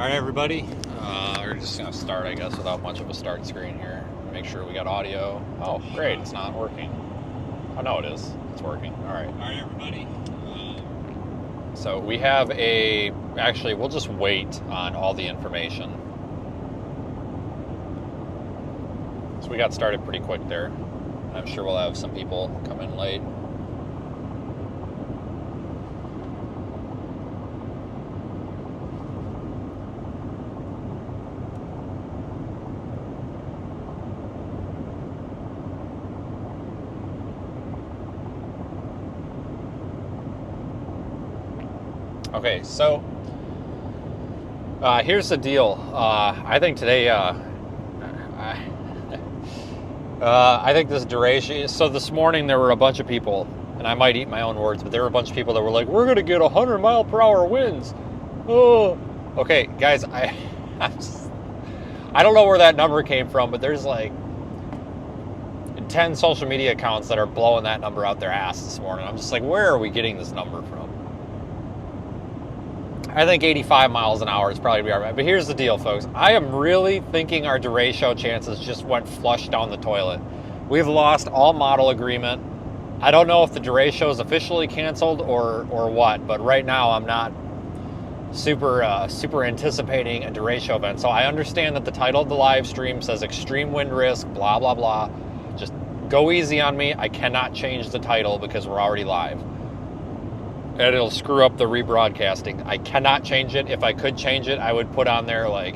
Alright everybody, we're just going to start I guess without much of a start screen here. Make sure we got audio. Oh great, it's not working. Oh no it is, it's working. Alright everybody. So we have actually we'll just wait on all the information. So we got started pretty quick there. I'm sure we'll have some people come in late. Okay, so here's the deal. I think today, I think this Derecho. So this morning there were a bunch of people, and I might eat my own words, but there were a bunch of people that were like, "We're gonna get 100-mile-per-hour winds." Oh, okay, guys. I don't know where that number came from, but there's like 10 social media accounts that are blowing that number out their ass this morning. I'm just like, where are we getting this number from? I think 85 miles an hour is probably be all right. But here's the deal, folks. I am really thinking our Derecho chances just went flush down the toilet. We've lost all model agreement. I don't know if the Derecho is officially canceled or what, but right now I'm not super anticipating a Derecho event. So I understand that the title of the live stream says extreme wind risk, blah, blah, blah. Just go easy on me. I cannot change the title because we're already live. And it'll screw up the rebroadcasting. I cannot change it. If I could change it, I would put on there like,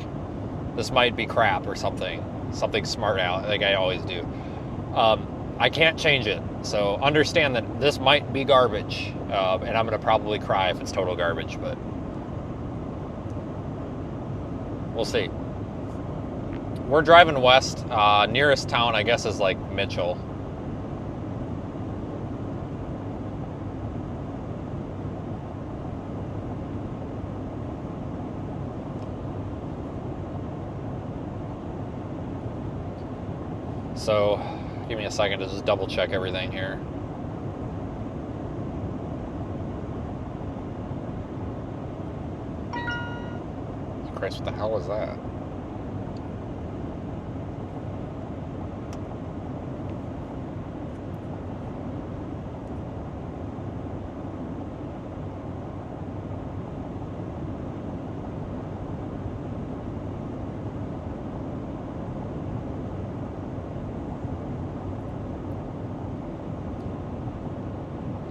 this might be crap or something smart out, like I always do. I can't change it. So understand that this might be garbage. And I'm going to probably cry if it's total garbage, but we'll see. We're driving west. Nearest town, I guess, is like Mitchell. So, give me a second to just double check everything here. Christ, what the hell was that?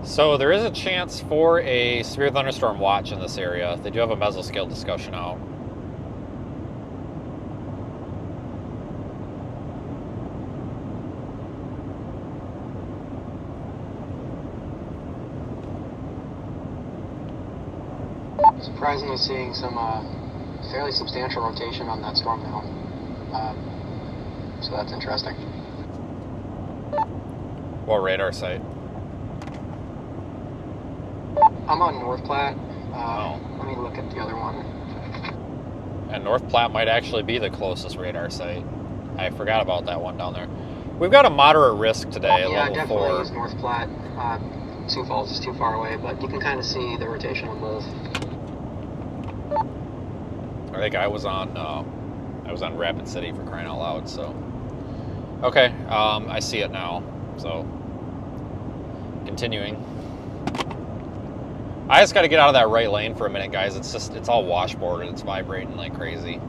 So there is a chance for a severe thunderstorm watch in this area. They do have a mesoscale discussion out. Surprisingly seeing some fairly substantial rotation on that storm now. So that's interesting. What radar site? I'm on North Platte. Let me look at the other one. And North Platte might actually be the closest radar site. I forgot about that one down there. We've got a moderate risk today, yeah, level 4. Yeah, definitely use North Platte. Sioux Falls is too far away, but you can kind of see the rotation on both. I think I was on Rapid City, for crying out loud. So, okay, I see it now. So, continuing. I just got to get out of that right lane for a minute, guys. It's all washboarded. It's vibrating like crazy.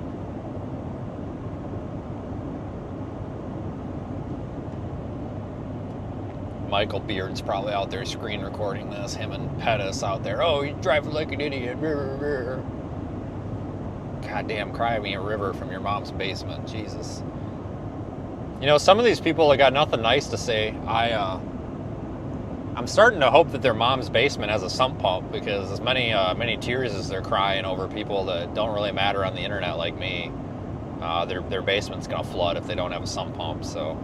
Michael Beard's probably out there screen recording this. Him and Pettis out there. Oh, he's driving like an idiot. Goddamn, cry me a river from your mom's basement. Jesus. You know, some of these people have got nothing nice to say. I'm starting to hope that their mom's basement has a sump pump, because as many tears as they're crying over people that don't really matter on the internet like me, their basement's gonna flood if they don't have a sump pump. So.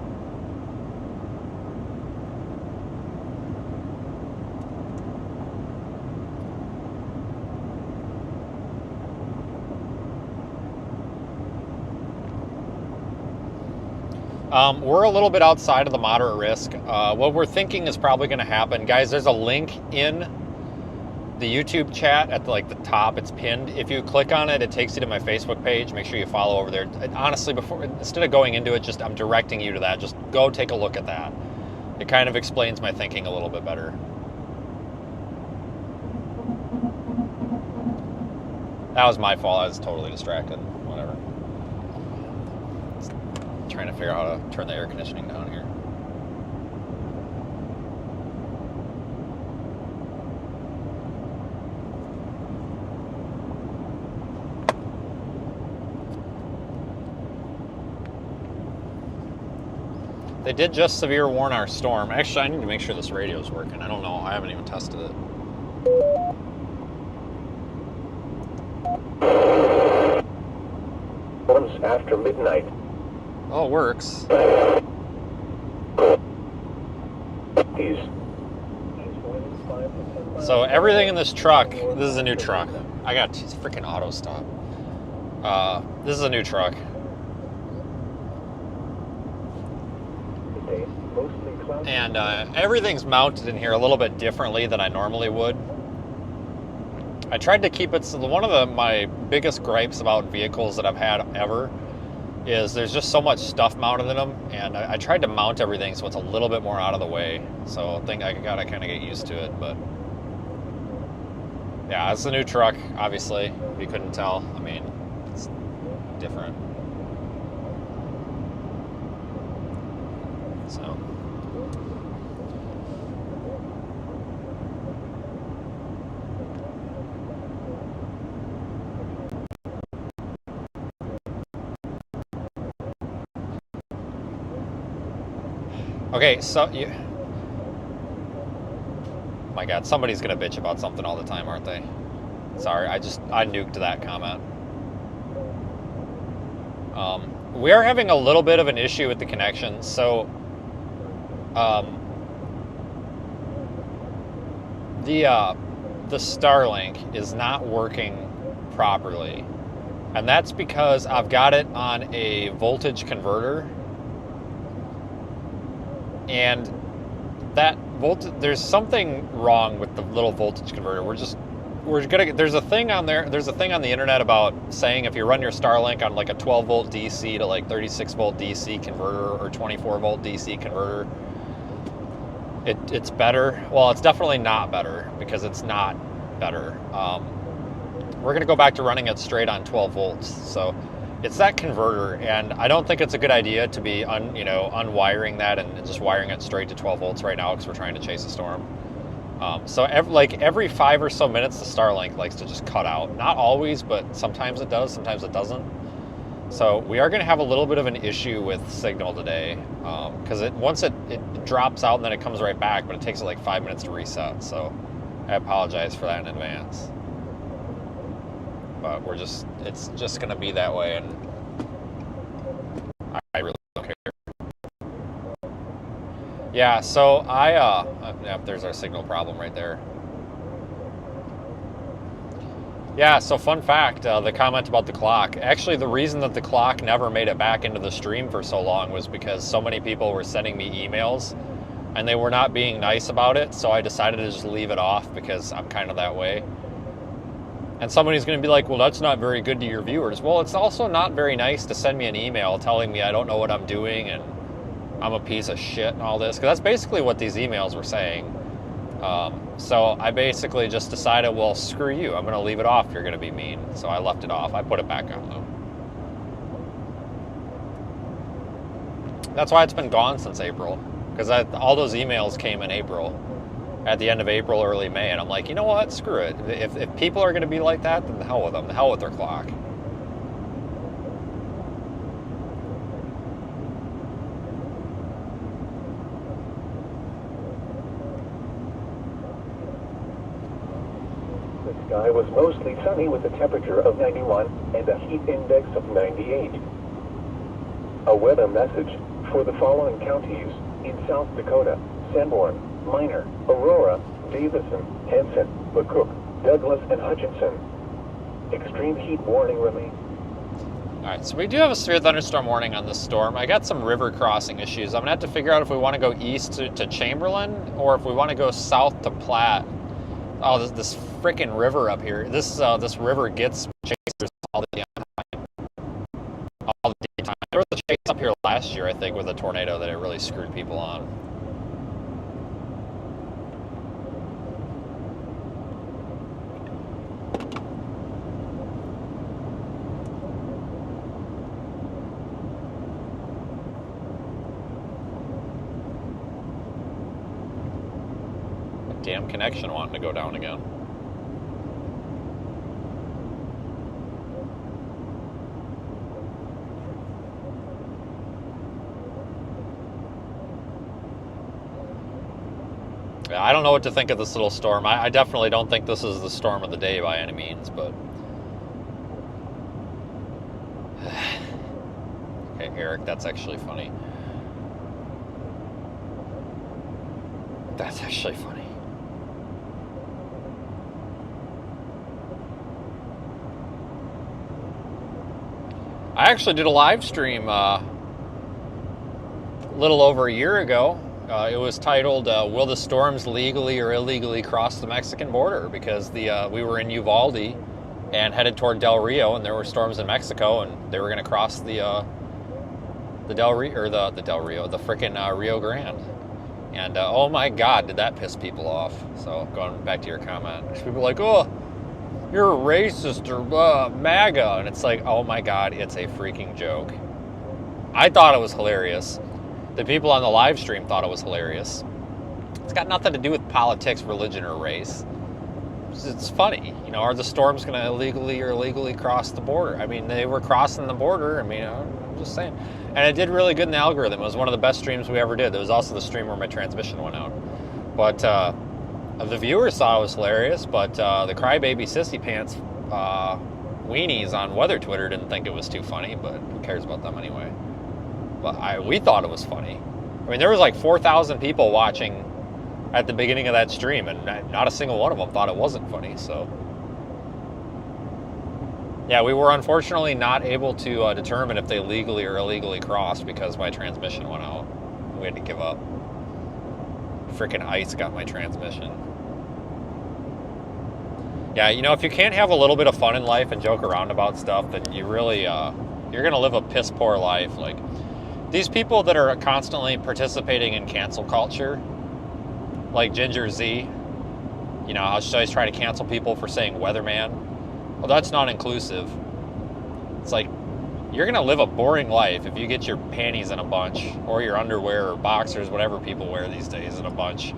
We're a little bit outside of the moderate risk. What we're thinking is probably going to happen, guys, there's a link in YouTube chat at the top, it's pinned. If you click on it, it takes you to my Facebook page. Make sure you follow over there. Honestly, instead of going into it, I'm directing you to that. Just go take a look at that. It kind of explains my thinking a little bit better. That was my fault. I was totally distracted. Whatever. Just trying to figure out how to turn the air conditioning down here. They did just severe warn our storm. Actually, I need to make sure this radio is working. I don't know. I haven't even tested it. Once after midnight. Oh, it works. So everything in this truck, this is a new truck. I got freaking auto stop. This is a new truck. And everything's mounted in here a little bit differently than I normally would. I tried to keep it, so one of my biggest gripes about vehicles that I've had ever is there's just so much stuff mounted in them, and I tried to mount everything so it's a little bit more out of the way. So I think I gotta kind of get used to it, but yeah, it's a new truck, obviously, if you couldn't tell. I mean, it's different. So. Okay, so you... My God, somebody's gonna bitch about something all the time, aren't they? Sorry, I nuked that comment. We are having a little bit of an issue with the connection, so the Starlink is not working properly, and that's because I've got it on a voltage converter, and that there's something wrong with the little voltage converter. There's a thing on the internet about saying if you run your Starlink on like a 12 volt DC to like 36 volt DC converter or 24 volt DC converter, it's better. Well, it's definitely not better, because it's not better. We're gonna go back to running it straight on 12 volts. So it's that converter, and I don't think it's a good idea to be unwiring that and just wiring it straight to 12 volts right now, because we're trying to chase a storm. So every 5 or so minutes, the Starlink likes to just cut out. Not always, but sometimes it does, sometimes it doesn't. So we are going to have a little bit of an issue with signal today, because once it drops out and then it comes right back, but it takes it like 5 minutes to reset. So I apologize for that in advance. But it's just going to be that way, and I really don't care. Yeah, so yep, there's our signal problem right there. Yeah, so fun fact, the comment about the clock. Actually, the reason that the clock never made it back into the stream for so long was because so many people were sending me emails, and they were not being nice about it, so I decided to just leave it off, because I'm kind of that way. And somebody's going to be like, well, that's not very good to your viewers. Well, it's also not very nice to send me an email telling me I don't know what I'm doing and I'm a piece of shit and all this, because that's basically what these emails were saying. So I basically just decided, well, screw you. I'm going to leave it off if you're going to be mean. So I left it off. I put it back on, though. That's why it's been gone since April, because all those emails came in April. At the end of April, early May, and I'm like, you know what, screw it. If people are going to be like that, then the hell with them. The hell with their clock. The sky was mostly sunny with a temperature of 91 and a heat index of 98. A weather message for the following counties in South Dakota: Sanborn, Minor, Aurora, Davison, Henson, McCook, Douglas, and Hutchinson. Extreme heat warning remains. Alright, so we do have a severe thunderstorm warning on this storm. I got some river crossing issues. I'm going to have to figure out if we want to go east to Chamberlain, or if we want to go south to Platte Oh, this freaking river up here. This river gets chasers all the time. All the time. There was a chase up here last year, I think, with a tornado that it really screwed people on. Damn connection wanting to go down again. Yeah, I don't know what to think of this little storm. I definitely don't think this is the storm of the day by any means, but... Okay, Eric, that's actually funny. That's actually funny. I actually did a live stream a little over a year ago. It was titled, Will the Storms Legally or Illegally Cross the Mexican Border? Because we were in Uvalde and headed toward Del Rio, and there were storms in Mexico, and they were going to cross the frickin' Rio Grande. And oh my God, did that piss people off. So going back to your comment, people are like, oh, you're a racist or MAGA. And it's like, oh my God, it's a freaking joke. I thought it was hilarious. The people on the live stream thought it was hilarious. It's got nothing to do with politics, religion, or race. It's funny. You know, are the storms going to illegally or illegally cross the border? I mean, they were crossing the border. I mean, I'm just saying. And it did really good in the algorithm. It was one of the best streams we ever did. There was also the stream where my transmission went out. But the viewers thought it was hilarious, but the crybaby sissy pants weenies on weather Twitter didn't think it was too funny, but who cares about them anyway? But we thought it was funny. I mean, there was like 4,000 people watching at the beginning of that stream, and not a single one of them thought it wasn't funny, so... Yeah, we were unfortunately not able to determine if they legally or illegally crossed because my transmission went out. We had to give up. Frickin' ice got my transmission. Yeah, you know, if you can't have a little bit of fun in life and joke around about stuff, then you really, you're gonna live a piss poor life. Like, these people that are constantly participating in cancel culture, like Ginger Z, you know, how she's always trying to cancel people for saying weatherman. Well, that's not inclusive. It's like, you're gonna live a boring life if you get your panties in a bunch, or your underwear or boxers, whatever people wear these days, in a bunch,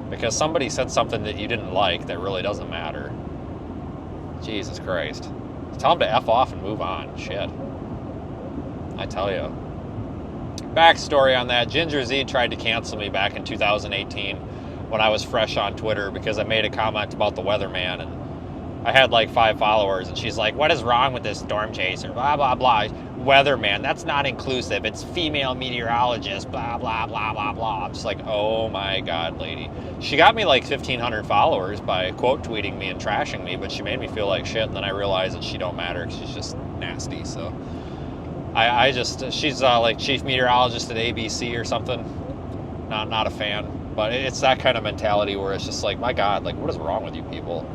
because somebody said something that you didn't like that really doesn't matter. Jesus Christ. Tell them to F off and move on. Shit. I tell you. Backstory on that, Ginger Z tried to cancel me back in 2018 when I was fresh on Twitter because I made a comment about the weatherman, and I had like 5 followers, and she's like, what is wrong with this storm chaser? Blah, blah, blah. Weatherman, that's not inclusive. It's female meteorologist, blah, blah, blah, blah, blah. I'm just like, oh my God, lady. She got me like 1,500 followers by quote tweeting me and trashing me, but she made me feel like shit, and then I realized that she don't matter because she's just nasty, so... she's like chief meteorologist at ABC or something. Not a fan. But it's that kind of mentality where it's just like, my God, like, what is wrong with you people?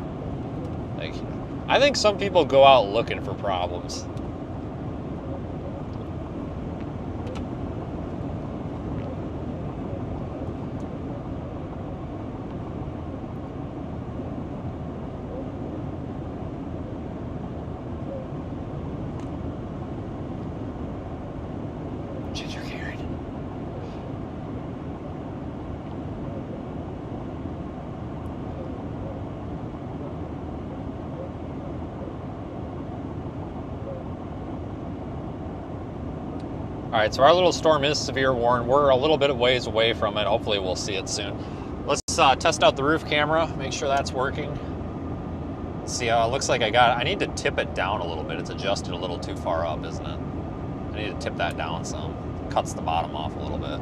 Like, I think some people go out looking for problems. Ginger Karen. All right, so our little storm is severe warned. We're a little bit of ways away from it. Hopefully we'll see it soon. Let's test out the roof camera, make sure that's working. See, looks like I need to tip it down a little bit. It's adjusted a little too far up, isn't it? I need to tip that down some. Cuts the bottom off a little bit.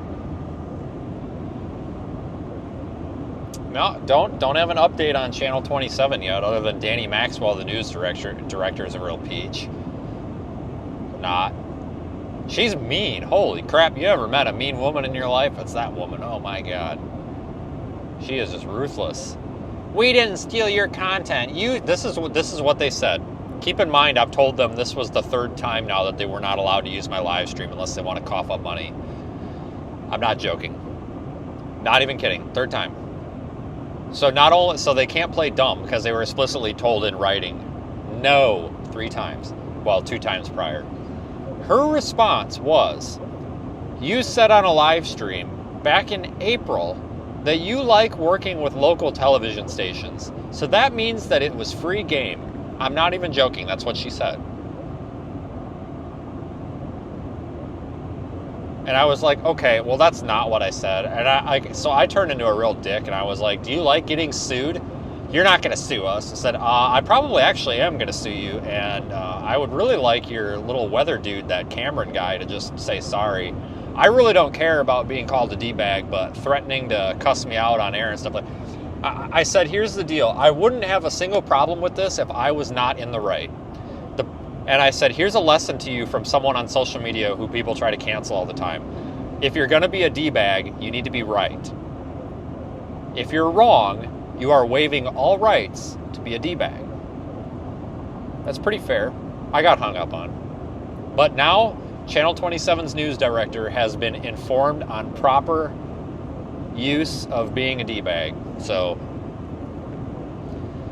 No, don't have an update on Channel 27 yet, other than Danny Maxwell, the news director is a real peach. Not. She's mean. Holy crap, you ever met a mean woman in your life? It's that woman. Oh my God. She is just ruthless. We didn't steal your content. This is what they said. Keep in mind, I've told them this was the third time now that they were not allowed to use my live stream unless they want to cough up money. I'm not joking. Not even kidding. Third time. So they can't play dumb because they were explicitly told in writing, no, 3 times. Well, 2 times prior. Her response was, you said on a live stream back in April that you like working with local television stations. So that means that it was free game. I'm not even joking. That's what she said. And I was like, okay, well, that's not what I said. And so I turned into a real dick, and I was like, do you like getting sued? You're not going to sue us. I said, I probably actually am going to sue you, and I would really like your little weather dude, that Cameron guy, to just say sorry. I really don't care about being called a D-bag, but threatening to cuss me out on air and stuff like that. I said, here's the deal. I wouldn't have a single problem with this if I was not in the right. And I said, here's a lesson to you from someone on social media who people try to cancel all the time. If you're going to be a D-bag, you need to be right. If you're wrong, you are waiving all rights to be a D-bag. That's pretty fair. I got hung up on. But now, Channel 27's news director has been informed on proper use of being a D-bag. So,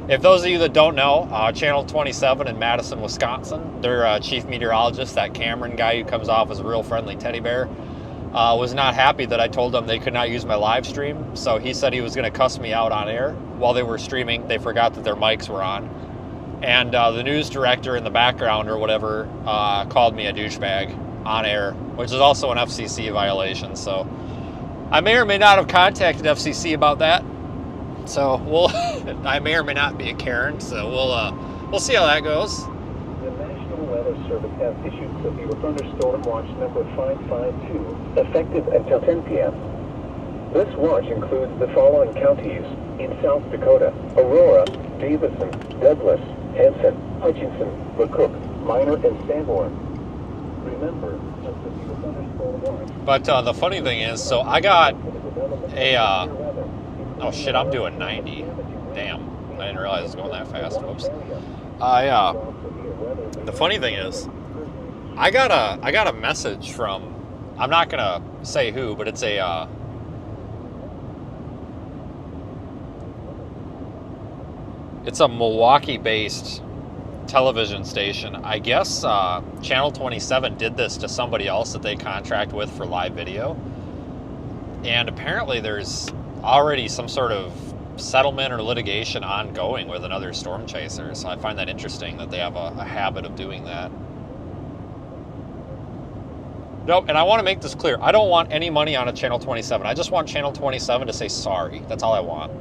if those of you that don't know, Channel 27 in Madison, Wisconsin, their chief meteorologist, that Cameron guy who comes off as a real friendly teddy bear, was not happy that I told them they could not use my live stream. So he said he was going to cuss me out on air while they were streaming. They forgot that their mics were on. And the news director in the background or whatever called me a douchebag on air, which is also an FCC violation. So I may or may not have contacted FCC about that. So I may or may not be a Karen. So we'll see how that goes. The National Weather Service has issued severe thunderstorm watch number 552, effective until 10 p.m. This watch includes the following counties in South Dakota: Aurora, Davison, Douglas, Hanson, Hutchinson, McCook, Minor, and Sanborn. Remember, the severe thunderstorm watch. But the funny thing is, so I got a oh shit, I'm doing 90. Damn, I didn't realize it was going that fast. Whoops. The funny thing is, I got a message from, I'm not gonna say who, but it's a Milwaukee-based television station. I guess Channel 27 did this to somebody else that they contract with for live video, and apparently there's already some sort of settlement or litigation ongoing with another storm chaser. So I find that interesting that they have a habit of doing that. Nope, and I want to make this clear. I don't want any money on a Channel 27. I just want Channel 27 to say sorry. That's all I want.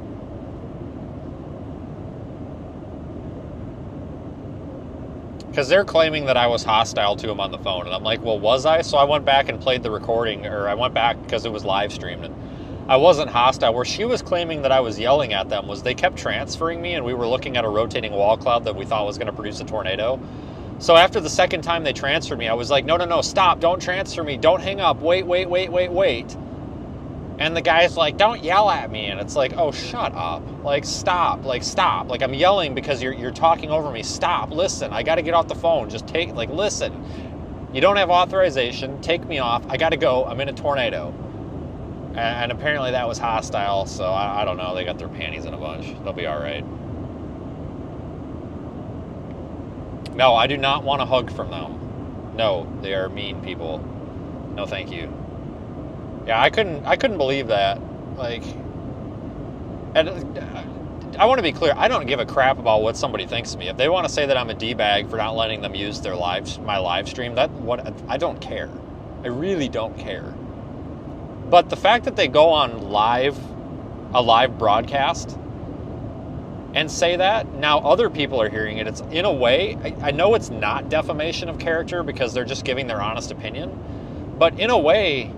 Because they're claiming that I was hostile to them on the phone. And I'm like, well, was I? So I went back and played the recording, or I went back because it was live streamed. And I wasn't hostile. Where she was claiming that I was yelling at them was they kept transferring me, and we were looking at a rotating wall cloud that we thought was going to produce a tornado. So after the second time they transferred me, I was like, no, stop, don't transfer me, don't hang up, wait. And the guy's like, don't yell at me. And it's like, oh, shut up. Like, stop. Like, I'm yelling because you're talking over me. Stop, listen, I got to get off the phone. Just listen. You don't have authorization, take me off, I got to go, I'm in a tornado. And apparently that was hostile, so I don't know. They got their panties in a bunch. They'll be all right. No, I do not want a hug from them. No, they are mean people. No, thank you. Yeah, I couldn't believe that. Like, and I want to be clear. I don't give a crap about what somebody thinks of me. If they want to say that I'm a D-bag for not letting them use my live stream, I don't care. I really don't care. But the fact that they go on a live broadcast and say that, now other people are hearing it. It's, in a way, I know it's not defamation of character because they're just giving their honest opinion, but in a way,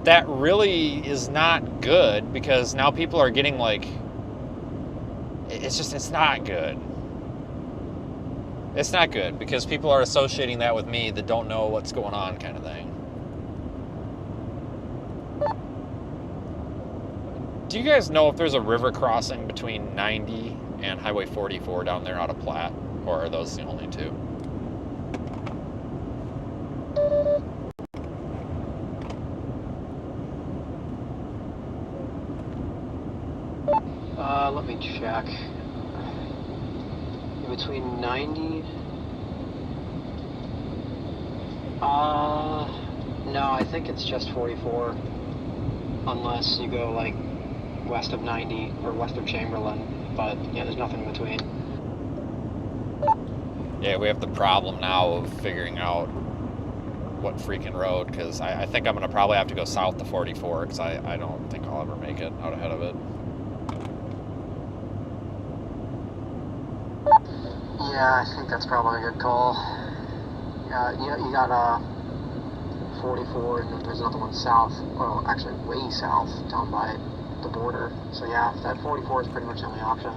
that really is not good because now people are getting like, it's not good. It's not good because people are associating that with me that don't know what's going on, kind of thing. Do you guys know if there's a river crossing between 90 and Highway 44 down there out of Platte? Or are those the only two? Let me check. Between 90... no, I think it's just 44. Unless you go, like, west of 90 or west of Chamberlain. But, yeah, there's nothing in between. Yeah, we have the problem now of figuring out what freaking road, because I think I'm going to probably have to go south to 44, because I don't think I'll ever make it out ahead of it. Yeah, I think that's probably a good call. Yeah, you got 44, and then there's another one south. Well, actually, way south, down by the border. So yeah, that 44 is pretty much the only option.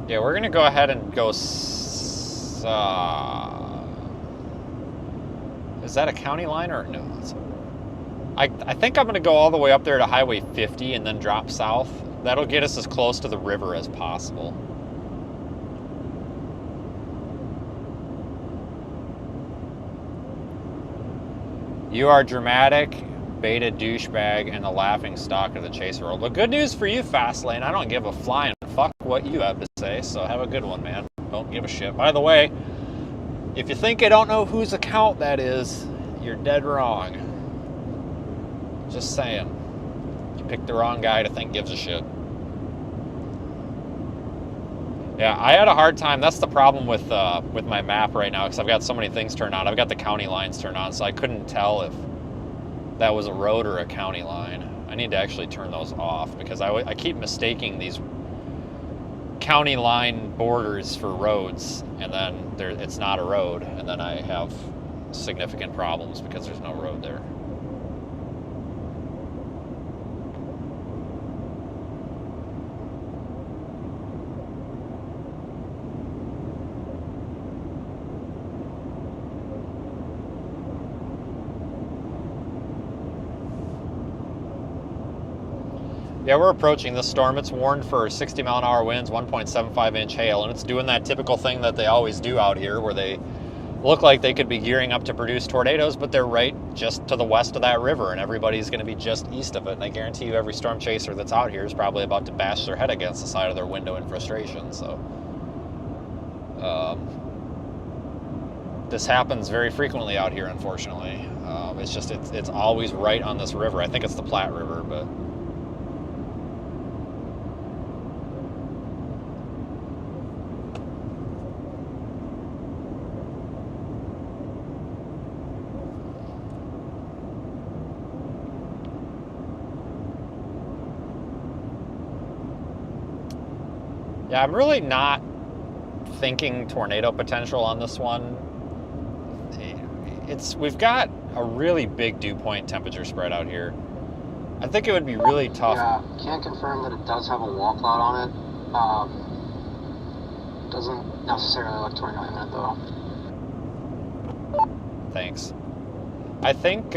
Yeah, we're going to go ahead and go... is that a county line or no? I think I'm going to go all the way up there to Highway 50 and then drop south. That'll get us as close to the river as possible. You are dramatic, beta douchebag, and the laughing stock of the chaser world. But good news for you, Fastlane. I don't give a flying fuck what you have to say, so have a good one, man. Don't give a shit. By the way, if you think I don't know whose account that is, you're dead wrong. Just saying. You picked the wrong guy to think gives a shit. Yeah, I had a hard time. That's the problem with my map right now, because I've got so many things turned on. I've got the county lines turned on, so I couldn't tell if that was a road or a county line. I need to actually turn those off, because I keep mistaking these county line borders for roads, and then it's not a road, and then I have significant problems because there's no road there. Yeah, we're approaching this storm. It's warned for 60 mile an hour winds, 1.75 inch hail, and it's doing that typical thing that they always do out here, where they look like they could be gearing up to produce tornadoes, but they're right just to the west of that river, and everybody's going to be just east of it. And I guarantee you every storm chaser that's out here is probably about to bash their head against the side of their window in frustration. So this happens very frequently out here, unfortunately. It's always right on this river. I think it's the Platte River, but yeah, I'm really not thinking tornado potential on this one. We've got a really big dew point temperature spread out here. I think it would be really tough. Yeah, can't confirm that it does have a wall cloud on it. Doesn't necessarily look tornado imminent though. Thanks. I think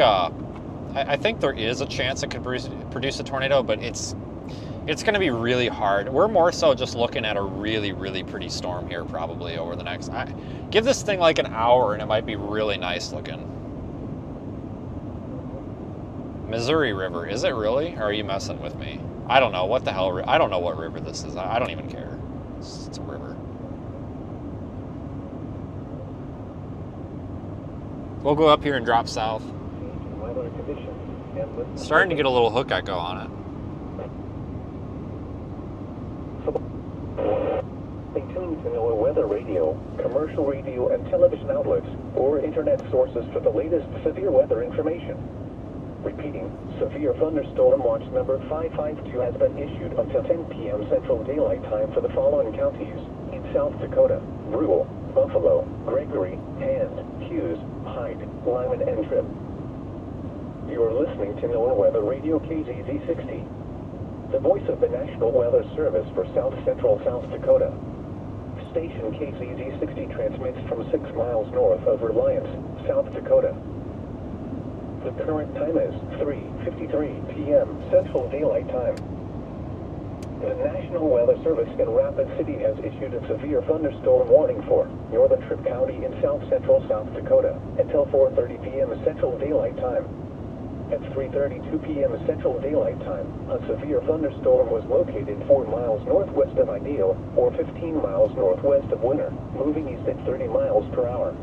there is a chance it could produce a tornado, but it's going to be really hard. We're more so just looking at a really, really pretty storm here probably over the next... give this thing like an hour and it might be really nice looking. Missouri River, is it really? Or are you messing with me? I don't know. What the hell? I don't know what river this is. I don't even care. It's a river. We'll go up here and drop south. Starting to get a little hook echo on it. Stay tuned to NOAA Weather Radio, commercial radio and television outlets, or internet sources for the latest severe weather information. Repeating, severe thunderstorm watch number 552 has been issued until 10 p.m. Central Daylight Time for the following counties in South Dakota: Brule, Buffalo, Gregory, Hand, Hughes, Hyde, Lyman, and Tripp. You are listening to NOAA Weather Radio KZZ 60. the voice of the National Weather Service for South Central South Dakota. Station KZZ60 transmits from 6 miles north of Reliance, South Dakota. The current time is 3:53 p.m. Central Daylight Time. The National Weather Service in Rapid City has issued a severe thunderstorm warning for northern Tripp County in south central South Dakota until 4:30 p.m. Central Daylight Time. At 3:32 p.m. Central Daylight Time, a severe thunderstorm was located 4 miles northwest of Ideal or 15 miles northwest of Winter, moving east at 30 miles per hour.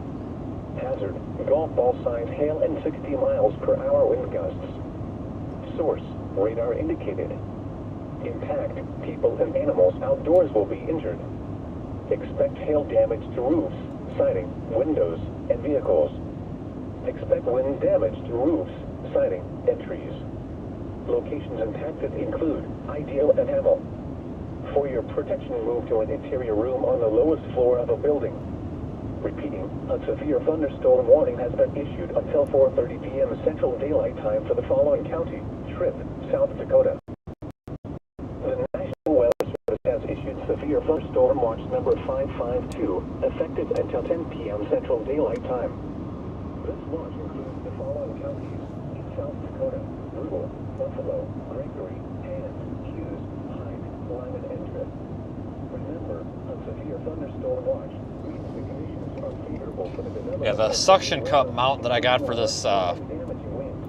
Hazard, golf ball size hail and 60 miles per hour wind gusts. Source, radar indicated. Impact, people and animals outdoors will be injured. Expect hail damage to roofs, siding, windows, and vehicles. Expect wind damage to roofs, siding, and trees. Locations impacted include Ideal and Hamel. For your protection, move to an interior room on the lowest floor of a building. Repeating, a severe thunderstorm warning has been issued until 4:30 p.m. Central Daylight Time for the following county: Tripp, South Dakota. The National Weather Service has issued severe thunderstorm watch number 552, effective until 10 p.m. Central Daylight Time. This watch includes the following counties: in South Dakota: Brule, Buffalo, Gregory, Hand, Hughes, Hyde, Lyman, and Tripp. Remember, a severe thunderstorm watch means the conditions are favorable for the development. Yeah, the suction cup mount that I got for this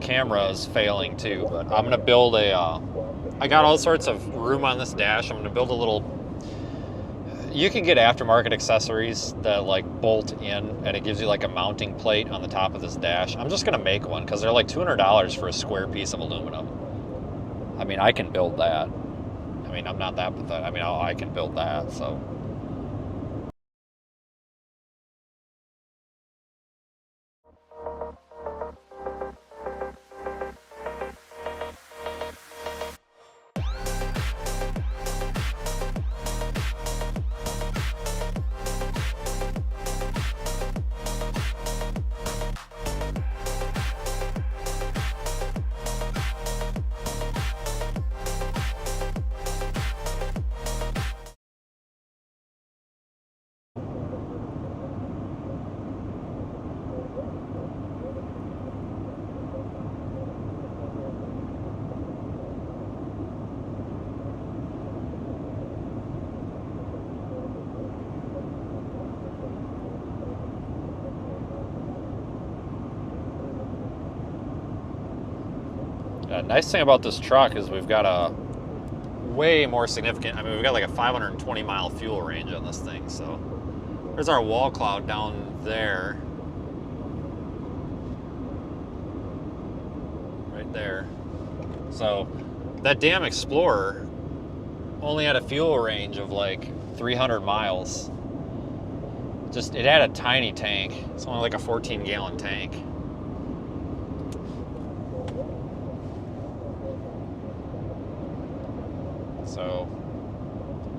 camera is failing too, but I'm gonna build a, I got all sorts of room on this dash. I'm gonna build a little, you can get aftermarket accessories that like bolt in and it gives you like a mounting plate on the top of this dash. I'm just gonna make one because they're like $200 for a square piece of aluminum. I mean, I can build that. I mean, I'm not that pathetic. I mean, I can build that, so. Nice thing about this truck is we've got a way more significant, I mean, we've got like a 520 mile fuel range on this thing, so. There's our wall cloud down there. Right there. So, that damn Explorer only had a fuel range of like 300 miles. Just, it had a tiny tank. It's only like a 14-gallon tank. So,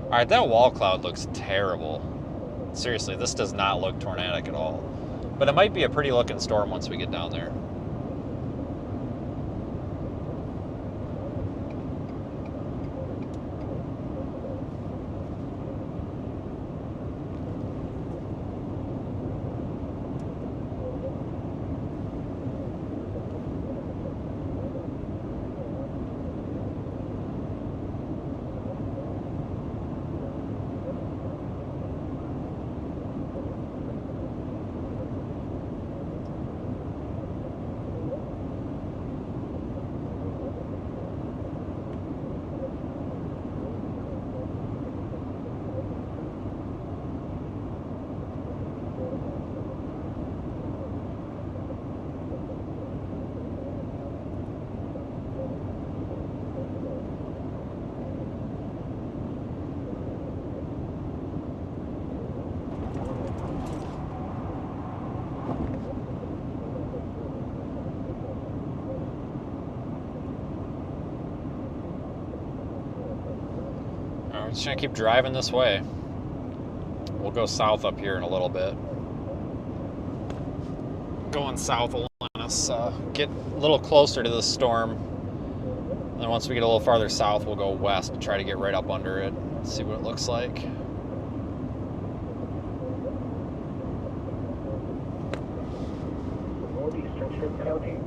all right, that wall cloud looks terrible. Seriously, this does not look tornadic at all. But it might be a pretty looking storm once we get down there. I'm just gonna keep driving this way. We'll go south up here in a little bit. Going south will let us get a little closer to the storm. And then once we get a little farther south, we'll go west and try to get right up under it, see what it looks like. Northeastern Strip County.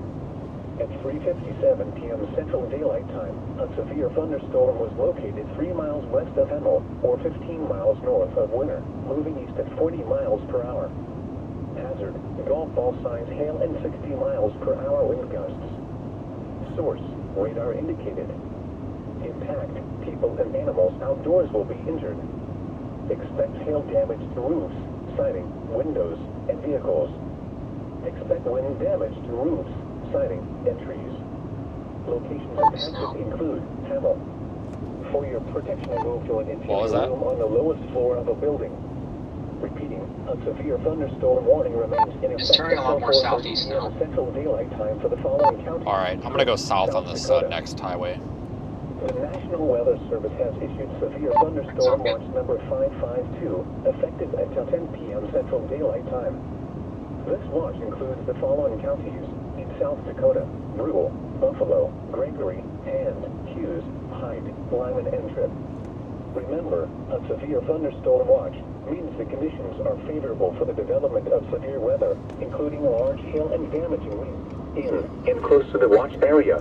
At 3:57 p.m. Central Daylight Time, a severe thunderstorm was located 3 miles west of Hemel, or 15 miles north of Winter, moving east at 40 miles per hour. Hazard, golf ball size hail and 60 miles per hour wind gusts. Source, radar indicated. Impact, people and animals outdoors will be injured. Expect hail damage to roofs, siding, windows, and vehicles. Expect wind damage to roofs, siding, and trees. Locations impacted include Hemel. For your protection, move to an interior room on the lowest floor of a building. Repeating, a severe thunderstorm warning remains in effect. It's turning a lot more southeast now. Central Daylight Time for the following counties. All right, I'm gonna go south on this next highway. The National Weather Service has issued severe thunderstorm watch number 552, effective until 10 p.m. Central Daylight Time. This watch includes the following counties: in South Dakota, Brule, Buffalo, Gregory, Hand, Hughes, Hyde, Lyman, and Tripp. Remember, a severe thunderstorm watch means the conditions are favorable for the development of severe weather, including large hail and damaging winds in and close to the watch area.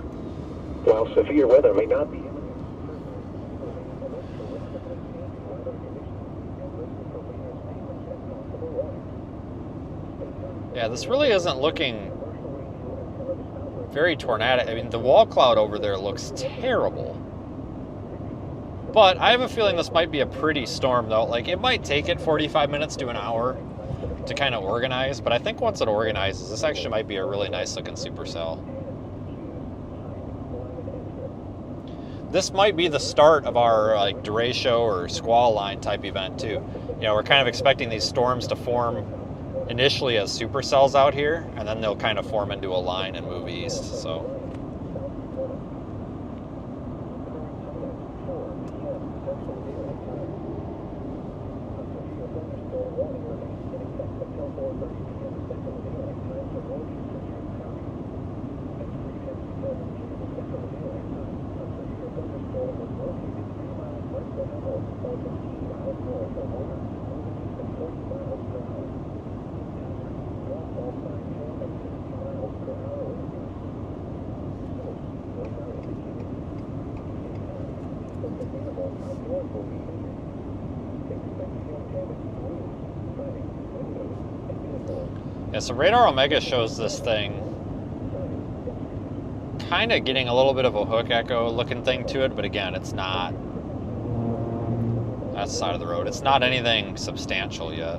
While severe weather may not be Yeah, this really isn't looking very tornadic. I mean, the wall cloud over there looks terrible. But I have a feeling this might be a pretty storm, though. Like, it might take it 45 minutes to an hour to kind of organize, but I think once it organizes, this actually might be a really nice-looking supercell. This might be the start of our, like, derecho or squall line type event, too. You know, we're kind of expecting these storms to form initially as supercells out here, and then they'll kind of form into a line and move east, so. Yeah, so Radar Omega shows this thing kind of getting a little bit of a hook echo looking thing to it, but again, it's not. That's the side of the road. It's not anything substantial yet.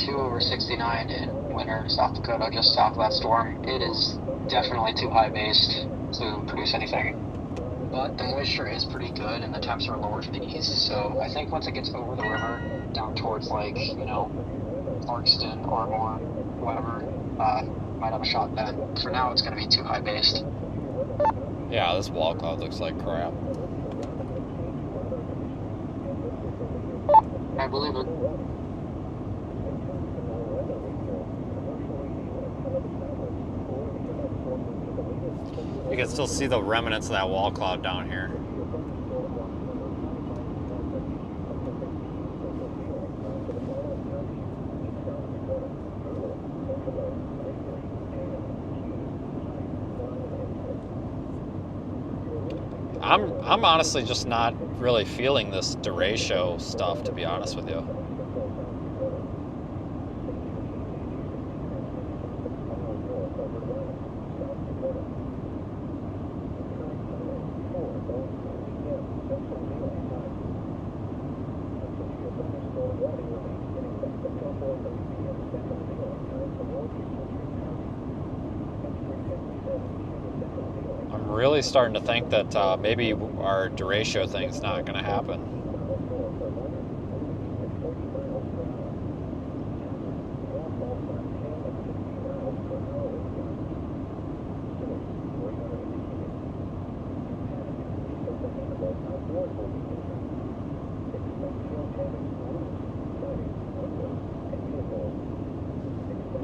Over 69 in Winter, South Dakota, just south of that storm. It is definitely too high based to produce anything. But the moisture is pretty good and the temps are lower to the east, so I think once it gets over the river, down towards, like, you know, Clarkston, Ardmore, whatever, might have a shot then. For now, it's going to be too high based. Yeah, this wall cloud looks like crap. I believe it. You can still see the remnants of that wall cloud down here. I'm honestly just not really feeling this derecho stuff, to be honest with you. Really starting to think that maybe our derecho thing's not going to happen.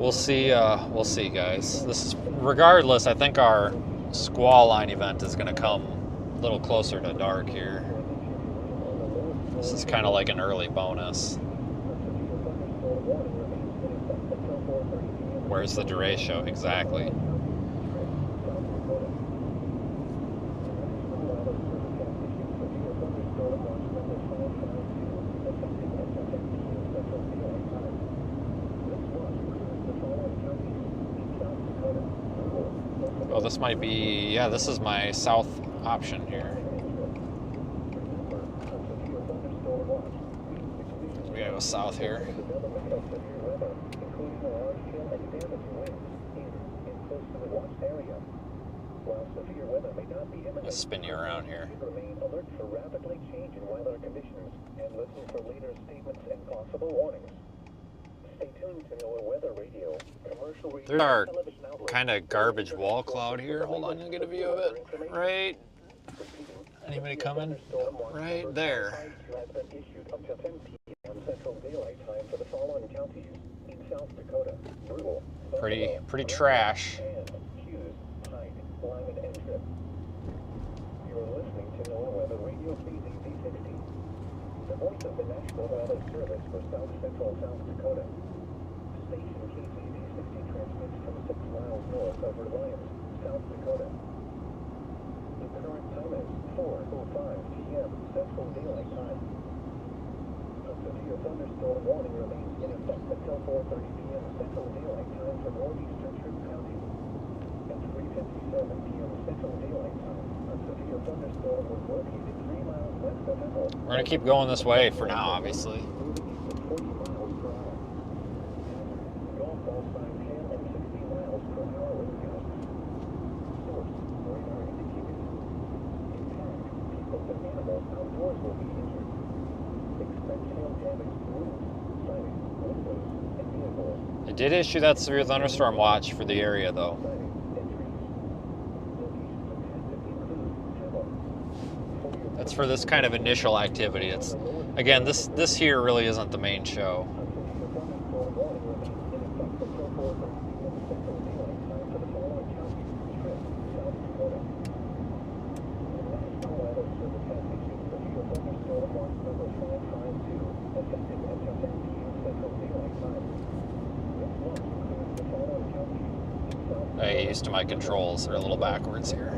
we'll see, guys. This is, regardless, I think our squall line event is going to come a little closer to dark here. This is kind of like an early bonus. Where's the Derecho? Exactly. Oh, this might be, yeah, this is my south option here. So we gotta go south here. Let's spin you around here. Remain alert for rapidly changing weather conditions and listen for later statements and possible warnings. Stay tuned to NOAA Weather Radio, commercial radio, There's our television outlets. kind of garbage wall cloud here. Hold on, you'll get a view of it. Right. Anybody coming? Right there. Has been issued up to 10 p.m. Central Daylight Time for the following counties in South Dakota: Brule, Pretty trash. and Hughes, Hyde, Lyman, and Tripp. You're listening to NOAA Weather Radio KZZ60, the voice of the National Weather Service for South Central South Dakota. Station KZZ60 transmits from 6 miles north of Reliance, South Dakota. The current time is 4:05 p.m. Central Daylight Time. A severe thunderstorm warning remains in effect until 4:30 p.m. Central Daylight Time for northeastern Tripp County. At 3:57 p.m. Central Daylight Time, a severe thunderstorm was located 3 miles west of Hemel. We're gonna keep going this way for now, obviously. Moving east at 40 miles per hour. Golf ball sign 10 and 60 miles per hour wind gusts. Source, radar indicated. Impact, people and animals outdoors will be injured. Expect hail damage to roofs, siding, windows, and vehicles. It did issue that severe thunderstorm watch for the area, though. Siding and trees. Locations intended include Hemel. That's for this kind of initial activity. It's, again, this here really isn't the main show. A severe thunderstorm warning remains in effect until 4:30 p.m. Central Daylight Time for the following counties: Tripp, South Dakota. The National Weather Service has issued severe thunderstorm watch number 552, effective until 10 p.m. Central Daylight Time. This watch includes the following counties in South I get used to my controls. They're a little backwards here.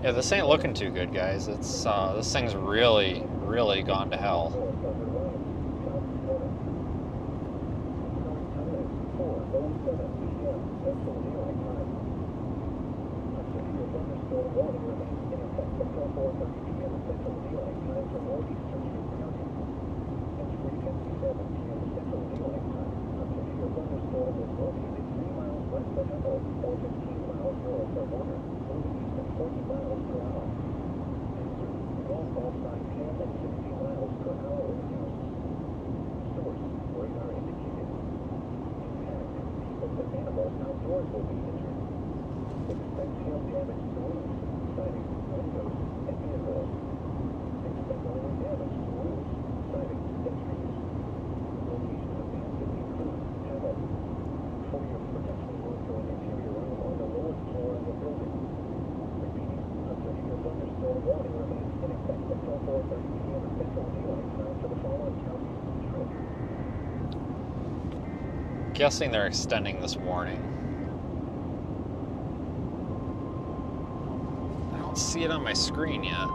Yeah, this ain't looking too good, guys. It's this thing's really, really gone to hell. Guessing they're extending this warning. I don't see it on my screen yet.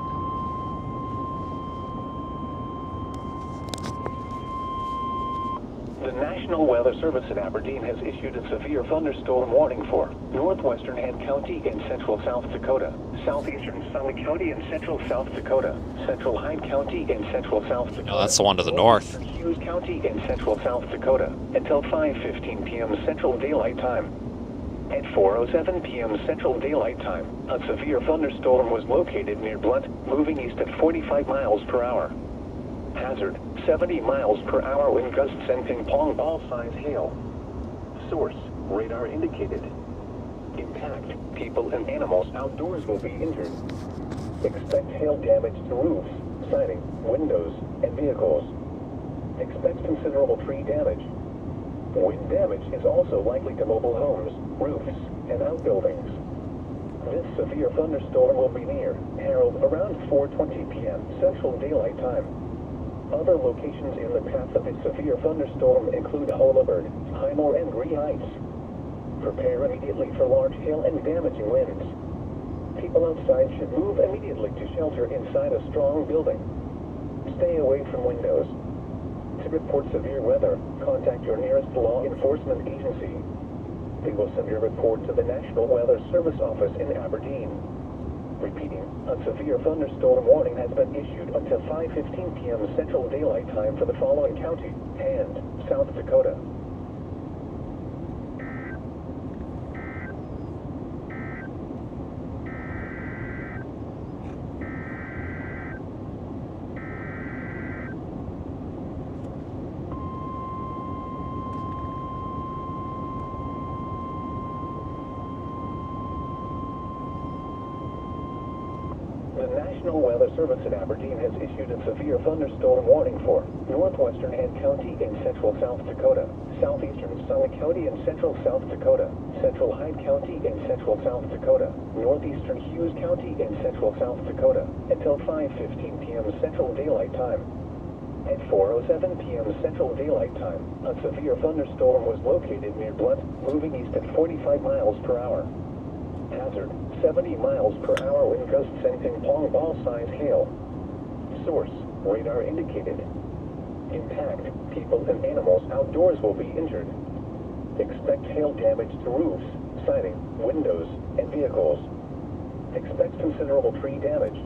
The National Weather Service in Aberdeen has issued a severe thunderstorm warning for northwestern Hand County in central South Dakota, southeastern Summit County in central South Dakota, central Hyde County in central South Dakota. No, that's the one to the north. Hughes County in central South Dakota until 5:15 p.m. Central Daylight Time. At 4:07 p.m. Central Daylight Time, a severe thunderstorm was located near Blunt, moving east at 45 miles per hour. Hazard, 70 miles per hour wind gusts and ping-pong ball-size hail. Source, radar indicated. Impact, people and animals outdoors will be injured. Expect hail damage to roofs, siding, windows, and vehicles. Expect considerable tree damage. Wind damage is also likely to mobile homes, roofs, and outbuildings. This severe thunderstorm will be near Harold around 4:20 p.m. Central Daylight Time. Other locations in the path of this severe thunderstorm include Holabird, Highmore, and Green Heights. Prepare immediately for large hail and damaging winds. People outside should move immediately to shelter inside a strong building. Stay away from windows. To report severe weather, contact your nearest law enforcement agency. They will send your report to the National Weather Service office in Aberdeen. Repeating, a severe thunderstorm warning has been issued until 5:15 p.m. Central Daylight Time for the following county and South Dakota. The National Weather Service in Aberdeen has issued a severe thunderstorm warning for northwestern Hand County in central South Dakota, southeastern Summit County in central South Dakota, central Hyde County in central South Dakota, northeastern Hughes County in central South Dakota, until 5:15 p.m. Central Daylight Time. At 4:07 p.m. Central Daylight Time, a severe thunderstorm was located near Blunt, moving east at 45 miles per hour. Hazard, 70 miles per hour wind gusts and ping-pong ball-size hail. Source, radar indicated. Impact, people and animals outdoors will be injured. Expect hail damage to roofs, siding, windows, and vehicles. Expect considerable tree damage.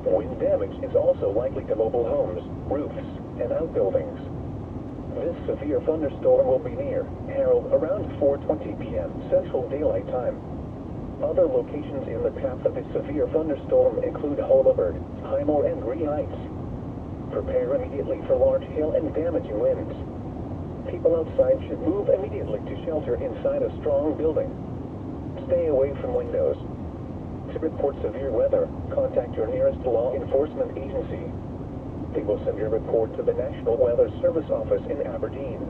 Wind damage is also likely to mobile homes, roofs, and outbuildings. This severe thunderstorm will be near Harold around 4:20 p.m. Central Daylight Time. Other locations in the path of this severe thunderstorm include Holabird, Highmore, and Green Heights. Prepare immediately for large hail and damaging winds. People outside should move immediately to shelter inside a strong building. Stay away from windows. To report severe weather, contact your nearest law enforcement agency. They will send your report to the National Weather Service office in Aberdeen.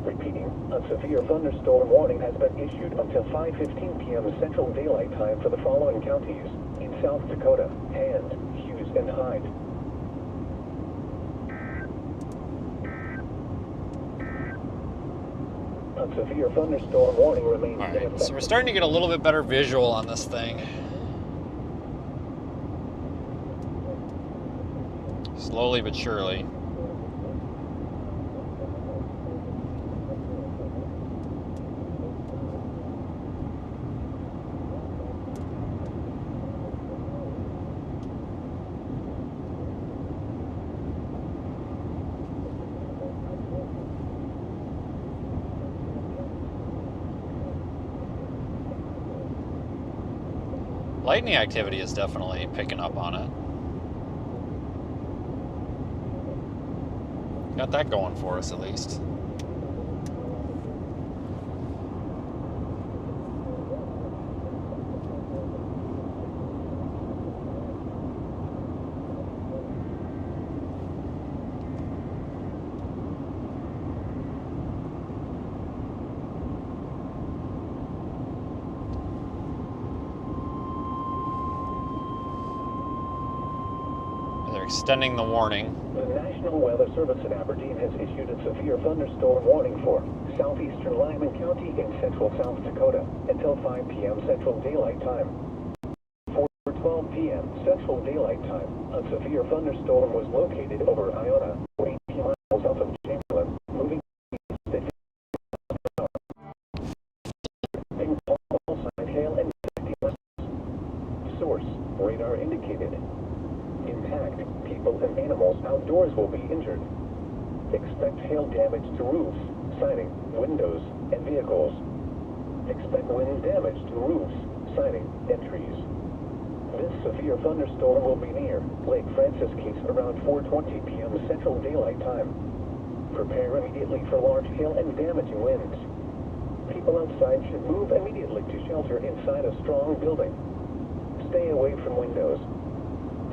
Repeating, a severe thunderstorm warning has been issued until 5:15 p.m. Central Daylight Time for the following counties in South Dakota, Hand, Hughes, and Hyde. A severe thunderstorm warning remains in effect. Alright, so we're starting to get a little bit better visual on this thing. Slowly but surely. Lightning activity is definitely picking up on it. Got that going for us at least. Extending the warning. The National Weather Service in Aberdeen has issued a severe thunderstorm warning for southeastern Lyman County in central South Dakota until 5 p.m. Central Daylight Time. 4:12 p.m. Central Daylight Time, a severe thunderstorm was located over Iona, 18 miles south of Chamberlain, moving doors will be injured. Expect hail damage to roofs, siding, windows, and vehicles. Expect wind damage to roofs, siding, and trees. This severe thunderstorm will be near Lake Francis Keys around 4:20 p.m. Central Daylight Time. Prepare immediately for large hail and damaging winds. People outside should move immediately to shelter inside a strong building. Stay away from windows.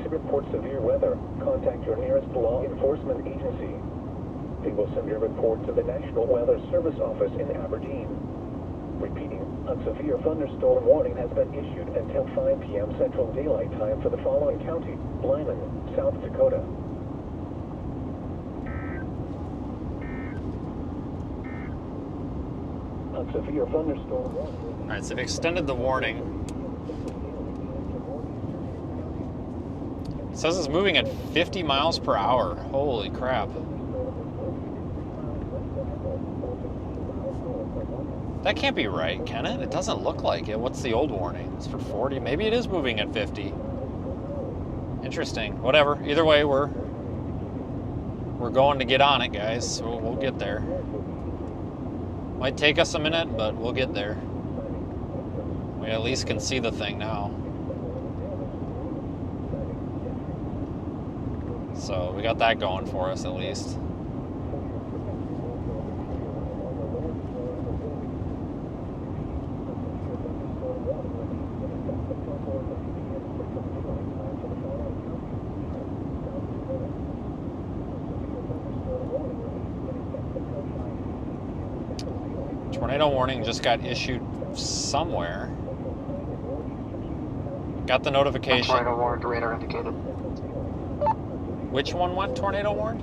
To report severe weather, contact your nearest law enforcement agency. They will send your report to the National Weather Service Office in Aberdeen. Repeating, a severe thunderstorm warning has been issued until 5 p.m. Central Daylight Time for the following county: Lyman, South Dakota. A severe thunderstorm warning. All right, so they've extended the warning. It says it's moving at 50 miles per hour. Holy crap. That can't be right, can it? It doesn't look like it. What's the old warning? It's for 40. Maybe it is moving at 50. Interesting. Whatever. Either way, we're going to get on it, guys. So we'll get there. Might take us a minute, but we'll get there. We at least can see the thing now. So we got that going for us at least. Tornado warning just got issued somewhere. Got the notification. Tornado warned, radar indicated. Which one went tornado warned?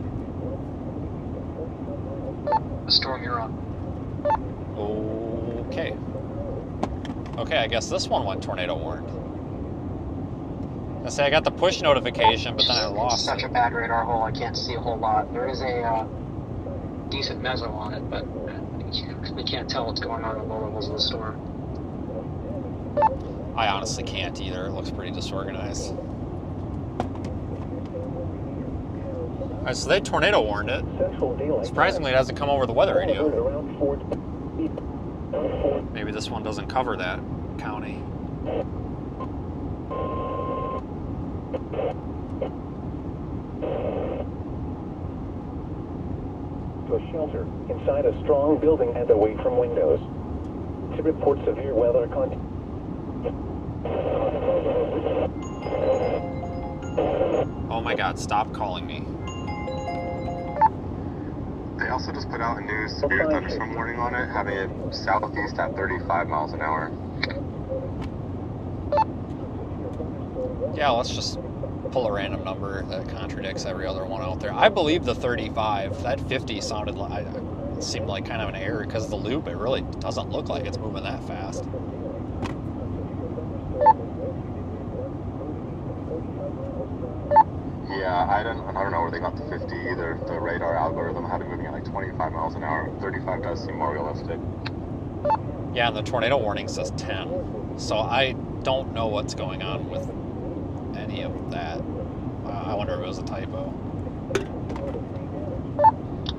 The storm you're on. Okay. Okay, I guess this one went tornado warned. I say I got the push notification, but then I lost It's such it. a bad radar hole, I can't see a whole lot. There is a decent mezzo on it, but we can't tell what's going on at low levels of the storm. I honestly can't either. It looks pretty disorganized. Alright, so they tornado warned it. Surprisingly, it hasn't come over the weather radio. Maybe this one doesn't cover that county. To a shelter inside a strong building and away from windows. To report severe weather conditions. Oh my god, stop calling me. They also just put out a new severe thunderstorm warning on it, having it southeast at 35 miles an hour. Yeah, let's just pull a random number that contradicts every other one out there. I believe the 35. That 50 sounded like, it seemed like kind of an error because of the loop. It really doesn't look like it's moving that fast. Yeah, I don't know where they got the 50 either. The radar algorithm had it moving at like 25 miles an hour. 35 does seem more realistic. Yeah, and the tornado warning says 10. So I don't know what's going on with any of that. I wonder if it was a typo.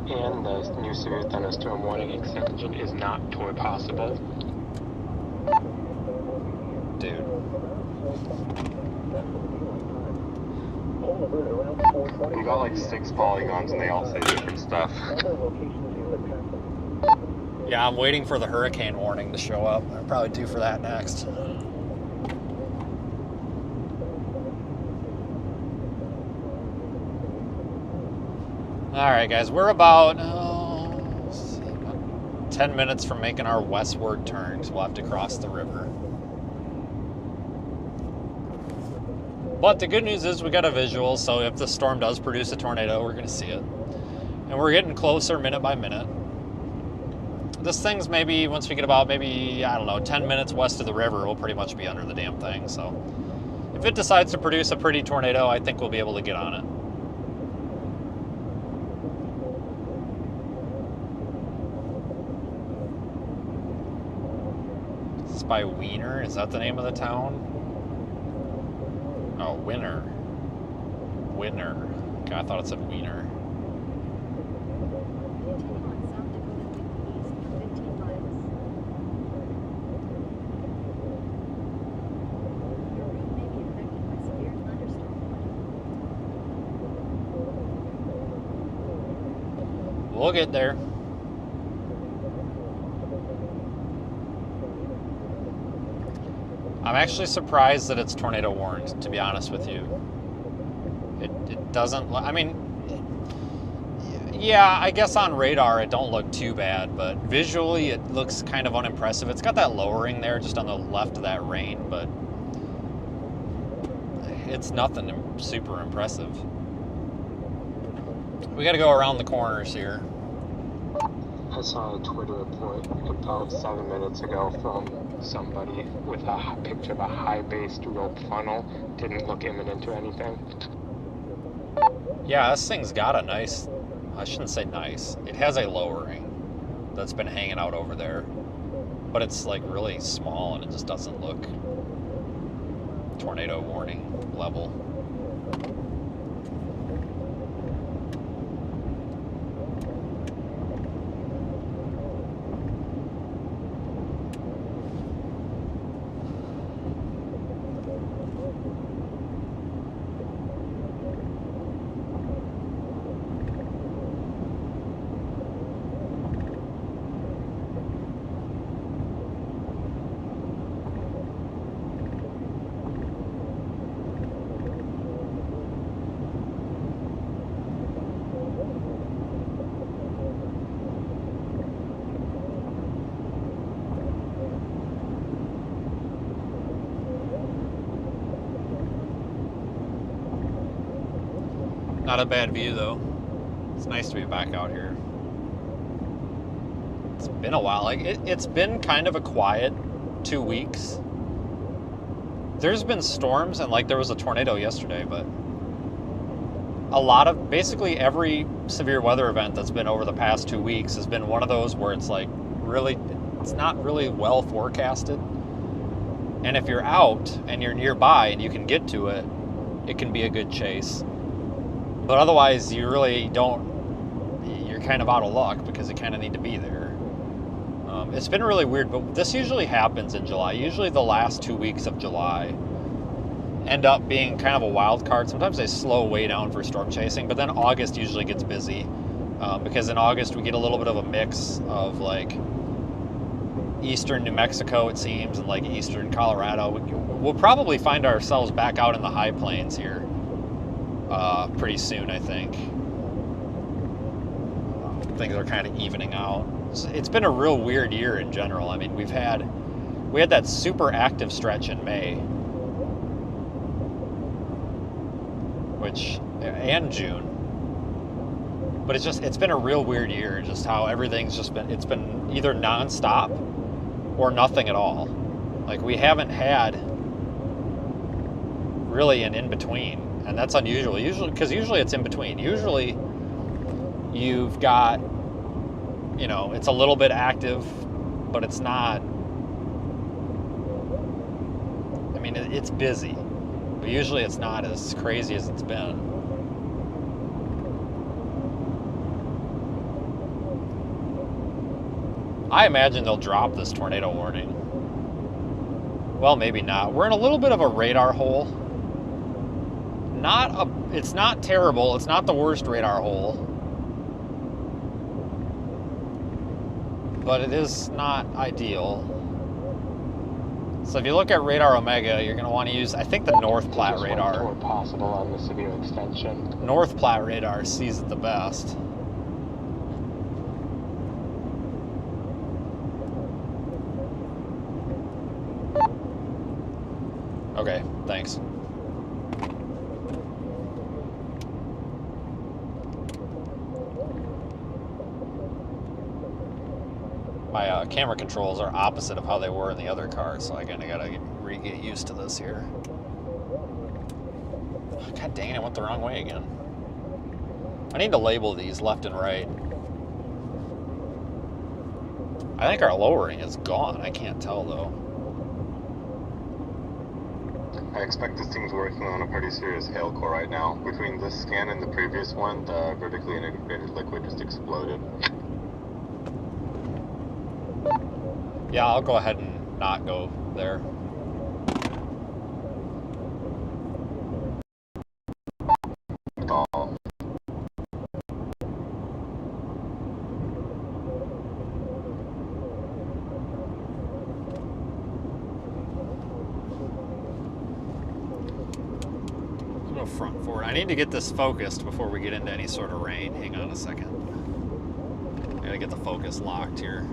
And the new severe thunderstorm warning extension is not tour possible. Dude. You got like 6 polygons and they all say different stuff. Yeah, I'm waiting for the hurricane warning to show up. I'm probably due for that next. Alright guys, we're about 10 minutes from making our westward turn, so we'll have to cross the river. But the good news is we got a visual, so if the storm does produce a tornado, we're going to see it. And we're getting closer minute by minute. This thing's maybe, once we get about maybe, I don't know, 10 minutes west of the river, we'll pretty much be under the damn thing. So if it decides to produce a pretty tornado, I think we'll be able to get on it. It's by Wiener. Is that the name of the town? Oh, Winner. Okay, I thought it said Wiener. We'll get there. I'm actually surprised that it's tornado warned, to be honest with you. It doesn't, I mean, yeah, I guess on radar it don't look too bad, but visually it looks kind of unimpressive. It's got that lowering there just on the left of that rain, but it's nothing super impressive. We got to go around the corners here. I saw a Twitter report about 7 minutes ago from somebody with a picture of a high-based rope funnel. Didn't look imminent or anything. Yeah, this thing's got a nice, I shouldn't say nice, it has a lowering that's been hanging out over there, but it's like really small and it just doesn't look tornado warning level. Not a bad view though. It's nice to be back out here. It's been a while. Like it's been kind of a quiet 2 weeks. There's been storms and like there was a tornado yesterday, but a lot of basically every severe weather event that's been over the past 2 weeks has been one of those where it's like really, it's not really well forecasted. And if you're out and you're nearby and you can get to it, it can be a good chase. But otherwise, you really don't, you're kind of out of luck because you kind of need to be there. It's been really weird, but this usually happens in July. Usually the last 2 weeks of July end up being kind of a wild card. Sometimes they slow way down for storm chasing, but then August usually gets busy because in August we get a little bit of a mix of like eastern New Mexico, it seems, and like eastern Colorado. We'll probably find ourselves back out in the high plains here pretty soon, I think. Things are kind of evening out. It's been a real weird year in general. I mean, we had that super active stretch in May, and June. But it's been a real weird year, just how everything's just been, it's been either nonstop or nothing at all. Like we haven't had really an in-between. And that's unusual, because usually it's in between. Usually you've got, you know, it's a little bit active, but it's not, I mean, it's busy, but usually it's not as crazy as it's been. I imagine they'll drop this tornado warning. Well, maybe not. We're in a little bit of a radar hole. It's not terrible. It's not the worst radar hole, but it is not ideal. So if you look at radar Omega, you're going to want to use, I think, the North Platte radar. Where possible on the severe extension. North Platte radar sees it the best. Okay, thanks. My camera controls are opposite of how they were in the other car, so I kind of gotta get used to this here. God dang it, I went the wrong way again. I need to label these left and right. I think our lowering is gone. I can't tell though. I expect this thing's working on a pretty serious hail core right now. Between this scan and the previous one, the vertically integrated liquid just exploded. Yeah, I'll go ahead and not go there. Front forward. I need to get this focused before we get into any sort of rain. Hang on a second. I gotta get the focus locked here.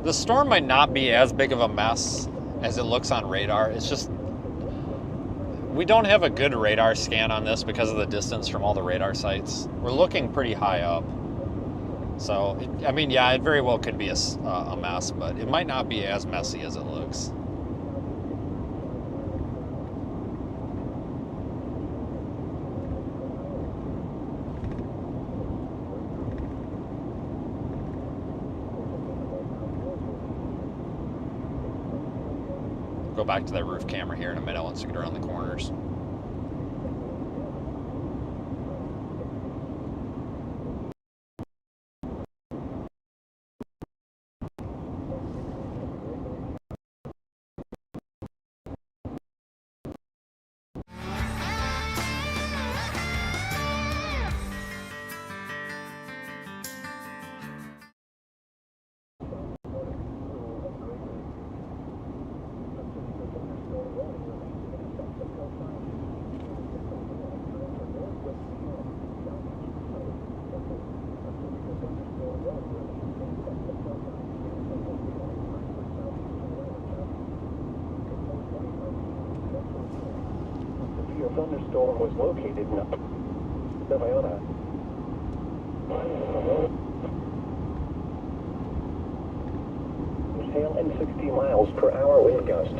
The storm might not be as big of a mess as it looks on radar. It's just, we don't have a good radar scan on this because of the distance from all the radar sites. We're looking pretty high up. So, I mean, yeah, it very well could be a mess, but it might not be as messy as it looks. Go back to that roof camera here in a minute once we get around the corners. Thunderstorm was located in Savannah. Hail and 60 miles per hour wind gusts.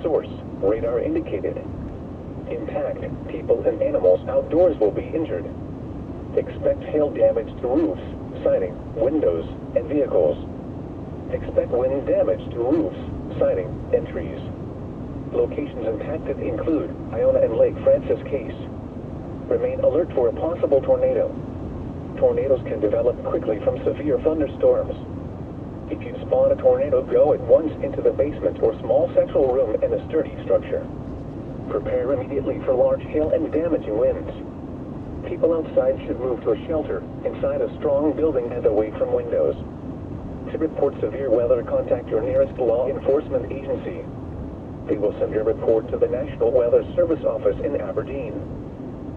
Source, radar indicated. Impact, people and animals outdoors will be injured. Expect hail damage to roofs, siding, windows, and vehicles. Expect wind damage to roofs, siding, and trees. Locations impacted include Iona and Lake Francis Case. Remain alert for a possible tornado. Tornadoes can develop quickly from severe thunderstorms. If you spot a tornado, go at once into the basement or small central room in a sturdy structure. Prepare immediately for large hail and damaging winds. People outside should move to a shelter inside a strong building and away from windows. To report severe weather, contact your nearest law enforcement agency. They will send your report to the National Weather Service Office in Aberdeen.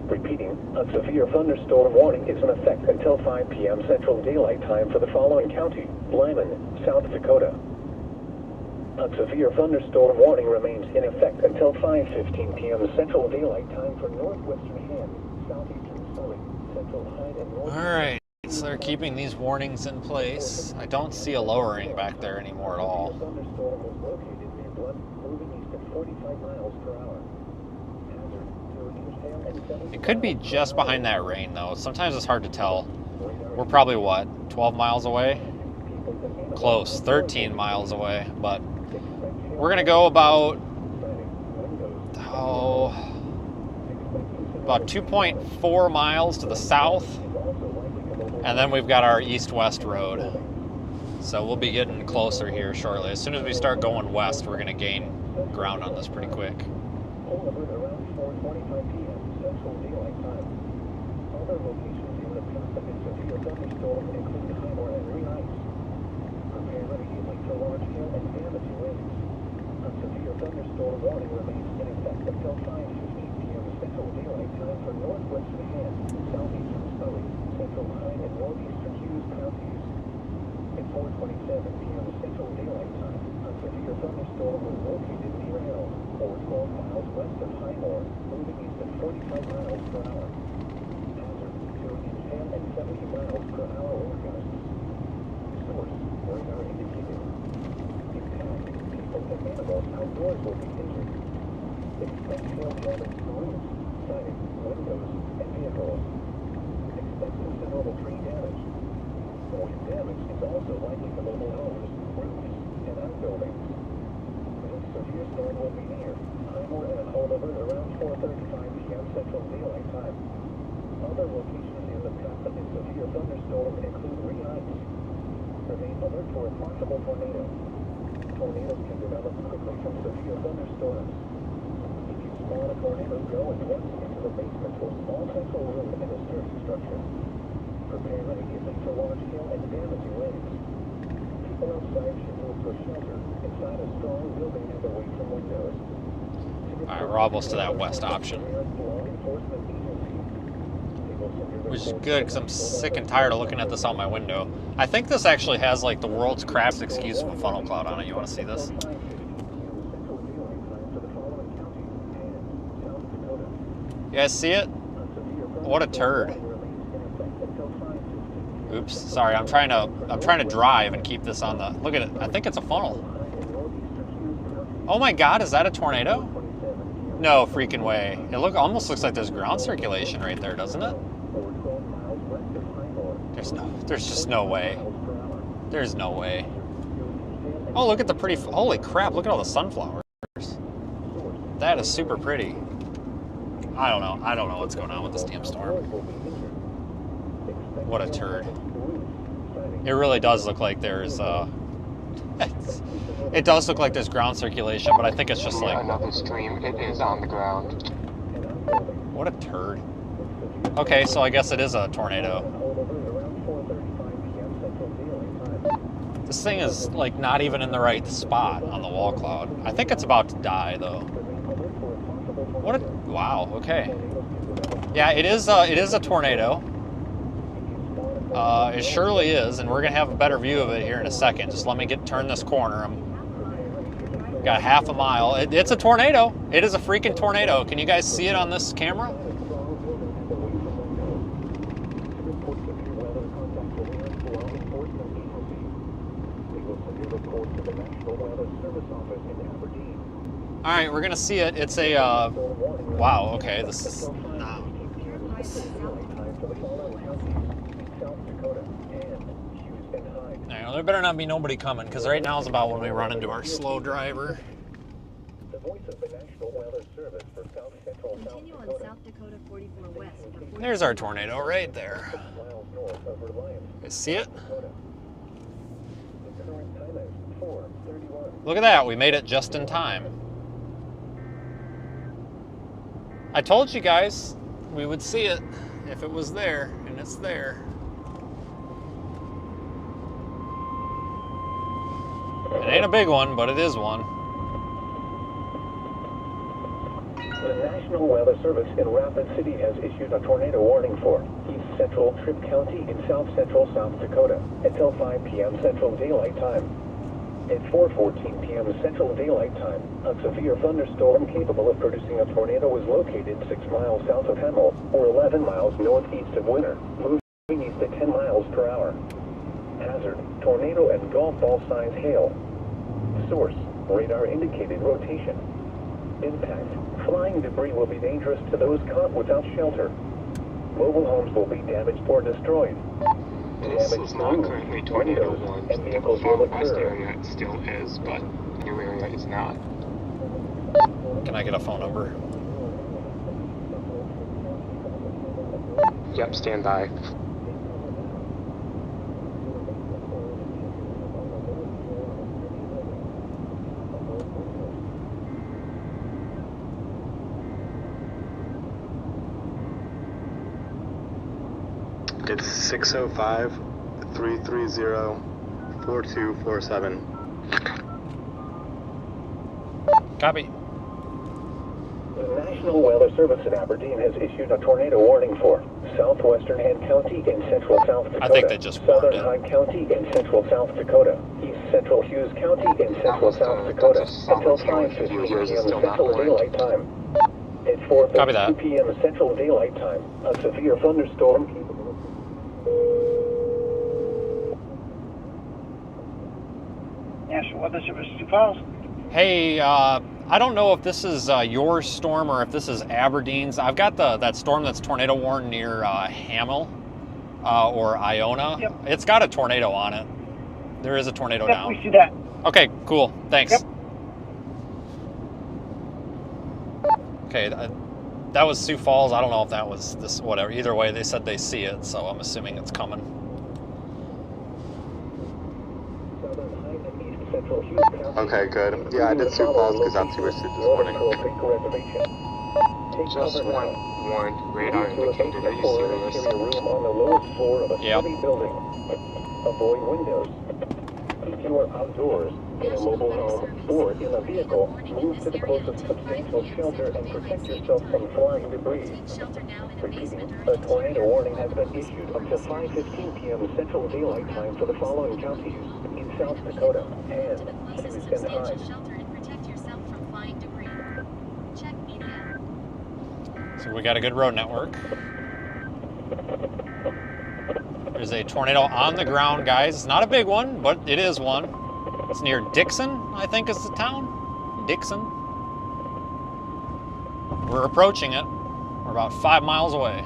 Repeating, a severe thunderstorm warning is in effect until 5 p.m. Central Daylight Time for the following county: Lyman, South Dakota. A severe thunderstorm warning remains in effect until 5:15 p.m. Central Daylight Time for northwestern Han, southeastern Surrey, central Hyde, and north. All right, so they're keeping these warnings in place. I don't see a lowering back there anymore at all. The thunderstorm was located near Blunt, moving east at 45 miles per hour. It could be just behind that rain, though. Sometimes it's hard to tell. We're probably, what, 12 miles away? Close, 13 miles away. But we're going to go about 2.4 miles to the south. And then we've got our east-west road. So we'll be getting closer here shortly. As soon as we start going west, we're going to gain ground on this pretty quick. Other locations in the path of this severe thunderstorm include Highmore and Green Ice. Prepare immediately for large hail and damaging winds. A severe thunderstorm warning remains in effect until 5:15 p.m. Central Daylight Time for northwestern Han, southeastern Surrey, central Hyde, and northeastern Hughes counties. At 4:27 p.m. Central Daylight Time, a severe thunderstorm was located near Hill, or 12 miles west of Highmore, moving east at 45 miles per hour. Hazard, 2-inch hail and 70 miles per hour wind gusts. Source, radar indicated. Impact, people and animals outdoors will be injured. Expect hail damage to roofs, siding, windows, and vehicles. Expect considerable tree damage. Wind damage is also likely to mobile homes, roofs, and outbuildings. This severe storm will be near Highmore and Oliver around 4:35 p.m. Central Daylight Time. Other locations in the path of this severe thunderstorm include Heights. Remain alert for a possible tornado. Tornadoes can develop quickly from severe thunderstorms. If you spot a tornado, go at once into the basement or small central room in a service structure. Prepare immediately for large hail and damaging winds. People outside should move for shelter inside a strong building and away from windows. Alright, we're almost to that west option. Which is good because I'm sick and tired of looking at this out my window. I think this actually has like the world's crappiest excuse of a funnel cloud on it. You want to see this? You guys see it? What a turd. Oops, sorry, I'm trying to drive and keep this on the, look at it, I think it's a funnel. Oh my god, is that a tornado? No freaking way. It almost looks like there's ground circulation right there, doesn't it? There's just no way. There's no way. Oh, look at the pretty, holy crap, look at all the sunflowers. That is super pretty. I don't know what's going on with this damn storm. What a turd. It really does look like there's, it does look like there's ground circulation, but I think it's just like... Another stream, it is on the ground. What a turd. Okay, so I guess it is a tornado. This thing is like not even in the right spot on the wall cloud. I think it's about to die though. What a, wow, okay. Yeah, it is a tornado. It surely is, and we're gonna have a better view of it here in a second. Just let me turn this corner. I'm got half a mile. It's a tornado. It is a freaking tornado. Can you guys see it on this camera? All right, we're gonna see it. It's a wow. Okay, this is. Now, there better not be nobody coming, because right now is about when we run into our slow driver. Continue on South Dakota 44 West. There's our tornado right there. You see it? Look at that, we made it just in time. I told you guys we would see it if it was there, and it's there. It ain't a big one, but it is one. The National Weather Service in Rapid City has issued a tornado warning for East Central Tripp County in South Central South Dakota until 5 p.m. Central Daylight Time. At 4:14 p.m. Central Daylight Time, a severe thunderstorm capable of producing a tornado was located 6 miles south of Hemel, or 11 miles northeast of Winter, moving east at 10 miles per hour. Hazard, tornado and golf ball size hail. Source, radar indicated rotation. Impact, flying debris will be dangerous to those caught without shelter. Mobile homes will be damaged or destroyed. This is not currently tornado one. The far west area it still is, but new area is not. Can I get a phone number? Yep, stand by. It's 605-330-4247. Copy. The National Weather Service in Aberdeen has issued a tornado warning for southwestern Han County in central South Dakota, I think they just warned southern it. Hyde County in central South Dakota, east Central Hughes County in central was South the Dakota Texas South until Storm. 5:15 Yours is p.m. still not Central warned. Daylight Time. At Copy that. 4:32 p.m. Central Daylight Time, a severe thunderstorm. National Weather Service, Sioux Falls. Hey, I don't know if this is your storm or if this is Aberdeen's. I've got that storm that's tornado warned near Hamel or Iona. Yep. It's got a tornado on it. There is a tornado Yep, down. we see that. Okay, cool. Thanks. Yep. Okay, that was Sioux Falls. I don't know if that was this, whatever. Either way, they said they see it, so I'm assuming it's coming. Okay, good. Yeah, I did Sioux Falls because that's who I received this morning. Just warned. Radar indicated. Are you serious? On the lowest floor of a Yep. city building. Avoid windows. If you are outdoors, in a mobile home, or in a vehicle, move to the closest substantial shelter and protect yourself from flying debris. Repeating, a tornado warning has been issued until 5:15 p.m. Central Daylight Time for the following counties in South Dakota and Hughes and High. So we got a good road network. There's a tornado on the ground, guys. It's not a big one, but it is one. It's near Dixon, I think is the town. Dixon. We're approaching it. We're about 5 miles away.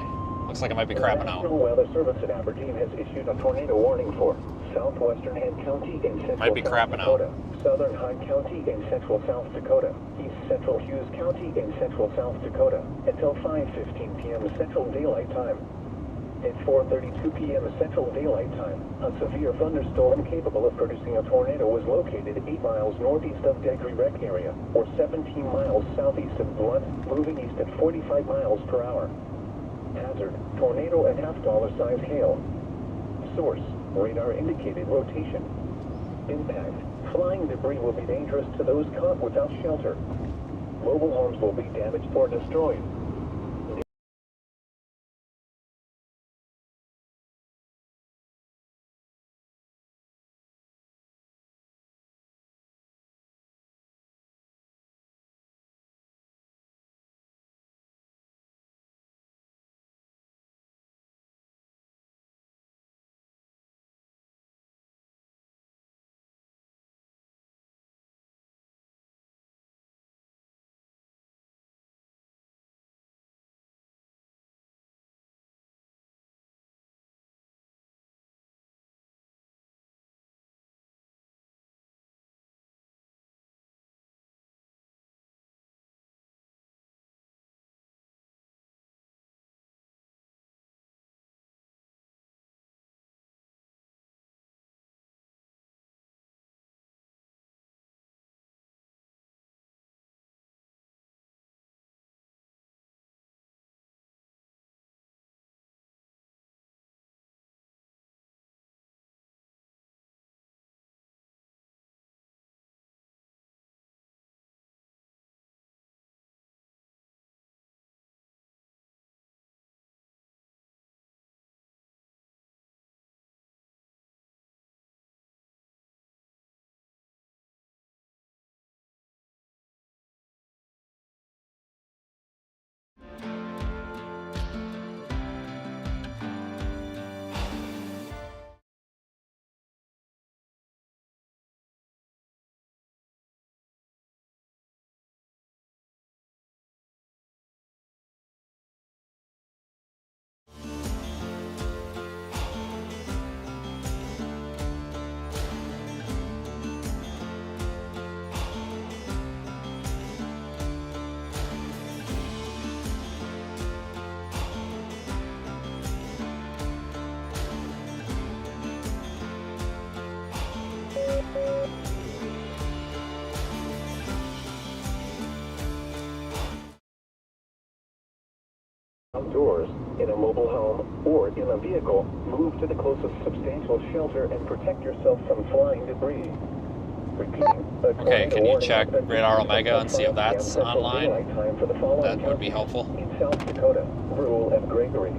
Looks like it might be crapping The out. National Weather Service in Aberdeen has issued a tornado warning for southwestern Head County in central Might be South crapping out. Dakota, southern Hyde County in central South Dakota, east central Hughes County in central South Dakota, until 5:15 p.m. Central Daylight Time. At 4:32 p.m. Central Daylight Time, a severe thunderstorm capable of producing a tornado was located 8 miles northeast of Degri Rec area, or 17 miles southeast of Blunt, moving east at 45 miles per hour. Hazard, tornado and half-dollar size hail. Source, radar indicated rotation. Impact, flying debris will be dangerous to those caught without shelter. Mobile homes will be damaged or destroyed. Outdoors, in a mobile home, or in a vehicle, move to the closest substantial shelter and protect yourself from flying debris. Repeating, Okay, can you check Radar Omega and see if that's online? That would be helpful. In South Dakota, Rule and Gregory.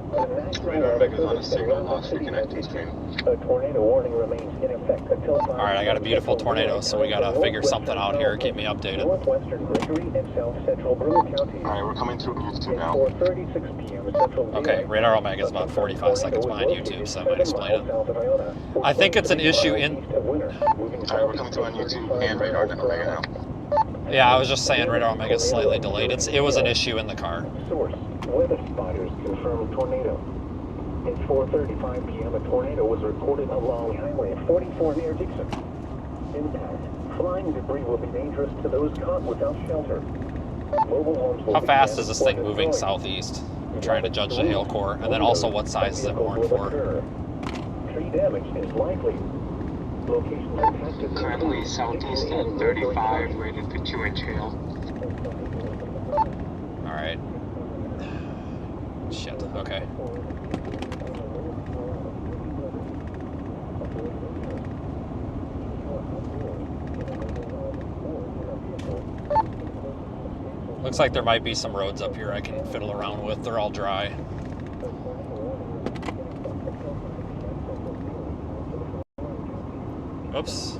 Radar Omega's on a signal loss reconnecting screen. A tornado warning remains in effect until 5 All right, I got a beautiful tornado, so we gotta figure something out here. Keep me updated. Northwestern Gregory and South Central Brewer counties. Alright, we're coming through YouTube now. 4:36 p.m. Central Okay, Radar Omega is about 45 seconds behind YouTube, so that might explain it. I think it's an issue in... Alright, we're coming through on YouTube and Radar Omega now. Yeah, I was just saying Radar Omega is slightly delayed. It was an issue in the car. Source: weather spotters confirm tornado. At 4:35 p.m., a tornado was reported along Highway 44 near Dixon. Impact: flying debris will be dangerous to those caught without shelter. Mobile homes will How be fast damaged is this or thing moving destroyed. southeast? I'm trying to judge the hail core, and then also what size is it warned for? Tree damage is likely. Location detected. Currently southeast at 35, rated for 2-inch hail. All right. Shit. Okay. Looks like there might be some roads up here I can fiddle around with. They're all dry. Oops.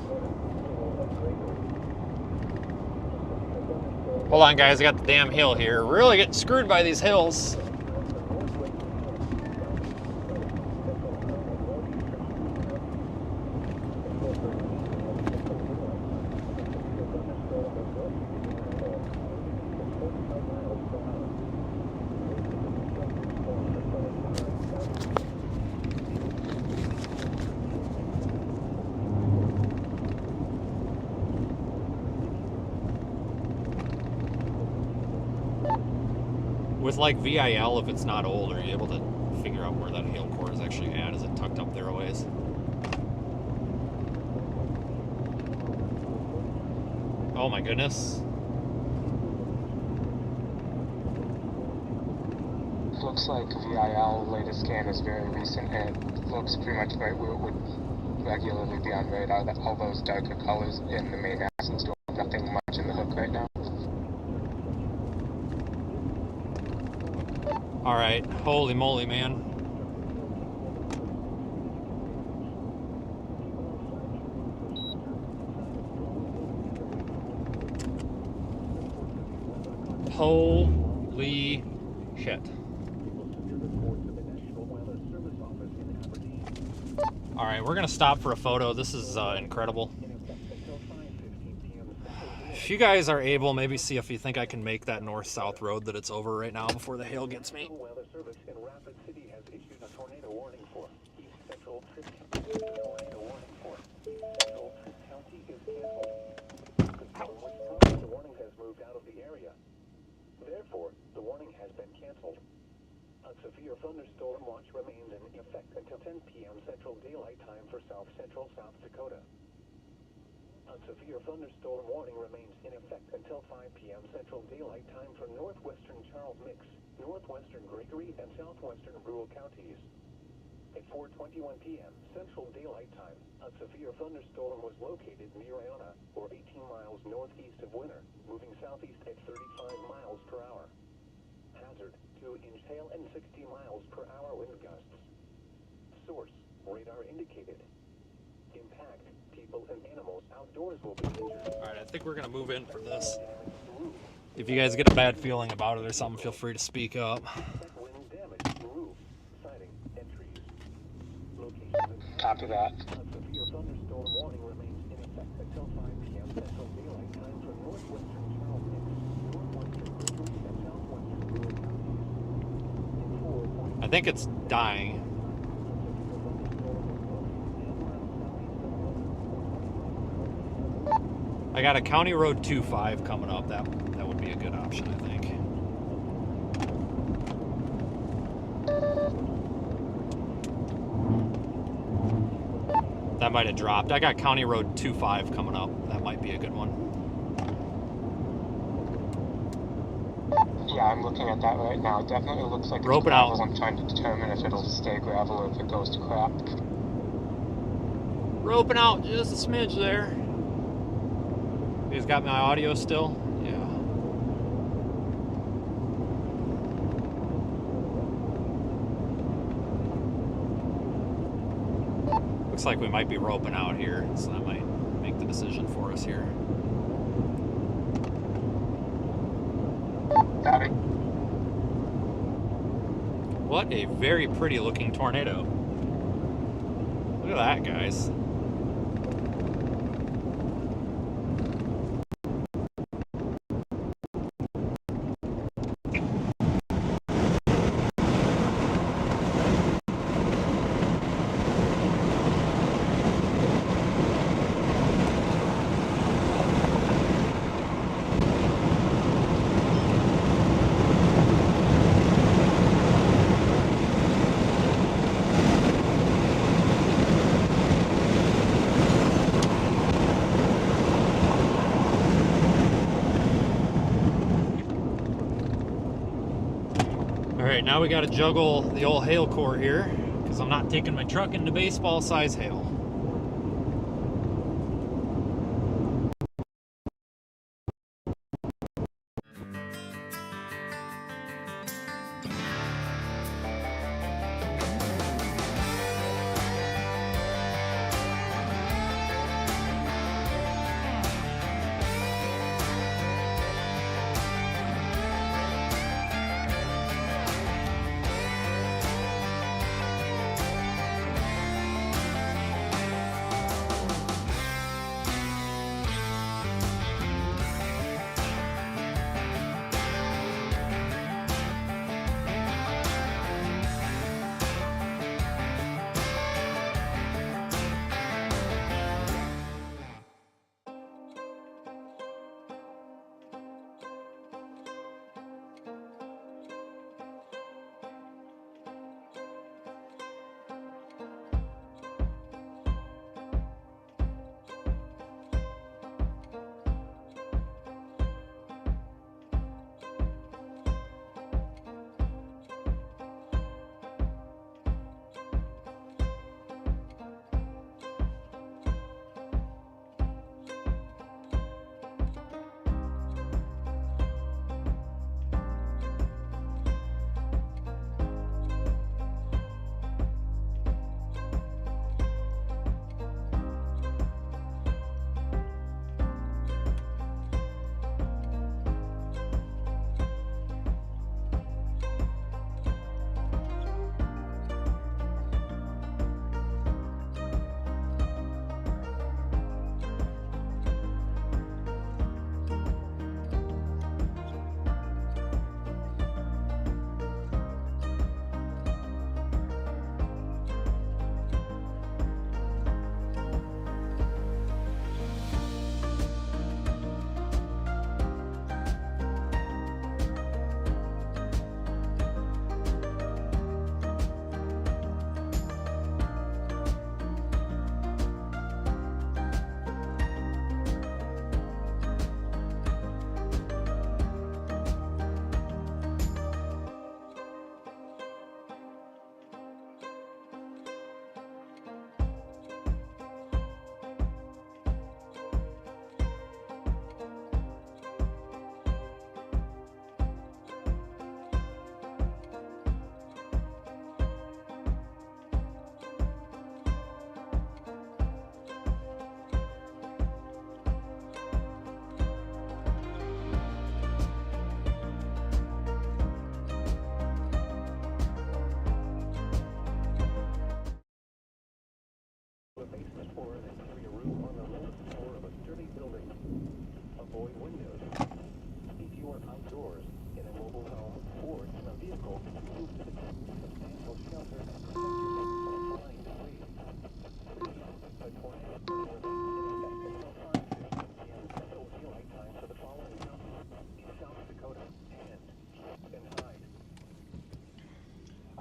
Hold on, guys. I got the damn hill here. Really getting screwed by these hills. With like VIL, if it's not old, are you able to figure out where that hail core is actually at? Is it tucked up there a ways? Oh my goodness. Looks like VIL latest scan is very recent and it looks pretty much right where it would regularly be on radar. That all those darker colors in the main axis don't have nothing much in the hook right now. All right, holy moly, man. Holy shit. All right, we're gonna stop for a photo. This is incredible. If you guys are able, maybe see if you think I can make that north-south road that it's over right now before the hail gets me. Weather Service in Rapid City has issued a tornado warning for East Central tornado warning for East Central County is canceled. The warning has moved out of the area. Therefore, the warning has been canceled. A severe thunderstorm watch remains in effect until 10 p.m. Central Daylight Time for South Central South Dakota. A severe thunderstorm warning remains in effect until 5 p.m. Central Daylight Time for northwestern Charles Mix, northwestern Gregory, and southwestern Rural counties. At 4:21 p.m. Central Daylight Time, a severe thunderstorm was located near Iona, or 18 miles northeast of Winter, moving southeast at 35 miles per hour. Hazard: 2-inch hail and 60 miles per hour wind gusts. Source: radar indicated. Impact: people and animals outdoors will be injured. All right, I think we're gonna move in for this. If you guys get a bad feeling about it or something, feel free to speak up. Wind damage, roof, siding, and trees. Location: Copy that. a severe thunderstorm warning remains in effect until 5 p.m. Central Daylight Time for northwestern Charles Mix, northwestern Gregory, and southwestern Rural counties. I think it's dying. I got a County Road 25 coming up. That would be a good option, I think. That might have dropped. I got County Road 25 coming up. That might be a good one. Yeah, I'm looking at that right now. It definitely looks like Rope it's it out. gravel. I'm trying to determine if it'll stay gravel or if it goes to crap. Roping out just a smidge there. You guys got my audio still? Yeah. Looks like we might be roping out here, so that might make the decision for us here. Copy. What a very pretty looking tornado. Look at that, guys. Alright, now we got to juggle the old hail core here, because I'm not taking my truck into baseball size hail.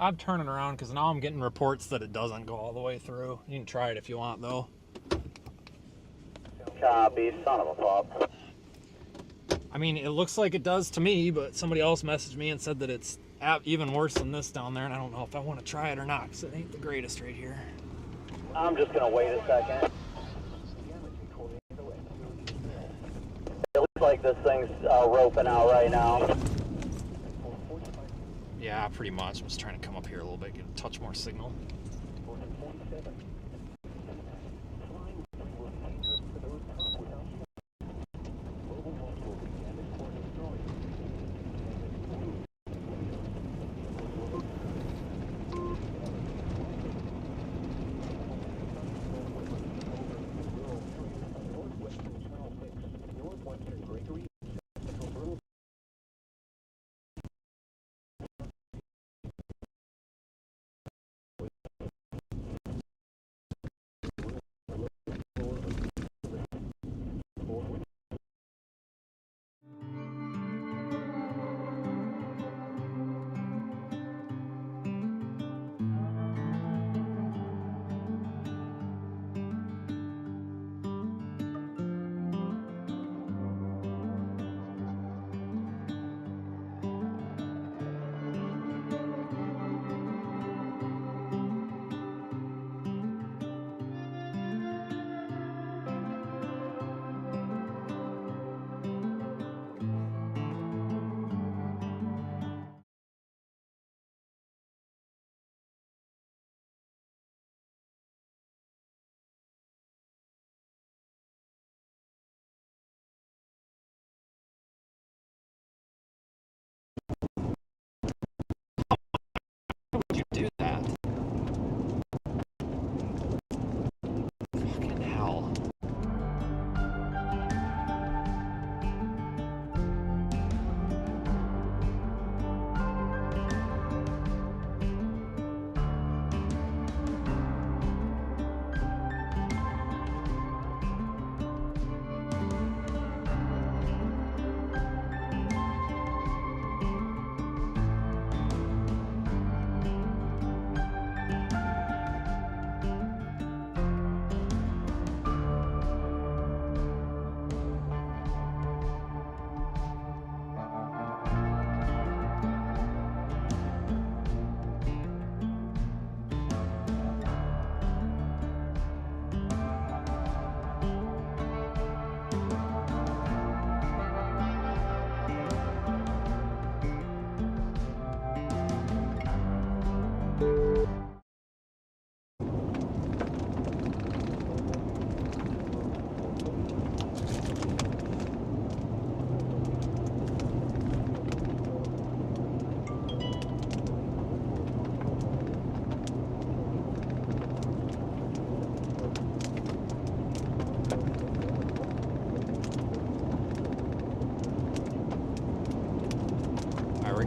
I'm turning around because now I'm getting reports that it doesn't go all the way through. You can try it if you want, though. Copy, son of a pup. I mean, it looks like it does to me, but somebody else messaged me and said that it's even worse than this down there, and I don't know if I want to try it or not, because it ain't the greatest right here. I'm just going to wait a second. It looks like this thing's roping out right now. Yeah, pretty much. I'm just trying to come up here a little bit, get a touch more signal.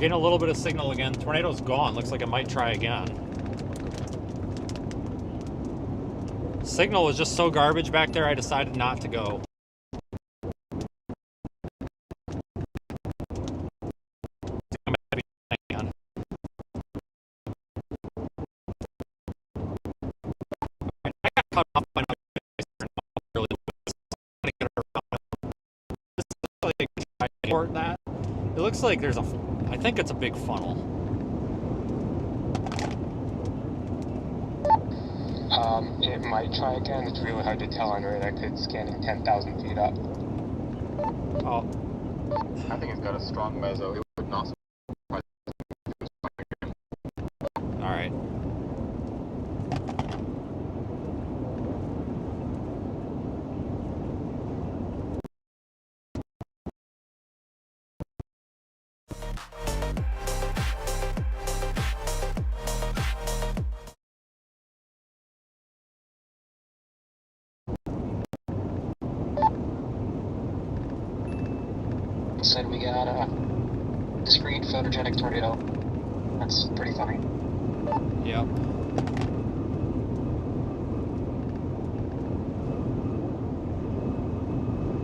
getting a little bit of signal again. Tornado's gone. Looks like it might try again. Signal was just so garbage back there, I decided not to go. Cut off by that. It looks like there's I think it's a big funnel. It might try again. It's really hard to tell on radar because it's scanning 10,000 feet up. Oh. I think it's got a strong meso. It would not. All right. Said we got a discrete photogenic tornado. That's pretty funny. Yep.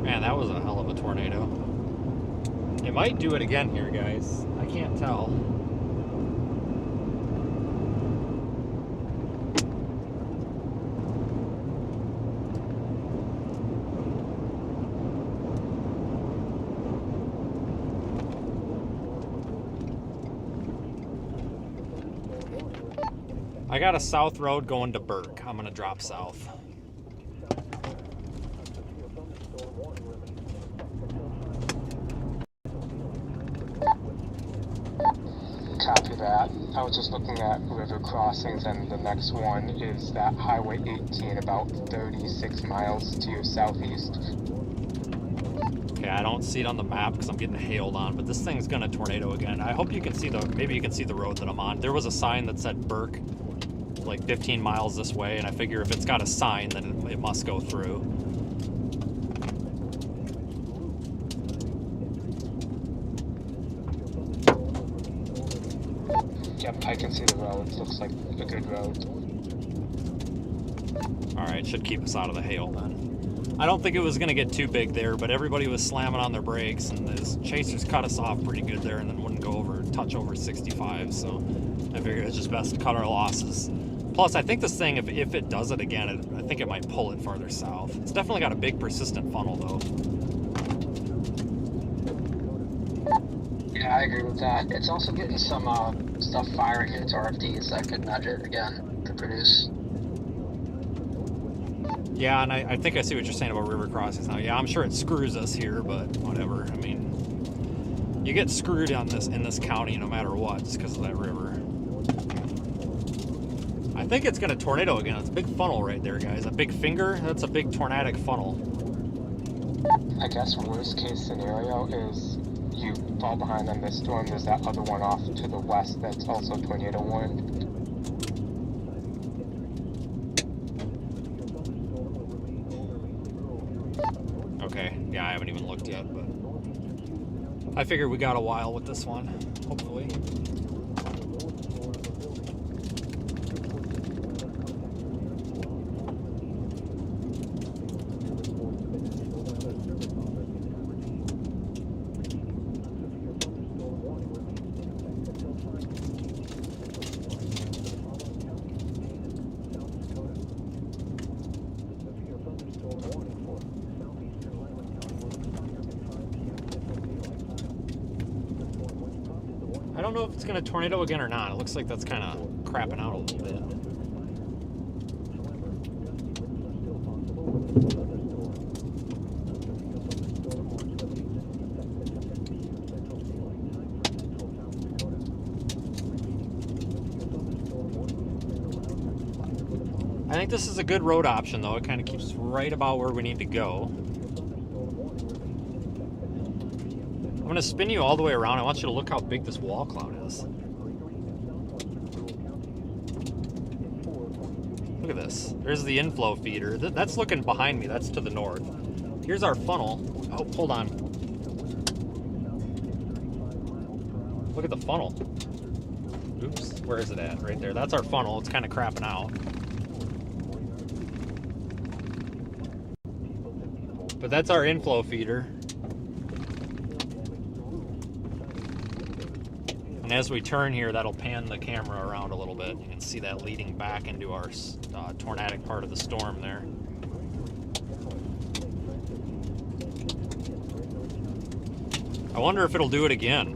Man, that was a hell of a tornado. It might do it again here, guys. I can't tell. I got a south road going to Burke. I'm gonna drop south. Copy that. I was just looking at river crossings, and the next one is that Highway 18, about 36 miles to your southeast. Okay, I don't see it on the map because I'm getting hailed on, but this thing's gonna tornado again. I hope you can see maybe you can see the road that I'm on. There was a sign that said Burke, like 15 miles this way, and I figure if it's got a sign, then it must go through. Yep, I can see the road. Looks like a good road. Alright, should keep us out of the hail then. I don't think it was going to get too big there, but everybody was slamming on their brakes, and the chasers cut us off pretty good there and then wouldn't touch over 65, so I figured it's just best to cut our losses. Plus, I think this thing, if it does it again, I think it might pull it farther south. It's definitely got a big persistent funnel, though. Yeah, I agree with that. It's also getting some stuff firing in its RFDs that could nudge it again to produce. Yeah, and I think I see what you're saying about river crossings now. Yeah, I'm sure it screws us here, but whatever. I mean, you get screwed in this county no matter what, just because of that river. I think it's going to tornado again. It's a big funnel right there, guys. A big finger, that's a big tornadic funnel. I guess worst case scenario is you fall behind on this storm. There's that other one off to the west that's also tornado warned. Okay, yeah, I haven't even looked yet, but I figured we got a while with this one, hopefully. I don't know if it's going to tornado again or not. It looks like that's kind of crapping out a little bit. I think this is a good road option, though. It kind of keeps us right about where we need to go. I'm going to spin you all the way around. I want you to look how big this wall cloud is. Look at this. There's the inflow feeder. That's looking behind me. That's to the north. Here's our funnel. Oh, hold on. Look at the funnel. Oops, where is it at? Right there. That's our funnel. It's kind of crapping out. But that's our inflow feeder. And as we turn here, that'll pan the camera around a little bit. You can see that leading back into our tornadic part of the storm there. I wonder if it'll do it again.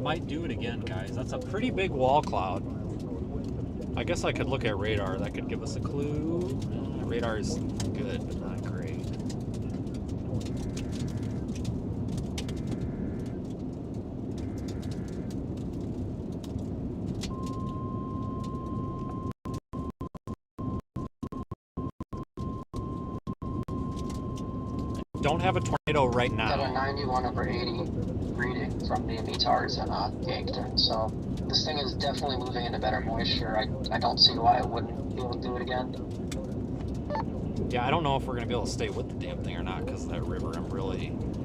Might do it again, guys. That's a pretty big wall cloud. I guess I could look at radar. That could give us a clue. Radar is good, but not great. Don't have a tornado right now. Got a 91/80 reading from the METARs in Yankton, so this thing is definitely moving into better moisture. I don't see why it wouldn't be able to do it again. Yeah, I don't know if we're going to be able to stay with the damn thing or not because of that river.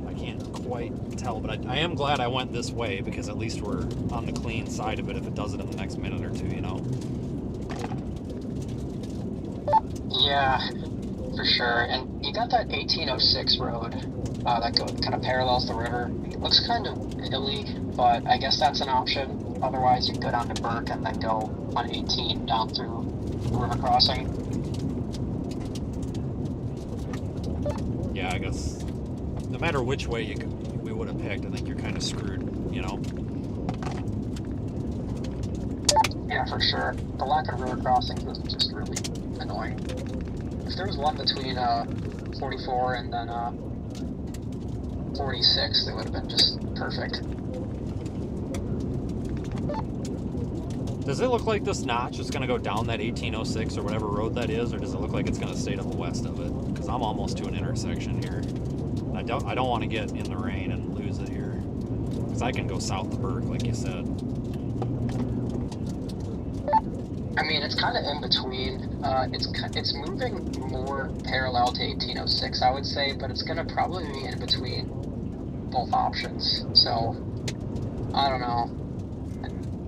I can't quite tell, but I am glad I went this way because at least we're on the clean side of it if it does it in the next minute or two, you know? Yeah, for sure. And you got that 1806 road that kind of parallels the river. It looks kind of hilly, but I guess that's an option. Otherwise, you can go down to Burke and then go on 18 down through the river crossing. Yeah, I guess no matter which way we would have picked, I think you're kind of screwed, you know? Yeah, for sure. The lack of river crossings was just really annoying. If there was one between 44 and then 46, it would have been just perfect. Does it look like this notch is going to go down that 1806 or whatever road that is, or does it look like it's going to stay to the west of it? Because I'm almost to an intersection here. I don't want to get in the rain and lose it here. Because I can go south to Burke, like you said. I mean, it's kind of in between. It's moving more parallel to 1806, I would say, but it's going to probably be in between both options. So, I don't know.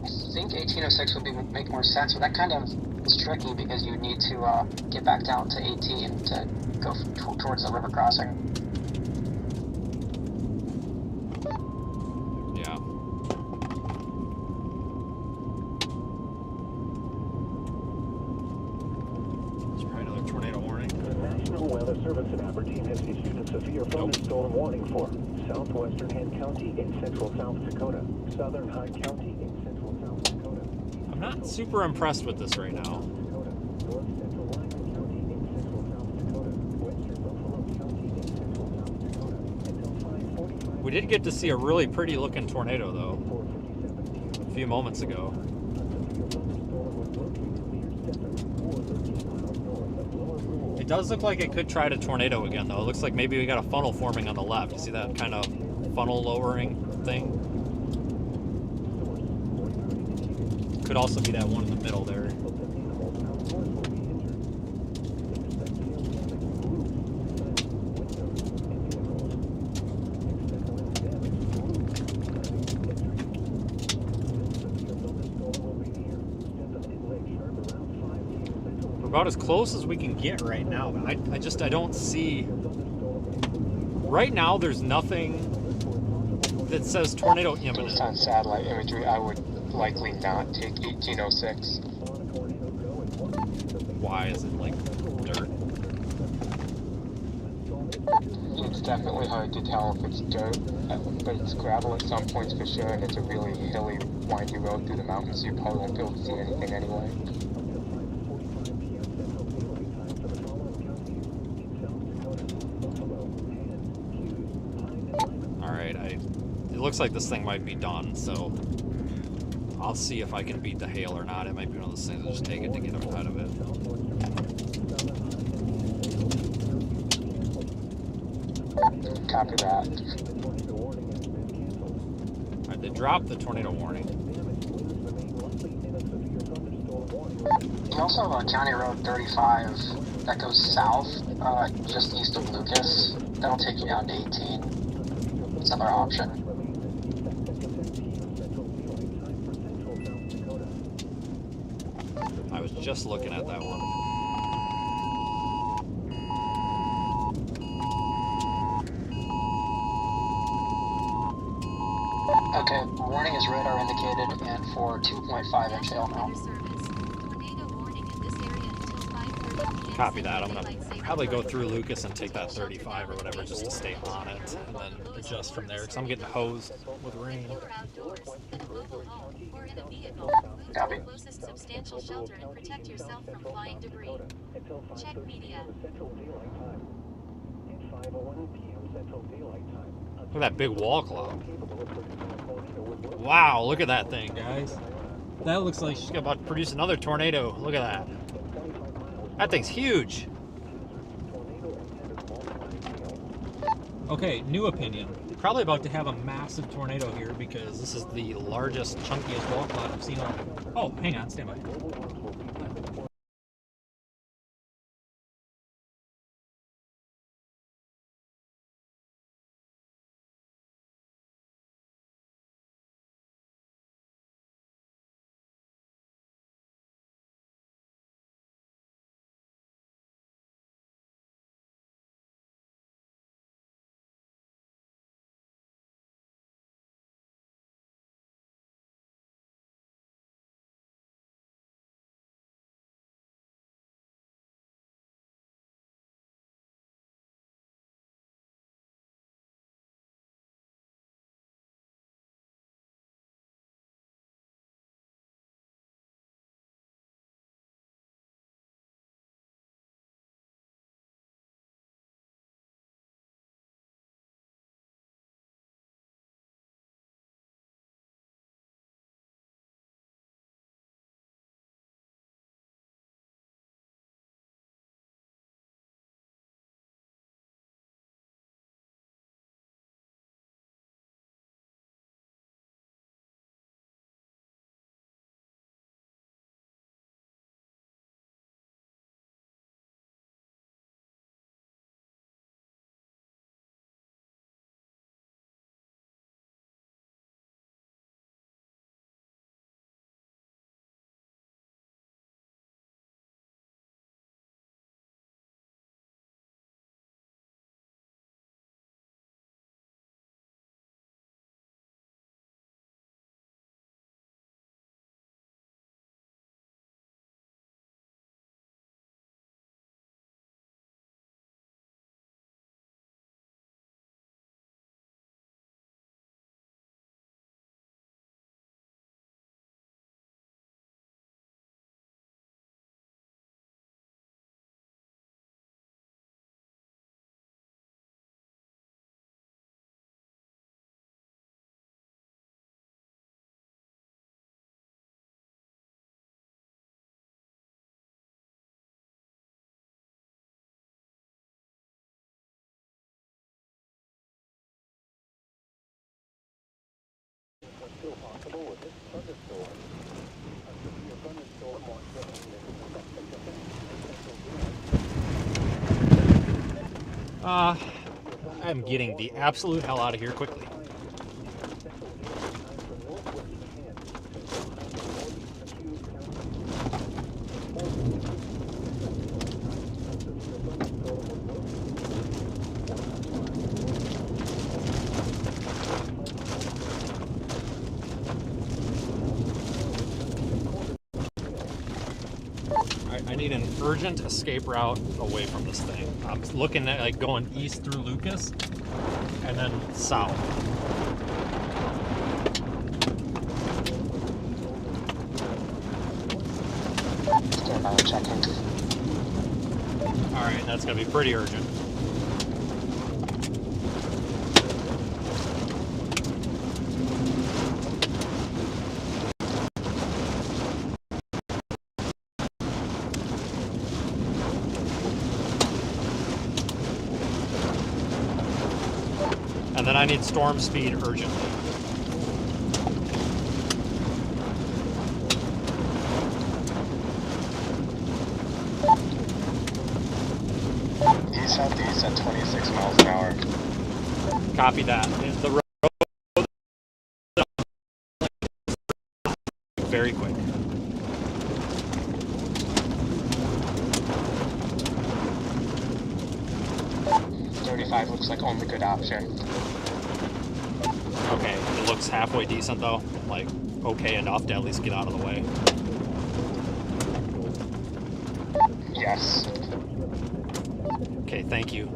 I think 1806 would make more sense, but that kind of is tricky because you need to get back down to 18 to go towards the river crossing. Yeah. There's probably another tornado warning. The National Weather Service in Aberdeen has issued a severe thunderstorm warning for southwestern Hand County in central South Dakota, southern Hyde County in central South Dakota. I'm not super impressed with this right now. North central Lyman County in central South Dakota, western Buffalo County in central South Dakota, until 5:45. We did get to see a really pretty looking tornado though, a few moments ago. It does look like it could try to tornado again though. It looks like maybe we got a funnel forming on the left. You see that kind of funnel lowering thing? Could also be that one in the middle there. We're about as close as we can get right now. I don't see... Right now, there's nothing that says tornado imminent. Based on satellite imagery, I would likely not take 1806. Why is it like dirt? It's definitely hard to tell if it's dirt, but it's gravel at some points for sure, and it's a really hilly, windy road through the mountains, so you probably won't be able to see anything anyway. Alright, it looks like this thing might be done, so I'll see if I can beat the hail or not. It might be one of those things. I'll just take it to get out of it. Copy that. All right, they dropped the tornado warning. You also have County Road 35 that goes south, just east of Lucas. That'll take you down to 18. It's another option. I was just looking at that one. Okay, warning is radar indicated and for 2.5 inch hail now. Copy that. I'm gonna probably go through Lucas and take that 35 or whatever just to stay on it, and then adjust from there because I'm getting hosed with rain. Copy. Closest substantial shelter and protect yourself from flying debris. Check media. Look at that big wall cloud. Wow, look at that thing, guys. That looks like she's about to produce another tornado. Look at that. That thing's huge. Okay, new opinion. Probably about to have a massive tornado here because this is the largest, chunkiest wall cloud I've seen on. Oh, hang on, stand by. I'm getting the absolute hell out of here quickly. I need an urgent escape route away from this thing. I'm looking at like going east through Lucas and then south. Checking. Alright, that's gonna be pretty urgent. then I need storm speed urgently. East southeast at 26 miles an hour. Copy that. The road very quick. Looks like only good option. Okay, it looks halfway decent though. Like, okay enough to at least get out of the way. Yes. Okay, thank you.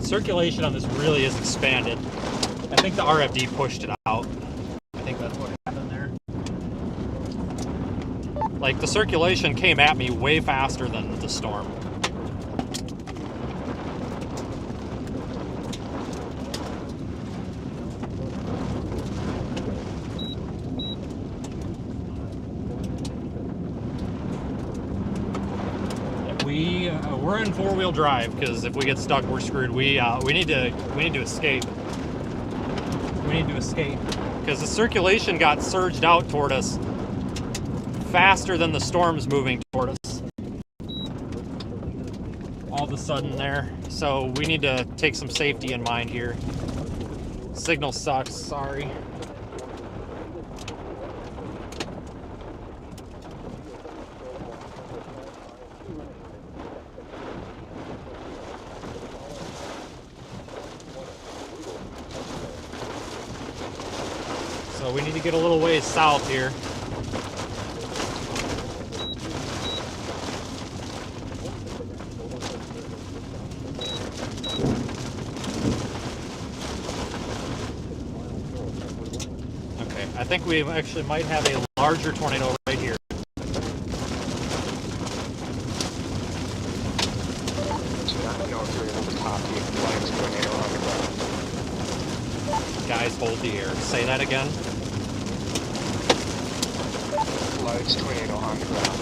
Circulation on this really is expanded. I think the RFD pushed it out. I think that's what happened there. Like, the circulation came at me way faster than the storm. We're in four-wheel drive because if we get stuck, we're screwed. We need to escape. We need to escape because the circulation got surged out toward us faster than the storm's moving toward us. All of a sudden there, so we need to take some safety in mind here. Signal sucks. Sorry. So we need to get a little ways south here. Okay, I think we actually might have a larger tornado right here. Guys, hold the air. Say that again. Large tornado on the ground.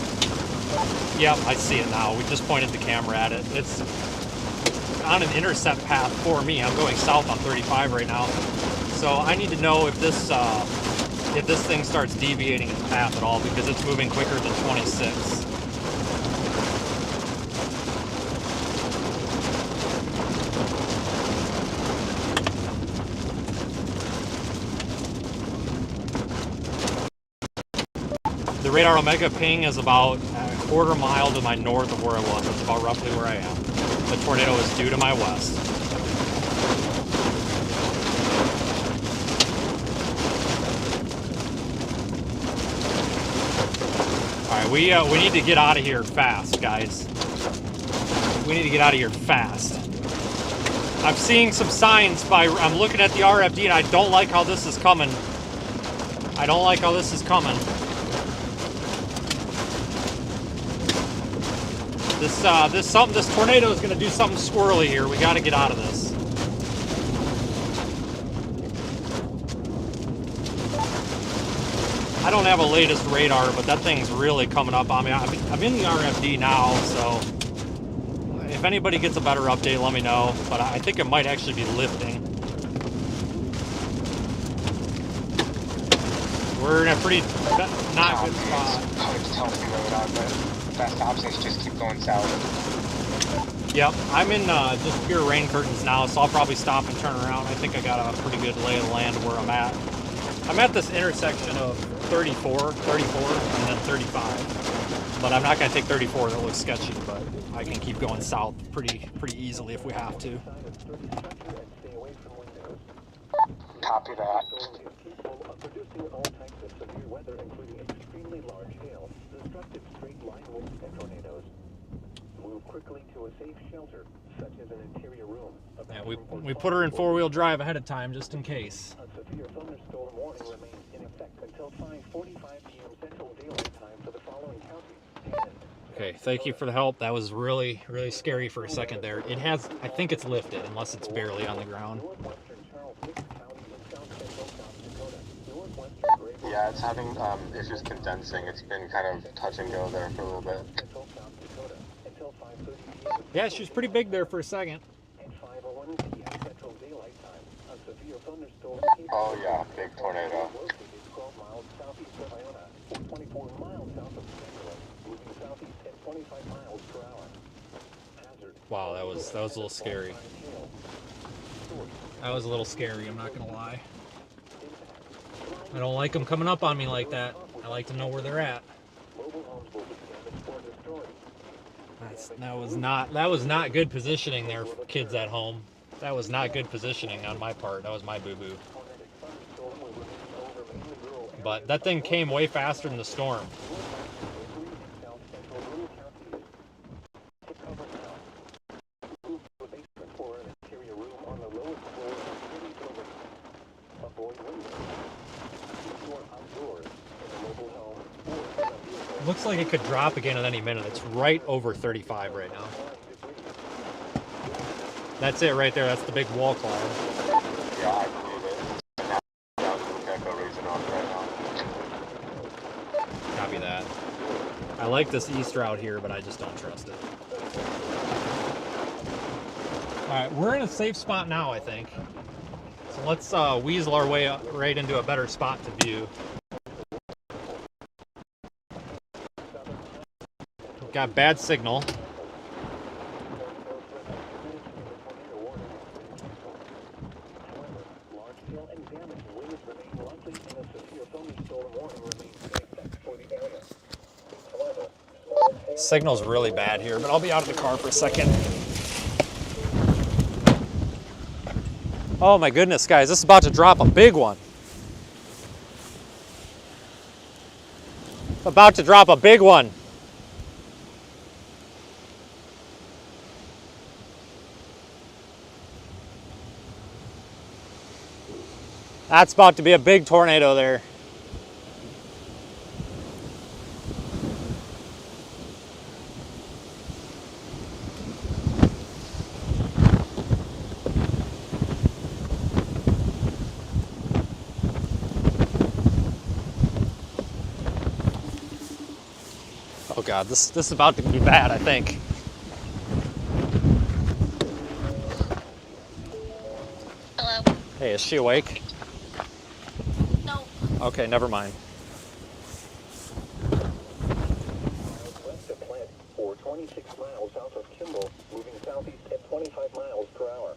Yep, I see it now. We just pointed the camera at it. It's on an intercept path for me. I'm going south on 35 right now. So I need to know if this thing starts deviating its path at all because it's moving quicker than 26. The radar Omega ping is about a quarter mile to my north of where I was. That's about roughly where I am. The tornado is due to my west. Alright, we need to get out of here fast, guys. We need to get out of here fast. I'm seeing some signs I'm looking at the RFD and I don't like how this is coming. I don't like how this is coming. This tornado is going to do something squirrely here. We got to get out of this. I don't have a latest radar, but that thing's really coming up on me. I'm in the RFD now, so if anybody gets a better update, let me know. But I think it might actually be lifting. We're in a pretty not good spot. Hard to tell from the radar, but best option is just keep going south. Yep, I'm in just pure rain curtains now, so I'll probably stop and turn around. I think I got a pretty good lay of the land where I'm at. I'm at this intersection of 34, and then 35. But I'm not going to take 34, that looks sketchy, but I can keep going south pretty easily if we have to. Copy that. Producing all types of severe weather, including extremely large hail, destructive straight line winds, and tornadoes. Move quickly to a safe shelter, such as an interior room. Yeah, we put her in four-wheel drive ahead of time, just in case. A severe thunderstorm warning remains in effect until 5:45 p.m. Central Daylight Time for the following counties. Okay, thank you for the help. That was really scary for a second there. It has, I think it's lifted, unless it's barely on the ground. Yeah, it's having issues condensing. It's been kind of touch and go there for a little bit. Yeah, she was pretty big there for a second. At 5:01 p.m. Central Daylight Oh yeah, big tornado. 12 miles southeast of Iona, 24 miles south of St. moving southeast at 25 miles per hour. Hazard. Wow, that was a little scary. That was a little scary, I'm not gonna lie. I don't like them coming up on me like that. I like to know where they're at. That was not good positioning there, kids at home. That was not good positioning on my part. That was my boo-boo. But that thing came way faster than the storm. Looks like it could drop again at any minute. It's right over 35 right now. That's it right there. That's the big wall cloud. Yeah, I believe it. Derecho racing off right now. Copy that. I like this east route here, but I just don't trust it. All right, we're in a safe spot now, I think. So let's weasel our way up right into a better spot to view. Got bad signal. Signal's really bad here, but I'll be out of the car for a second. Oh my goodness, guys, this is about to drop a big one. About to drop a big one. That's about to be a big tornado there. Oh God, this is about to be bad, I think. Hello. Hey, is she awake? No. Okay, never mind. West of Plant, or 26 miles south of Kimball, moving southeast at 25 miles per hour.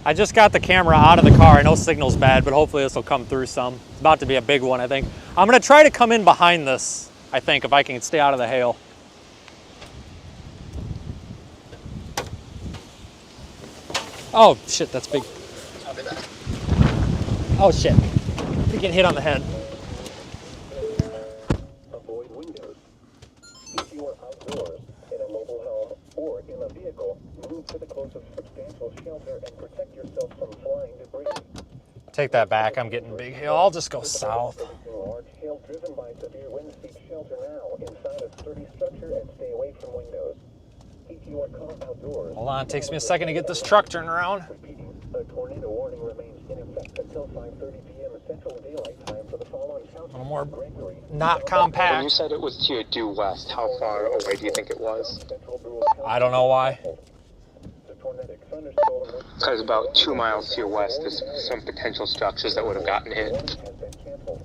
I just got the camera out of the car. I know signal's bad, but hopefully this will come through some. It's about to be a big one, I think. I'm gonna try to come in behind this, I think, if I can stay out of the hail. Oh shit, that's big. Oh shit, you get hit on the head. Avoid windows. If you are outdoors, in a mobile home, or in a vehicle, move to the closest substantial shelter and protect yourself from flying debris. Take that back, I'm getting big hail. I'll just go south. Large hail driven by severe winds, seek shelter now inside a sturdy structure and stay away from windows. If you are caught outdoors, Hold on, it takes me a second to get this truck turned around. repeating, a tornado warning remains in effect until 5:30 p.m. Central Daylight Time for the following counties. A little more Gregory, not When you compact. said it was to your due west, how far away do you think it was? Central Bureau I don't know why. The tornadic thunderstorm Because about 2 miles to your west, there's some potential structures that would have gotten hit. has been canceled.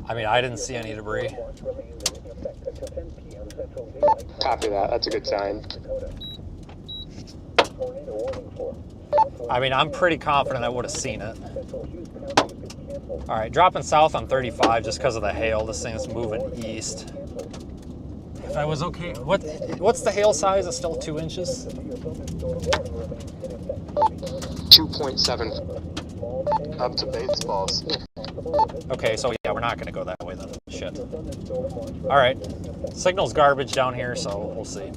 I mean, I didn't see any debris. Watch remains in effect until 10 p.m. Central Daylight Time. Copy that. That's a good sign. Dakota. Tornado warning for I mean, I'm pretty confident I would have seen it. Central Hughes County has been canceled. All right, dropping south on 35 just because of the hail. This thing's moving east. If I was okay, what's the hail size? It's still 2 inches? 2.7 up to baseballs. Okay, so yeah, we're not gonna go that way then. Shit. All right, signal's garbage down here, so we'll see.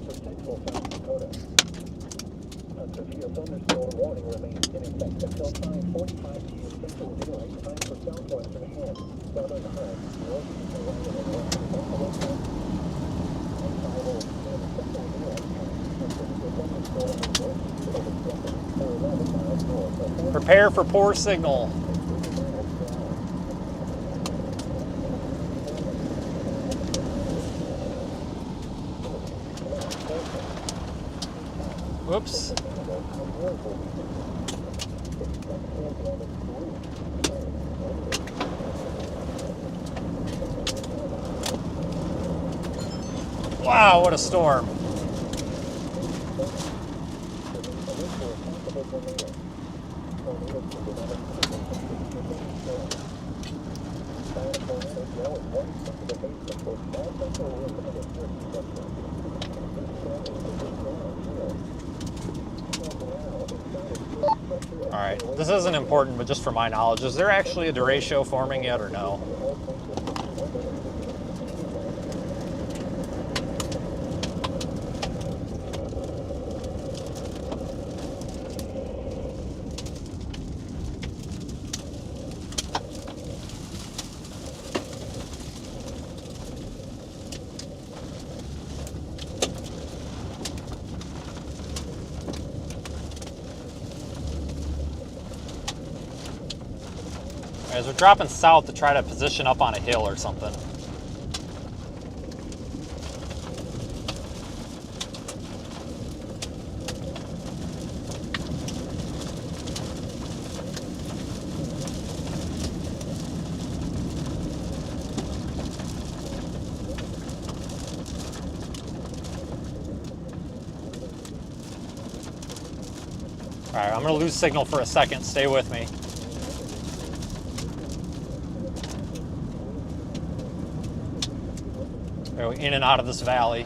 Severe thunderstorm warning remains in effect until 5:45 p.m. Central Daylight Time for southwestern hand, southern high, northeast Carolina, and western Buffalo County. And 5:00 p.m. Central Daylight Time for severe thunderstorm northeast of Denver, or 11 miles north of Prepare for poor signal. Whoops. Wow, what a storm. Alright, this isn't important, but just for my knowledge, is there actually a derecho forming yet or no? As we're dropping south to try to position up on a hill or something. All right, I'm gonna lose signal for a second. Stay with me. Go in and out of this valley.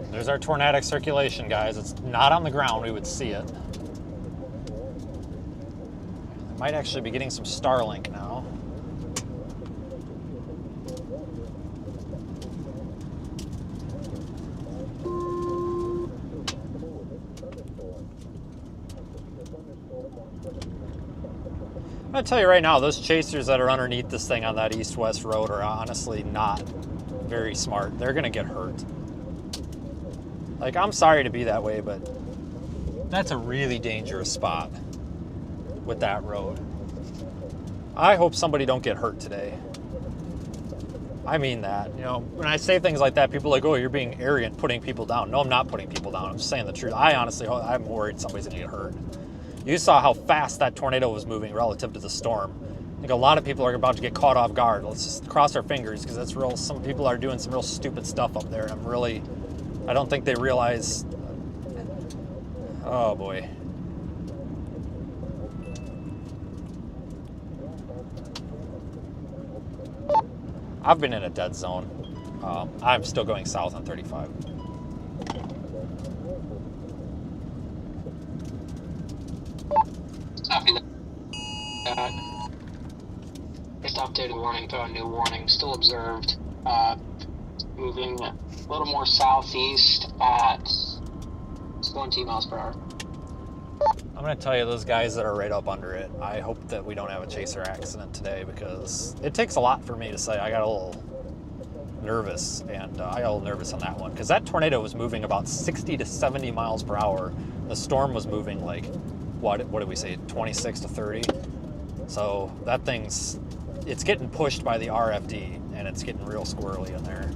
There's our tornadic circulation, guys. It's not on the ground, we would see it. I might actually be getting some Starlink now. I'm gonna tell you right now, those chasers that are underneath this thing on that east-west road are honestly not very smart. They're gonna get hurt. Like, I'm sorry to be that way, but that's a really dangerous spot with that road. I hope somebody don't get hurt today. I mean that. You know, when I say things like that, people are like, oh, you're being arrogant, putting people down. No, I'm not putting people down. I'm just saying the truth. I honestly, I'm worried somebody's gonna get hurt. You saw how fast that tornado was moving relative to the storm. I think a lot of people are about to get caught off guard. Let's just cross our fingers, because that's real. Some people are doing some real stupid stuff up there, and I don't think they realize. Oh boy. I've been in a dead zone. I'm still going south on 35. Copy that. Just updated warning to a new warning. Still observed. Moving a little more southeast at 20 miles per hour. I'm going to tell you, those guys that are right up under it, I hope that we don't have a chaser accident today, because it takes a lot for me to say. I got a little nervous, and I got a little nervous on that one, because that tornado was moving about 60 to 70 miles per hour. The storm was moving like, what did we say, 26 to 30? So that it's getting pushed by the RFD, and it's getting real squirrely in there.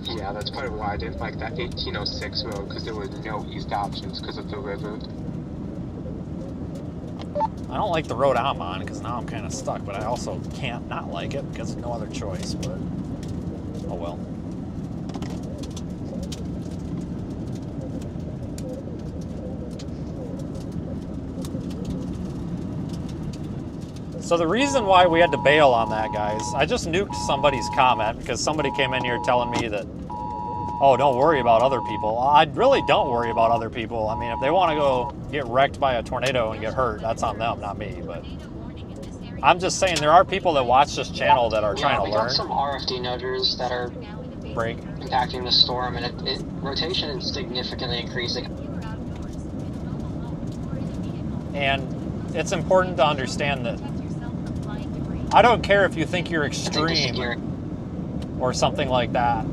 Yeah, that's part of why I didn't like that 1806 road, because there were no east options because of the river. I don't like the road I'm on, because now I'm kind of stuck, but I also can't not like it because no other choice, but oh well. So the reason why we had to bail on that, guys, I just nuked somebody's comment because somebody came in here telling me that, oh, don't worry about other people. I really don't worry about other people. I mean, if they want to go get wrecked by a tornado and get hurt, that's on them, not me. But I'm just saying there are people that watch this channel that are trying to we got learn. some RFD nudgers that are Break. impacting the storm, and rotation is significantly increasing. And it's important to understand that I don't care if you think you're I think this is extreme gearing. or something like that.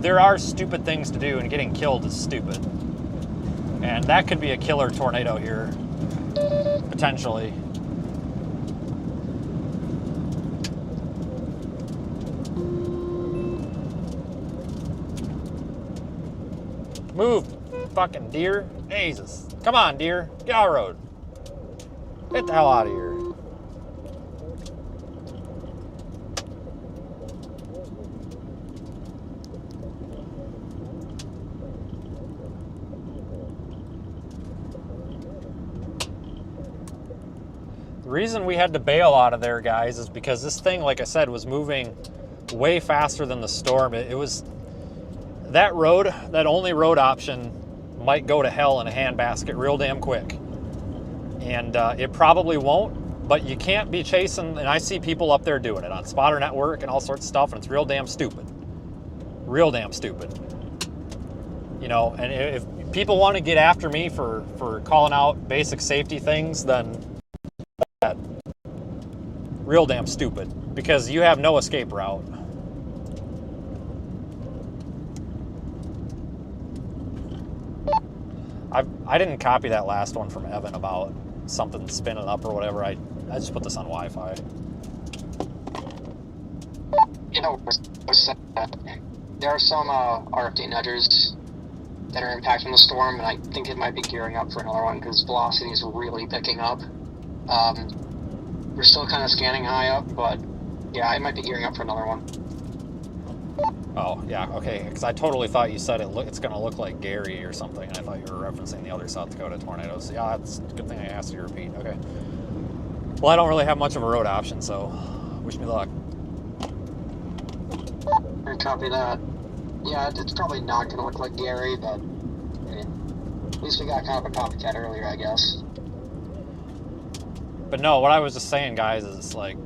There are stupid things to do, and getting killed is stupid. And that could be a killer tornado here, potentially. Move, fucking deer. Jesus. Come on, deer. Get out of the road. Get the hell out of here. The reason we had to bail out of there, guys, is because this thing, like I said, was moving way faster than the storm. It was that road, that only road option might go to hell in a handbasket real damn quick. And it probably won't, but you can't be chasing, and I see people up there doing it on Spotter Network and all sorts of stuff, and it's real damn stupid. Real damn stupid. You know, and if people want to get after me for calling out basic safety things, then that real damn stupid, because you have no escape route. I didn't copy that last one from Evan about something spinning up or whatever. I just put this on Wi-Fi. You know, there are some RFD nudgers that are impacting the storm, and I think it might be gearing up for another one because velocity is really picking up. We're still kind of scanning high up, but yeah, it might be gearing up for another one. Oh, yeah, okay, because I totally thought you said it's going to look like Gary or something, and I thought you were referencing the other South Dakota tornadoes. Yeah, that's a good thing I asked you to repeat. Okay. Well, I don't really have much of a road option, so wish me luck. I copy that. Yeah, it's probably not going to look like Gary, but I mean, at least we got kind of a copycat earlier, I guess. But no, what I was just saying, guys, is like,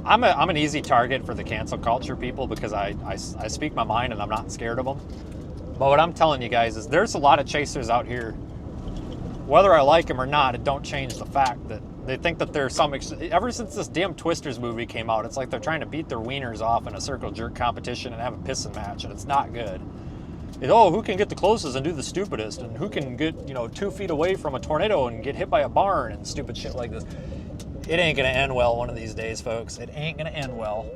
I'm an easy target for the cancel culture people because I speak my mind and I'm not scared of them. But what I'm telling you guys is there's a lot of chasers out here. Whether I like them or not, it don't change the fact that they think that there's some... Ever since this damn Twisters movie came out, it's like they're trying to beat their wieners off in a circle jerk competition and have a pissing match, and it's not good. Who can get the closest and do the stupidest, and who can get, 2 feet away from a tornado and get hit by a barn and stupid shit like this. It ain't gonna end well one of these days, folks. It ain't gonna end well.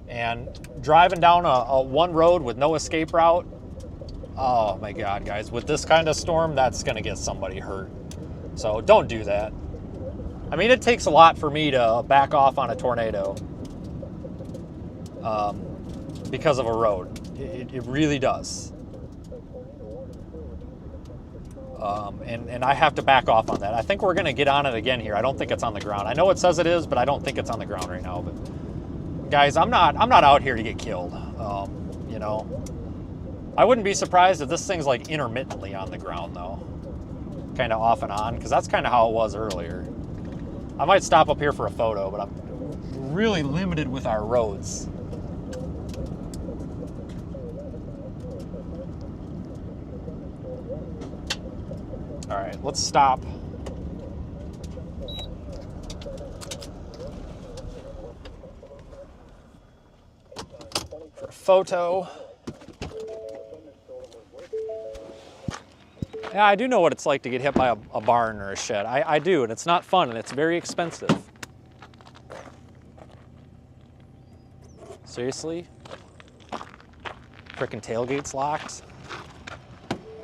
And driving down a one road with no escape route, oh my God, guys, with this kind of storm, that's gonna get somebody hurt. So don't do that. I mean, it takes a lot for me to back off on a tornado because of a road. It really does. And I have to back off on that. I think we're going to get on it again here. I don't think it's on the ground. I know it says it is, but I don't think it's on the ground right now. But guys, I'm not out here to get killed. I wouldn't be surprised if this thing's like intermittently on the ground though, kind of off and on, because that's kind of how it was earlier. I might stop up here for a photo, but I'm really limited with our roads. All right, let's stop. For a photo. Yeah, I do know what it's like to get hit by a barn or a shed. I do, and it's not fun, and it's very expensive. Seriously? Frickin' tailgate's locked.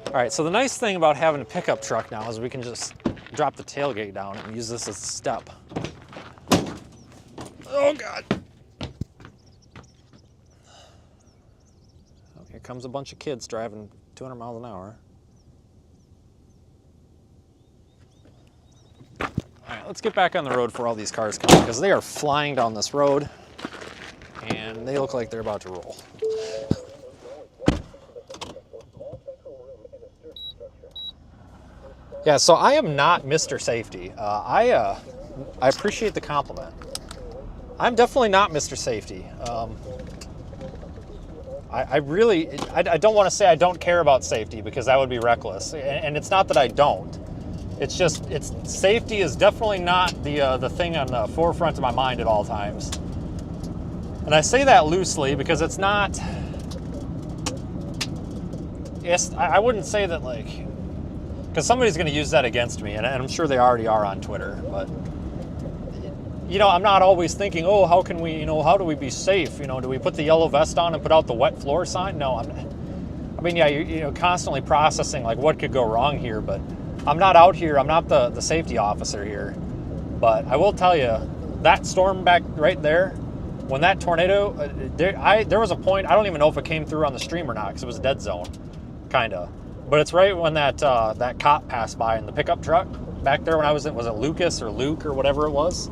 All right, so the nice thing about having a pickup truck now is we can just drop the tailgate down and use this as a step. Oh God. Oh, here comes a bunch of kids driving 200 miles an hour. All right, let's get back on the road before all these cars come, because they are flying down this road and they look like they're about to roll. Yeah, so I am not Mr. Safety. I appreciate the compliment. I'm definitely not Mr. Safety. I don't want to say I don't care about safety because that would be reckless. And it's not that I don't. It's just, safety is definitely not the thing on the forefront of my mind at all times. And I say that loosely because it's not, yes, I wouldn't say that like, because somebody's going to use that against me, and I'm sure they already are on Twitter, but, you know, I'm not always thinking, oh, how can we, you know, how do we be safe? You know, do we put the yellow vest on and put out the wet floor sign? No, I mean, yeah, you're constantly processing, like, what could go wrong here, but I'm not out here, I'm not the safety officer here. But I will tell you, that storm back right there, when that tornado, there was a point, I don't even know if it came through on the stream or not, because it was a dead zone, kind of. But it's right when that cop passed by in the pickup truck back there when I was it Lucas or Luke or whatever it was?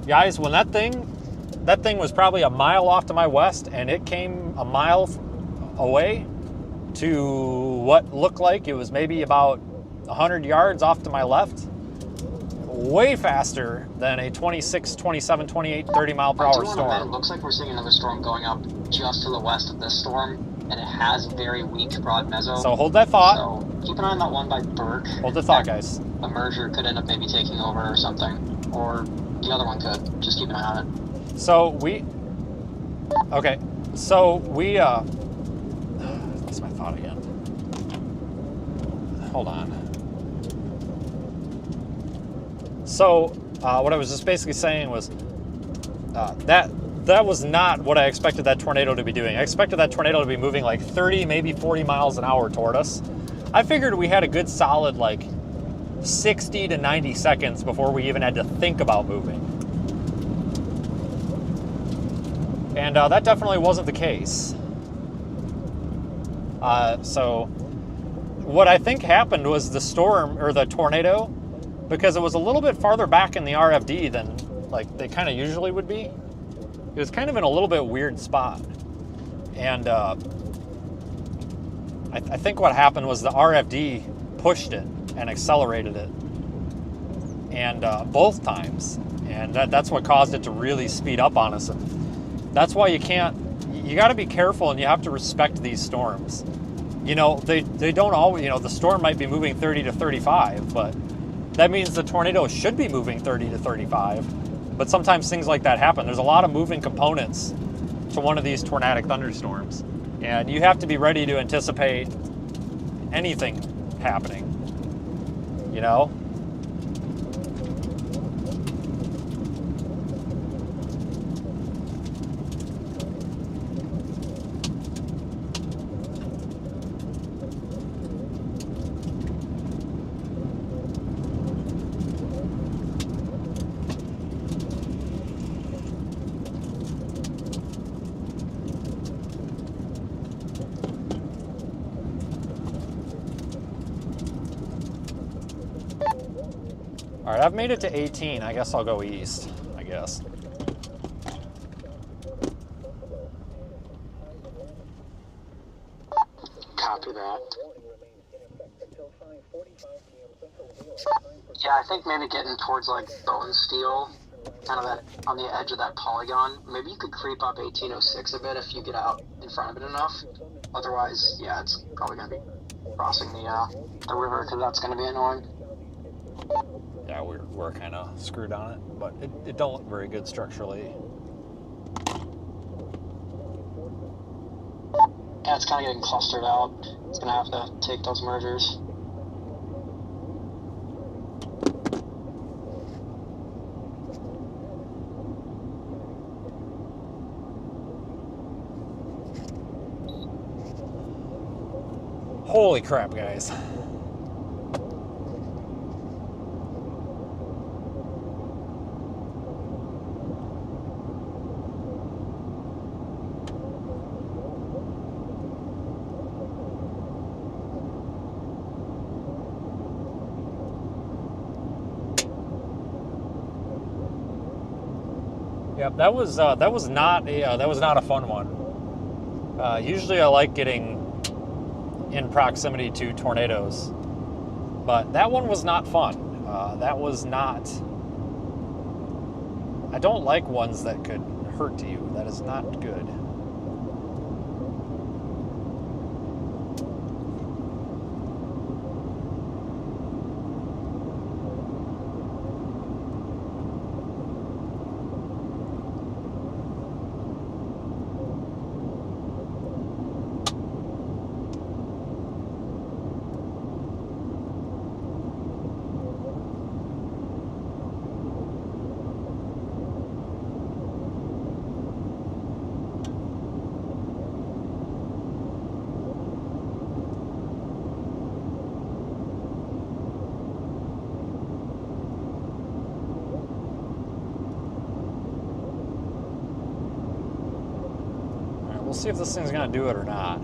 Guys, when that thing was probably a mile off to my west, and it came a mile away to what looked like it was maybe about 100 yards off to my left, way faster than a 26, 27, 28, 30 mile per hour storm. It looks like we're seeing another storm going up just to the west of this storm, and it has very weak broad meso. So hold that thought. So keep an eye on that one by Burke. Hold the thought, guys. A merger could end up maybe taking over or something, or the other one could. Just keep an eye on it. So lost my thought again. Hold on. So what I was just basically saying was that was not what I expected that tornado to be doing. I expected that tornado to be moving like 30, maybe 40 miles an hour toward us. I figured we had a good solid like 60 to 90 seconds before we even had to think about moving. And that definitely wasn't the case. So what I think happened was the storm, or the tornado, because it was a little bit farther back in the RFD than like they kind of usually would be. It was kind of in a little bit weird spot. And I think what happened was the RFD pushed it and accelerated it. And both times. And that's what caused it to really speed up on us. And that's why you got to be careful, and you have to respect these storms. You know, they don't always, you know, the storm might be moving 30 to 35, but that means the tornado should be moving 30 to 35. But sometimes things like that happen. There's a lot of moving components to one of these tornadic thunderstorms. And you have to be ready to anticipate anything happening, you know? All right, I've made it to 18. I guess I'll go east, I guess. Copy that. Yeah, I think maybe getting towards like Bone Steel, kind of that on the edge of that polygon. Maybe you could creep up 1806 a bit if you get out in front of it enough. Otherwise, yeah, it's probably gonna be crossing the river, because that's gonna be annoying. Yeah, we're kind of screwed on it, but it don't look very good structurally. Yeah, it's kind of getting clustered out. It's gonna have to take those mergers. Holy crap, guys. Yep, that was not a fun one. Usually I like getting in proximity to tornadoes. But that one was not fun. That was not... I don't like ones that could hurt you. That is not good. We'll see if this thing's gonna do it or not.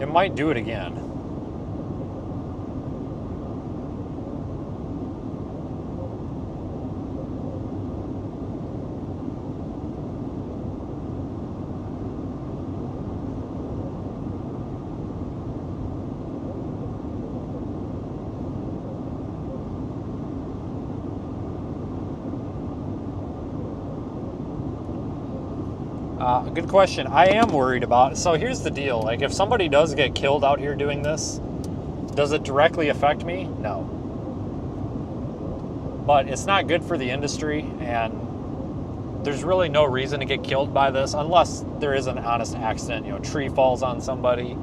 It might do it again. Good question. I am worried about it. So here's the deal. Like, if somebody does get killed out here doing this, does it directly affect me? No. But it's not good for the industry, and there's really no reason to get killed by this unless there is an honest accident. You know, tree falls on somebody,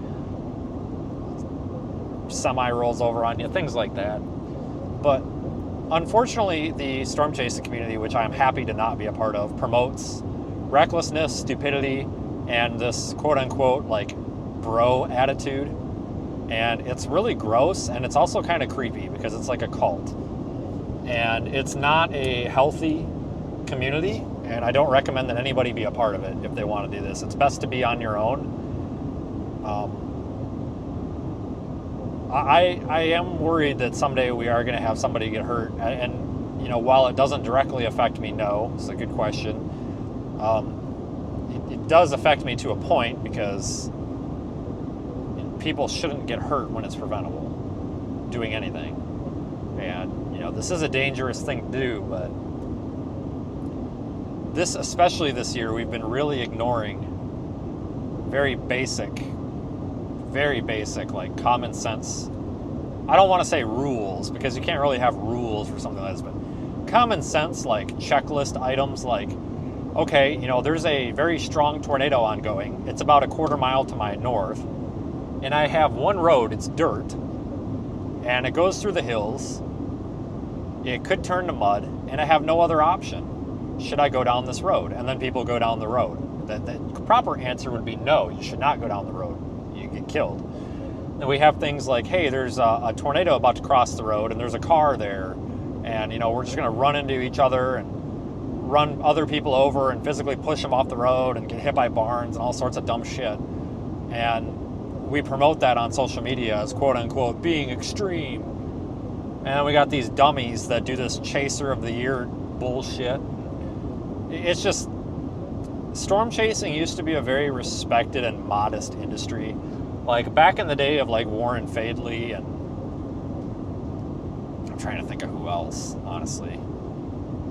semi rolls over on you, things like that. But unfortunately, the storm chasing community, which I'm happy to not be a part of, promotes recklessness, stupidity, and this quote-unquote like bro attitude, and it's really gross, and it's also kind of creepy because it's like a cult, and it's not a healthy community, and I don't recommend that anybody be a part of it if they want to do this. It's best to be on your own. I am worried that someday we are going to have somebody get hurt, and you know, while it doesn't directly affect me, no, it's a good question. It does affect me to a point because people shouldn't get hurt when it's preventable, doing anything. And, you know, this is a dangerous thing to do, but this, especially this year, we've been really ignoring very basic, like common sense. I don't want to say rules because you can't really have rules for something like this, but common sense, like checklist items, like, okay, you know, there's a very strong tornado ongoing. It's about a quarter mile to my north. And I have one road, it's dirt. And it goes through the hills. It could turn to mud. And I have no other option. Should I go down this road? And then people go down the road. The proper answer would be no, you should not go down the road. You get killed. And we have things like, hey, there's a tornado about to cross the road and there's a car there. And, you know, we're just going to run into each other and run other people over and physically push them off the road and get hit by barns and all sorts of dumb shit. And we promote that on social media as quote-unquote being extreme. And then we got these dummies that do this chaser of the year bullshit. It's just... storm chasing used to be a very respected and modest industry. Like, back in the day of, like, Warren Fadley and... I'm trying to think of who else, honestly.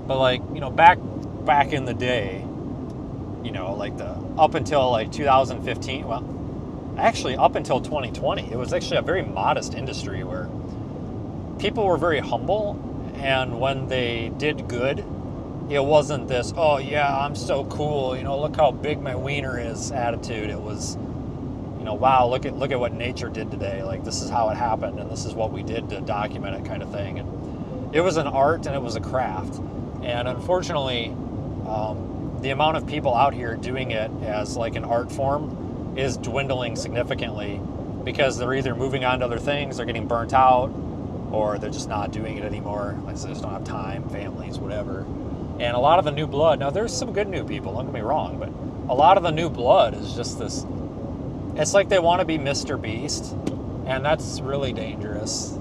But, like, you know, back in the day, you know, like up until like 2015, well, actually up until 2020, it was actually a very modest industry where people were very humble, and when they did good, it wasn't this, oh yeah, I'm so cool, you know, look how big my wiener is attitude. It was, you know, wow, look at what nature did today. Like, this is how it happened, and this is what we did to document it, kind of thing. And it was an art and it was a craft. And unfortunately, the amount of people out here doing it as like an art form is dwindling significantly because they're either moving on to other things, they're getting burnt out, or they're just not doing it anymore. Like, they just don't have time, families, whatever. And a lot of the new blood, now there's some good new people, don't get me wrong, but a lot of the new blood is just this, it's like they want to be Mr. Beast, and that's really dangerous.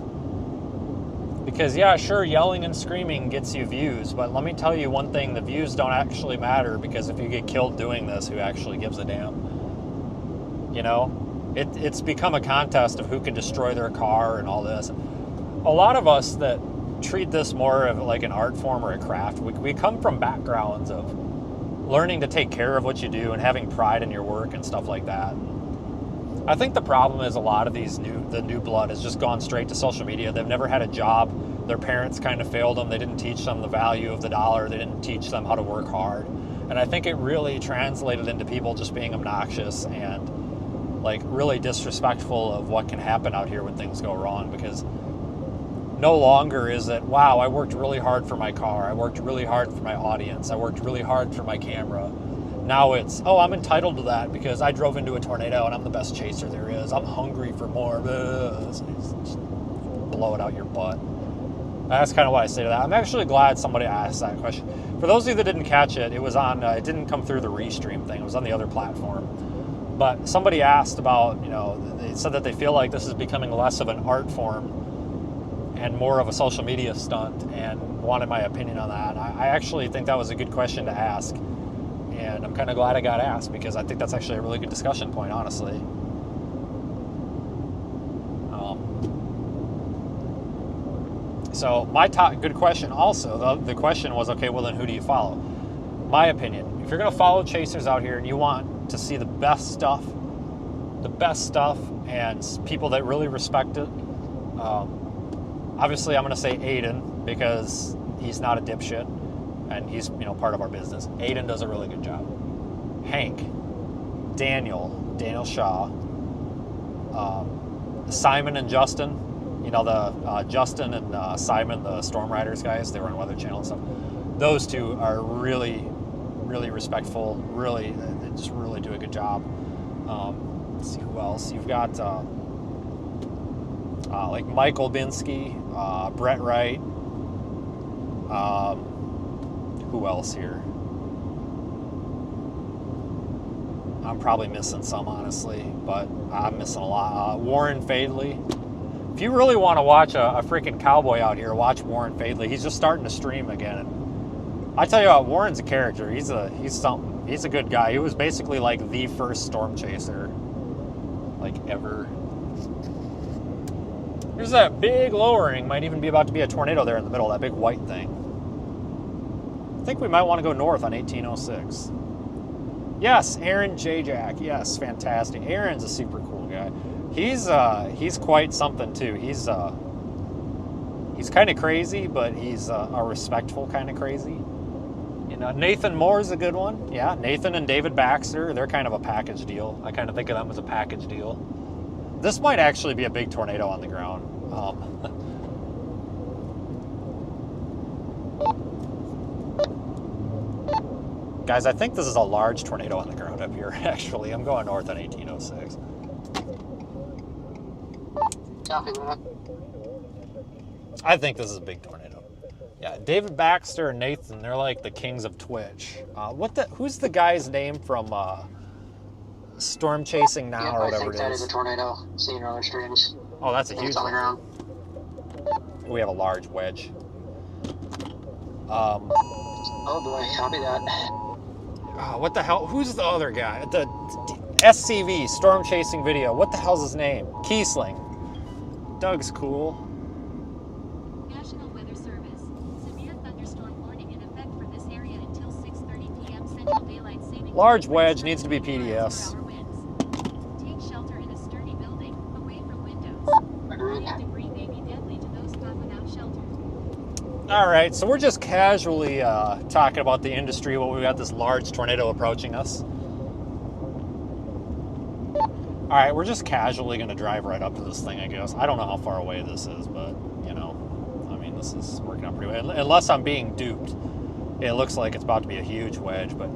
Because, yeah, sure, yelling and screaming gets you views, but let me tell you one thing, the views don't actually matter, because if you get killed doing this, who actually gives a damn? You know? It's become a contest of who can destroy their car and all this. A lot of us that treat this more of like an art form or a craft, we come from backgrounds of learning to take care of what you do and having pride in your work and stuff like that. I think the problem is a lot of the new blood has just gone straight to social media. They've never had a job. Their parents kind of failed them. They didn't teach them the value of the dollar. They didn't teach them how to work hard. And I think it really translated into people just being obnoxious and like really disrespectful of what can happen out here when things go wrong, because no longer is it, wow, I worked really hard for my car. I worked really hard for my audience. I worked really hard for my camera. Now it's, oh, I'm entitled to that because I drove into a tornado and I'm the best chaser there is. I'm hungry for more. Just blow it out your butt. That's kind of what I say to that. I'm actually glad somebody asked that question. For those of you that didn't catch it, it was on, it didn't come through the Restream thing. It was on the other platform. But somebody asked about, you know, they said that they feel like this is becoming less of an art form and more of a social media stunt, and wanted my opinion on that. I actually think that was a good question to ask. And I'm kind of glad I got asked, because I think that's actually a really good discussion point, honestly. So my good question also, the question was, okay, well then who do you follow? My opinion, if you're going to follow chasers out here and you want to see the best stuff and people that really respect it, obviously I'm going to say Aiden, because he's not a dipshit. And he's, you know, part of our business. Aiden does a really good job. Hank, Daniel Shaw, Simon and Justin, you know, the Justin and Simon, the Storm Riders guys, they were on Weather Channel and stuff. Those two are really, really respectful. Really, they just really do a good job. Let's see who else. You've got like Michael Binsky, Brett Wright. Who else here? I'm probably missing some, honestly, but I'm missing a lot. Warren Fadley. If you really want to watch a freaking cowboy out here, watch Warren Fadley. He's just starting to stream again. I tell you what, Warren's a character. He's something. He's a good guy. He was basically like the first storm chaser, like ever. There's that big lowering. Might even be about to be a tornado there in the middle. That big white thing. I think we might want to go north on 1806. Yes, Aaron J. Jack. Yes, fantastic. Aaron's a super cool guy. He's quite something too. He's kind of crazy, but he's a respectful kind of crazy. You know, Nathan Moore's a good one. Yeah, Nathan and David Baxter, they're kind of a package deal. I kind of think of them as a package deal. This might actually be a big tornado on the ground. Guys, I think this is a large tornado on the ground up here, actually. I'm going north on 1806. Copy that. I think this is a big tornado. Yeah, David Baxter and Nathan, they're like the kings of Twitch. Who's the guy's name from Storm Chasing Now, Yeah, or I whatever think it that is? is a tornado. Seen earlier streams. Oh, that's a I think huge it's on the one. ground. We have a large wedge. Oh boy, copy that. What the hell? Who's the other guy? The SCV, Storm Chasing Video. What the hell's his name? Kiesling. Doug's cool. National Weather Service. Severe thunderstorm warning in effect for this area until 6:30 p.m. Central Daylight Saving Time. Large wedge needs to be PDS. Take shelter in a sturdy building, away from windows. Agreed. Fire debris may be deadly to those caught without shelter. All right, so we're just casually talking about the industry while we got this large tornado approaching us. All right, we're just casually going to drive right up to this thing, I guess. I don't know how far away this is, but, you know, I mean, this is working out pretty well. Unless I'm being duped, it looks like it's about to be a huge wedge, but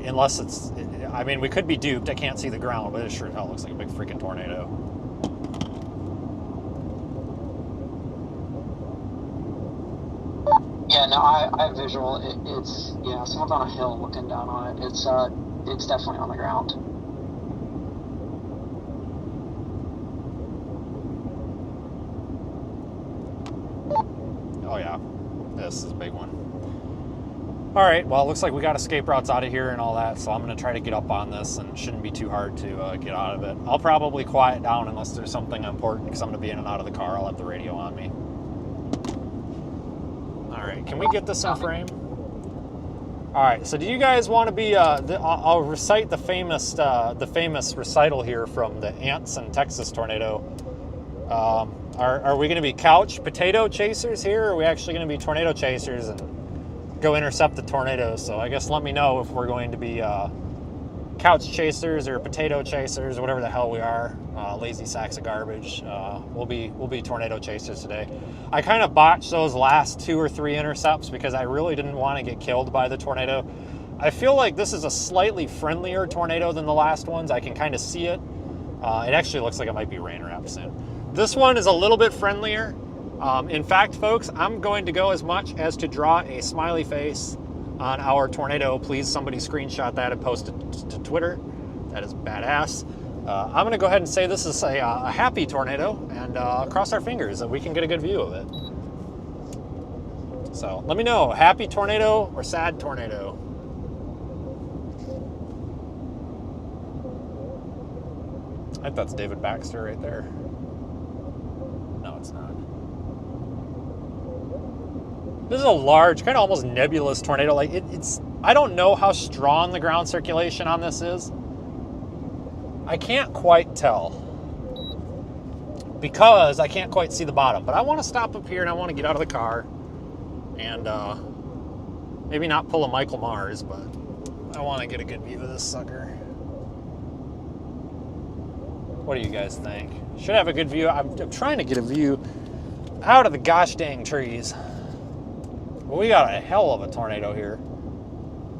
unless it's, I mean, we could be duped. I can't see the ground, but it sure as hell looks like a big freaking tornado. Yeah, no, I have visual. It's yeah, someone's on a hill looking down on it. It's definitely on the ground. Oh yeah, this is a big one. All right, well, it looks like we got escape routes out of here and all that, so I'm gonna try to get up on this, and it shouldn't be too hard to get out of it. I'll probably quiet down unless there's something important, because I'm gonna be in and out of the car. I'll have the radio on me. All right, can we get this in frame? All right, so do you guys want to be? I'll recite the famous recital here from the Anson, Texas tornado. Are we going to be couch potato chasers here, or are we actually going to be tornado chasers and go intercept the tornadoes? So I guess let me know if we're going to be couch chasers or potato chasers or whatever the hell we are. Lazy sacks of garbage. We'll be tornado chasers today. I kind of botched those last 2 or 3 intercepts because I really didn't want to get killed by the tornado. I feel like this is a slightly friendlier tornado than the last ones. I can kind of see it. It actually looks like it might be rain wrapped soon. This one is a little bit friendlier. In fact, folks, I'm going to go as much as to draw a smiley face on our tornado. Please, somebody screenshot that and post it to Twitter. That is badass. I'm going to go ahead and say this is a happy tornado, and cross our fingers that we can get a good view of it. So let me know, happy tornado or sad tornado? I think that's David Baxter right there. No, it's not. This is a large, kind of almost nebulous tornado. Like it's, I don't know how strong the ground circulation on this is. I can't quite tell because I can't quite see the bottom, but I want to stop up here and I want to get out of the car and maybe not pull a Michael Mars, but I want to get a good view of this sucker. What do you guys think? Should have a good view. I'm trying to get a view out of the gosh dang trees. Well, we got a hell of a tornado here.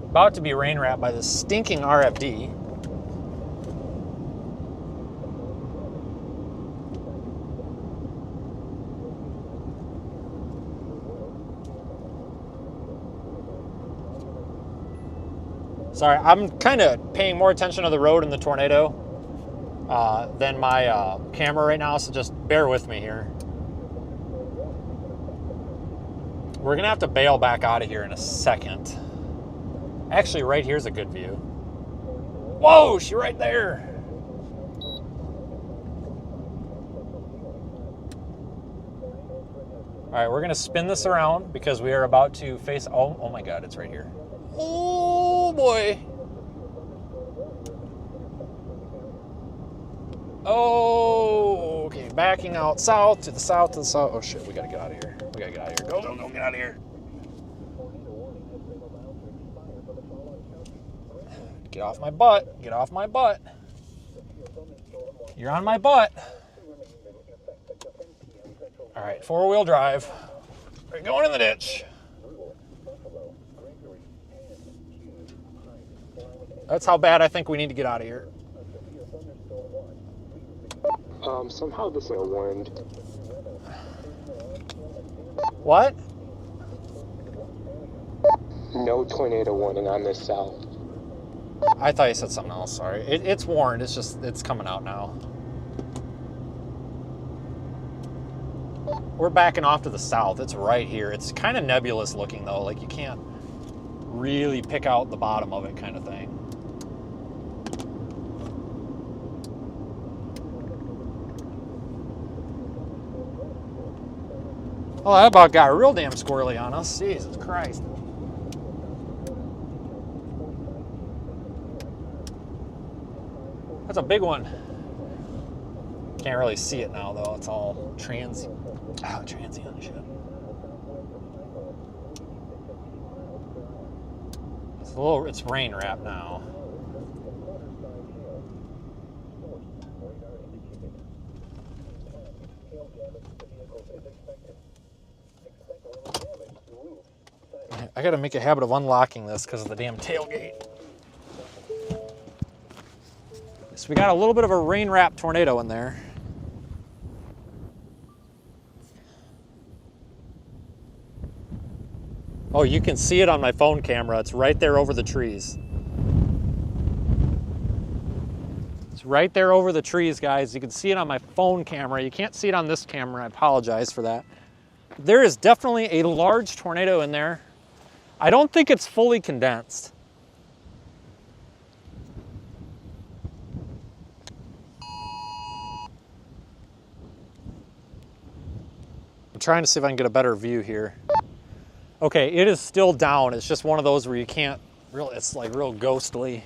About to be rain wrapped by this stinking RFD. Sorry, I'm kind of paying more attention to the road and the tornado than my camera right now, so just bear with me here. We're gonna have to bail back out of here in a second. Actually, right here's a good view. Whoa, she's right there. All right, we're gonna spin this around because we are about to face, oh my God, it's right here. Oh boy. Oh, okay, backing out south to the south to the south. Oh shit, we gotta get out of here. We gotta get out of here. Go, go, go, get out of here. Get off my butt. Get off my butt. You're on my butt. All right, 4-wheel drive. We're going in the ditch. That's how bad I think we need to get out of here. Somehow this is warned. What? No tornado warning on this cell. I thought you said something else, sorry. It's warned, it's just, it's coming out now. We're backing off to the south. It's right here. It's kind of nebulous looking though, like you can't really pick out the bottom of it kind of thing. Oh, that about got real damn squirrely on us. Jesus Christ. That's a big one. Can't really see it now though. It's all transient shit. It's rain wrapped now. I gotta make a habit of unlocking this because of the damn tailgate. So we got a little bit of a rain-wrapped tornado in there. Oh, you can see it on my phone camera. It's right there over the trees. It's right there over the trees, guys. You can see it on my phone camera. You can't see it on this camera. I apologize for that. There is definitely a large tornado in there. I don't think it's fully condensed. I'm trying to see if I can get a better view here. Okay, it is still down. It's just one of those where you can't really, it's like real ghostly.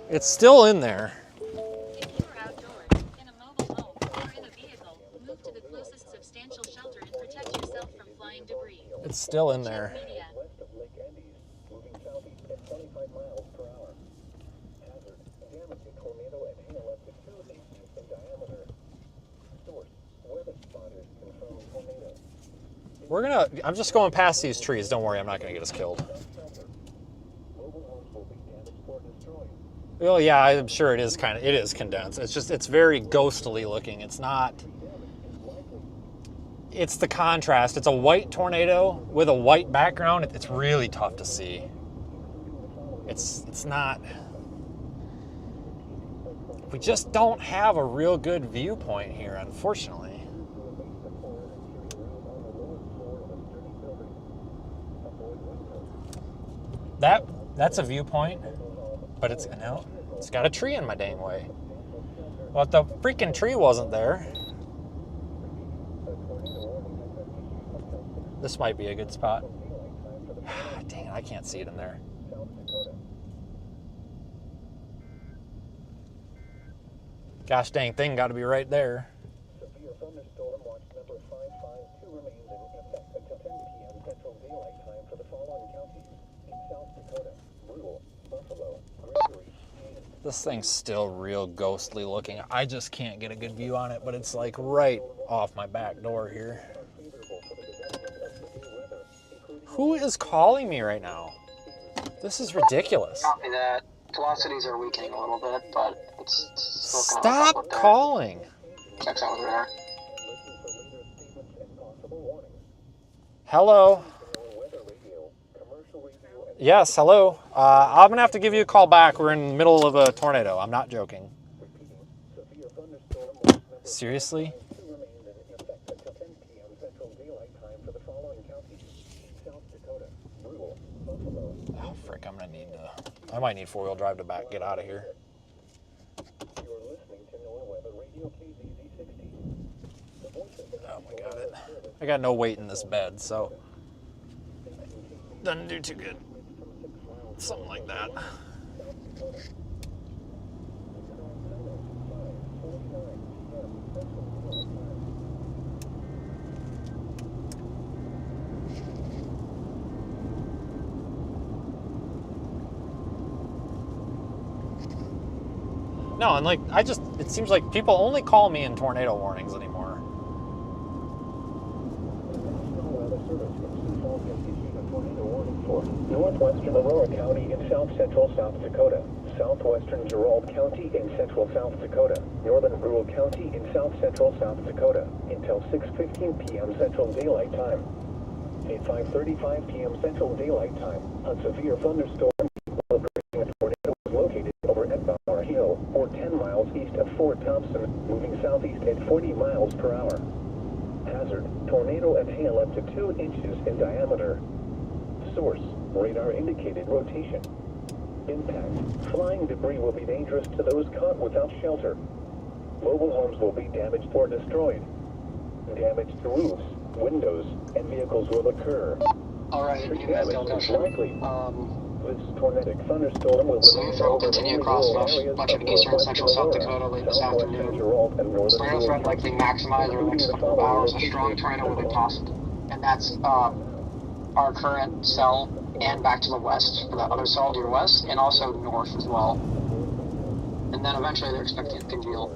It's still in there. If you are outdoors, in a mobile home, or in a vehicle, move to the closest substantial shelter and protect yourself from flying debris. It's still in there. Check media. West of Lake Andes, moving southeast at 25 miles per hour. Hazard, damaging tornado and hail up to 2 inches in diameter. Source, weather spotters confirm tornado. I'm just going past these trees. Don't worry, I'm not gonna get us killed. Mobile homes will be damaged or destroyed. Well, yeah, I'm sure it is condensed. It's very ghostly looking. It's not, it's the contrast. It's a white tornado with a white background. It's really tough to see. It's not, we just don't have a real good viewpoint here, unfortunately. That's a viewpoint, but it's got a tree in my dang way. Well, if the freaking tree wasn't there, this might be a good spot. Dang it, I can't see it in there. Gosh dang thing got to be right there. Severe thunderstorm watch number 552 remains in effect until 10 p.m. Central Daylight Time for the following counties in South Dakota: Brule, Buffalo, Gregory, and This thing's still real ghostly looking. I just can't get a good view on it, but it's like right off my back door here. favorable for the development of severe weather, including Who is calling me right now? This is ridiculous. Copy that. Velocities are weakening a little bit, but it's still kind of Stop up there. calling. Checks out over there. listen for later statements and possible warnings. Hello. Weather radio, commercial radio, and Yes, hello. I'm gonna have to give you a call back. We're in the middle of a tornado. I'm not joking. repeating. Severe thunderstorm watch number Seriously? 2 remains in effect until 10 p.m. Central Daylight Time for the following counties in South Dakota: Brule, Buffalo. Oh, frick, I'm gonna need I might need four-wheel drive to get out of here. You are listening to NOAA Weather Radio KZZ60. The voice of the Oh my god, I got no weight in this bed, so doesn't do too good. Something like that. No, and like, it seems like people only call me in tornado warnings anymore. National Weather Service from Sioux Falls has issued a tornado warning for northwestern Aurora County in south-central South Dakota, southwestern Gerald County in central South Dakota, northern Brule County in south-central South Dakota until 6:15 p.m. Central Daylight Time. At 5:35 p.m. Central Daylight Time, a severe thunderstorm celebrating a tornado was located over Edbauer Hill, or 10 miles east of Fort Thompson, moving southeast at 40 miles per hour. Hazard, tornado and hail up to 2 inches in diameter. Source, radar indicated rotation. Impact, flying debris will be dangerous to those caught without shelter. Mobile homes will be damaged or destroyed. Damaged roofs, windows, and vehicles will occur. Alright, Tree you guys damage don't is know. likely. This tornadic thunderstorm will So remain if it will over continue many across rural much areas of of eastern northwestern central South Aurora, Dakota late this southwestern afternoon. Gerald, and northern Tornadoes Brule threat likely counties, maximize over the next including the couple of following hours. A strong locations. tornado will be possible. And that's our current cell and back to the west for that other cell to your west, and also north as well. And then eventually they're expecting it to congeal.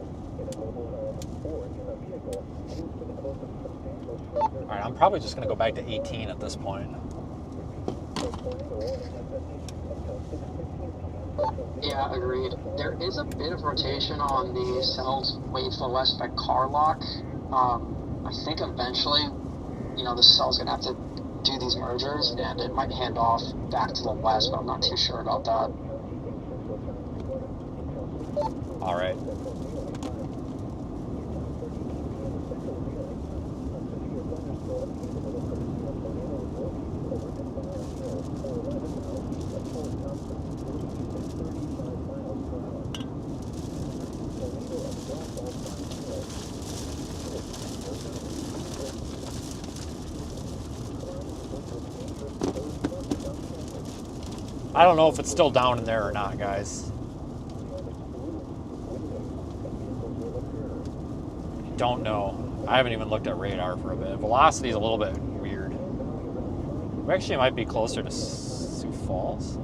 Alright, I'm probably just gonna go back to 18 at this point. Yeah, agreed. There is a bit of rotation on the cells way to the west by Carlock. I think eventually, the cell's gonna have to do these mergers, and it might hand off back to the west, but I'm not too sure about that. Alright. I don't know if it's still down in there or not, guys. Don't know. I haven't even looked at radar for a bit. Velocity's a little bit weird. We actually might be closer to Sioux Falls.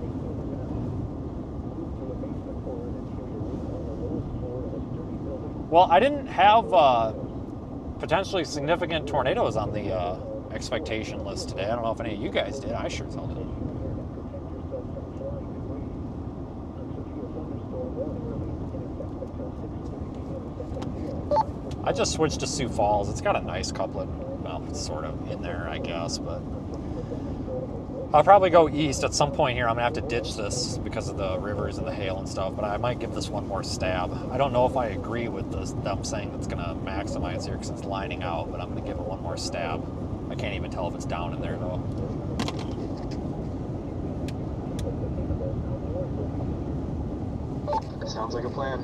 Well, I didn't have potentially significant tornadoes on the expectation list today. I don't know if any of you guys did. I sure as hell didn't. I just switched to Sioux Falls. It's got a nice couplet. Well, it's sort of in there, I guess, but I'll probably go east at some point here. I'm gonna have to ditch this because of the rivers and the hail and stuff, but I might give this one more stab. I don't know if I agree with them saying it's gonna maximize here because it's lining out, but I'm gonna give it one more stab. I can't even tell if it's down in there though. Sounds like a plan.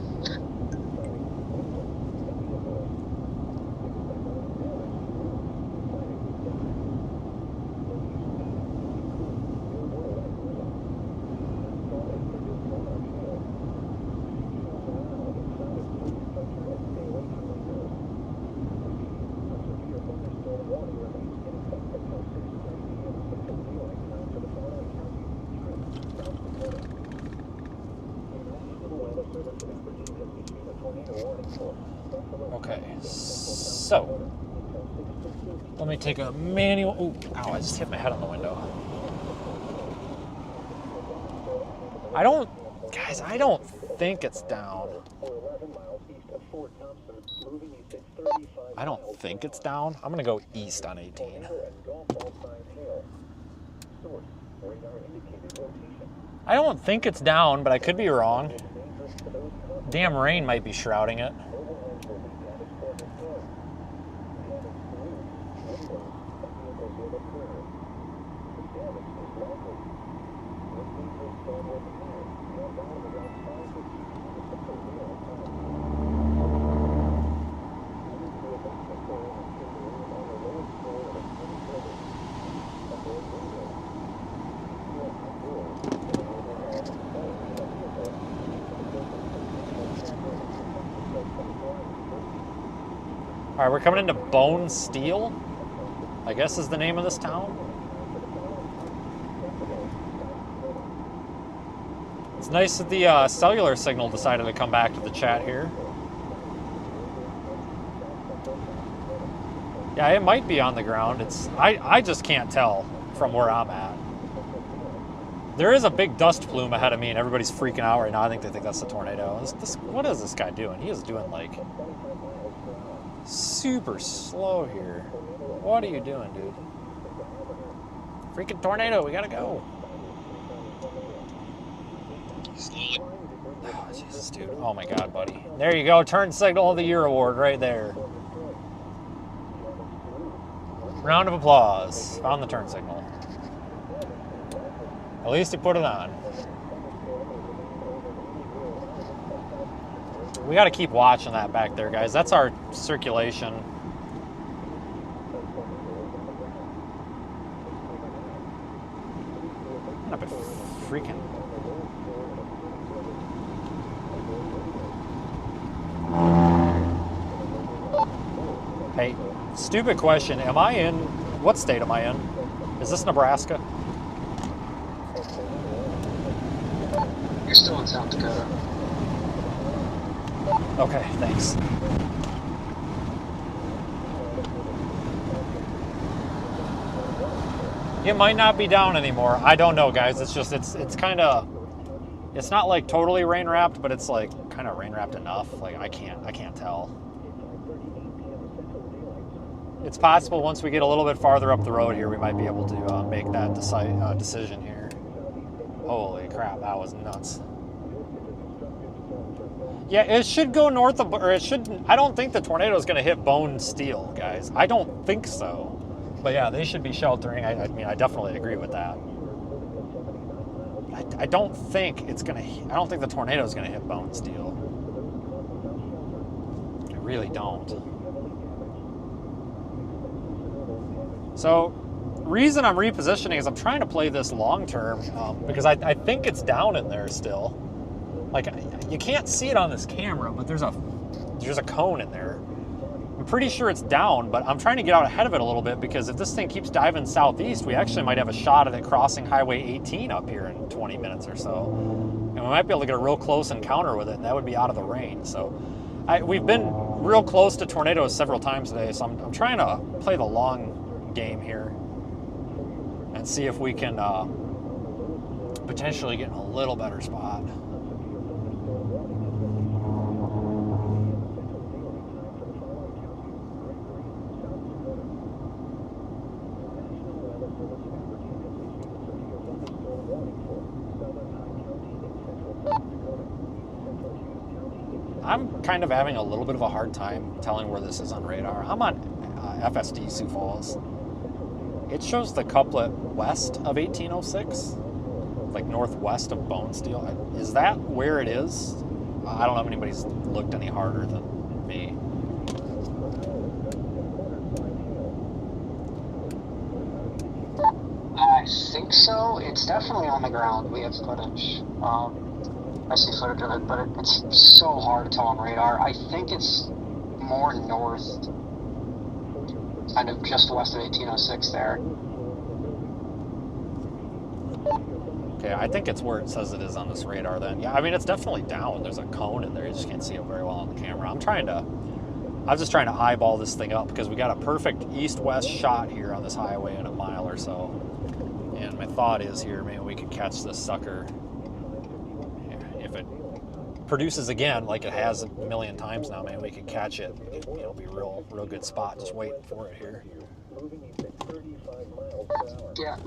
Okay, so let me take a manual. Ooh, ow, I just hit my head on the window. I don't think it's down. I don't think it's down. I'm gonna go east on 18. I don't think it's down, but I could be wrong. Damn rain might be shrouding it. All right, we're coming into Bone Steel, I guess is the name of this town. It's nice that the cellular signal decided to come back to the chat here. Yeah, it might be on the ground. I just can't tell from where I'm at. There is a big dust plume ahead of me, and everybody's freaking out right now. I think they think that's the tornado. What is this guy doing? He is doing like super slow here. What are you doing, dude? Freaking tornado, we gotta go. Slowly. Oh, Jesus, dude. Oh my God, buddy. There you go. Turn signal of the year award right there. Round of applause. Found the turn signal. At least he put it on. We got to keep watching that back there, guys. That's our circulation. Not a freaking. Hey, stupid question. Am I in? What state am I in? Is this Nebraska? You're still in South Dakota. Okay, thanks. It might not be down anymore. I don't know, guys. It's just it's kind of, it's not like totally rain wrapped, but it's like kind of rain wrapped enough. Like I can't tell. It's possible once we get a little bit farther up the road here, we might be able to make that decision here. Holy crap, that was nuts. Yeah, it should go north of, or it should, I don't think the tornado is going to hit Bone Steel, guys. I don't think so. But yeah, they should be sheltering. I mean, I definitely agree with that. I don't think it's going to, I don't think the tornado is going to hit Bone Steel. I really don't. So, reason I'm repositioning is I'm trying to play this long term because I think it's down in there still. Like, you can't see it on this camera, but there's a cone in there. I'm pretty sure it's down, but I'm trying to get out ahead of it a little bit because if this thing keeps diving southeast, we actually might have a shot at it crossing Highway 18 up here in 20 minutes or so. And we might be able to get a real close encounter with it, and that would be out of the range. So we've been real close to tornadoes several times today, so I'm trying to play the long game here and see if we can potentially get in a little better spot. I'm kind of having a little bit of a hard time telling where this is on radar. I'm on FSD Sioux Falls. It shows the couplet west of 1806, like northwest of Bone Steel. Is that where it is? I don't know if anybody's looked any harder than me. I think so. It's definitely on the ground. We have footage. I see footage of it, but it's so hard to tell on radar. I think it's more north, kind of just west of 1806 there. Okay, I think it's where it says it is on this radar then. Yeah, I mean, it's definitely down. There's a cone in there. You just can't see it very well on the camera. I'm just trying to eyeball this thing up because we got a perfect east-west shot here on this highway in a mile or so. And my thought is here, maybe we could catch this sucker. If it produces again, like it has a million times now, maybe we could catch it. It'll be a real good spot. Just waiting for it here. Yeah,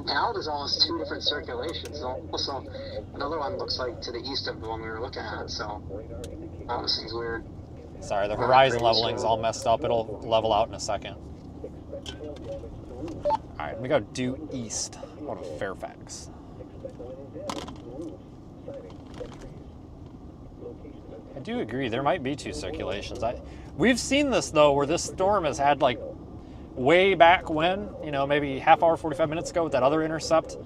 now there's almost two different circulations. Also, another one looks like to the east of the one we were looking at, so this thing's weird. Sorry, the horizon leveling is all messed up. It'll level out in a second. All right, we go due east out of Fairfax. I do agree, there might be two circulations. We've seen this though, where this storm has had like way back when, you know, maybe half hour, 45 minutes ago with that other intercept.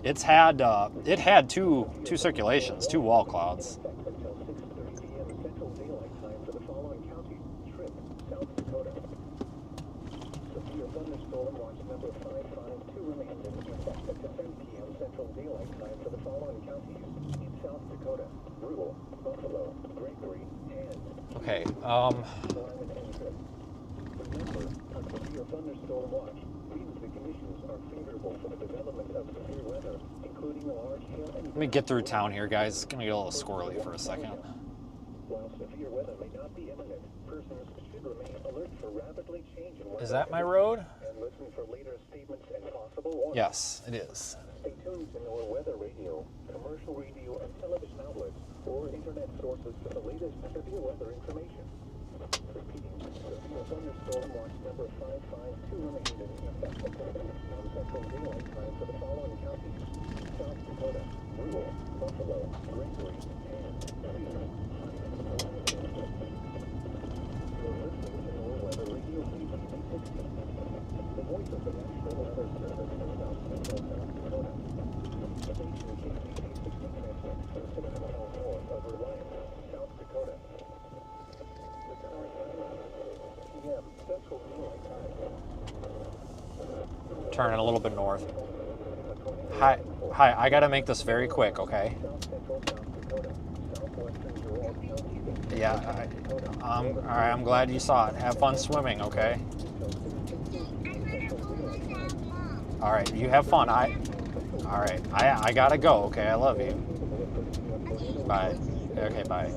It had two circulations, two wall clouds. Okay, let me get through town here, guys. It's gonna get a little squirrely for a second. Is that my road? Yes, it is. Stay tuned to our weather radio, commercial radio, and television outlets, or internet sources for the latest severe weather information. Repeating, severe thunderstorm watch number 552 remains in effect on Central Daylight Time for the following counties: South Dakota, Rural, Buffalo, Gregory, and Cleveland. You're listening to our weather radio frequency 60. The voice of the National Weather Service in South Central South Dakota. The station KCK 60 transmits from 6 miles north of Reliance, South Dakota. The current time, PM, Central Daylight Time. Turning a little bit north. Hi, I gotta make this very quick, okay? Yeah, all right, I'm glad you saw it. Have fun swimming, okay? All right, you have fun. All right, I gotta go, okay? I love you. Bye. Okay, bye.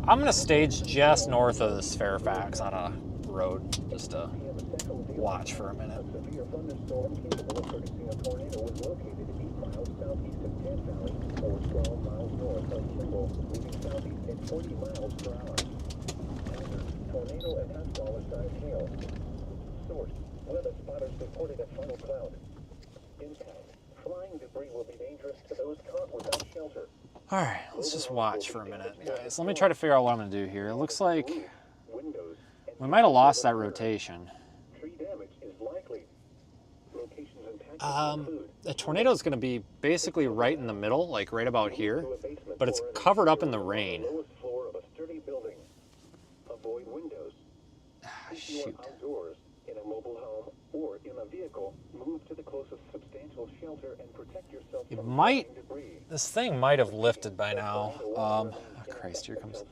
I'm gonna stage just north of this Fairfax on a road, just to watch for a minute. Severe thunderstorm capable of producing a tornado was located 8 miles southeast of Camp Valley, or 12 miles north of Kimball, moving southeast at 40 miles per hour. Hazard, tornado and Haswaller-sized hail. Source, weather spotters reported a funnel cloud. impact. Flying debris will be dangerous to those caught without shelter. All right, let's just watch for a minute, guys. Let me try to figure out what I'm going to do here. It looks like Windows and we might have lost that rotation. tree damage is likely. Locations and tactics include The tornado is going to be basically right in the middle, like right about here, but it's covered up in the rain. lowest floor of a sturdy building. Avoid windows. If you are Shoot. outdoors, in a mobile home, or in a vehicle, move to the closest substantial shelter and protect yourself It from might, flying debris. this thing might have lifted by now. Oh, Christ, here comes.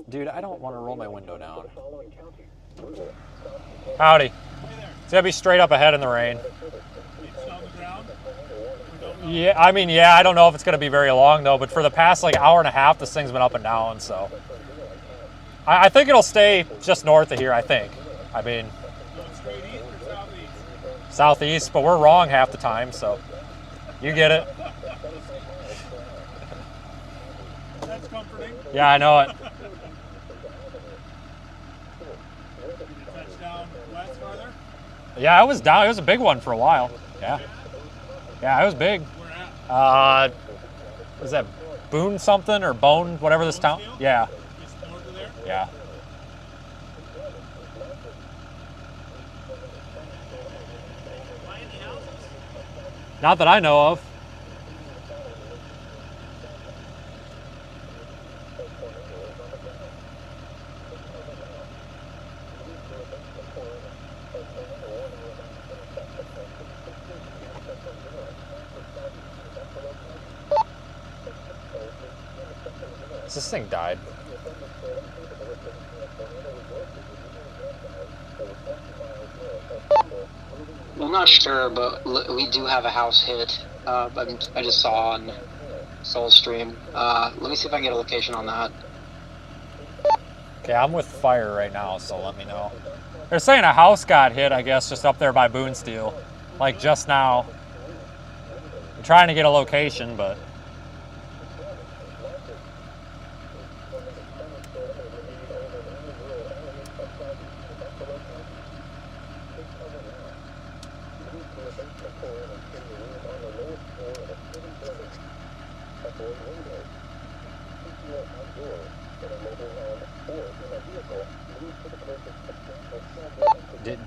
Dude, I don't want to roll my window down. Following county. Rural, South Howdy. It's going to be straight up ahead in the rain. Yeah, I mean, yeah, I don't know if it's going to be very long, though, but for the past, like, hour and a half, this thing's been up and down, so. I think it'll stay just north of here, I think. I mean, southeast, but we're wrong half the time, so you get it. That's comforting. Yeah, I know it. Did it touch down west farther? Yeah, it was down. It was a big one for a while. Yeah. Yeah, it was big. Where at? Was that Boone something or Bone, whatever this town? Bonesfield? Yeah, Just north of there? yeah. Not that I know of. This thing died. I'm not sure, but we do have a house hit. I just saw on Soulstream. Let me see if I can get a location on that. Okay, I'm with fire right now, so let me know. They're saying a house got hit, I guess, just up there by Boone Steel. Like just now. I'm trying to get a location, but.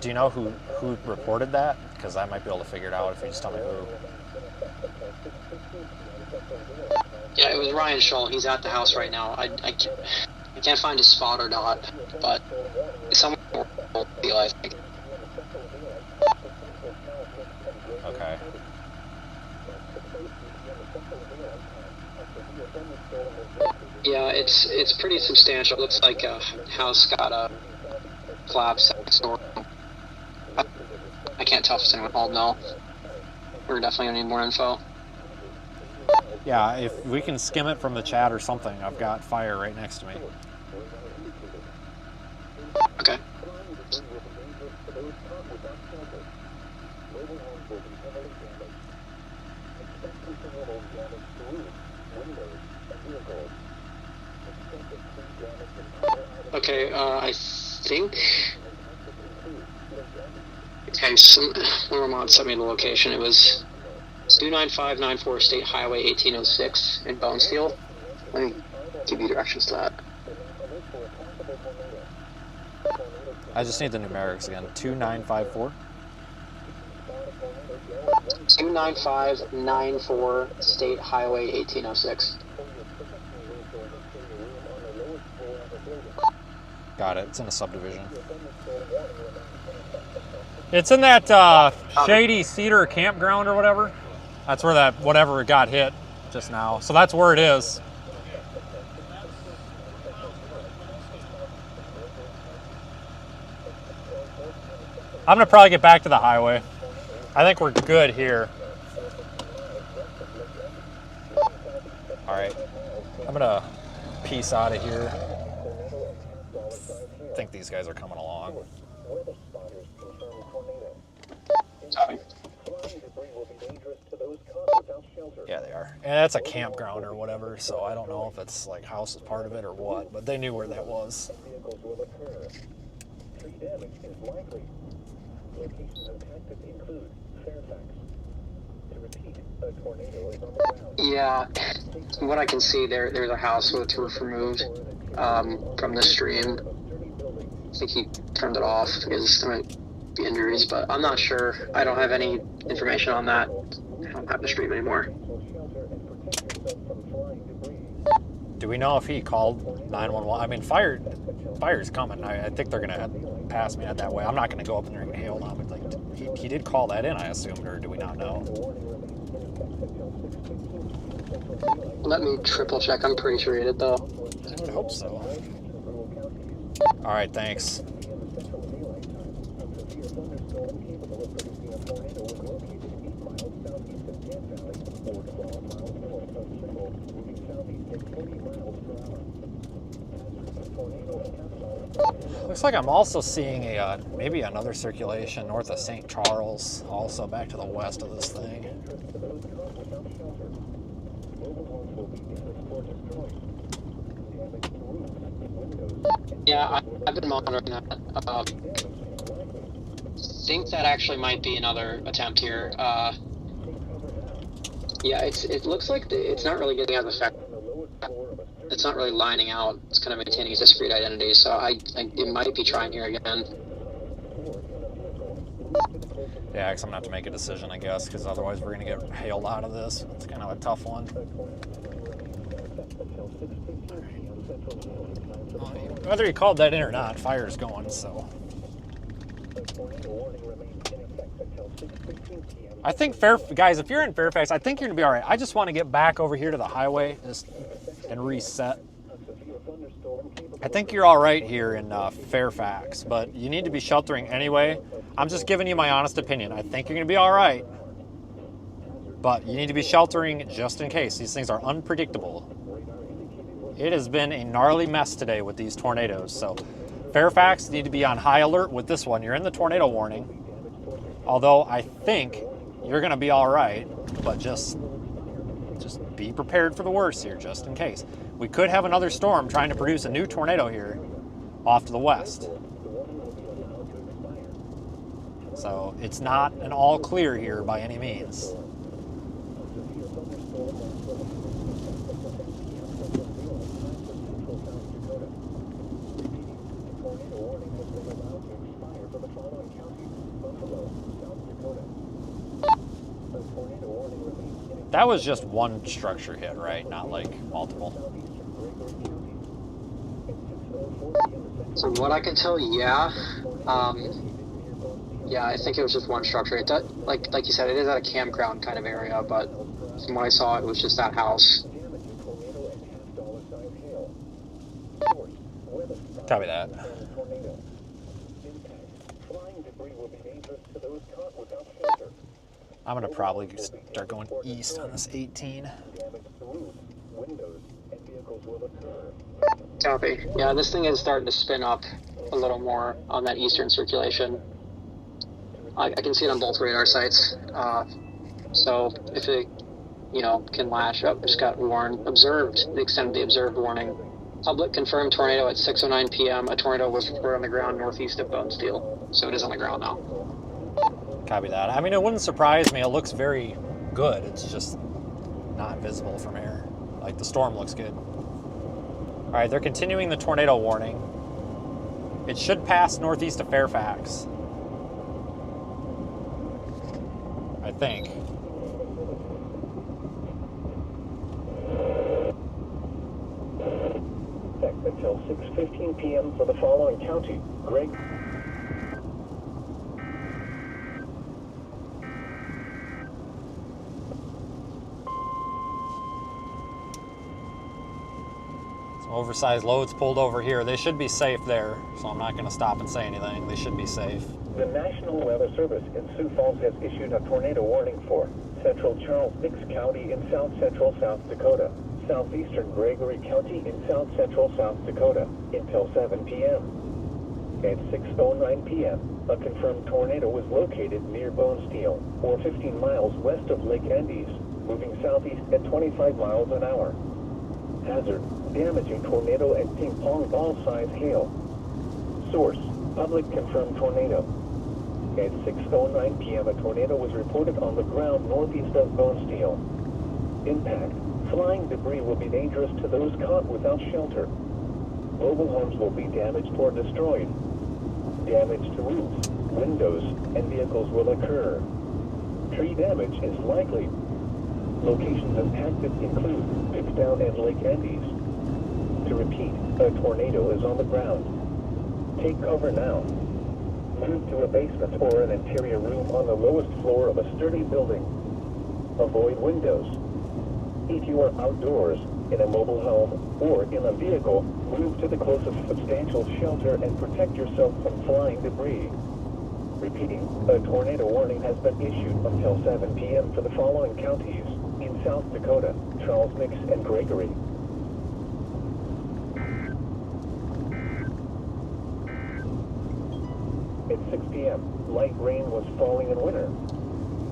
Do you know who reported that? Because I might be able to figure it out if you just tell me who. Yeah, it was Ryan Shull. He's at the house right now. I can't find his spot or not, but it's somewhere I think. Okay. Yeah, it's pretty substantial. It looks like a house got a collapse next door. I can't tell if it's anyone involved now. We're definitely gonna need more info. Yeah, if we can skim it from the chat or something, I've got fire right next to me. Okay. Okay, I think. Okay, one Vermont sent me the location. It was 29594 State Highway 1806 in Bonesfield. Let me give you directions to that. I just need the numerics again. 2954. 29594 State Highway 1806. Got it. It's in a subdivision. It's in that shady cedar campground or whatever. That's where that whatever got hit just now. So that's where it is. I'm gonna probably get back to the highway. I think we're good here. All right, I'm gonna peace out of here. I think these guys are coming along. Yeah, they are. And that's a campground or whatever, so I don't know if it's like house is part of it or what, but they knew where that was. Tree damage is likely. Locations and tactics include Fairfax, Yeah, from what I can see, there's a house with its roof removed from the stream. I think he turned it off because there might be injuries, but I'm not sure. I don't have any information on that. I don't have the stream anymore. Do we know if he called 911? I mean, fire's coming. I think they're gonna pass me out that way. I'm not gonna go up in there and hail on him. Like, he did call that in, I assumed, or do we not know? Let me triple check. I'm pretty sure he did, though. I would hope so. All right, thanks. Looks like I'm also seeing a maybe another circulation north of St. Charles, also back to the west of this thing. Yeah, I've been monitoring that. Think that actually might be another attempt here. Yeah, it looks like it's not really getting out of the fact. It's not really lining out. It's kind of maintaining its discrete identity. So it might be trying here again. Yeah, because I'm gonna have to make a decision, I guess, because otherwise we're gonna get hailed out of this. It's kind of a tough one. Whether he called that in or not, fire's going, so. I think, guys, if you're in Fairfax, I think you're going to be all right. I just want to get back over here to the highway and reset. I think you're all right here in Fairfax, but you need to be sheltering anyway. I'm just giving you my honest opinion. I think you're going to be all right, but you need to be sheltering just in case. These things are unpredictable. It has been a gnarly mess today with these tornadoes, so Fairfax, you need to be on high alert with this one. You're in the tornado warning, although I think you're going to be all right, but just be prepared for the worst here, just in case. We could have another storm trying to produce a new tornado here off to the west. So it's not an all clear here by any means. That was just one structure hit, right? Not like multiple. So what I can tell, yeah. Yeah, I think it was just one structure. It does, like you said, it is at a campground kind of area, but from what I saw, it was just that house. Copy that. I'm going to probably start going east on this 18. Copy. Yeah, this thing is starting to spin up a little more on that eastern circulation. I can see it on both radar sites. So if it, can lash up, just got observed, the extent of the observed warning. Public confirmed tornado at 6:09 p.m. A tornado was reported on the ground northeast of Bonesteel. So it is on the ground now. Copy that. I mean, it wouldn't surprise me. It looks very good. It's just not visible from air. Like, the storm looks good. All right, they're continuing the tornado warning. It should pass northeast of Fairfax, I think. Until 6:15 p.m. for the following county. Greg. Some oversized loads pulled over here. They should be safe there, so I'm not going to stop and say anything. They should be safe. The National Weather Service in Sioux Falls has issued a tornado warning for central Charles Dix County in south-central South Dakota, southeastern Gregory County in south-central South Dakota until 7 p.m. At 6:09 p.m., a confirmed tornado was located near Bonesteel, or 15 miles west of Lake Andes, moving southeast at 25 miles an hour. Hazard, damaging tornado and ping-pong ball-size hail. Source, public confirmed tornado. At 6:09 p.m., a tornado was reported on the ground northeast of Bone Steel. Impact. Flying debris will be dangerous to those caught without shelter. Mobile homes will be damaged or destroyed. Damage to roofs, windows, and vehicles will occur. Tree damage is likely. Locations impacted include Pittsdown and Lake Andes. To repeat, a tornado is on the ground. Take cover now. Move to a basement or an interior room on the lowest floor of a sturdy building. Avoid windows. If you are outdoors, in a mobile home, or in a vehicle, move to the closest substantial shelter and protect yourself from flying debris. Repeating, a tornado warning has been issued until 7 p.m. for the following counties in South Dakota: Charles, Nix, and Gregory. At 6 p.m., light rain was falling in winter.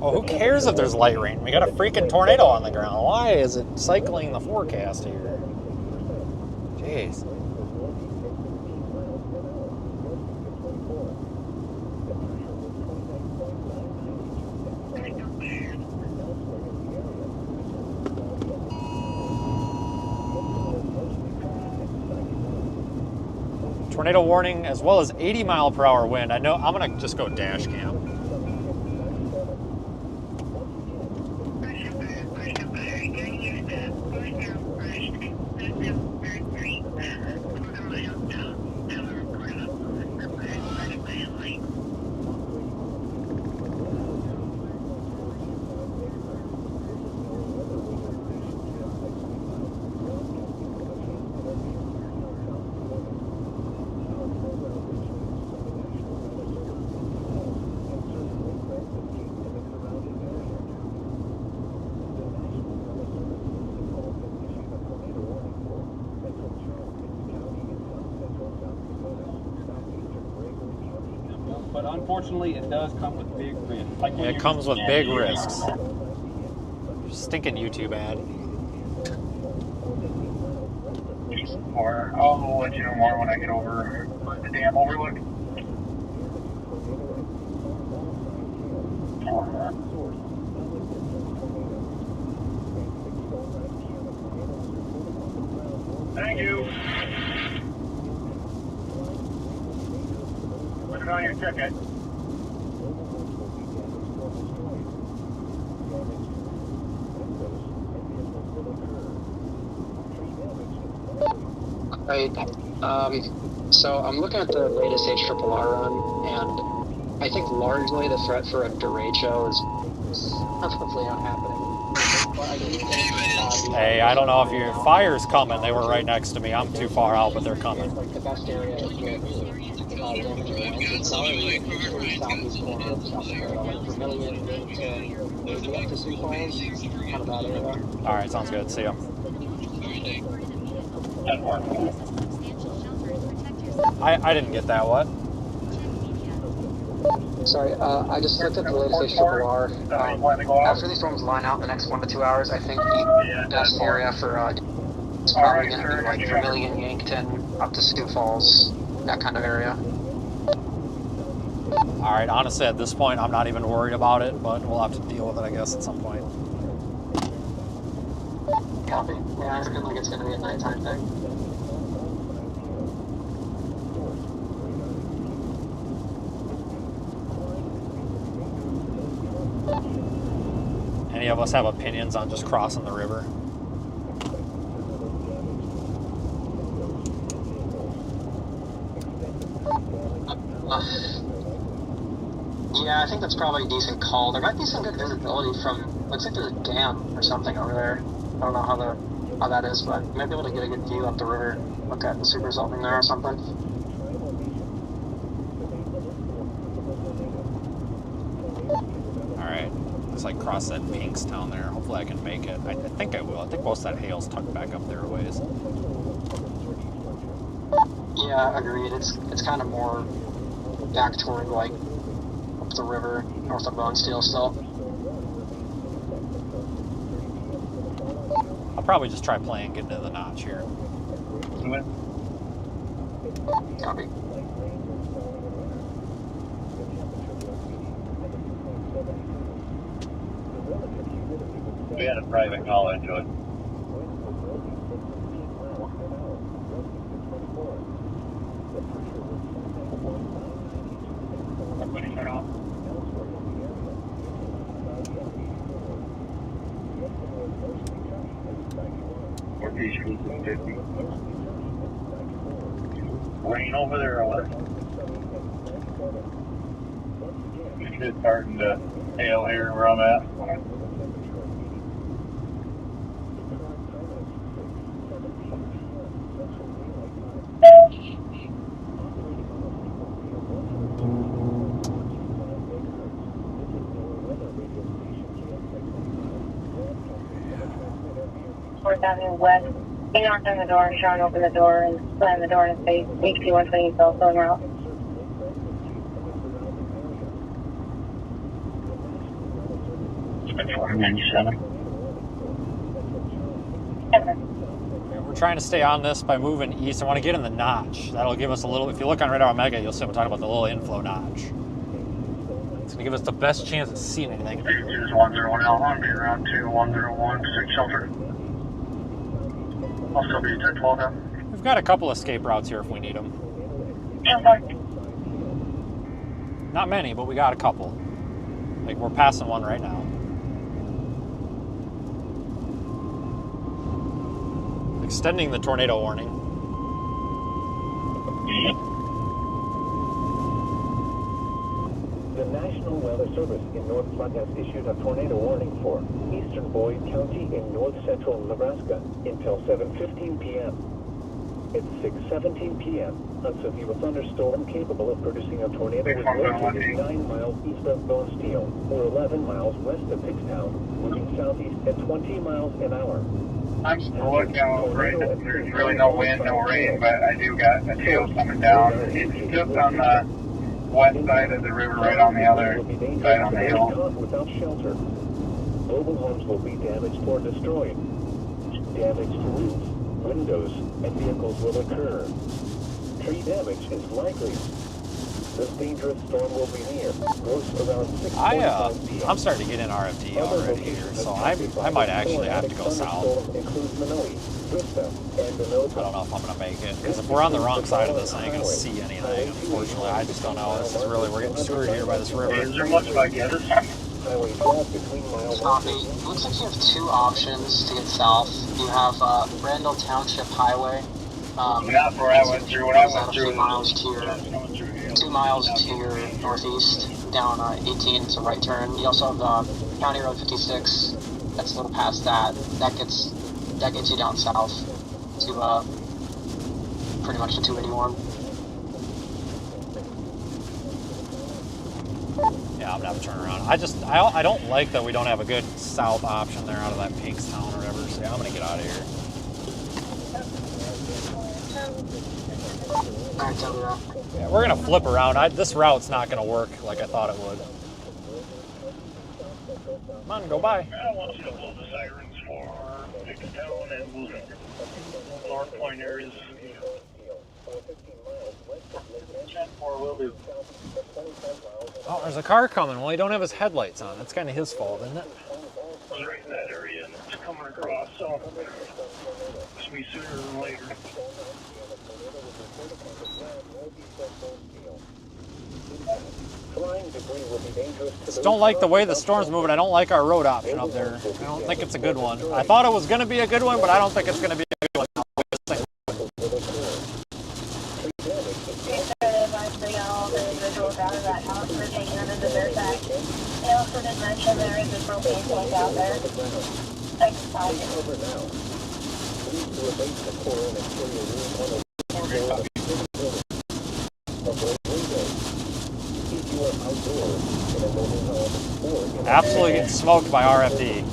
Oh, who cares if there's light rain? We got a freaking tornado on the ground. Why is it cycling the forecast here? Jeez. Tornado warning as well as 80-mile-per-hour wind. I know I'm gonna just go dash cam. But unfortunately, it does come with big risks. Like It comes with big risks. Stinking YouTube ad. Or I'll let you know more when I get over the dam overlook. Thank you. Put it on your ticket. Right. So I'm looking at the latest HRRR run, and I think largely the threat for a derecho is hopefully not happening. But I do think, Hey, I don't know if your fire's coming. They were right next to me. I'm too far out, but they're coming. like the best area to get damaging winds is probably the southeast corner of South Dakota, like Vermilion to maybe up to Sioux Falls, kind of that area. All right, sounds good. See ya. I didn't get that. What? Sorry, I just looked at the latest HRRR. After these storms line out in the next 1 to 2 hours, I think the best area for it's probably going to be like Vermilion, Yankton, up to Sioux Falls, that kind of area. All right, honestly, at this point, I'm not even worried about it, but we'll have to deal with it, I guess, at some point. Copy. Yeah, it's looking like it's going to be a nighttime thing. Any of us have opinions on just crossing the river? Yeah, I think that's probably a decent call. There might be some good visibility from, looks like there's a dam or something over there. I don't know how that is, but you might be able to get a good view up the river, look at the super zoning there or something. Alright, looks like cross that Pinkstown there. Hopefully I can make it. I think I will. I think most of that hail's tucked back up there a ways. Yeah, agreed. It's kind of more back toward like up the river, north of Bone Steel still. I'll probably just try playing get into the notch here. Copy. had a private call into it. Everybody shut off. Northeast Route 50. Rain over there or what? It's starting to hail here where I'm at. Fourth Avenue West. He knocked on the door and Sean opened the door and slammed the door in his face. HP 120 cell phone route. It's 497. We're trying to stay on this by moving east. I want to get in the notch. That'll give us a little, if you look on Radar Omega, you'll see I'm talking about the little inflow notch. It's going to give us the best chance of seeing anything. Here's 101 L1, be around 2101, 6 shelter. I'll still be 1012 now. We've got a couple escape routes here if we need them. Not many, but we got a couple. Like, we're passing one right now. Extending the tornado warning. The National Weather Service in North Platte has issued a tornado warning for eastern Boyd County in north central Nebraska until 7:15 p.m. It's 6:17 p.m. A severe thunderstorm capable of producing a tornado with located 9 miles east of Bone Steel or 11 miles west of Pickstown, moving southeast at 20 miles an hour. I'm still looking out right. There's really no wind, no rain, but I do got a tail coming down. It's just on the west side of the river, right on the other side on the hill. Without shelter. Mobile homes will be damaged or destroyed. Damaged roofs, windows, and vehicles will occur. Tree damage is likely. This dangerous storm will be near. Force around 6:45 p.m. I'm starting to get in RFD already here, so I might actually have to go south. Includes Minoe, Vista, and I don't know if I'm going to make it, because if we're on the wrong side of this, I ain't going to see anything. Unfortunately, I just don't know. This is really, we're getting screwed here by this river. Is there much like this? Highway 12 between mile 1 It looks like you have two options to get south. You have Randall Township Highway. Not where I went through. When I went through, 2 miles to your 2 miles to your northeast, down 18. It's a right turn. You also have County Road 56. That's a little past that. That gets you down south to pretty much the 281. Yeah, I'm going to have to turn around. I don't like that we don't have a good south option there out of that Pinkstown or whatever, so yeah, I'm going to get out of here. Alright, tell me that. Yeah, we're going to flip around. This route's not going to work like I thought it would. Come on, go by. I want you to blow the sirens for Pickstown and North Point areas. 10-4 will do. Oh, there's a car coming. Well, he don't have his headlights on. That's kind of his fault, isn't it? I was right in that area and it's coming across, so it's me sooner than later. Just don't like the way the storm's moving. I don't like our road option up there. I don't think it's a good one. I thought it was going to be a good one, but I don't think it's going to be a good one. They also did mention there is a propane tank out there. Absolutely getting smoked by RFD.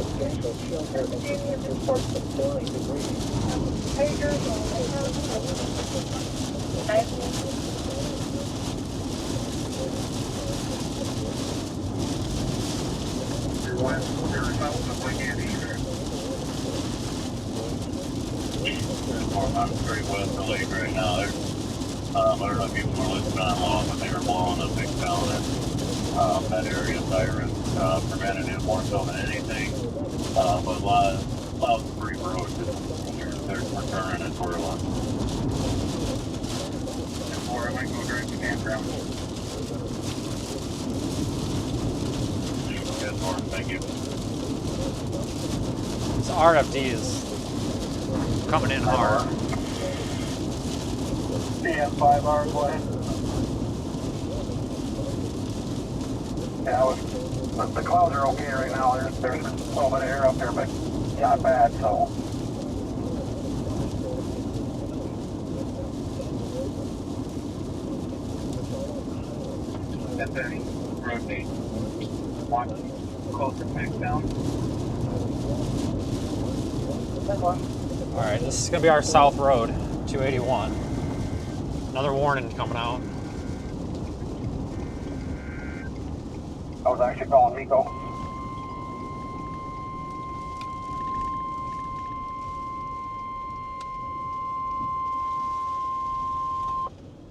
I'm pretty west of the lake right now. I don't know if people were listening on long, but they were blowing a big down at that area. Sirens prevented it more so than anything. but a lot of free road. We're turning at 401. Or I might go drive to campground. Good morning, thank you. This RFD is coming in hard. Yeah, 5 hours away. Yeah, the clouds are okay right now. There's a little bit of air up there, but not bad, so. And then rotate. Watch closer next down. All right, this is gonna be our south road, 281. Another warning coming out. I was actually calling Nico.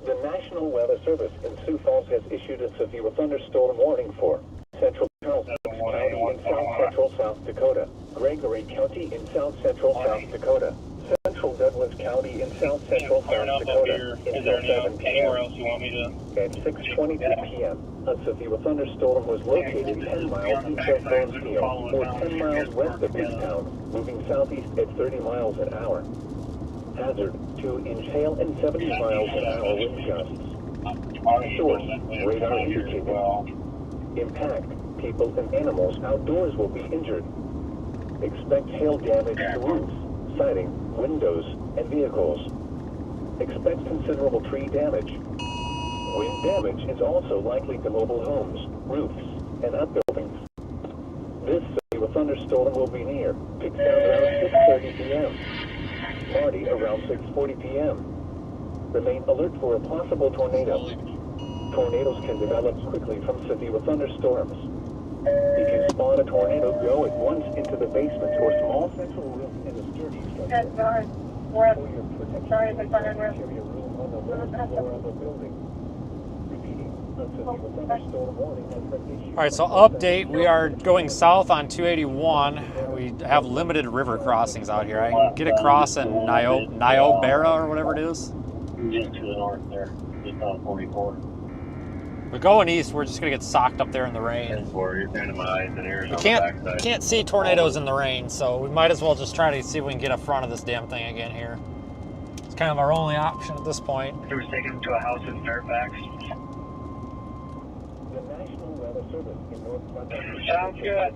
The National Weather Service in Sioux Falls has issued a severe thunderstorm warning for Central Charles County in south-central South Dakota, Gregory County in south-central South Dakota, Central Douglas County in south-central South Dakota until 7 p.m. At 6:22 p.m., a severe thunderstorm was located 10 miles east of Bonesfield, or 10 miles west of this town, moving southeast at 30 miles an hour. Hazard, 2-inch hail and 70 miles an hour wind gusts. Source, radar indicated. Impact, people and animals outdoors will be injured. Expect hail damage to roofs, siding, windows, and vehicles. Expect considerable tree damage. Wind damage is also likely to mobile homes, roofs, and outbuildings. This severe thunderstorm will be near, peak sound around 6:30 p.m. Party around 6:40 p.m. Remain alert for a possible tornado. Tornadoes can develop quickly from severe thunderstorms. If you spot a tornado, go at once into the basement or small central room in a sturdy structure. For your protection, interior room on the lowest floor of a building. Repeating, a severe thunderstorm warning has been issued. All right, so update, we are going south on 281. We have limited river crossings out here. I can get across in Niobrara or whatever it is. Just to the north there, just on 44. But going east, we're just gonna get socked up there in the rain. You're kind of my eyes and ears We on the backside. can't see tornadoes in the rain, so we might as well just try to see if we can get in front of this damn thing again here. It's kind of our only option at this point. He was taken to a house in Fairfax. The National Weather Service in northwestern Sounds good.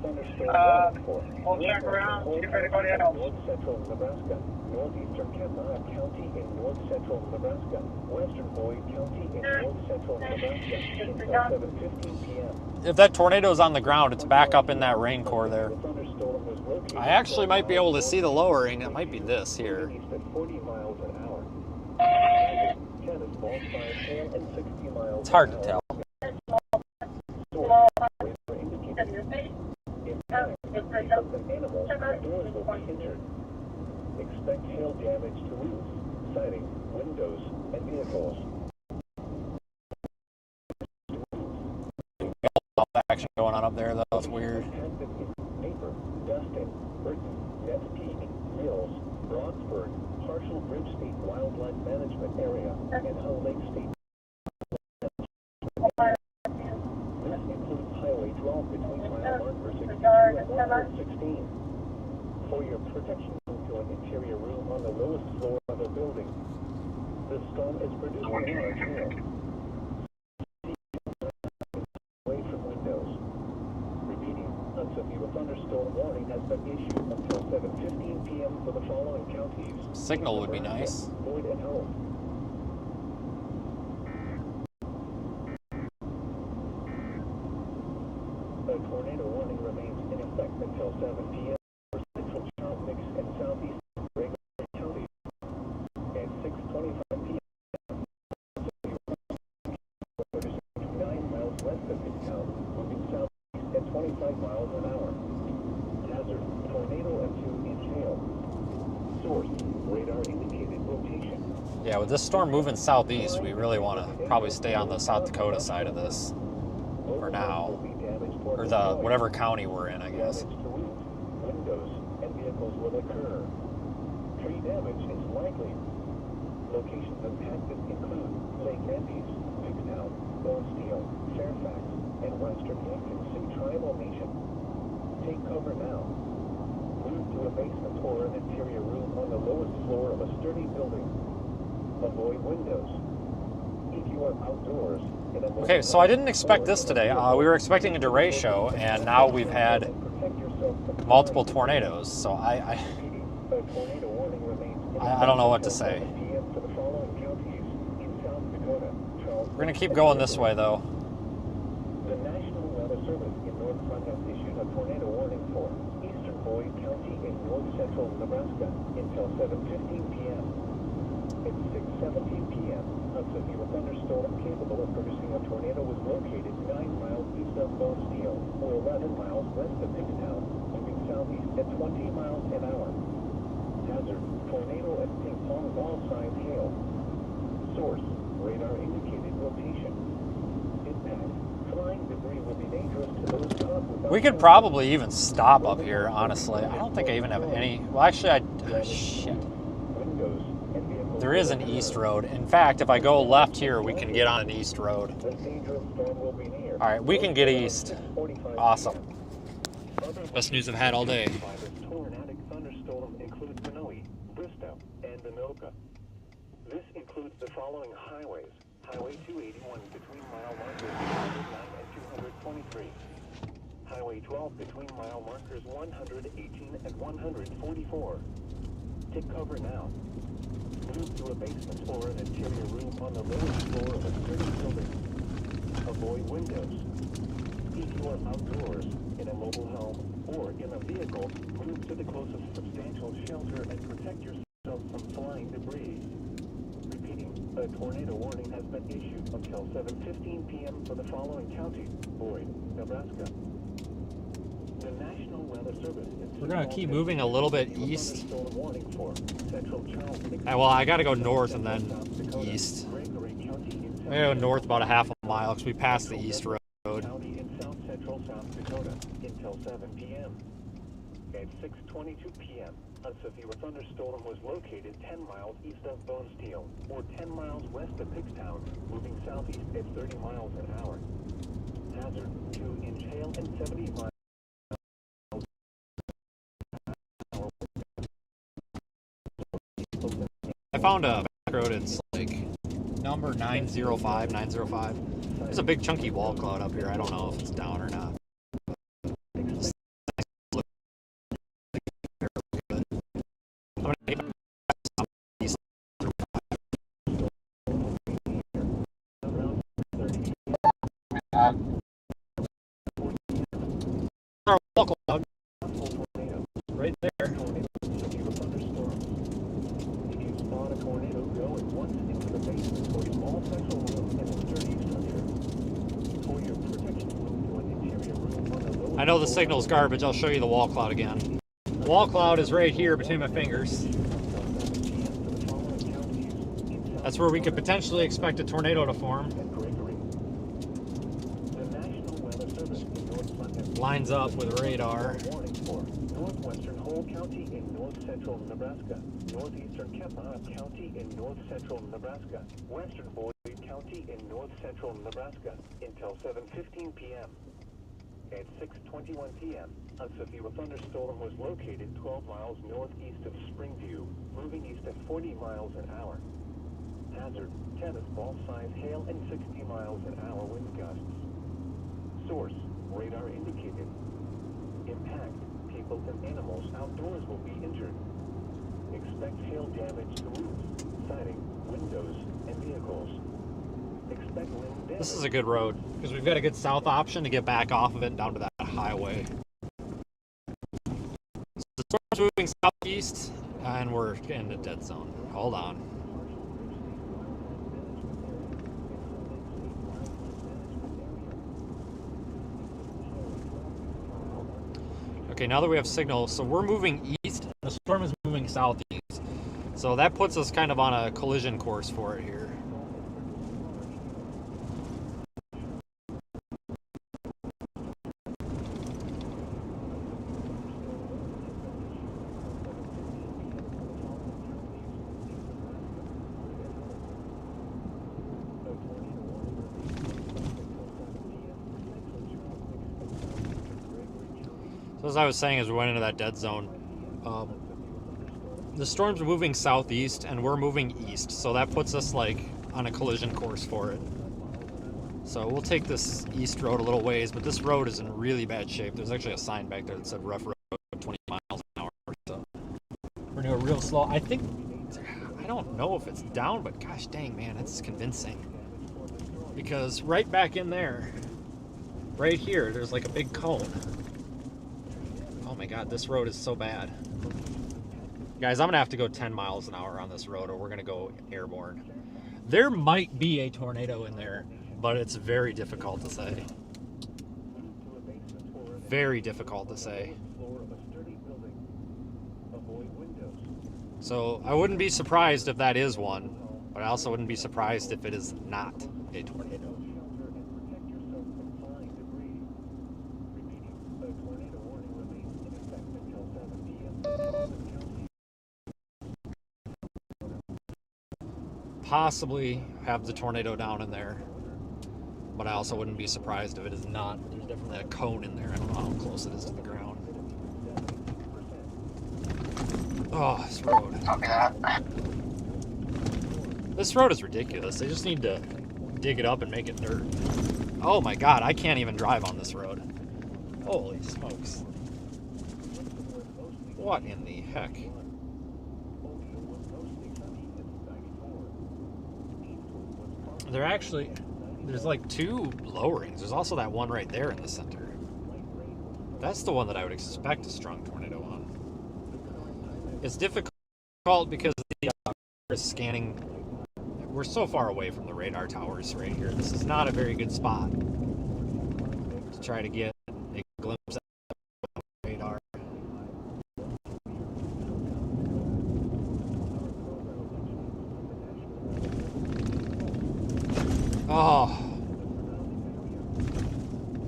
We'll check around, see if anybody else. North central Nebraska, northeastern Kemah County in north central Nebraska, western Boyd County in north central Nebraska until 7:15 p.m. If that tornado's on the ground, it's back up in that rain core there. The thunderstorm was located I actually might be able to see the lowering. It might be this here. east at 40 miles an hour. Tennis balls by hail and 60 miles It's hard an to hour. tell. Animals outdoors will be injured. Expect hail damage to roofs, siding, windows, and vehicles. Action going on up there, though. It's weird. Paper, Dustin, Burton, Nets Peak, Mills, Broadsburg, Partial Bridge State Wildlife Management Area, and Hull Lake State. This includes Highway 12 between mile marker 62 and 116. For your protection, move to an interior room on the lowest floor of a building. This storm is producing large hail. Away from windows. Repeating, a severe thunderstorm warning has been issued until 7:15 p.m. for the following counties. Signal would be nice. Boyd and Home. A tornado warning remains in effect until 7 p.m. for central Charles Mix and southeast Gregory County. At 6:25 p.m. 9 miles west of this town, moving southeast at 25 miles an hour. Hazard, tornado and 2-inch hail. Source, radar indicated rotation. Yeah, with this storm moving southeast, we really want to probably stay on the South Dakota side of this for now. Or the whatever county we're in, I guess. windows, and vehicles will occur. Tree damage is likely. Locations impacted include Lake Andes, Bigstown, Bonesteel, Fairfax, and Western Yankton Sioux Tribal Nation. Take cover now. Move to a basement or an interior room on the lowest floor of a sturdy building. Avoid windows. If you are outdoors in a Okay, so I didn't expect this today. We were expecting a derecho, and now we've had multiple tornadoes. So I don't know what to say. We're gonna keep going this way, though. The National Weather Service in North Front has issued a tornado warning for eastern Boyd County in north central Nebraska until 7:15 p.m. At 6:17 p.m., a severe thunderstorm capable of producing a tornado was located 9 miles east of Bonesteel, or 11 miles west of Bigstown, moving southeast at 20 miles an hour. Hazard: tornado at ping pong ball size hail. Source: radar indicated rotation. Impact: flying debris will be dangerous to those caught without. We could probably even stop up here, honestly. I don't think I even have any. Well, actually, shit. Windows and vehicles. There is an east road. In fact, if I go left here, we can get on an east road. The dangerous storm will be near. All right, we can get east. Awesome. Best news I've had all day. This tornadic thunderstorm includes Minoe, Bristow, and Anoka. This includes the following highways: Highway 281 between mile markers 109 and 223. Highway 12 between mile markers 118 and 144. Take cover now. Move to a basement or an interior room on the lowest floor of a sturdy building. Avoid windows. If you are outdoors, in a mobile home, or in a vehicle, move to the closest substantial shelter and protect yourself from flying debris. Repeating, a tornado warning has been issued until 7:15 p.m. for the following counties: Boyd, Nebraska. The National Weather Service. We're gonna keep moving a little bit east. Warning for Central Charles. Well, I gotta go north and then east. I'm gonna go north about a half a mile because we passed the east road. County in south central South Dakota until 7 p.m. At 6:22 p.m., a severe thunderstorm was located 10 miles east of Bonesteel, or 10 miles west of Bigstown, moving southeast at 30 miles an hour. Hazard: 2-inch hail and 70 miles. I found a back road. It's like number 905, 905. There's a big chunky wall cloud up here. I don't know if it's down or not. Our wall cloud. Right there. I know the signal's garbage. I'll show you the wall cloud again. Wall cloud is right here between my fingers. That's where we could potentially expect a tornado to form. Lines up with radar. Northwestern Whole County in north central Nebraska. Northeastern Kepahah County in north central Nebraska. Western Boyd County in north central Nebraska until 7:15 p.m. At 6:21 p.m., a severe thunderstorm was located 12 miles northeast of Springview, moving east at 40 miles an hour. Hazard: tennis ball size hail and 60 miles an hour wind gusts. Source: radar indicated. Impact: people and animals outdoors will be injured. Expect hail damage to roofs, siding, windows, and vehicles. Expect wind damage. This is a good road because we've got a good south option to get back off of it and down to that highway. So the storm's moving southeast and we're in the dead zone. Hold on. Okay, now that we have signal, so we're moving east, and the storm is moving southeast. So that puts us kind of on a collision course for it here. So as I was saying, as we went into that dead zone, the storm's moving southeast and we're moving east, so that puts us like on a collision course for it. So we'll take this east road a little ways, but this road is in really bad shape. There's actually a sign back there that said rough road 20 miles an hour. So we're gonna go real slow. I don't know if it's down, but gosh dang, man, it's convincing. Because right back in there, right here, there's like a big cone. Oh my God, this road is so bad. Guys, I'm gonna have to go 10 miles an hour on this road or we're gonna go airborne. There might be a tornado in there, but it's very difficult to say. Very difficult to say. So I wouldn't be surprised if that is one, but I also wouldn't be surprised if it is not a tornado. Possibly have the tornado down in there, but I also wouldn't be surprised if it is not. There's definitely a cone in there. I don't know how close it is to the ground. Oh, this road. Copy that. This road is ridiculous. They just need to dig it up and make it dirt. Oh my God, I can't even drive on this road. Holy smokes. What in the heck? There's like two lowerings. There's also that one right there in the center. That's the one that I would expect a strong tornado on. It's difficult because the is scanning. We're so far away from the radar towers right here. This is not a very good spot to try to get a glimpse of the radar. Oh,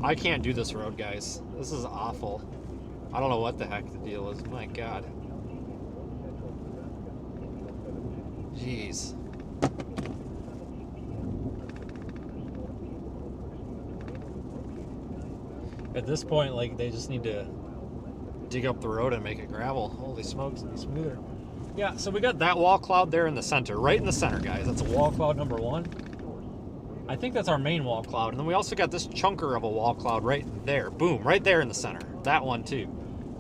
I can't do this road, guys. This is awful. I don't know what the heck the deal is. My God. Jeez. At this point, like, they just need to dig up the road and make it gravel. Holy smokes, it'd be smoother. Yeah, so we got that wall cloud there in the center, right in the center, guys. That's a wall cloud number one. I think that's our main wall cloud. And then we also got this chunker of a wall cloud right there. Boom, right there in the center. That one too.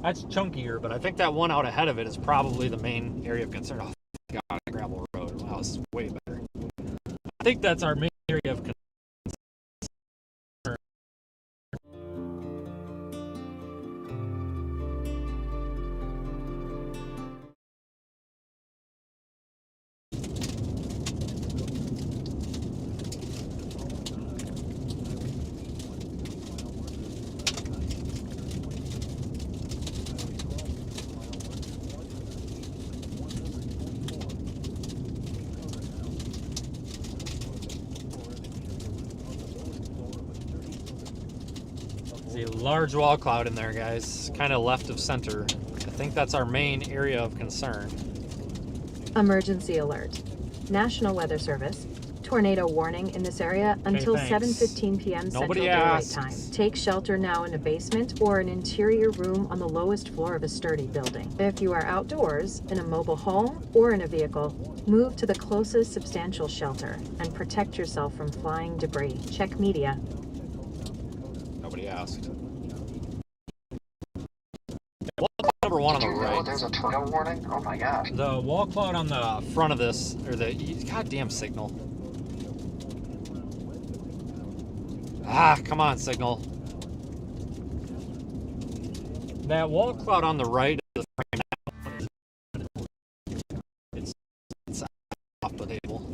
That's chunkier, but I think that one out ahead of it is probably the main area of concern. Oh, God, a gravel road. Wow, this is way better. I think that's our main area of concern. A large wall cloud in there, guys, kind of left of center. I think that's our main area of concern. Emergency alert. National Weather Service. Tornado warning in this area until 7:15 p.m. Central Daylight Time. Take shelter now in a basement or an interior room on the lowest floor of a sturdy building. If you are outdoors, in a mobile home, or in a vehicle, move to the closest substantial shelter and protect yourself from flying debris. Check media. Nobody asked. Wall cloud number one on the right. There's a tornado warning? Oh my gosh. The wall cloud on the front of this, or the goddamn signal. Ah, come on, signal. That wall cloud on the right of the frame now, it's off the table.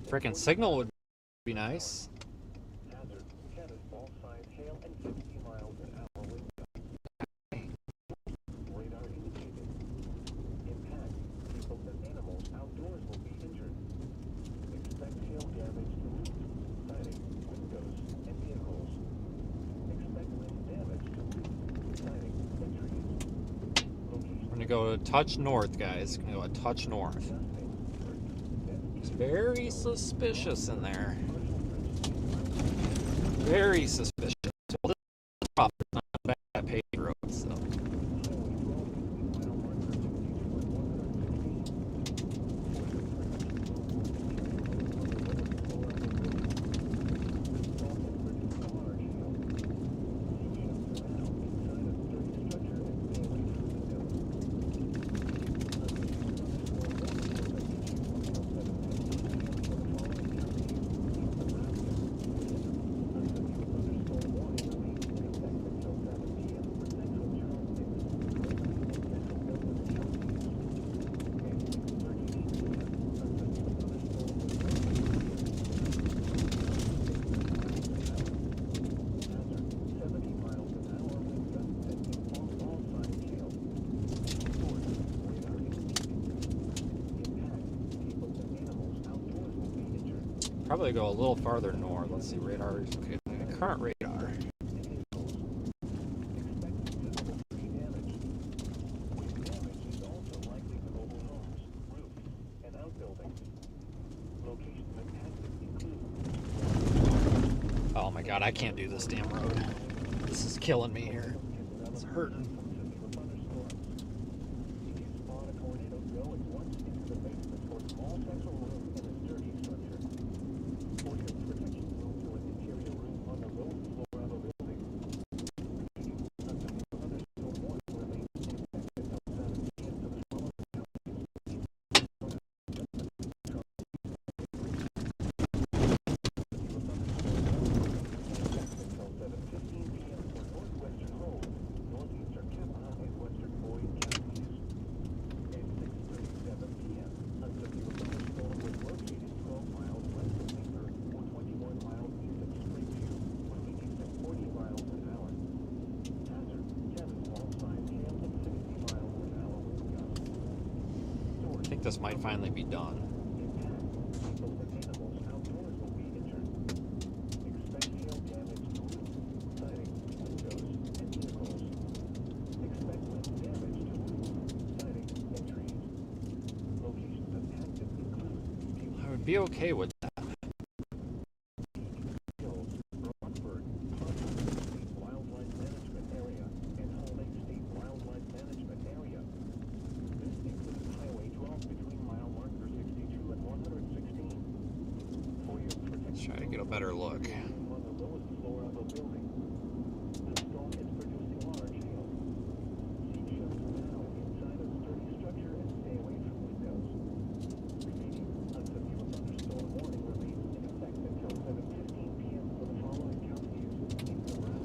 Frickin' signal would be nice. Hazard, cannonball size hail and 60 miles an hour wind gusts. Radar indicated. Impact, people and animals outdoors will be injured. Expect hail damage to roofs, siding, windows, and vehicles. Expect wind damage to roofs, siding, and trees. Location. We're gonna go a touch north, guys. Gonna go a touch north. It's very suspicious in there. Very suspicious. Well, this is probably not a bad paved road, so. Probably go a little farther north. Let's see, radar. Okay, current radar. Oh my god, I can't do this damn road. This is killing me here. It's hurting. I think this might finally be done. I would be okay with that. Let's try to get a better look.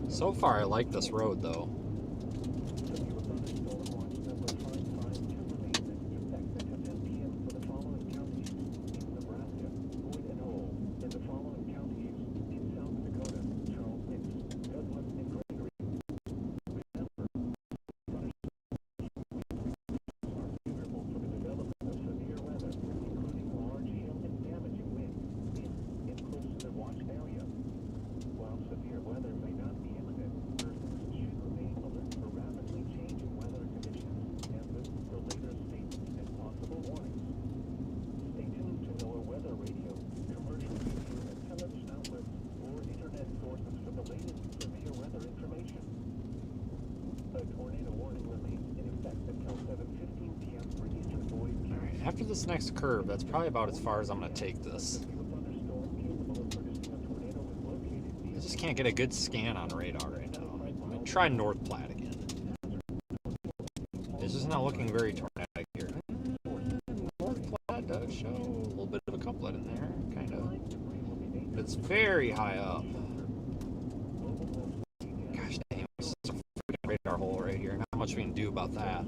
So far, I like this road, though. After this next curve, that's probably about as far as I'm going to take this. I just can't get a good scan on radar right now. I'm going to try North Platte again. It's just not looking very tornadic here. North Platte does show a little bit of a couplet in there, kind of. But it's very high up. Gosh dang, this is a freaking radar hole right here. Not much we can do about that.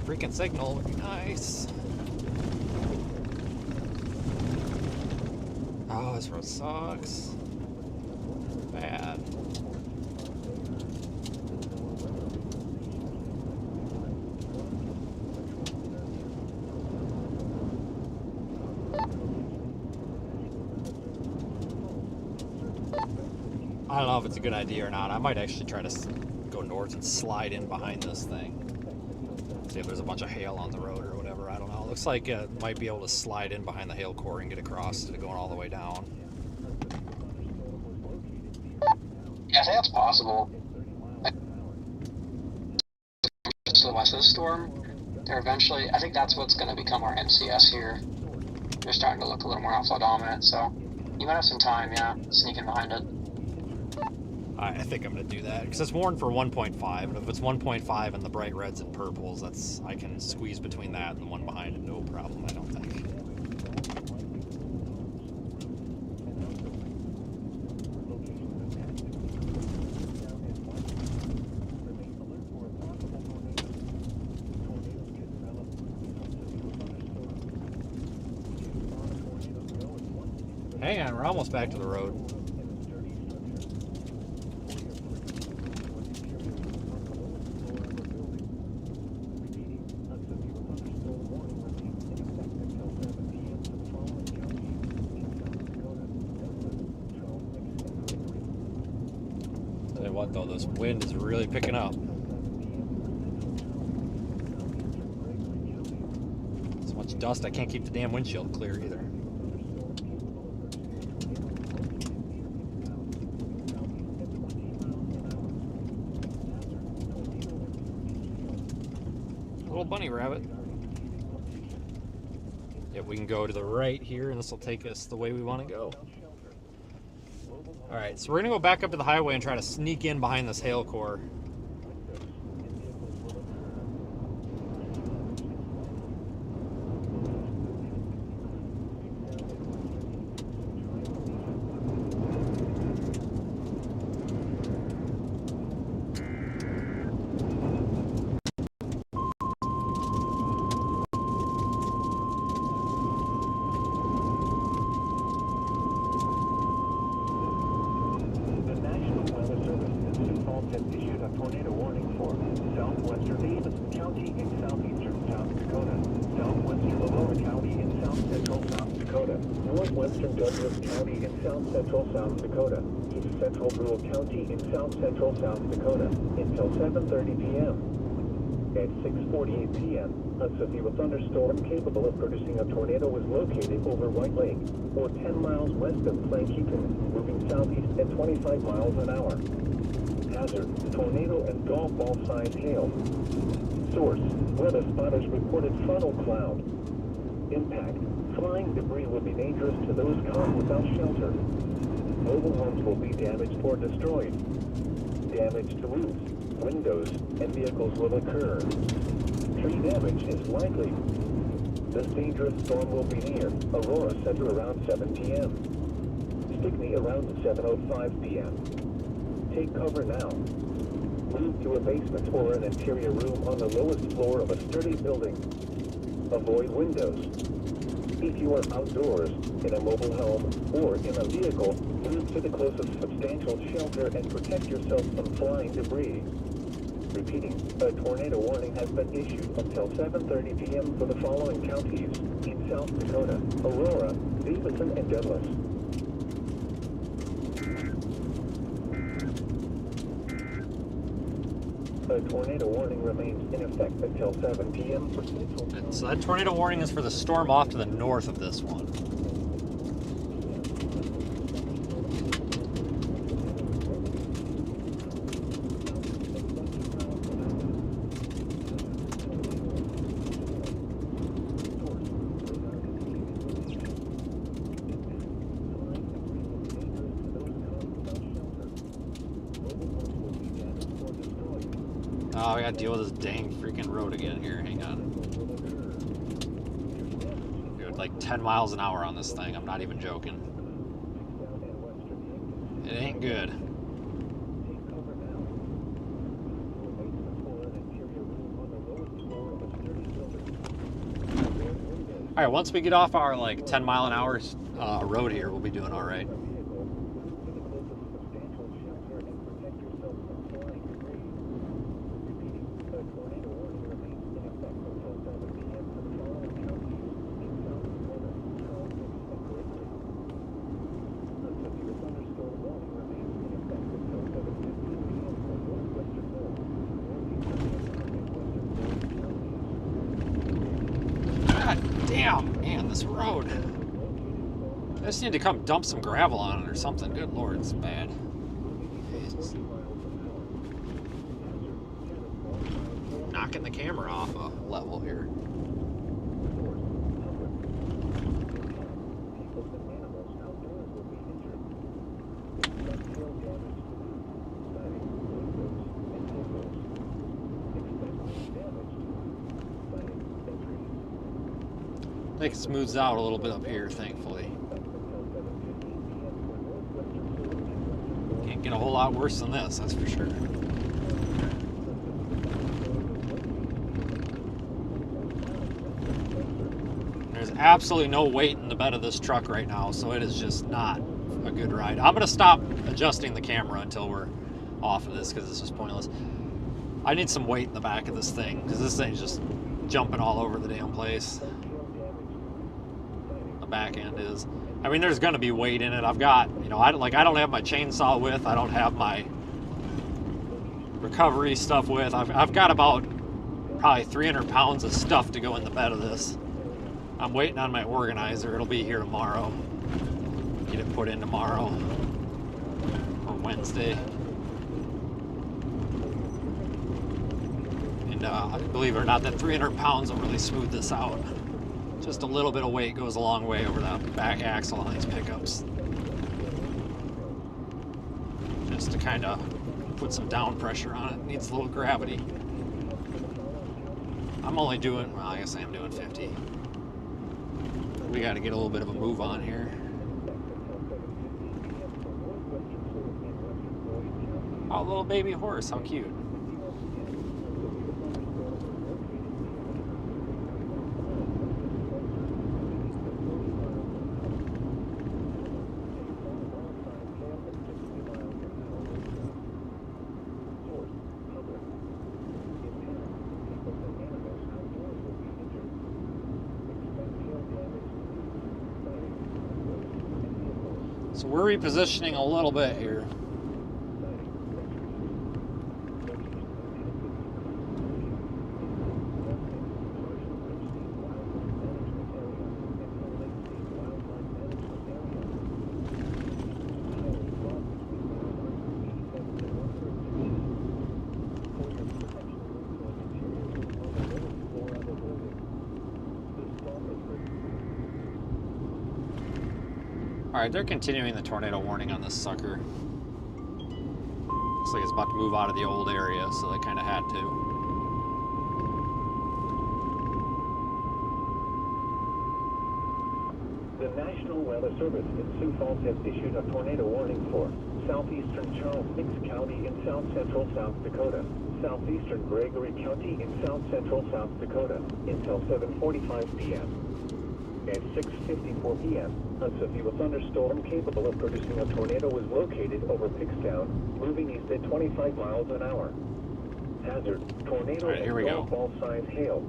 freaking signal would be nice. Oh, this road sucks. Bad. I don't know if it's a good idea or not. I might actually try to go north and slide in behind this thing. See if there's a bunch of hail on the road or whatever. I don't know. It looks like it might be able to slide in behind the hail core and get across instead of going all the way down. Yeah, I think that's possible. To the west of the storm, they're eventually, I think that's what's going to become our MCS here. They're starting to look a little more outflow dominant, so you might have some time, yeah, sneaking behind it. I think I'm going to do that because it's warned for 1.5, and if it's 1.5 and the bright reds and purples, I can squeeze between that and the one behind it, no problem, I don't think. Hang on, we're almost back to the road. Tell you what though, this wind is really picking up. So much dust I can't keep the damn windshield clear either. Little bunny rabbit. Yep, we can go to the right here and this will take us the way we want to go. Alright, so we're going to go back up to the highway and try to sneak in behind this hail core. Until 7:30 p.m. At 6:48 p.m., a severe thunderstorm capable of producing a tornado was located over White Lake, or 10 miles west of Plankeaton, moving southeast at 25 miles an hour. Hazard, tornado and golf ball-sized hail. Source, weather spotters reported funnel cloud. Impact, flying debris will be dangerous to those caught without shelter. Mobile homes will be damaged or destroyed. Damage to roofs, windows, and vehicles will occur. Tree damage is likely. This dangerous storm will be near Aurora Center around 7 p.m. Stickney around 7:05 p.m. Take cover now. Move to a basement or an interior room on the lowest floor of a sturdy building. Avoid windows. If you are outdoors, in a mobile home, or in a vehicle, move to the closest substantial shelter and protect yourself from flying debris. Repeating, a tornado warning has been issued until 7:30 p.m. for the following counties in South Dakota: Aurora, Davidson, and Douglas. A tornado warning remains in effect until 7 p.m. for Central. So that tornado warning is for the storm off to the north of this one. Oh, I gotta deal with this dang freaking road again here. Hang on. Dude, like 10 miles an hour on this thing. I'm not even joking. It ain't good. All right, once we get off our like 10 mile an hour road here, we'll be doing all right. Damn, man, this road. I just need to come dump some gravel on it or something. Good Lord, it's bad. Jesus. Knocking the camera off a level here. I think it smooths out a little bit up here, thankfully. Can't get a whole lot worse than this, that's for sure. There's absolutely no weight in the bed of this truck right now, so it is just not a good ride. I'm gonna stop adjusting the camera until we're off of this because it's just pointless. I need some weight in the back of this thing because this thing's just jumping all over the damn place. Back end is. I mean, there's going to be weight in it. I've got, you know, I don't have my chainsaw with. I don't have my recovery stuff with. I've got about probably 300 pounds of stuff to go in the bed of this. I'm waiting on my organizer. It'll be here tomorrow. Get it put in tomorrow or Wednesday. And believe it or not, that 300 pounds will really smooth this out. Just a little bit of weight goes a long way over that back axle on these pickups. Just to kind of put some down pressure on it. It needs a little gravity. I'm only doing, well, I guess I am doing 50. We got to get a little bit of a move on here. Oh, little baby horse, how cute. So we're repositioning a little bit here. Alright, they're continuing the tornado warning on this sucker. Looks like it's about to move out of the old area, so they kind of had to. The National Weather Service in Sioux Falls has issued a tornado warning for southeastern Charles Mix County in south-central South Dakota, southeastern Gregory County in south-central South Dakota until 7:45 p.m. At 6:54 p.m., a severe thunderstorm capable of producing a tornado was located over Pickstown, moving east at 25 miles an hour. Hazard, tornado and golf ball size hail.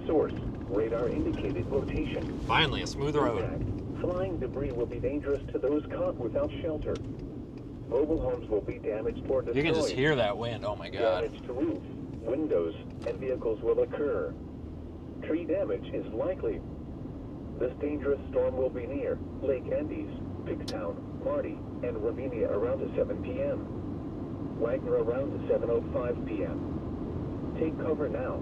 Source, radar indicated rotation. Finally, a smooth road. Impact, flying debris will be dangerous to those caught without shelter. Mobile homes will be damaged or destroyed. You can just hear that wind, oh my god. Damage to roofs, windows, and vehicles will occur. Tree damage is likely. This dangerous storm will be near Lake Andes, Pickstown, Marty, and Ravinia around 7 p.m. Wagner around 7:05 p.m. Take cover now.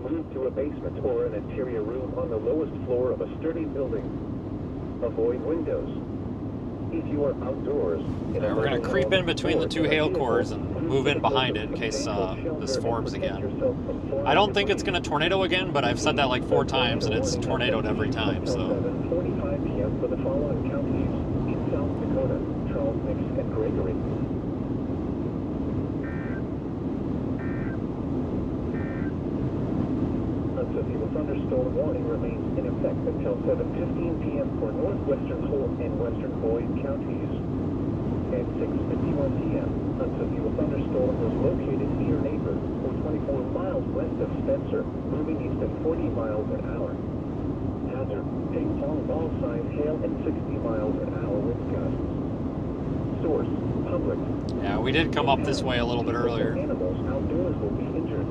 Move to a basement or an interior room on the lowest floor of a sturdy building. Avoid windows. If you are outdoors... We're going to creep in between the two hail cores and move in behind it in case this forms again. I don't think it's going to tornado again, but I've said that like 4 times and it's tornadoed every time, so... 7:45 p.m. for the following counties in South Dakota, Charles Mix and Gregory. A severe thunderstorm warning remains in effect until 7:15 p.m. for northwestern Holt and western Boyd counties. At 6:51 p.m., unsubdued thunderstorm was located near Neighbor, or 24 miles west of Spencer, moving east at 40 miles an hour. Hazard, ping-pong ball-sized hail and 60 miles an hour wind gusts. Source, public. Yeah, we did come up this way a little bit earlier. Animals outdoors will be injured.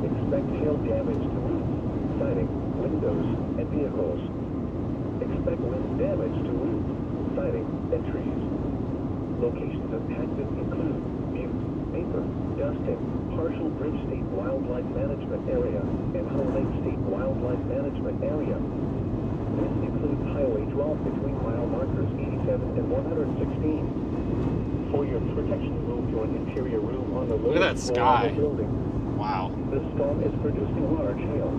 Expect hail damage to roofs, siding, windows, and vehicles. Expect wind damage to roofs, siding, and trees. Locations impacted include Butte, Vapor, Dustin, Partial Bridge State Wildlife Management Area, and Hull Lake State Wildlife Management Area. This includes Highway 12 between mile markers 87 and 116. For your protection, move to an interior room on the Look at that lowest floor of sky. the building. Wow. The storm is producing large hail.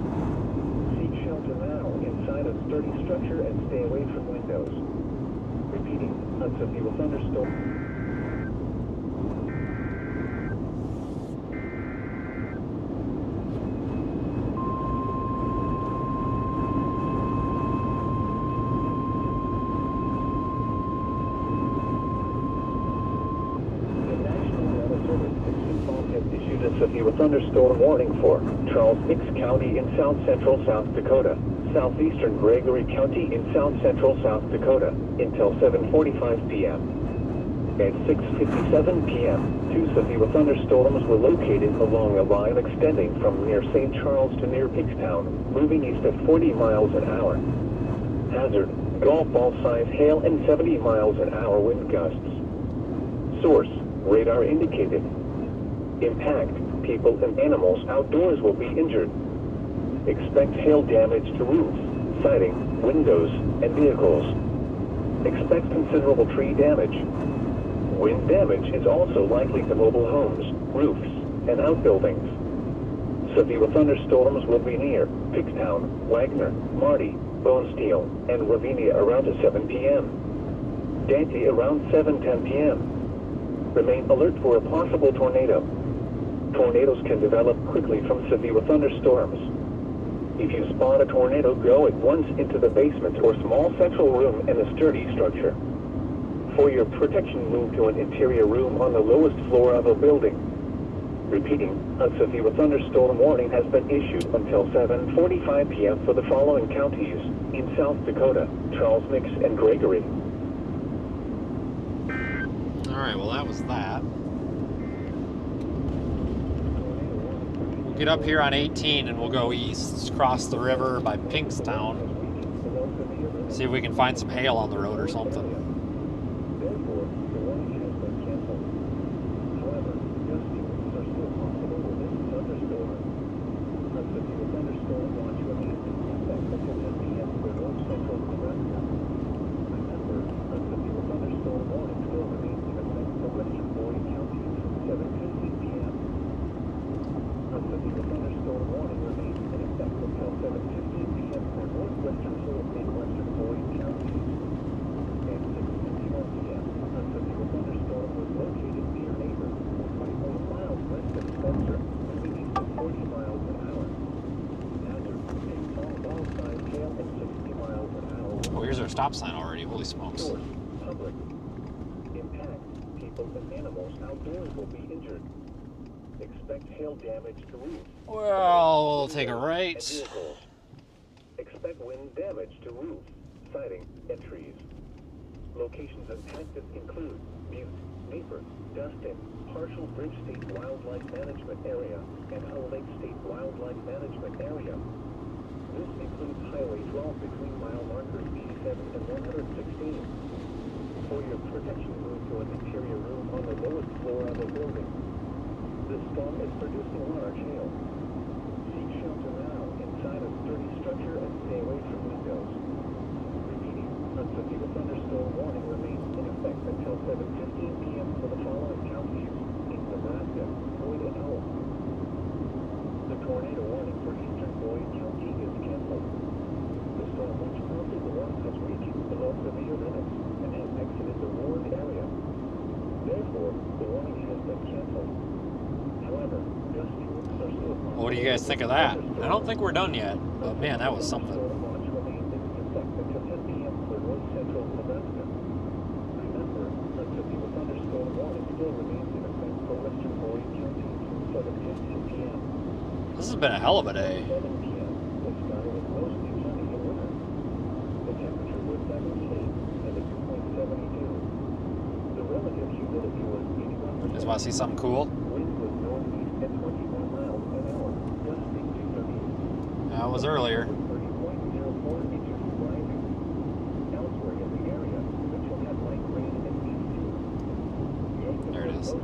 Seek shelter now inside a sturdy structure and stay away from windows. Repeating, unsubdued thunderstorm. Severe thunderstorm warning for Charles Mix County in south central South Dakota, southeastern Gregory County in south central South Dakota until 7:45 p.m. At 6:57 p.m., 2 severe thunderstorms were located along a line extending from near St. Charles to near Pickstown, moving east at 40 miles an hour. Hazard, golf ball-sized hail and 70 miles an hour wind gusts. Source, radar indicated. Impact, people and animals outdoors will be injured. Expect hail damage to roofs, siding, windows, and vehicles. Expect considerable tree damage. Wind damage is also likely to mobile homes, roofs, and outbuildings. Severe thunderstorms will be near Pickstown, Wagner, Marty, Bonesteel, and Ravinia around 7 p.m. Dante around 7:10 p.m. Remain alert for a possible tornado. Tornadoes can develop quickly from severe thunderstorms. If you spot a tornado, go at once into the basement or small central room in a sturdy structure. For your protection, move to an interior room on the lowest floor of a building. Repeating, a severe thunderstorm warning has been issued until 7:45 p.m. for the following counties in South Dakota, Charles Mix, and Gregory. All right, well, that was that. We'll get up here on 18 and we'll go east, cross the river by Pinkstown. See if we can find some hail on the road or something. Stop sign already, holy smokes. Public. Impact, people and animals outdoors will be injured. Expect hail damage to roofs. Well, we'll take a right. Expect wind damage to roofs, siding, and trees. Locations impacted include Butte, Vapor, Dustin, Partial Bridge State Wildlife Management Area, and Hull Lake State Wildlife Management Area. This includes Highway 12 between mile markers 87 and 116. For your protection, move to an interior room on the lowest floor of a building. This storm is producing large hail. Seek shelter now inside a sturdy structure and stay away from windows. Repeating, a severe thunderstorm warning remains in effect until 7:15 p.m. for the following counties in Nebraska, Boyd, and Holt. The tornado warning for eastern Boyd County is canceled. The storm, which prompted the warning, has reached below severe limits and has exited the warned area. Therefore, the warning has been canceled. However, What do you guys think of that? I don't think we're done yet, but man, that was something. This has been a hell of a day. You guys want to see something cool? That was earlier. There it is.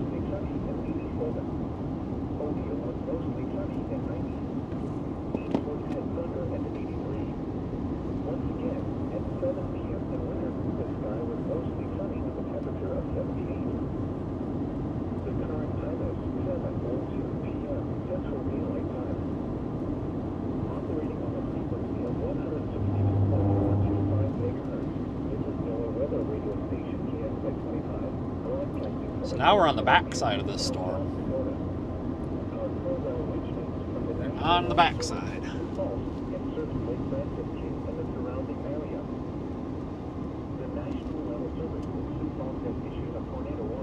So now we're on the back side of this storm. On the back side.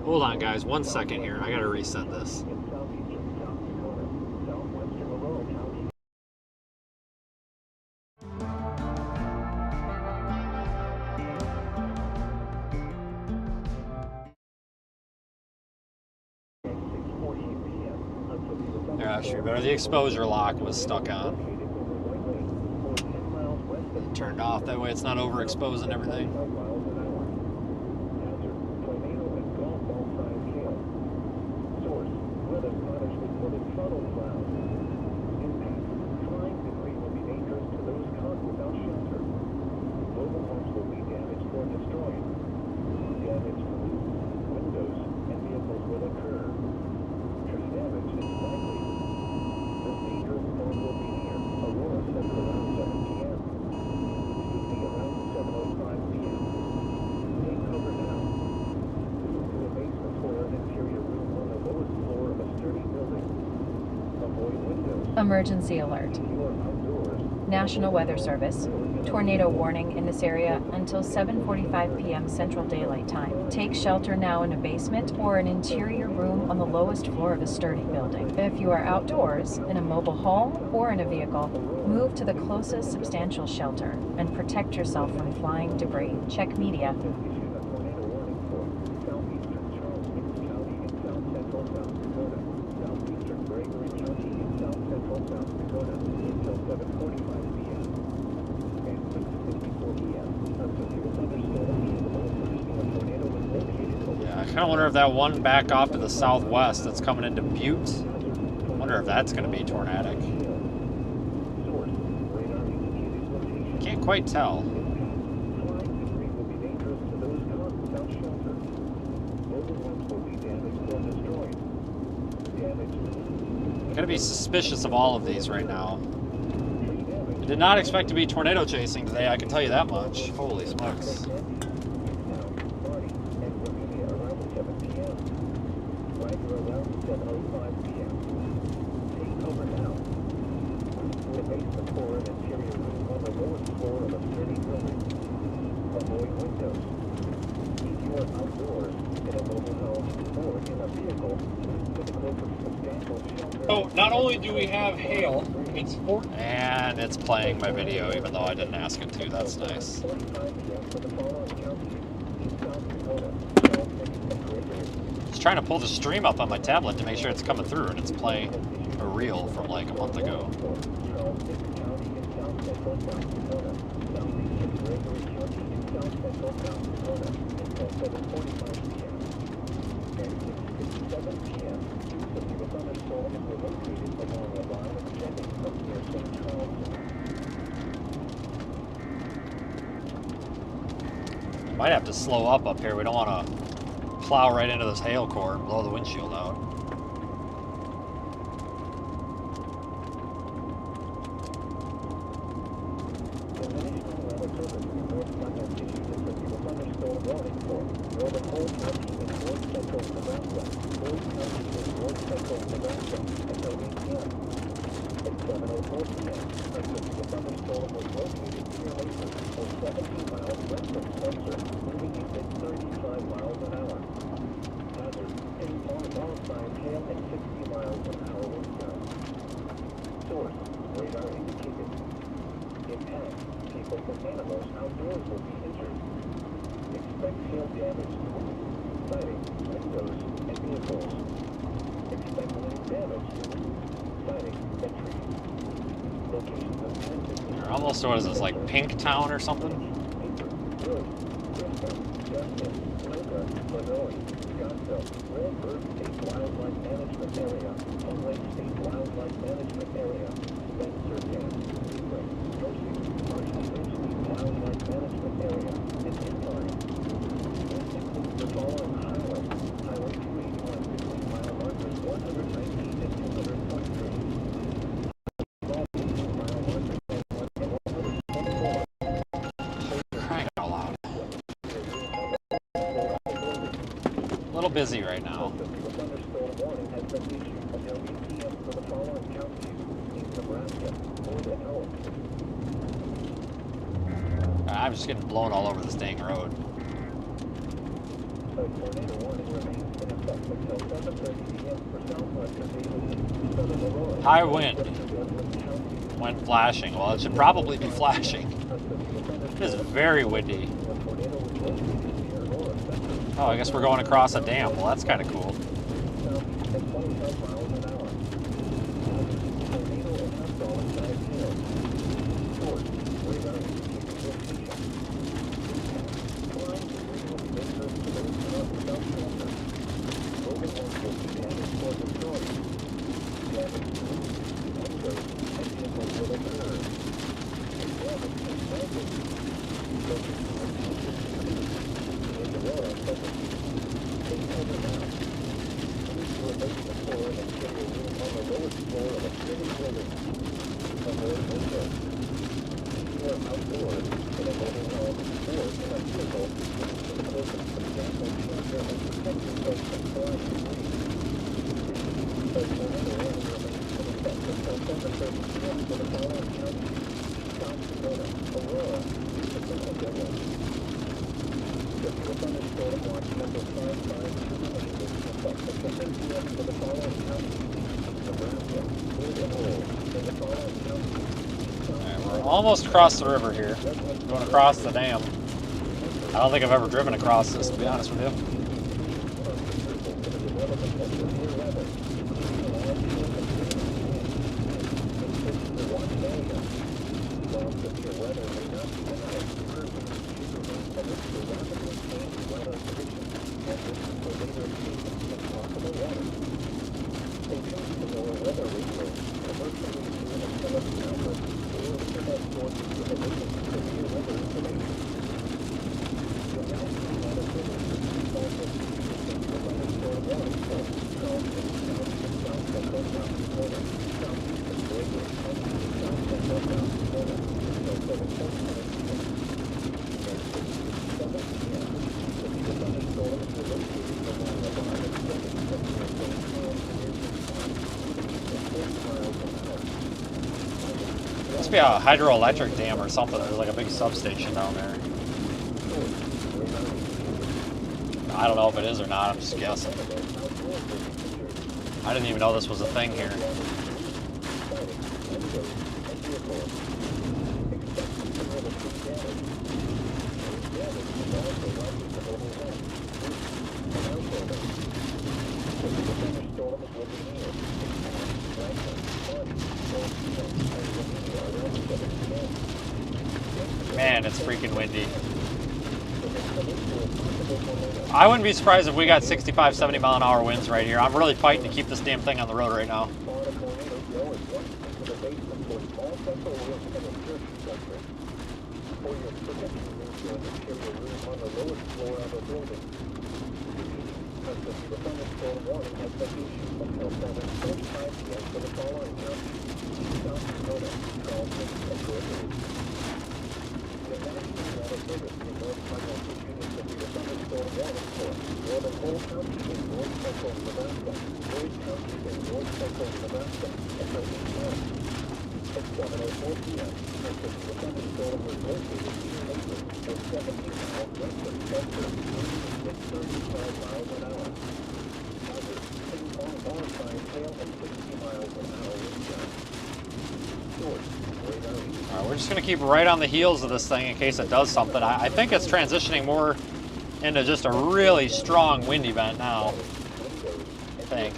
Hold on, guys. 1 second here. I gotta reset this. Yeah, sure. But the exposure lock was stuck on. Turned off. That way it's not overexposing everything. Emergency alert. National Weather Service. Tornado warning in this area until 7:45 p.m. Central Daylight Time. Take shelter now in a basement or an interior room on the lowest floor of a sturdy building. If you are outdoors, in a mobile home or in a vehicle, move to the closest substantial shelter and protect yourself from flying debris. Check media. I kind of wonder if that one back off to the southwest that's coming into Butte, I wonder if that's going to be tornadic. Can't quite tell. I'm going to be suspicious of all of these right now. I did not expect to be tornado chasing today, I can tell you that much. Holy smokes. So not only do we have hail, it's and it's playing my video even though I didn't ask it to. That's nice. Just trying to pull the stream up on my tablet to make sure it's coming through, and it's playing a reel from like a month ago. Might have to slow up here. We don't want to plow right into this hail core and blow the windshield out. 11:04 p.m. A severe thunderstorm was located near Lakewood, or 17 miles west of Spencer, moving at 35 miles an hour. Hazard, a far sign hail at 60 miles an hour wind gusts. Source, radar indicated. Impact, people and animals outdoors will be injured. Expect hail damage to roof, siding, windows, and vehicles. Expect wind damage to roof, siding, and trees. Locations of transit. You're almost, what is this, like Pink Town or something? Wood, Bristol, Justin, Noga, Lenore, Scottsville, Redbird State Wildlife Management Area, Home Lake State Wildlife Management Area, Spencer Dam, Freeway, Yoshi, Marshall Ridge State Wildlife Management Area, and Inline. This includes the following highways: Highway 281 between mile markers 119 and 223. Crying out loud. A little busy right now. Thunderstorm warning has been issued until 8 p.m. for the following counties in Nebraska or the Elk. I'm just getting blown all over this dang road. A tornado warning remains in effect until 7:30 p.m. for southwestern Daly, southern Illinois. High wind. When flashing. Well, it should probably be flashing. It is very windy. Oh, I guess we're going across a dam. Well, that's kind of cool. Almost across the river here. Going across the dam. I don't think I've ever driven across this, to be honest with you. Must be a hydroelectric dam or something. There's like a big substation down there. I don't know if it is or not. I'm just guessing. I didn't even know this was a thing here. Man, it's freaking windy. I wouldn't be surprised if we got 65, 70 mile an hour winds right here. I'm really fighting to keep this damn thing on the road right now. At 7:04 p.m., the thunderstorm was located at 17 miles west of Chester, at 35 miles an hour. Hazard, ping-pong ball sign tail at 60 miles an hour wind gusts. Source, radar. All right, we're just gonna keep right on the heels of this thing in case it does something. I think it's transitioning more into just a really strong wind event now. I think.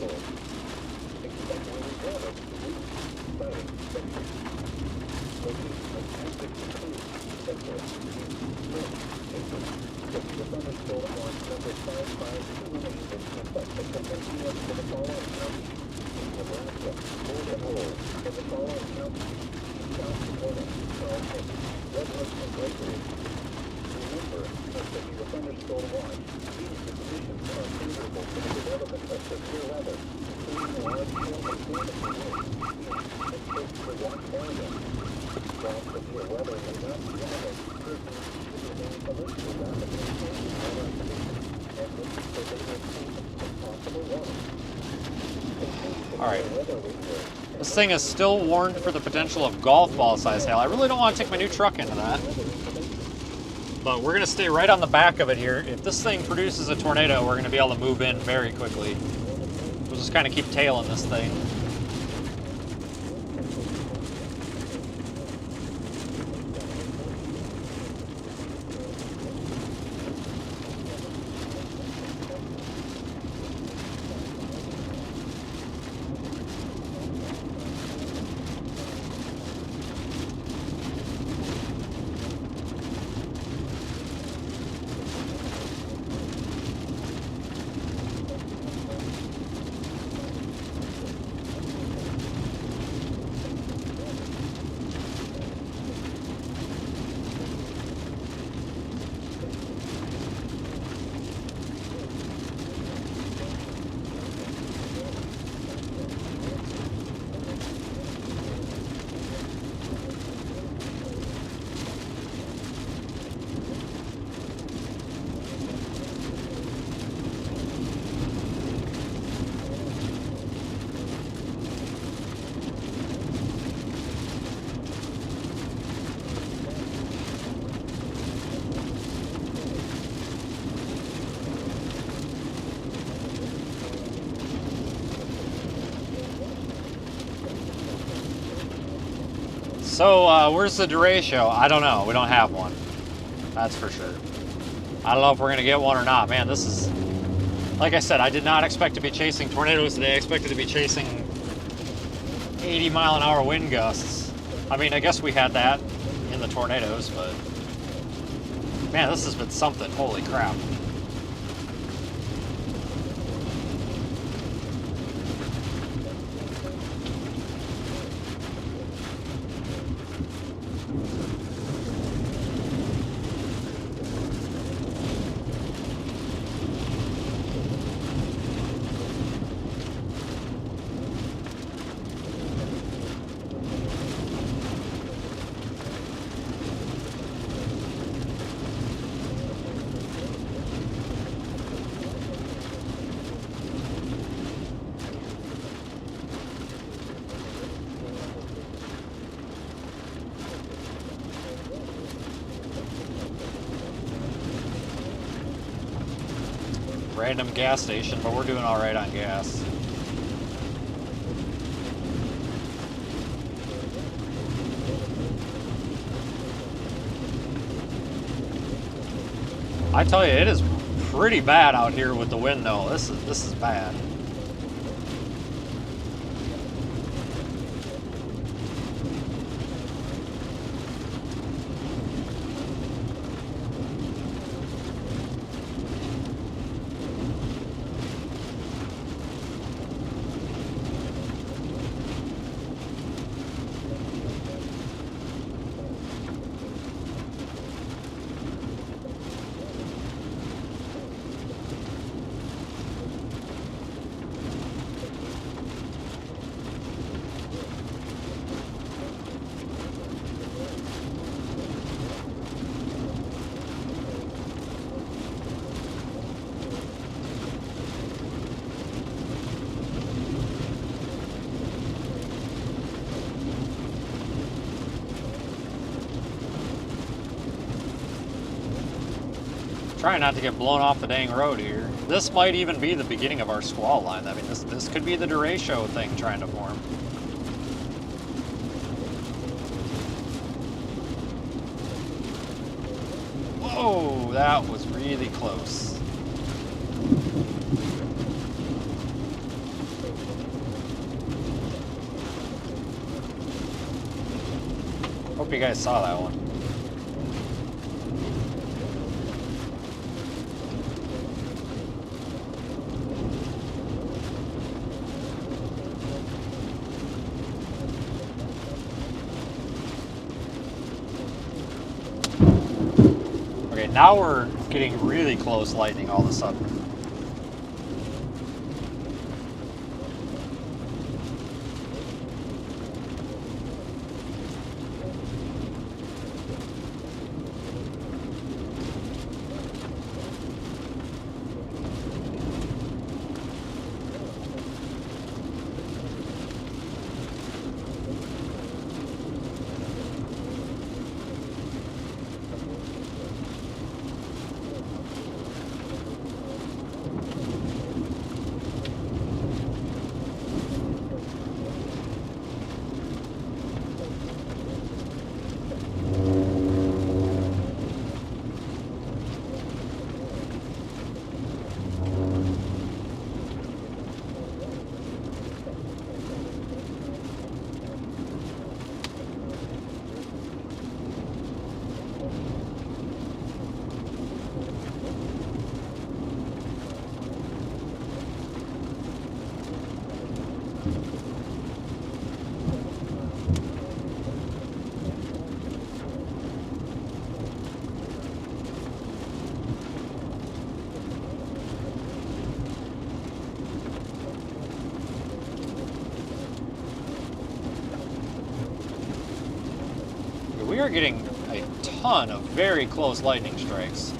Alright. This thing is still warned for the potential of golf ball size hail. I really don't want to take my new truck into that. But we're going to stay right on the back of it here. If this thing produces a tornado, we're going to be able to move in very quickly. We'll just kind of keep tailing this thing. So, where's the Derecho? I don't know. We don't have one. That's for sure. I don't know if we're going to get one or not. Man, this is... Like I said, I did not expect to be chasing tornadoes today. I expected to be chasing 80-mile-an-hour wind gusts. I mean, I guess we had that in the tornadoes, but... Man, this has been something. Holy crap. Random gas station, but we're doing all right on gas. I tell you, it is pretty bad out here with the wind though. This is bad. Trying not to get blown off the dang road here. This might even be the beginning of our squall line. I mean, this could be the Derecho thing trying to form. Whoa, that was really close. Hope you guys saw that one. Okay, now we're getting really close lightning all of a sudden. We are getting a ton of very close lightning strikes.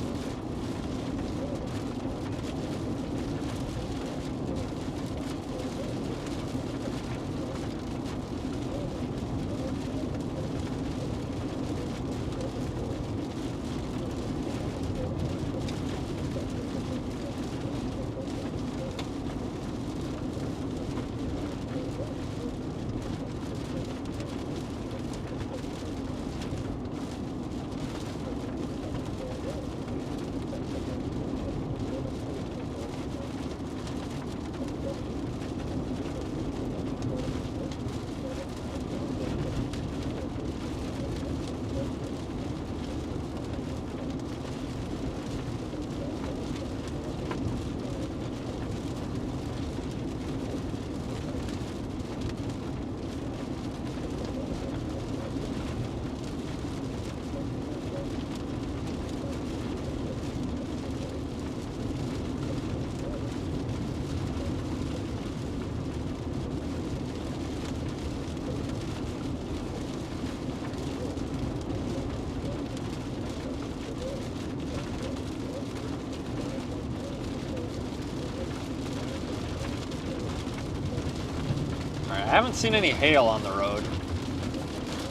I haven't seen any hail on the road.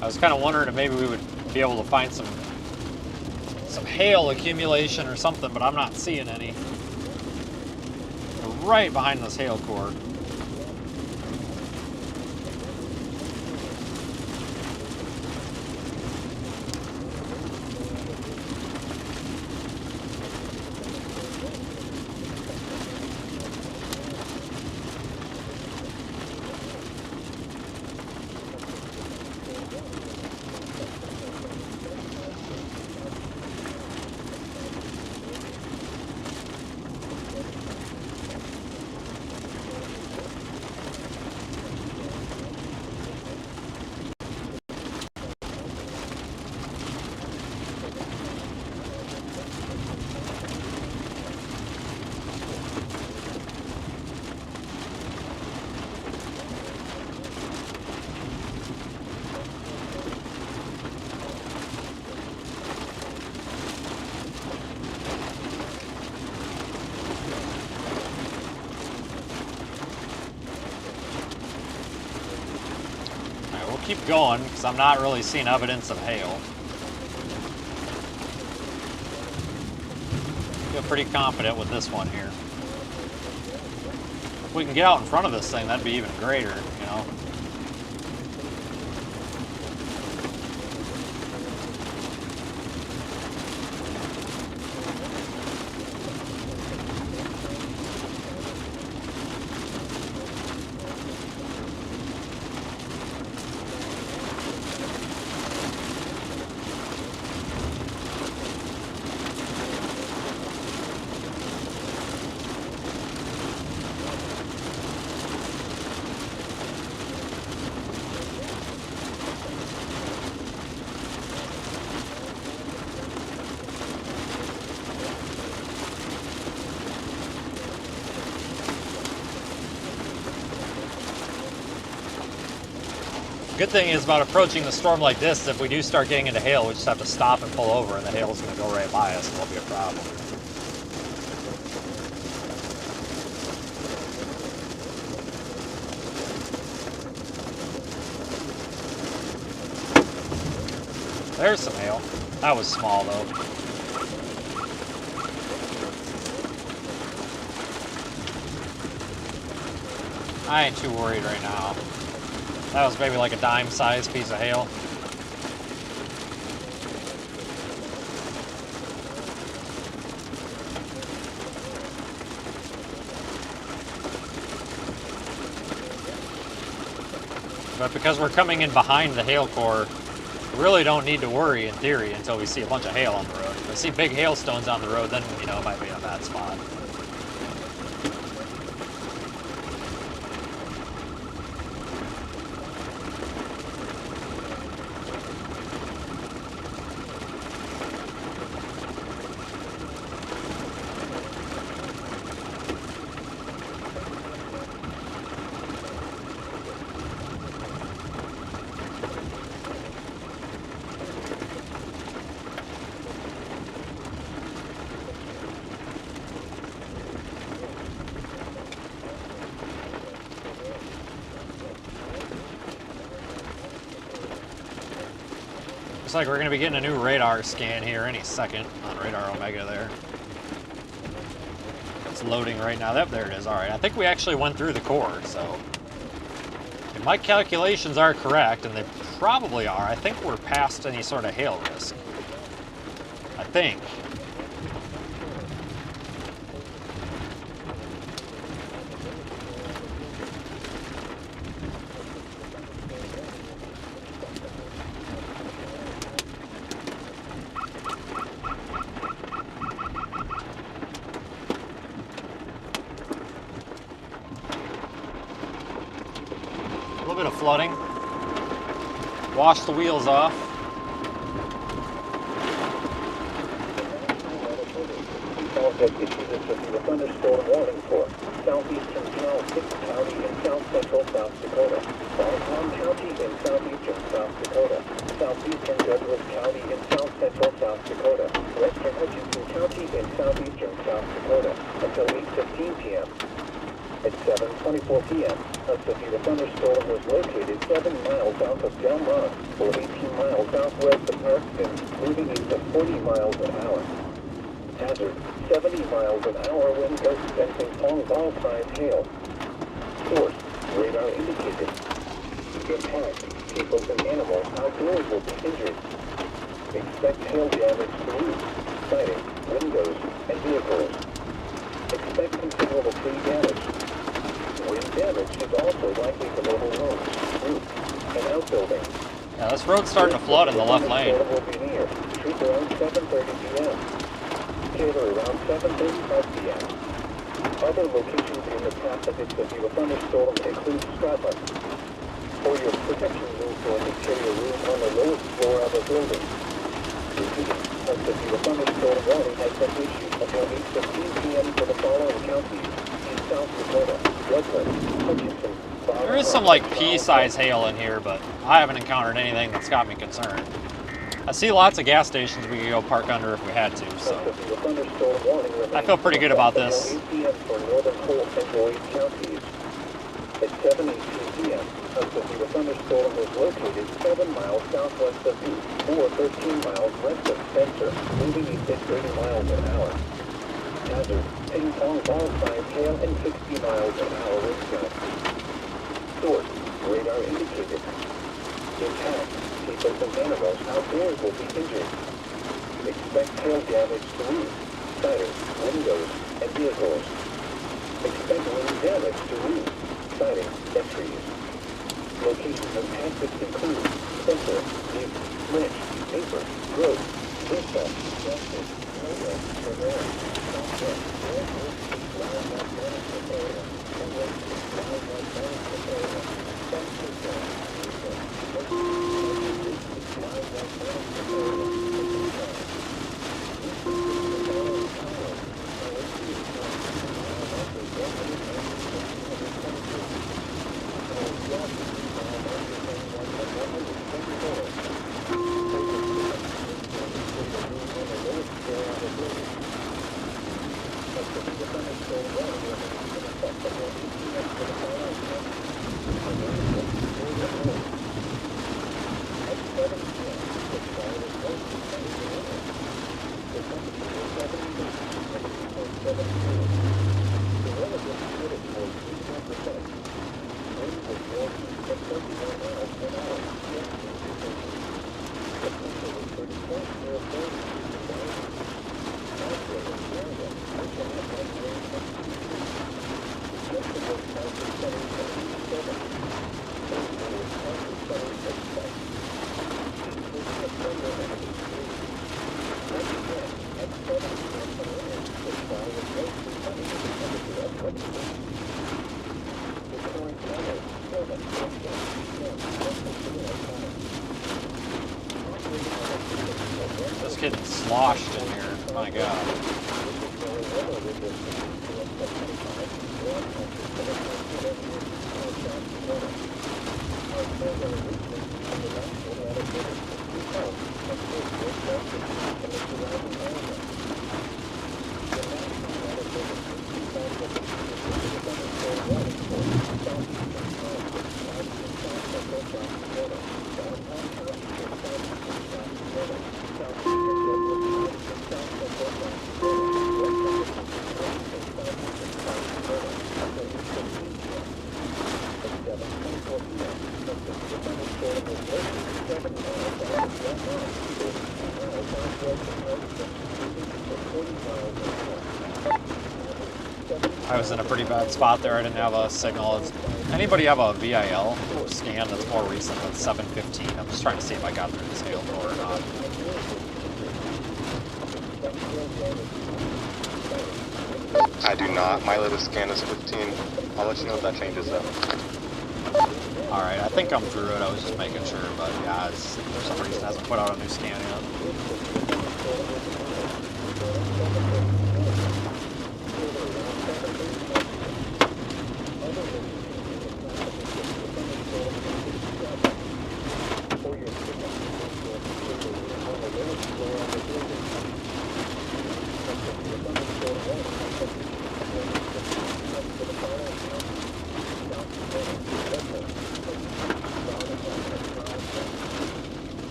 I was kind of wondering if maybe we would be able to find some hail accumulation or something, but I'm not seeing any. We're right behind this hail core. Keep going because I'm not really seeing evidence of hail. feel pretty confident with this one here. If we can get out in front of this thing, that'd be even greater, you know. Good thing is about approaching the storm like this, if we do start getting into hail, we just have to stop and pull over and the hail's going to go right by us and won't be a problem. There's some hail. That was small though. I ain't too worried right now. That was maybe like a dime-sized piece of hail. But because we're coming in behind the hail core, we really don't need to worry in theory until we see a bunch of hail on the road. If we see big hailstones on the road, then, you know, it might be a bad spot. Looks like we're going to be getting a new radar scan here any second on Radar Omega there. It's loading right now. Yep, there it is. All right, I think we actually went through the core, so if my calculations are correct, and they probably are, I think we're past any sort of hail risk. I think. Flooding. Wash the wheels off. A thunderstorm warning for southeastern County and south central South Dakota, Baldwin County and southeastern South Dakota, southeastern Douglas County and south central South Dakota, western Hutchinson County and southeastern South Dakota until 8:15 p.m. At 7:24 p.m., a severe thunderstorm was located 7 miles south of Del Monte, or 18 miles southwest of Parkston, moving east at 40 miles an hour. Hazard, 70 miles an hour wind gusts sensing all-size hail. Source, radar indicated. Impact, people and animals outdoors will be injured. Expect hail damage to roofs, siding, windows, and vehicles. Expect considerable tree damage. Wind damage is also likely to mobile homes, roofs, and outbuildings. Yeah, this road's starting to flood in the left lane. Will be near. Troop around 7:30 p.m. Taylor around 7:35 p.m. Other locations in the path of this severe thunderstorm include Stratton. For your protection, move to an interior room on the lowest floor of a building. Repeating, a severe thunderstorm warning has been issued until 8:15 p.m. for the following counties. South Dakota, Douglas, Hutchinson, there is some like pea-sized hail in here, but I haven't encountered anything that's got me concerned. I see lots of gas stations we could go park under if we had to, so I feel pretty good about this. For northern whole central 8 counties. At 7:18 p.m., a severe thunderstorm was located 7 miles southwest of Butte, or 13 miles west of Spencer, moving east at 30 miles an hour. hazard, heading southbound by tail and 60 miles an hour wind gusts. Source, radar indicated. Impact, people and animals outdoors will be injured. Expect hail damage to roofs, siding, windows, and vehicles. Expect wind damage to roofs, siding, and trees. Locations of hazards include sensor, leaf, branch, paper, growth, vista, justice, radio, program, software, airport, wildlife management area, and wildlife management area, Just getting sloshed in here. My God. I was in a pretty bad spot there. I didn't have a signal. Anybody have a VIL scan that's more recent than 7:15? I'm just trying to see if I got through this hail door or not. I do not. My latest scan is 15. I'll let you know if that changes though. Alright, I think I'm through it. I was just making sure, but yeah, it's, for some reason it hasn't put out a new scan yet.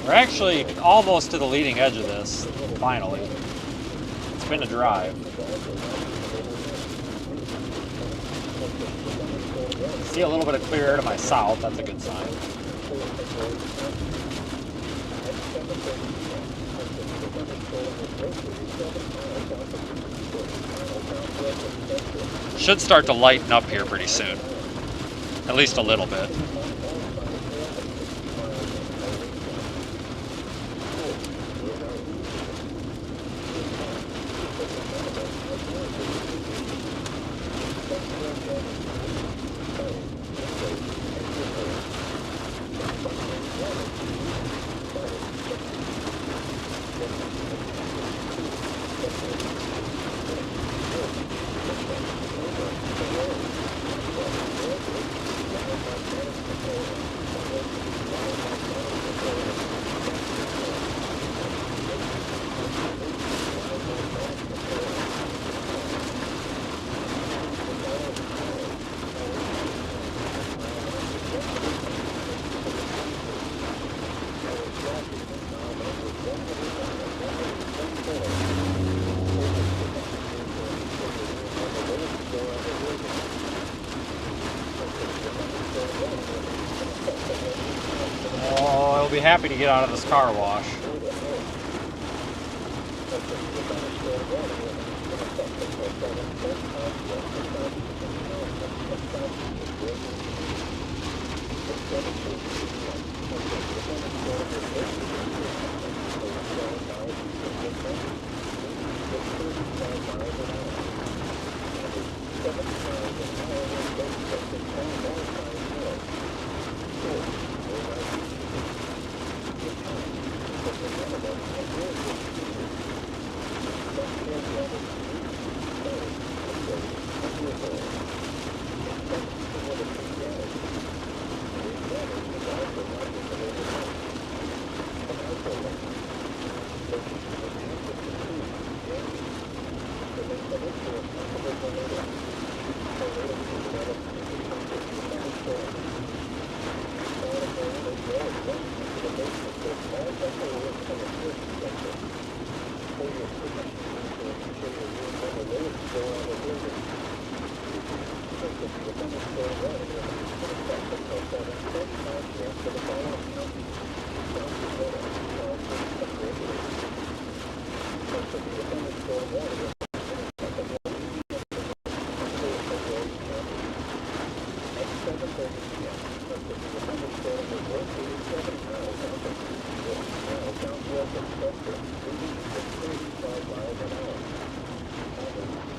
We're actually almost to the leading edge of this, finally. It's been a drive. See a little bit of clear air to my south, that's a good sign. Should start to lighten up here pretty soon. At least a little bit. be happy to get out of this car wash.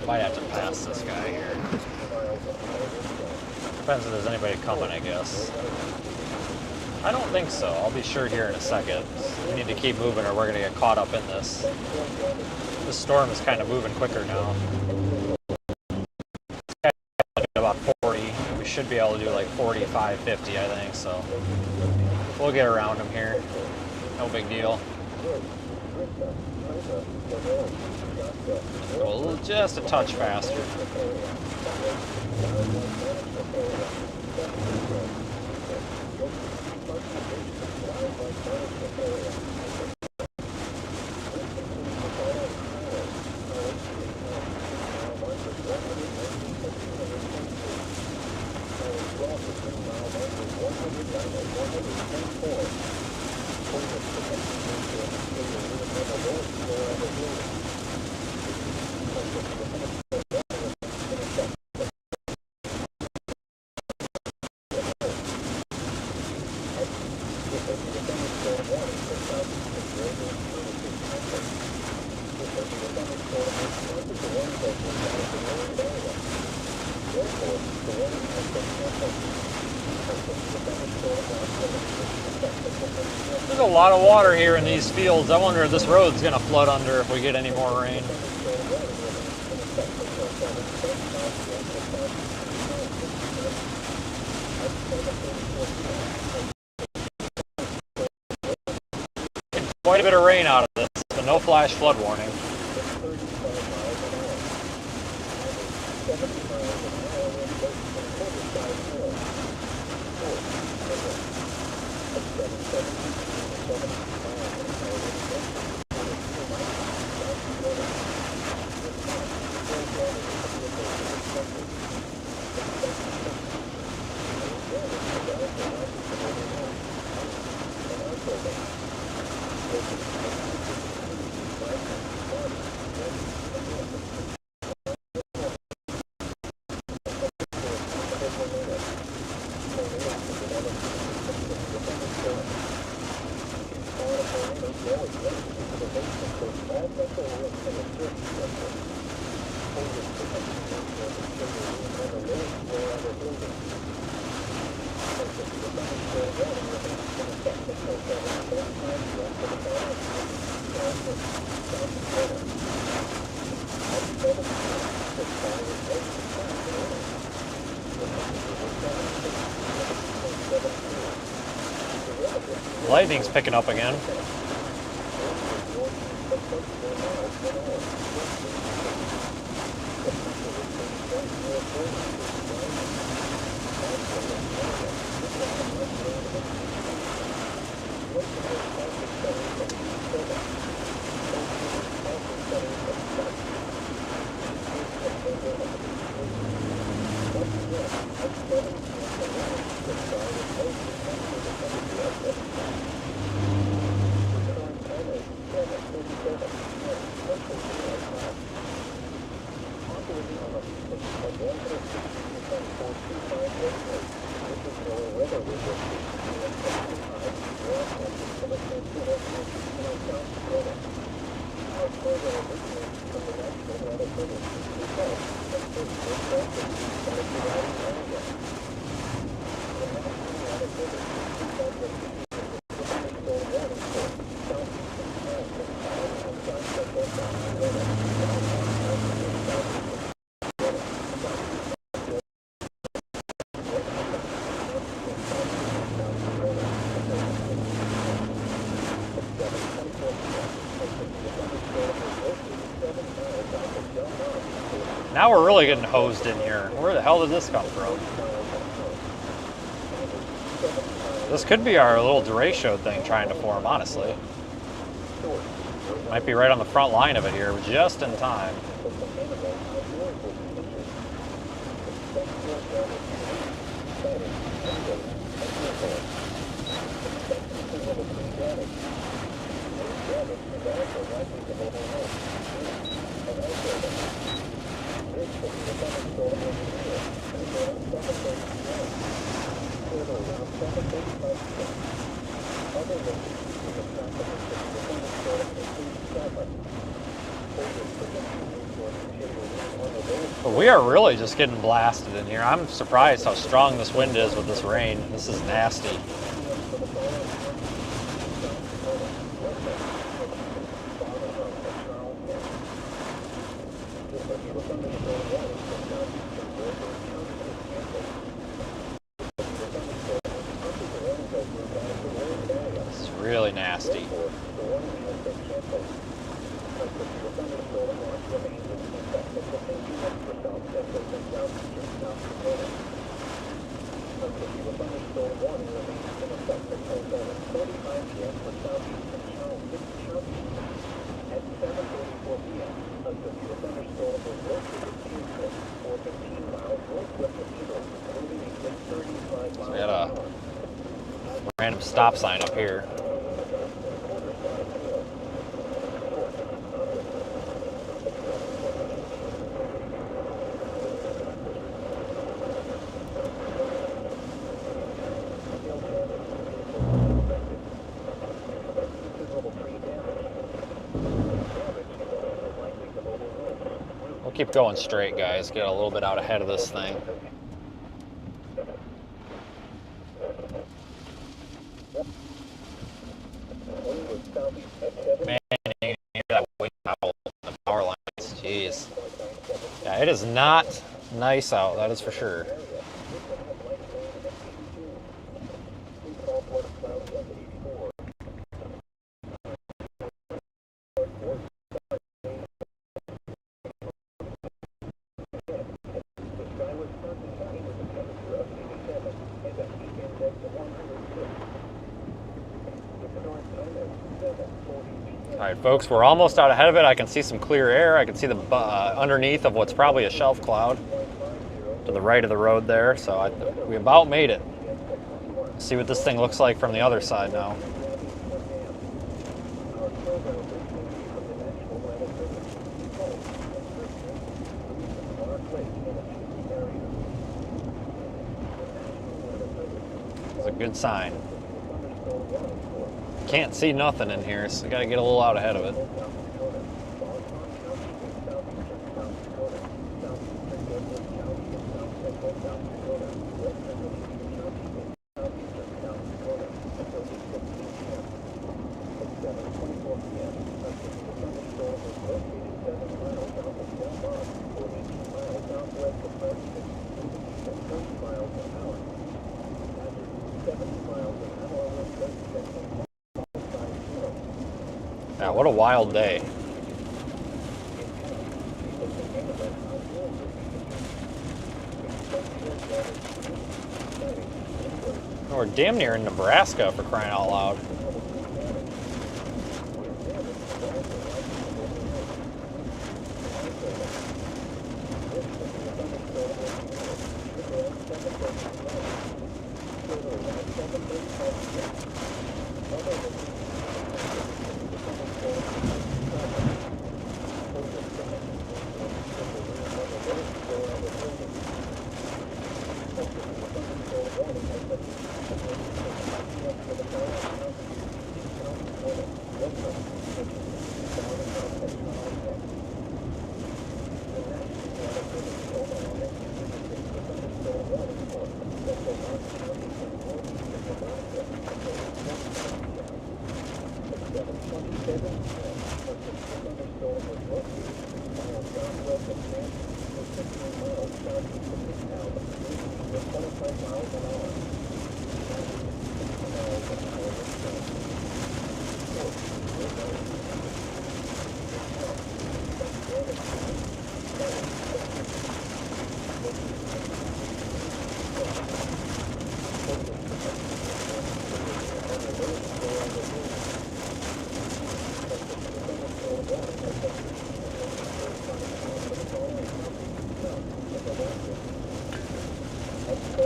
Might have to pass this guy here. Depends if there's anybody coming, I guess. I don't think so. I'll be sure here in a second. We need to keep moving or we're going to get caught up in this. This storm is kind of moving quicker now. It's about 40. We should be able to do like 45, 50, I think, so. We'll get around him here. No big deal. Go a little, just a touch faster. There's a lot of water here in these fields. I wonder if this road's going to flood under if we get any more rain. Quite a bit of rain out of this, but no flash flood warning. Lightning's picking up again. Now we're really getting hosed in here. Where the hell did this come from? This could be our little Derecho thing trying to form, honestly. Might be right on the front line of it here, just in time. But we are really just getting blasted in here. I'm surprised how strong this wind is with this rain. This is nasty. It's really nasty. So we got a random stop sign up here. We'll keep going straight, guys. Get a little bit out ahead of this thing. Man, you can hear that wind howl in the power lines. Jeez. Yeah, it is not nice out, that is for sure. All right, folks, we're almost out ahead of it. I can see some clear air. I can see the underneath of what's probably a shelf cloud to the right of the road there. So we about made it. See what this thing looks like from the other side now. It's a good sign. Can't see nothing in here, so I gotta get a little out ahead of it. Yeah, what a wild day. We're damn near in Nebraska, for crying out loud.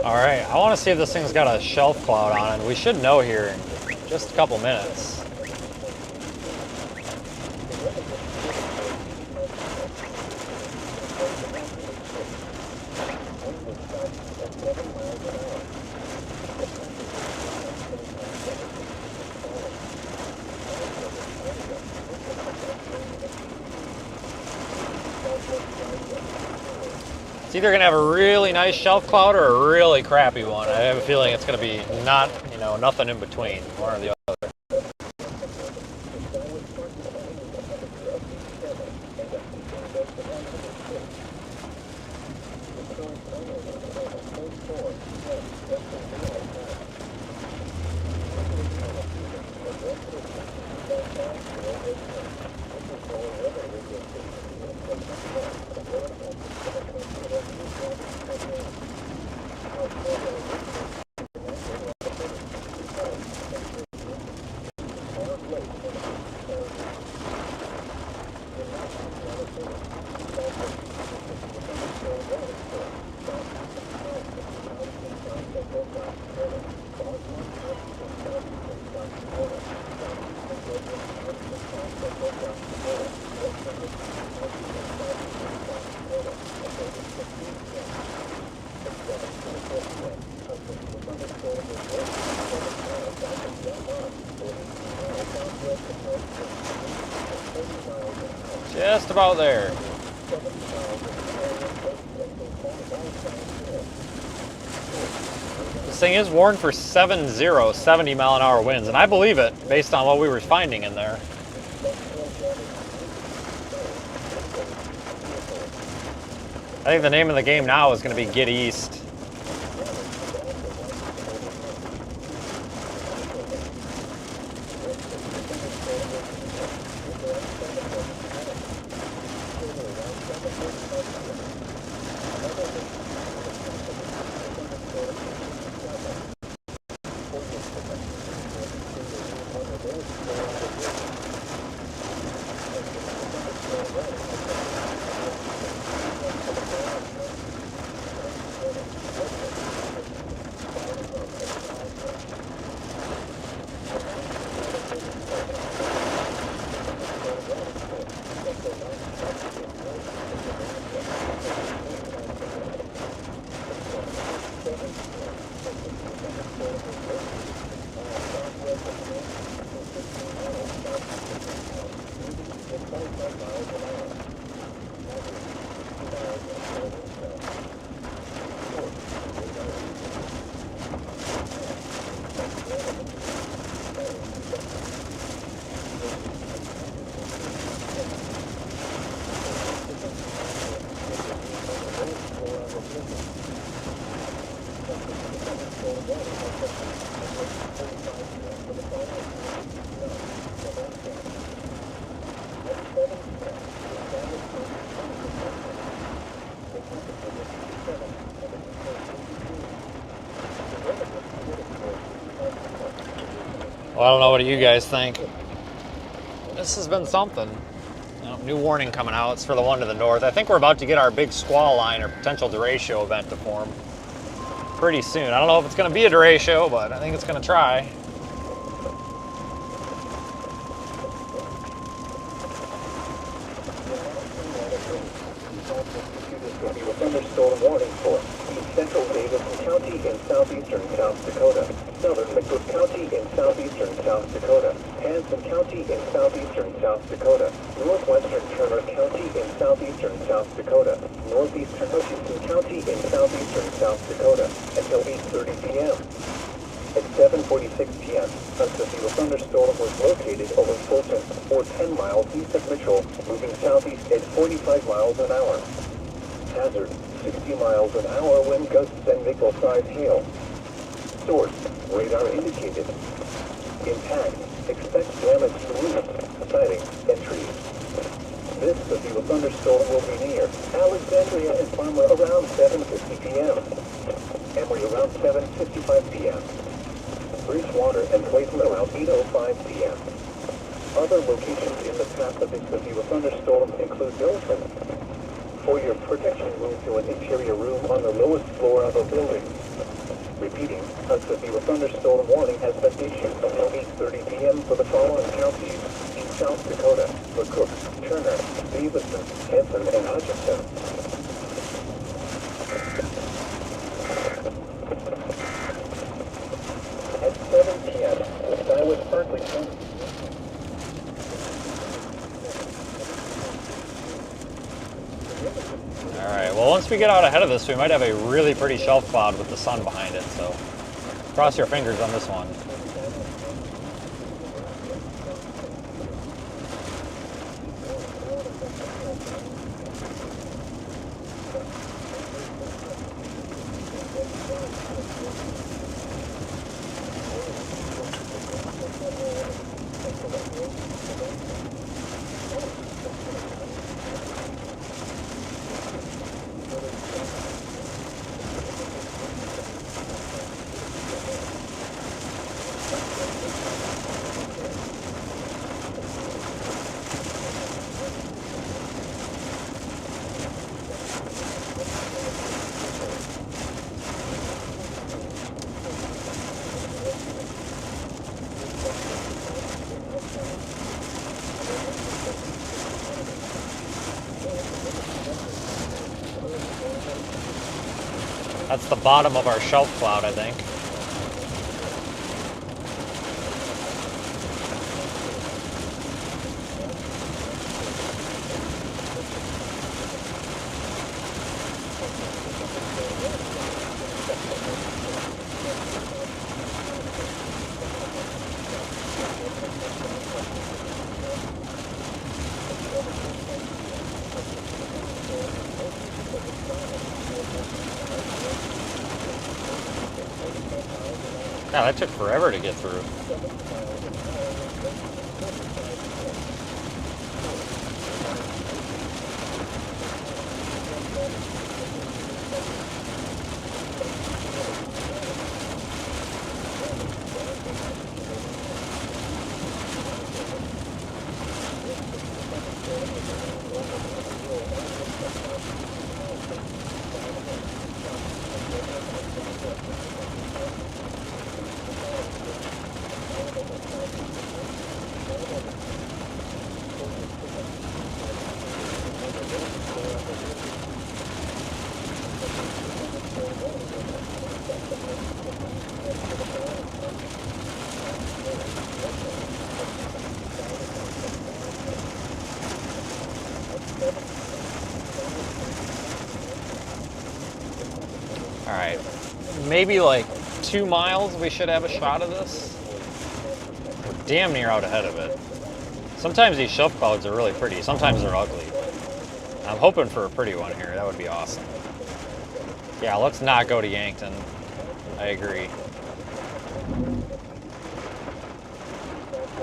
All right, I want to see if this thing's got a shelf cloud on it. We should know here in just a couple minutes. It's either gonna have a really nice shelf cloud or a really crappy one. I have a feeling it's gonna be not, you know, nothing in between, one or the other. Just about there. This thing is warned for 70 mile an hour winds, and I believe it based on what we were finding in there. I think the name of the game now is going to be Get East. Well, I don't know, what do you guys think? This has been something. New warning coming out. It's for the one to the north. I think we're about to get our big squall line or potential derecho event to form pretty soon. I don't know if it's going to be a derecho, but I think it's going to try. Thunderstorm warning for central Davidson County in southeastern South Dakota, southern Liquid County in southeastern South Dakota, Hanson County in southeastern South Dakota, northwestern Turner County in southeastern South Dakota, northeastern Hutchinson County in southeastern South Dakota until 8:30 p.m. At 7:46 p.m., a severe thunderstorm was located over Fulton, miles east of Mitchell, moving southeast at 45 miles an hour. Hazard, 60 miles an hour wind gusts and nickel-sized hail. Source, radar indicated. Impact, expect damage to roofs, siding, and trees. This severe thunderstorm will be near Alexandria and Farmer around 7:50 p.m. Emory around 7:55 p.m. Bridgewater and Clayton around 8:05 p.m. Other locations in the path of this severe thunderstorm include Milton. For your protection, move to an interior room on the lowest floor of a building. Repeating, a severe thunderstorm warning has been issued until 8:30 p.m. for the following counties in South Dakota: McCook, Turner, Davidson, Hanson, and Hutchinson. At 7 p.m., the sky was partly sunny. Alright, well once we get out ahead of this, we might have a really pretty shelf cloud with the sun behind it, so cross your fingers on this one. That's the bottom of our shelf cloud, I think. Yeah, that took forever to get through. Alright, maybe like 2 miles we should have a shot of this. We're damn near out ahead of it. Sometimes these shelf clouds are really pretty, sometimes they're ugly. I'm hoping for a pretty one here, that would be awesome. Yeah, let's not go to Yankton. I agree.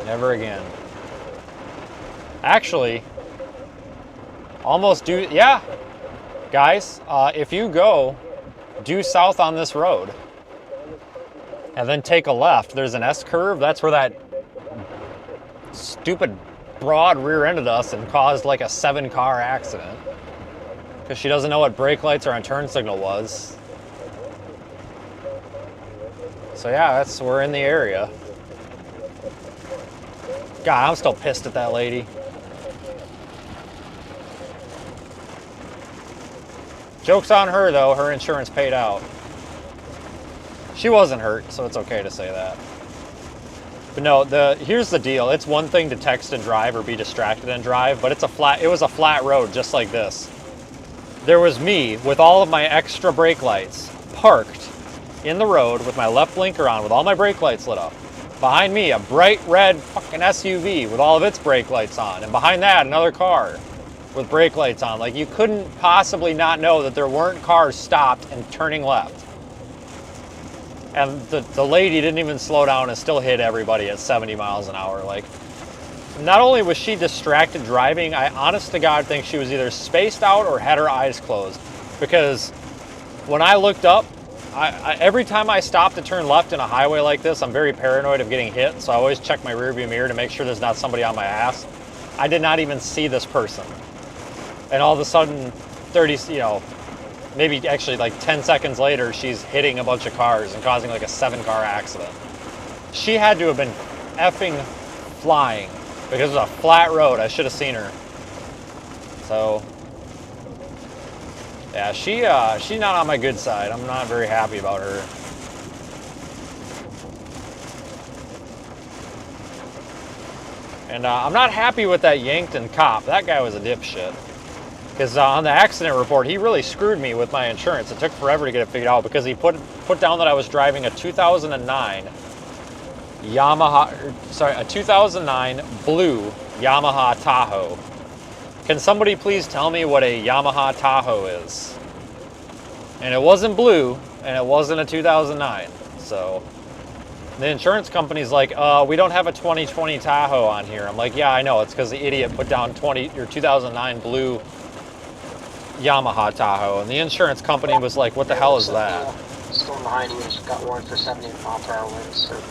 Never again. Actually, almost due, yeah. Guys, if you go due south on this road and then take a left, there's an S-curve. That's where that stupid broad rear-ended us and caused like a 7-car accident because she doesn't know what brake lights or on turn signal was. So yeah, we're in the area. God, I'm still pissed at that lady. Joke's on her though, her insurance paid out. She wasn't hurt, so it's okay to say that. But no, here's the deal. It's one thing to text and drive or be distracted and drive, but it was a flat road just like this. There was me with all of my extra brake lights parked in the road with my left blinker on with all my brake lights lit up. Behind me, a bright red fucking SUV with all of its brake lights on. And behind that, another car with brake lights on. Like, you couldn't possibly not know that there weren't cars stopped and turning left. And the lady didn't even slow down and still hit everybody at 70 miles an hour. Like, not only was she distracted driving, I honest to God think she was either spaced out or had her eyes closed. Because when I looked up, every time I stop to turn left in a highway like this, I'm very paranoid of getting hit, so I always check my rearview mirror to make sure there's not somebody on my ass. I did not even see this person. And all of a sudden, maybe actually like 10 seconds later, she's hitting a bunch of cars and causing like a 7-car accident. She had to have been effing flying because it was a flat road. I should have seen her. So, yeah, she's not on my good side. I'm not very happy about her. And I'm not happy with that Yankton cop. That guy was a dipshit. Because on the accident report, he really screwed me with my insurance. It took forever to get it figured out because he put down that I was driving a 2009 a 2009 blue Yamaha Tahoe. Can somebody please tell me what a Yamaha Tahoe is? And it wasn't blue, and it wasn't a 2009. So the insurance company's like, we don't have a 2020 Tahoe on here. I'm like, yeah, I know. It's because the idiot put down 2009 blue Yamaha Tahoe, and the insurance company was like, what the hell is that? Storm behind you just got warned for 70 mile per hour winds for a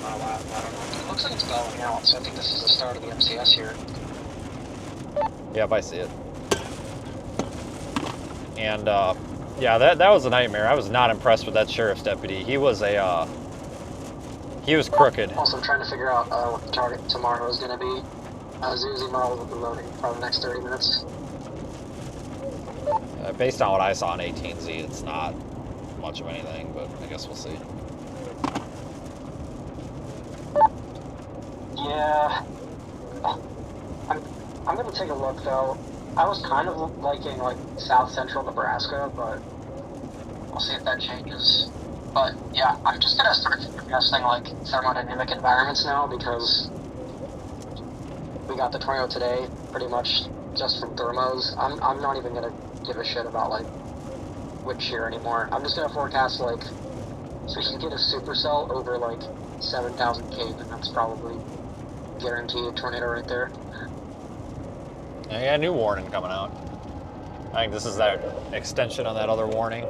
mile out. I don't know. It looks like it's bellowing out, so I think this is the start of the MCS here. Yep, I see it. And yeah, that was a nightmare. I was not impressed with that sheriff's deputy. He was crooked. Also, I'm trying to figure out what the target tomorrow is going to be. Zuzi model will be loading probably the next 30 minutes. Based on what I saw in 18Z, it's not much of anything, but I guess we'll see. Yeah. I'm going to take a look, though. I was kind of liking, like, south central Nebraska, but we'll see if that changes. But, yeah, I'm just going to start suggesting, like, thermodynamic environments now, because we got the tornado today, pretty much just from thermos. I'm not even going to give a shit about, like, wind shear anymore. I'm just going to forecast, like, so you can get a supercell over, like, 7,000 Cape, and that's probably guaranteed tornado right there. I got a new warning coming out. I think this is that extension on that other warning.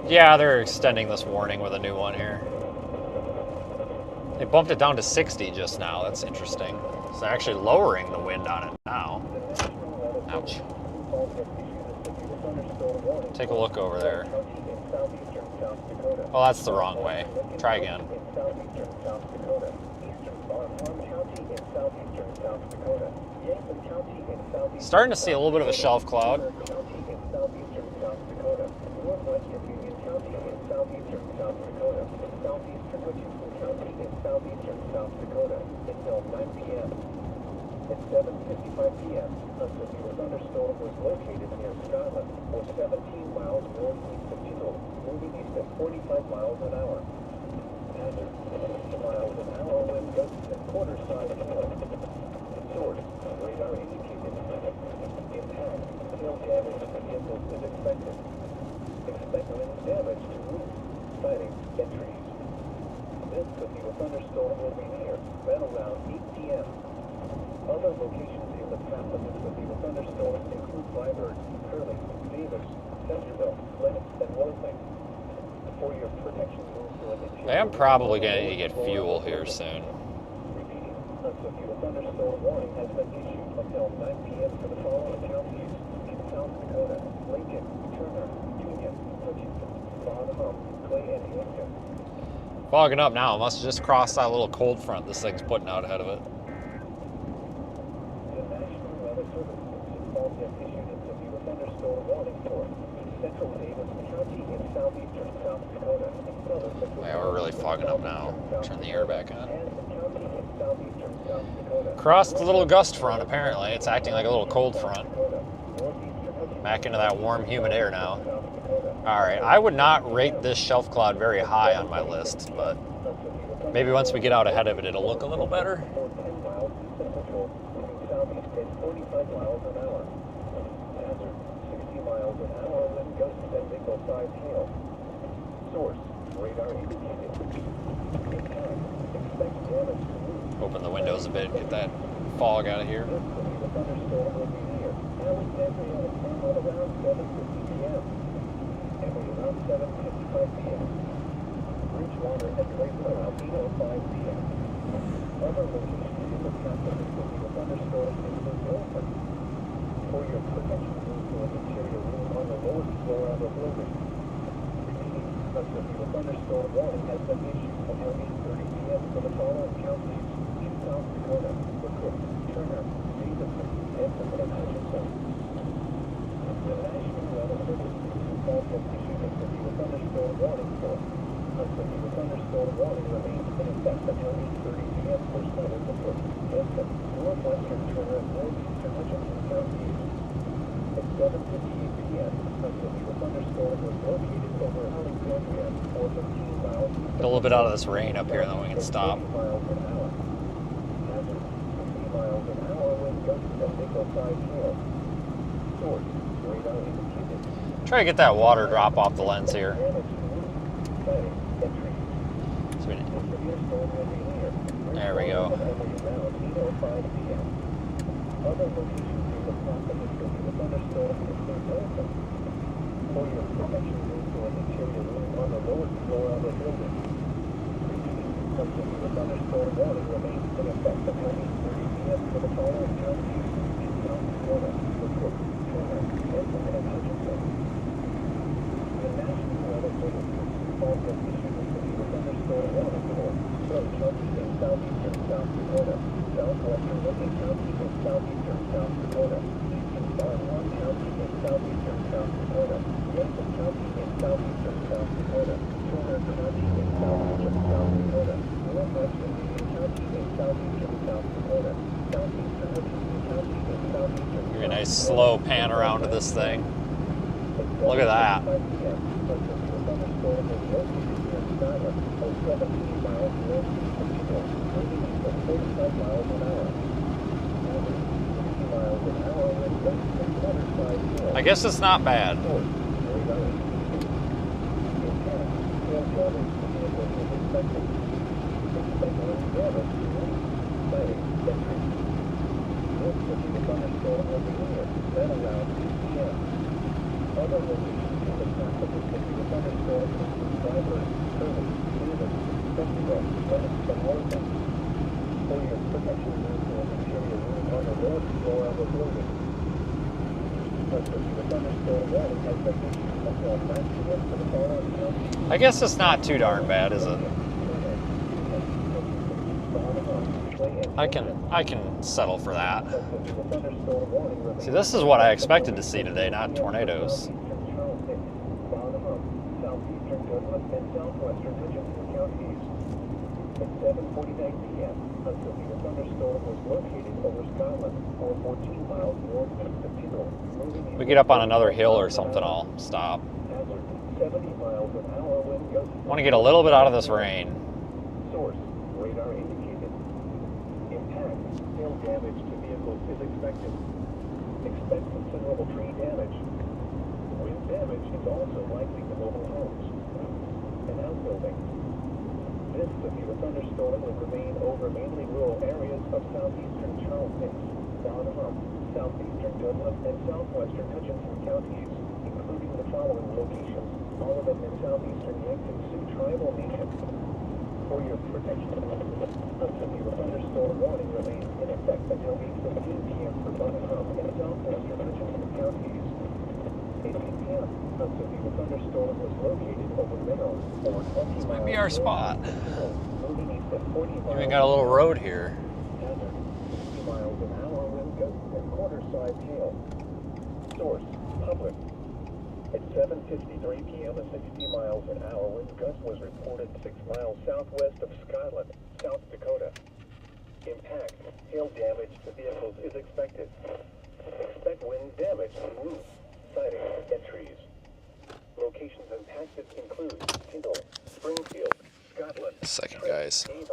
Yeah, they're extending this warning with a new one here. They bumped it down to 60 just now. That's interesting. So they're actually lowering the wind on it now. Ouch. Take a look over there. Oh, that's the wrong way. Try again. Starting to see a little bit of a shelf cloud. At 7:55 p.m., a severe thunderstorm was located near Scotland, or 17 miles northeast of Chittle, moving east at 45 miles an hour. Hazard, 60 miles an hour wind gusts at quarter side hill. Source, radar indicated. Impact, tail damage to vehicles is expected. Expect wind damage to roofs, siding, and trees. This severe thunderstorm will be near, then around 8 p.m. Other locations in the path of this severe thunderstorm include Vyburg, Curly, Davis, Centerville, Lennox, and Worthing. For your protection, move to an interior. I'm probably going to get fuel here soon. Repeating, a severe thunderstorm warning has been issued until 9 p.m. for the following counties in South Dakota: Lincoln, Turner, Union, Hutchinson, Bottom, Clay, and Hampton. Fogging up now. It must have just crossed that little cold front this thing's putting out ahead of it. The National Weather Service has issued a severe thunderstorm warning for central Davis County in southeastern South Dakota and southern Dakota. Yeah, we're really fogging up now. Turn the air back on. And the county in southeastern South Dakota. Crossed the little gust front, apparently. It's acting like a little cold front. Back into that warm, humid air now. Alright, I would not rate this shelf cloud very high on my list, but Maybe once we get out ahead of it, it'll look a little better. Or 10 miles to Central, moving southeast at 45 miles an hour. Hazard, 60 miles an hour, wind gusts and nickel-sized hail. Source, radar indicated. Impact, expect damage to roof. Open the windows a bit, get that fog out of here. This will be the thunderstorm will be near. Alexandria at around 7:50 p.m. Emory around 7:55 p.m. Bridgewater at Clayton around 8:05 p.m. Other locations in the path of this will be the thunderstorm include Milford. For your protection, move to an interior room on the lowest floor of the building. Repeating, the thunderstorm warning has been issued until 8:30 p.m. for the following counties in South Dakota: LaCroix, Turner, Davidson, Benson, and Hutchinson. The National Weather Service also issued a severe thunderstorm warning for. A severe thunderstorm warning remains in effect until 8:30 p.m. for southern LaCroix, Benson, northwestern Turner, and northeastern Hutchinson counties. At 7:58 p.m., a severe thunderstorm was located over Alexandria for 15 miles. Get a little bit out of this rain up here, and then we can stop. 40 miles an hour. Hazard, 60 miles an hour, wind gusts and nickel-sized hail. Source, radar indicated. Try to get that water drop off the lens here. There we go. Other locations in the path of this will be the thunderstorm include Milford. For your protection, move to an interior room on the lowest floor of the building. Repeating, the thunderstorm warning remains in effect until 8:30 p.m. for the following counties in South Dakota: LaCroix, Turner, Benson, and Hutchinson. The National Weather Service also issued a severe thunderstorm warning for some counties in southeastern South Dakota, southwestern Lincoln County in southeastern South Dakota, eastern Barnwell County in southeastern South Dakota, Benson County in southeastern South Dakota, Turner County in southeastern South Dakota, northwestern Union County in southeastern South Dakota, southeastern Hutchinson County in southeastern. Give me a nice slow pan around to this thing. Look at that. I guess it's not bad. Other locations in the path of this will be the thunderstorm include Freiburg, Turley, Davis, Festival, Lennox, and Morrison. For your protection, move to an interior room on the lowest floor of the building. The thunderstorm warning has been issued until 9 p.m. for the following counties. I guess it's not too darn bad, is it? I can settle for that. See, this is what I expected to see today, not tornadoes. At 7:49 p.m., a severe thunderstorm was located over Scotland, or 14 miles northeast of Tyrrell. If we get up on another hill or something, I'll stop. Hazard, 70 miles an hour wind gusts. I want to get a little bit out of this rain. Source, radar indicated. Impact, hail damage to vehicles is expected. Expect considerable tree damage. Wind damage is also likely to mobile homes, roofs, and outbuildings. This severe thunderstorm will remain over mainly rural areas of southeastern Charles Mix, Donovan, southeastern Dublin, and southwestern Hutchinson counties, including the following locations, all of them in southeastern Yankton Sioux Tribal Nation. For your protection, a severe thunderstorm warning remains in effect until 8:15 p.m. for Donovan and southwestern Hutchinson counties. 8 p.m. A severe thunderstorm was located over Minnow, or 20 This might be our spot. moving east at 40 miles. Even got a little road here. Hazard, 60 miles an hour wind gusts and quarter-sized hail. Source, public. At 7:53 p.m., a 60 miles an hour wind gust was reported 6 miles southwest of Scotland, South Dakota. Impact, hail damage to vehicles is expected. Expect wind damage to roofs, siding, and trees. Locations impacted include Tyndall, Springfield, Scotland, A second, guys. Avon,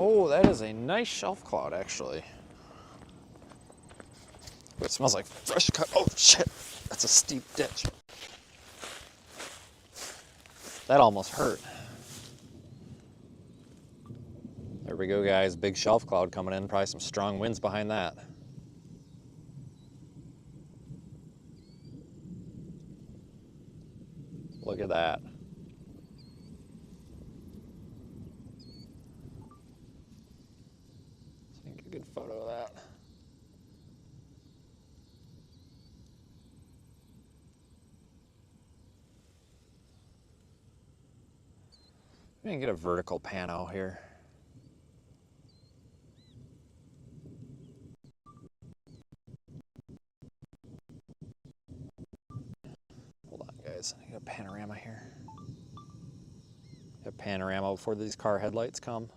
Oh, that is a nice shelf cloud, actually. It smells like fresh cut. Oh, shit. That's a steep ditch. That almost hurt. There we go, guys. Big shelf cloud coming in. Probably some strong winds behind that. Look at that. Take a good photo of that. We can get a vertical pano here. Hold on, guys. I get a panorama here. A panorama before these car headlights come.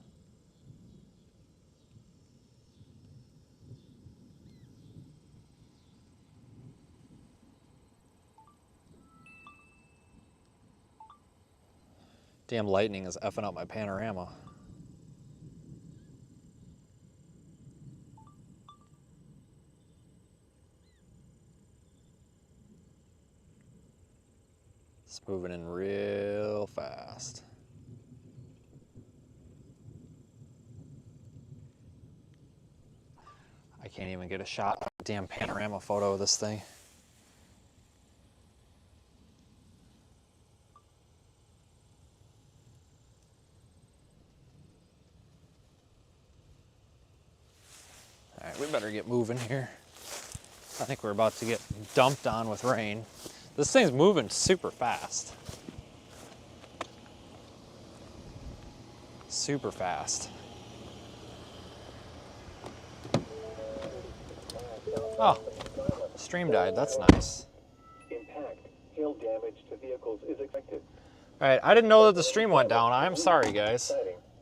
Damn lightning is effing up my panorama. It's moving in real fast. I can't even get a shot of a damn panorama photo of this thing. All right, we better get moving here. I think we're about to get dumped on with rain. This thing's moving super fast. Super fast. Oh, stream died. That's nice. Impact, hail damage to vehicles is expected. All right, I didn't know that the stream went down. I'm sorry, guys.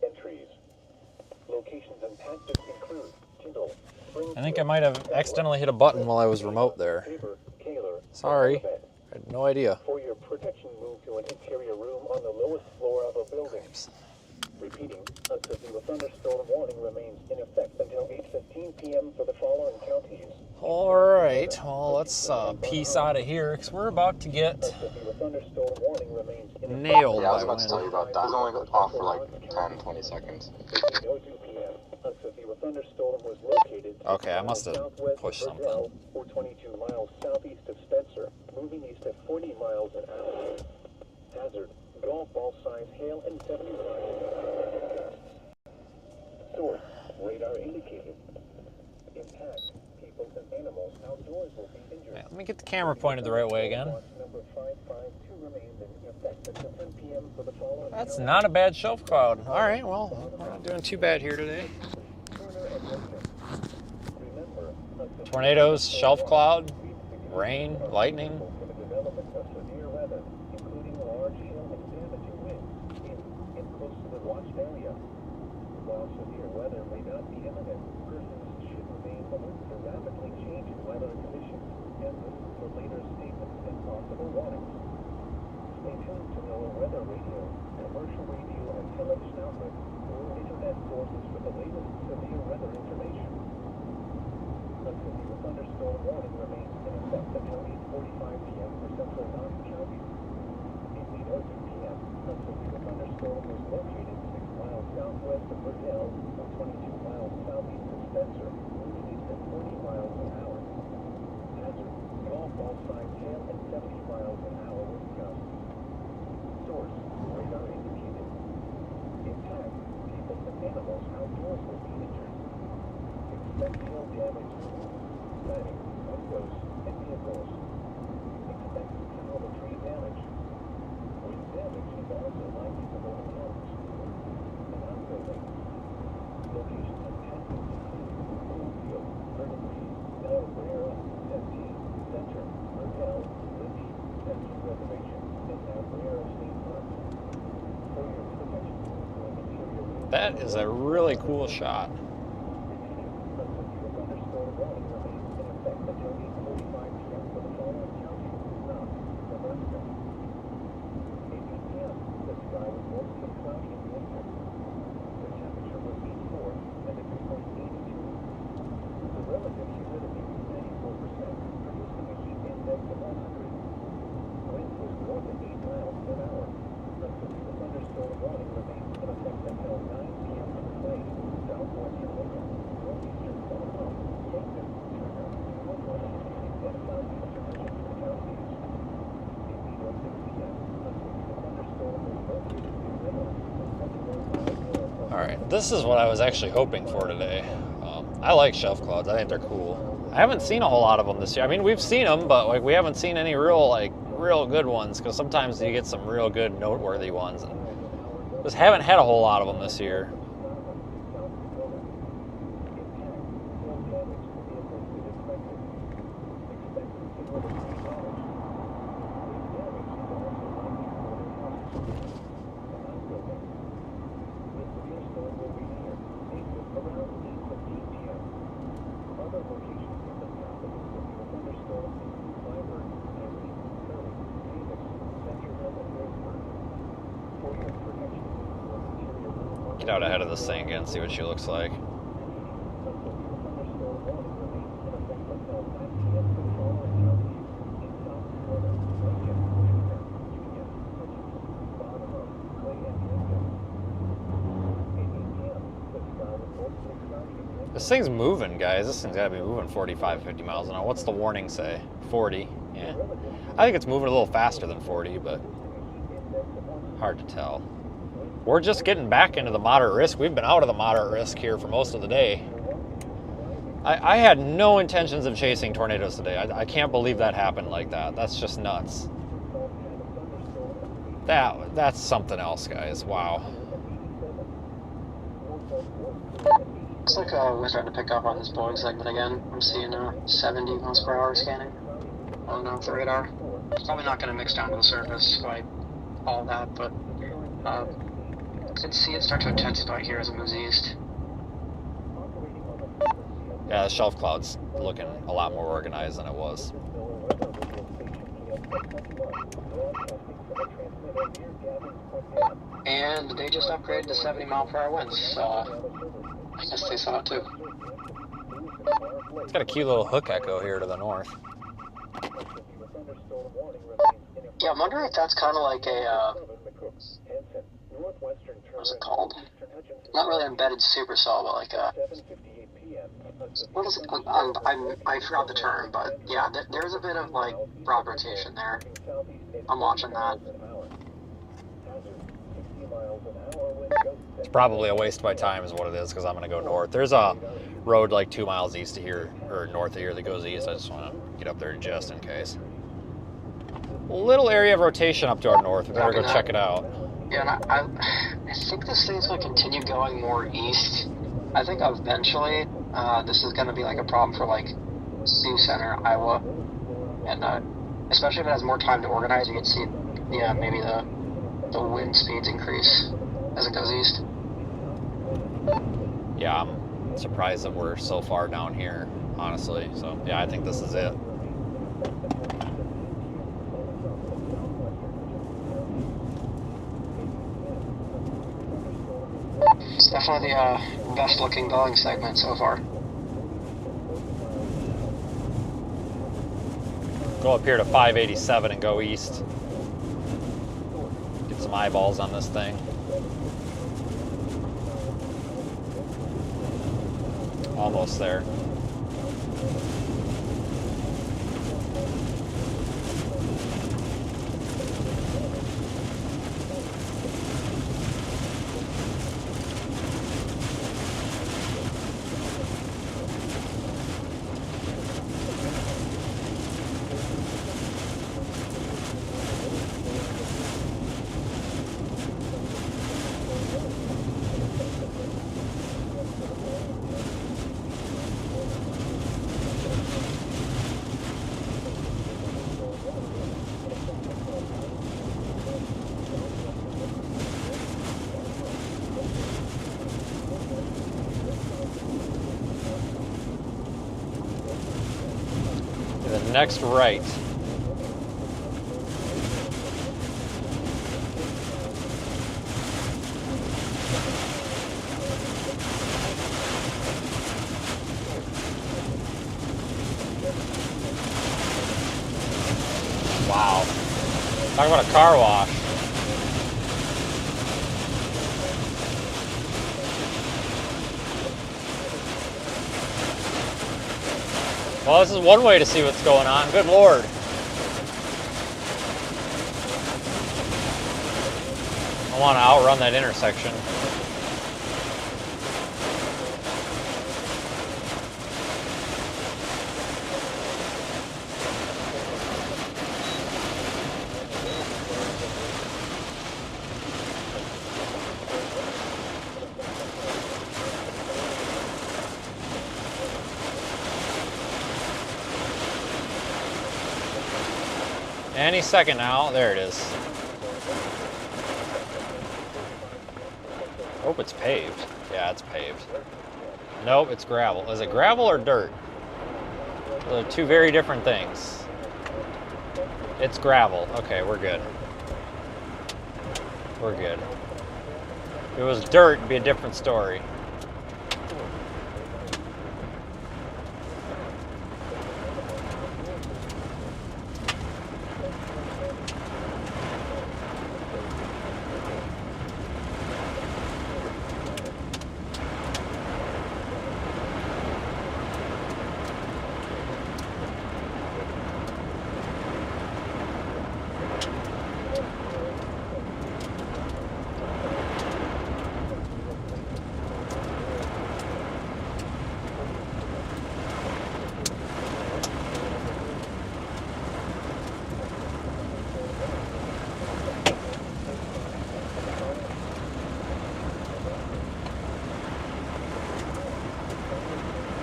Entries. Locations and tactics include Tyndall, I think I might have accidentally hit a button while I was remote there. Sorry. I had no idea. For your protection, move to an interior room on the lowest floor of a building. Repeating, a severe thunderstorm warning remains in effect until 8:15 p.m. for the following counties. All right, well, let's peace out of here because we're about to get nailed Yeah, I was by about to tell you about that. It was only off for like 10, 20 seconds. Okay, I must have pushed something. Or 22 miles southeast of Spencer, moving east at 40 miles an hour. Hazard, golf ball size hail and 70 miles. Source, radar indicated. Impact, people and animals outdoors will be injured. Yeah, let me get the camera pointed the right way again. Number 552 remains in effect until 10 p.m. for the following. That's not a bad shelf cloud. All right, well, we're not doing too bad here today. Tornadoes, shelf cloud, rain, lightning. While severe weather may not be imminent, persons should remain alert to rapidly changing weather conditions and listen for later statements and possible warnings. Stay tuned to NOAA Weather Radio, commercial radio and television outlets, or internet sources for the latest severe weather information. A severe thunderstorm warning remains in effect until 8:45 p.m. for central Knox County. At 8:02 p.m., a severe thunderstorm was located 6 miles southwest of Burdell and 22 miles southeast of Spencer, moving east at 40 miles an hour. Hazard, golf ball size hail and 70 miles an hour wind gusts. Source, radar indicated. Impact, people and animals outdoors will be injured. Expect hail damage to siding, windows, and vehicles. Expect tower tree damage. Wind damage is also likely to hold homes and outbuildings. Locations and tactics include Bloomfield, Burnaby, El Barrera, Tempe, Center, Burdell, Libby, Tempe Reservation, and El Barrera State Park. For your protection, That is a really cool shot. Alright, this is what I was actually hoping for today. I like shelf clouds. I think they're cool. I haven't seen a whole lot of them this year. I mean, we've seen them, but like we haven't seen any real good ones, because sometimes you get some real good noteworthy ones. And just haven't had a whole lot of them this year. Get out ahead of this thing again, see what she looks like. This thing's moving, guys. This thing's gotta be moving 45, 50 miles an hour. What's the warning say? 40. Yeah. I think it's moving a little faster than 40, but hard to tell. We're just getting back into the moderate risk. We've been out of the moderate risk here for most of the day. I had no intentions of chasing tornadoes today. I can't believe that happened like that. That's just nuts. That's something else, guys. Wow. Looks like we're starting to pick up on this Boeing segment again. I'm seeing 70 miles per hour scanning on the radar. Probably not going to mix down to the surface quite all that, but I could see it start to intensify here as it moves east. Yeah, the shelf cloud's looking a lot more organized than it was. And they just upgraded to 70 mile per hour winds, so I guess they saw it too. It's got a cute little hook echo here to the north. Yeah, I'm wondering if that's kind of like a, what's it called? Not really embedded supercell, but like a, what is it? I forgot the term, but yeah, there's a bit of like broad rotation there. I'm watching that. It's probably a waste of my time is what it is, because I'm going to go north. There's a road like 2 miles east of here, or north of here, that goes east. I just want to get up there just in case. A little area of rotation up to our north. We better go check it out. Yeah, and I think this thing's going to continue going more east. I think eventually this is going to be like a problem for like Sioux Center, Iowa. And especially if it has more time to organize, you can see, yeah, maybe the wind speeds increase as it goes east. Yeah, I'm surprised that we're so far down here, honestly. So, yeah, I think this is it. It's definitely the best looking Boeing segment so far. Go up here to 587 and go east. Get some eyeballs on this thing. Almost there. Next right. Wow. Talk about a car wash. Well, this is one way to see what's going on. Good Lord. I want to outrun that intersection. Any second now. There it is. Hope it's paved. Yeah, it's paved. Nope, it's gravel. Is it gravel or dirt? Those are two very different things. It's gravel. Okay, we're good. We're good. If it was dirt, it'd be a different story.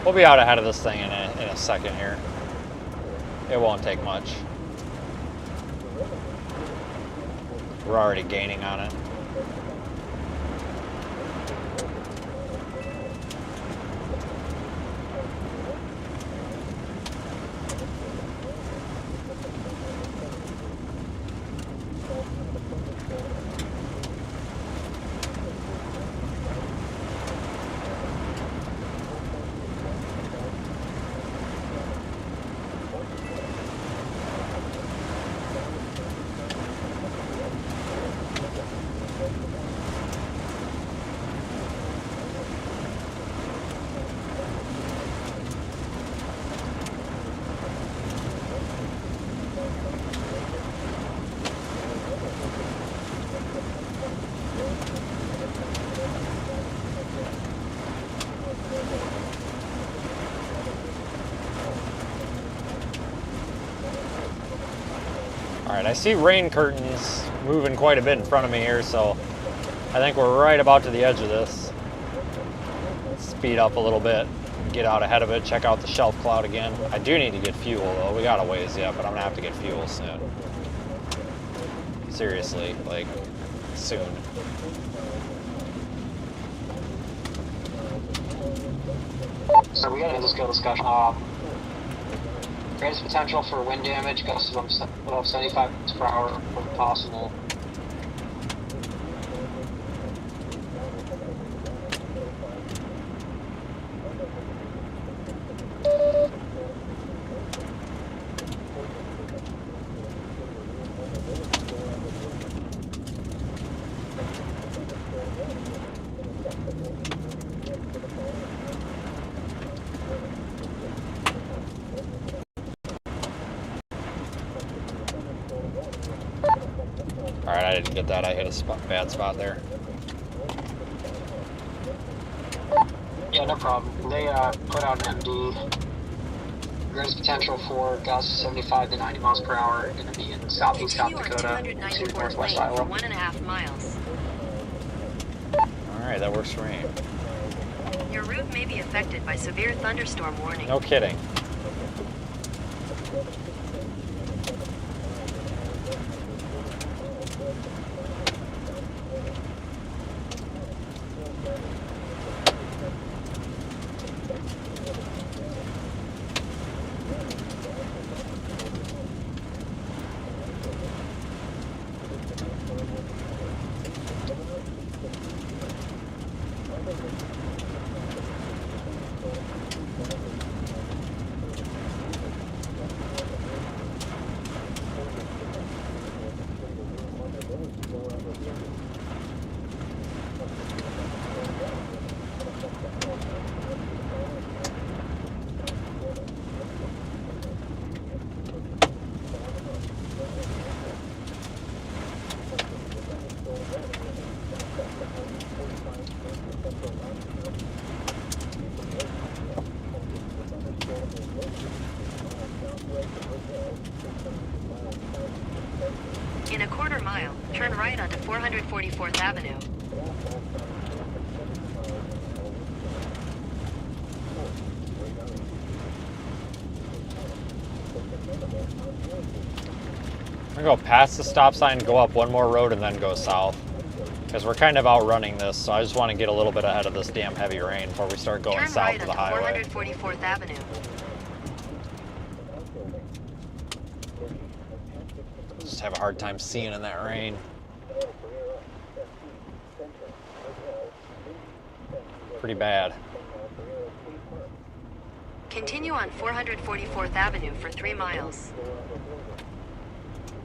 We'll be out ahead of this thing in a second here. It won't take much. We're already gaining on it. Alright, I see rain curtains moving quite a bit in front of me here, so I think we're right about to the edge of this. Let's speed up a little bit, get out ahead of it, check out the shelf cloud again. I do need to get fuel though. We got a ways yet, but I'm gonna have to get fuel soon. Seriously, like, soon. So we gotta end this skill discussion. Greatest potential for wind damage, gusts above 75 miles per hour when possible. Alright, I didn't get that. I hit a bad spot there. Yeah, no problem. They put out an MD. Greatest potential for gusts 75 to 90 miles per hour. Going to be in southeast South Dakota to northwest Iowa. 1.5 miles. Alright, that works for me. Your route may be affected by severe thunderstorm warning. No kidding. In a quarter mile, turn right onto 444th Avenue. I'm gonna go past the stop sign, go up one more road, and then go south. Because we're kind of outrunning this, so I just want to get a little bit ahead of this damn heavy rain before we start going south right of the highway. 444th Avenue. Just have a hard time seeing in that rain. Pretty bad. Continue on 444th Avenue for 3 miles.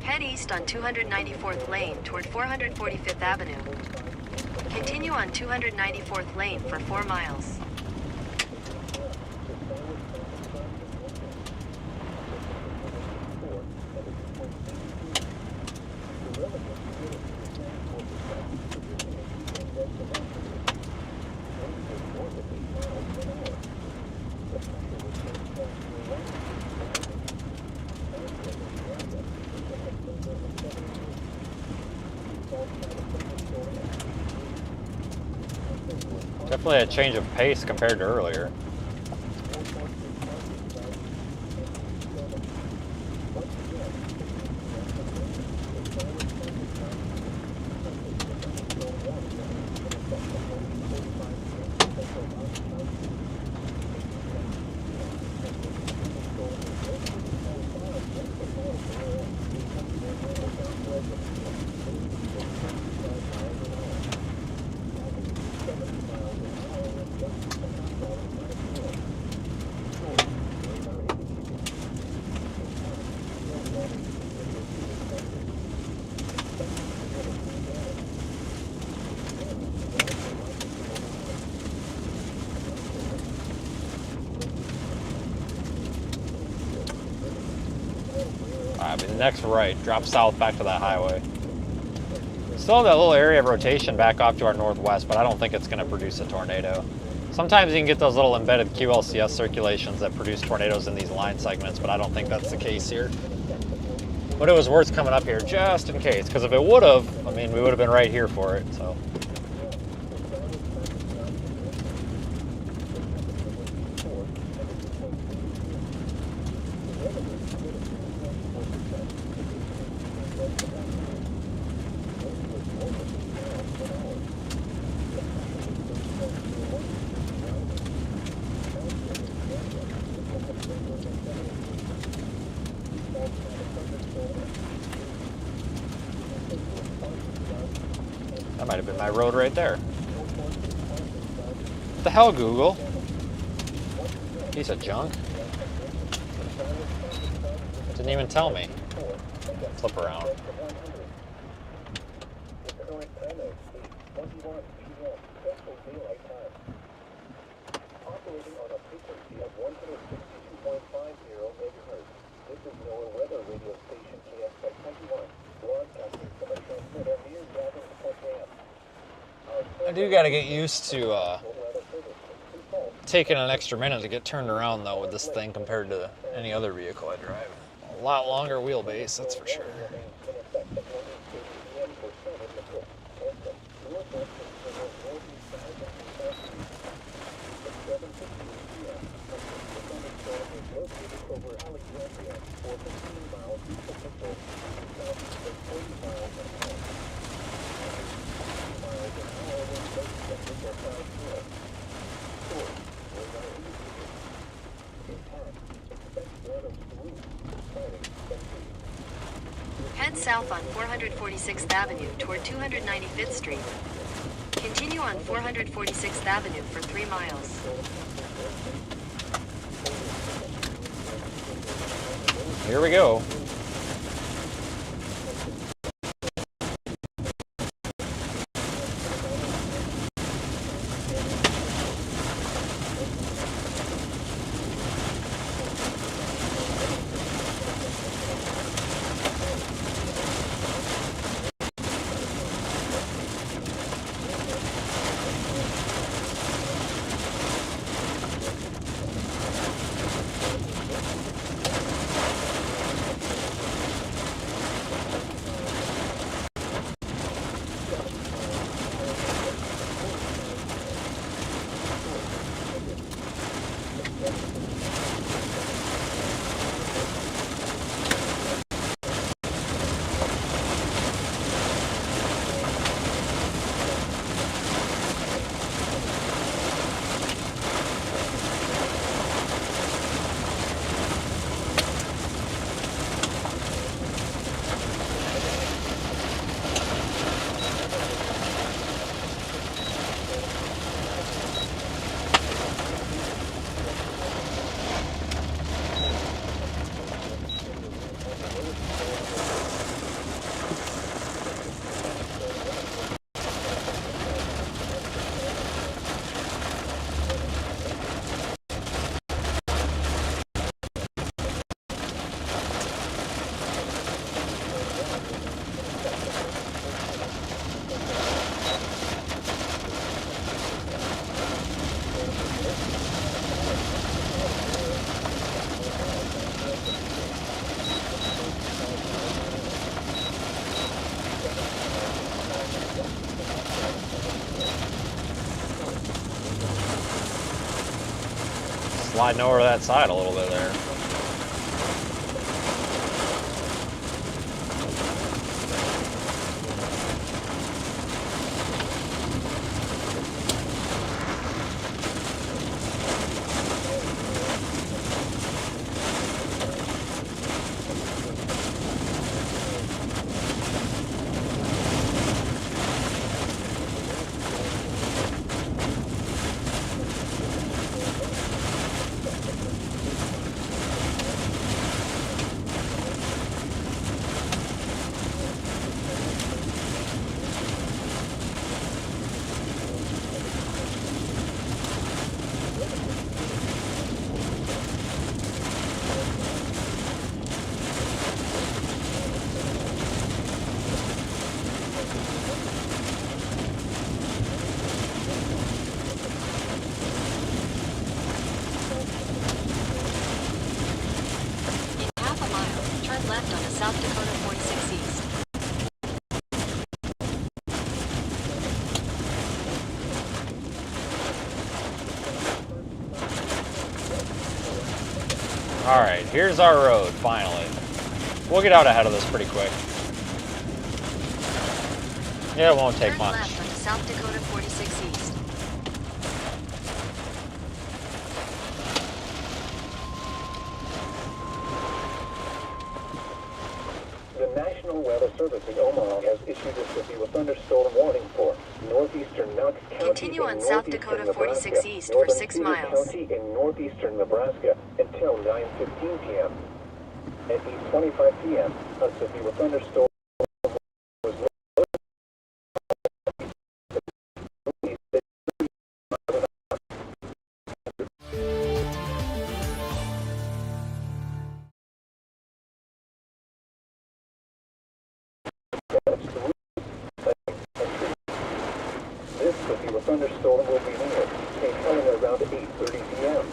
Head east on 294th Lane toward 445th Avenue. Continue on 294th Lane for 4 miles. Definitely a change of pace compared to earlier. The next right, drop south back to that highway. Still have that little area of rotation back off to our northwest, but I don't think it's going to produce a tornado. Sometimes you can get those little embedded QLCS circulations that produce tornadoes in these line segments, but I don't think that's the case here. But it was worth coming up here just in case, because if it would have, I mean, we would have been right here for it, so. That might have been my road right there. What the hell, Google? Piece of junk. Didn't even tell me. Flip around. I do gotta get used to taking an extra minute to get turned around though with this thing compared to any other vehicle I drive. A lot longer wheelbase, that's for sure. Head south on 446th Avenue toward 295th Street. Continue on 446th Avenue for 3 miles. Here we go. sliding over that side a little bit there. Left on the South Dakota 46 East. Alright, here's our road, finally. We'll get out ahead of this pretty quick. Yeah, it won't take Turn much. left on the South Dakota 46 East. The National Weather Service in Omaha has issued a severe thunderstorm warning for northeastern Knox County. Continue on South Dakota 46 East for 6 miles. County in northeastern Nebraska until 9:15 p.m. At 8:25 p.m., a severe thunderstorm was This severe thunderstorm will be near St. Helena around 8:30 p.m.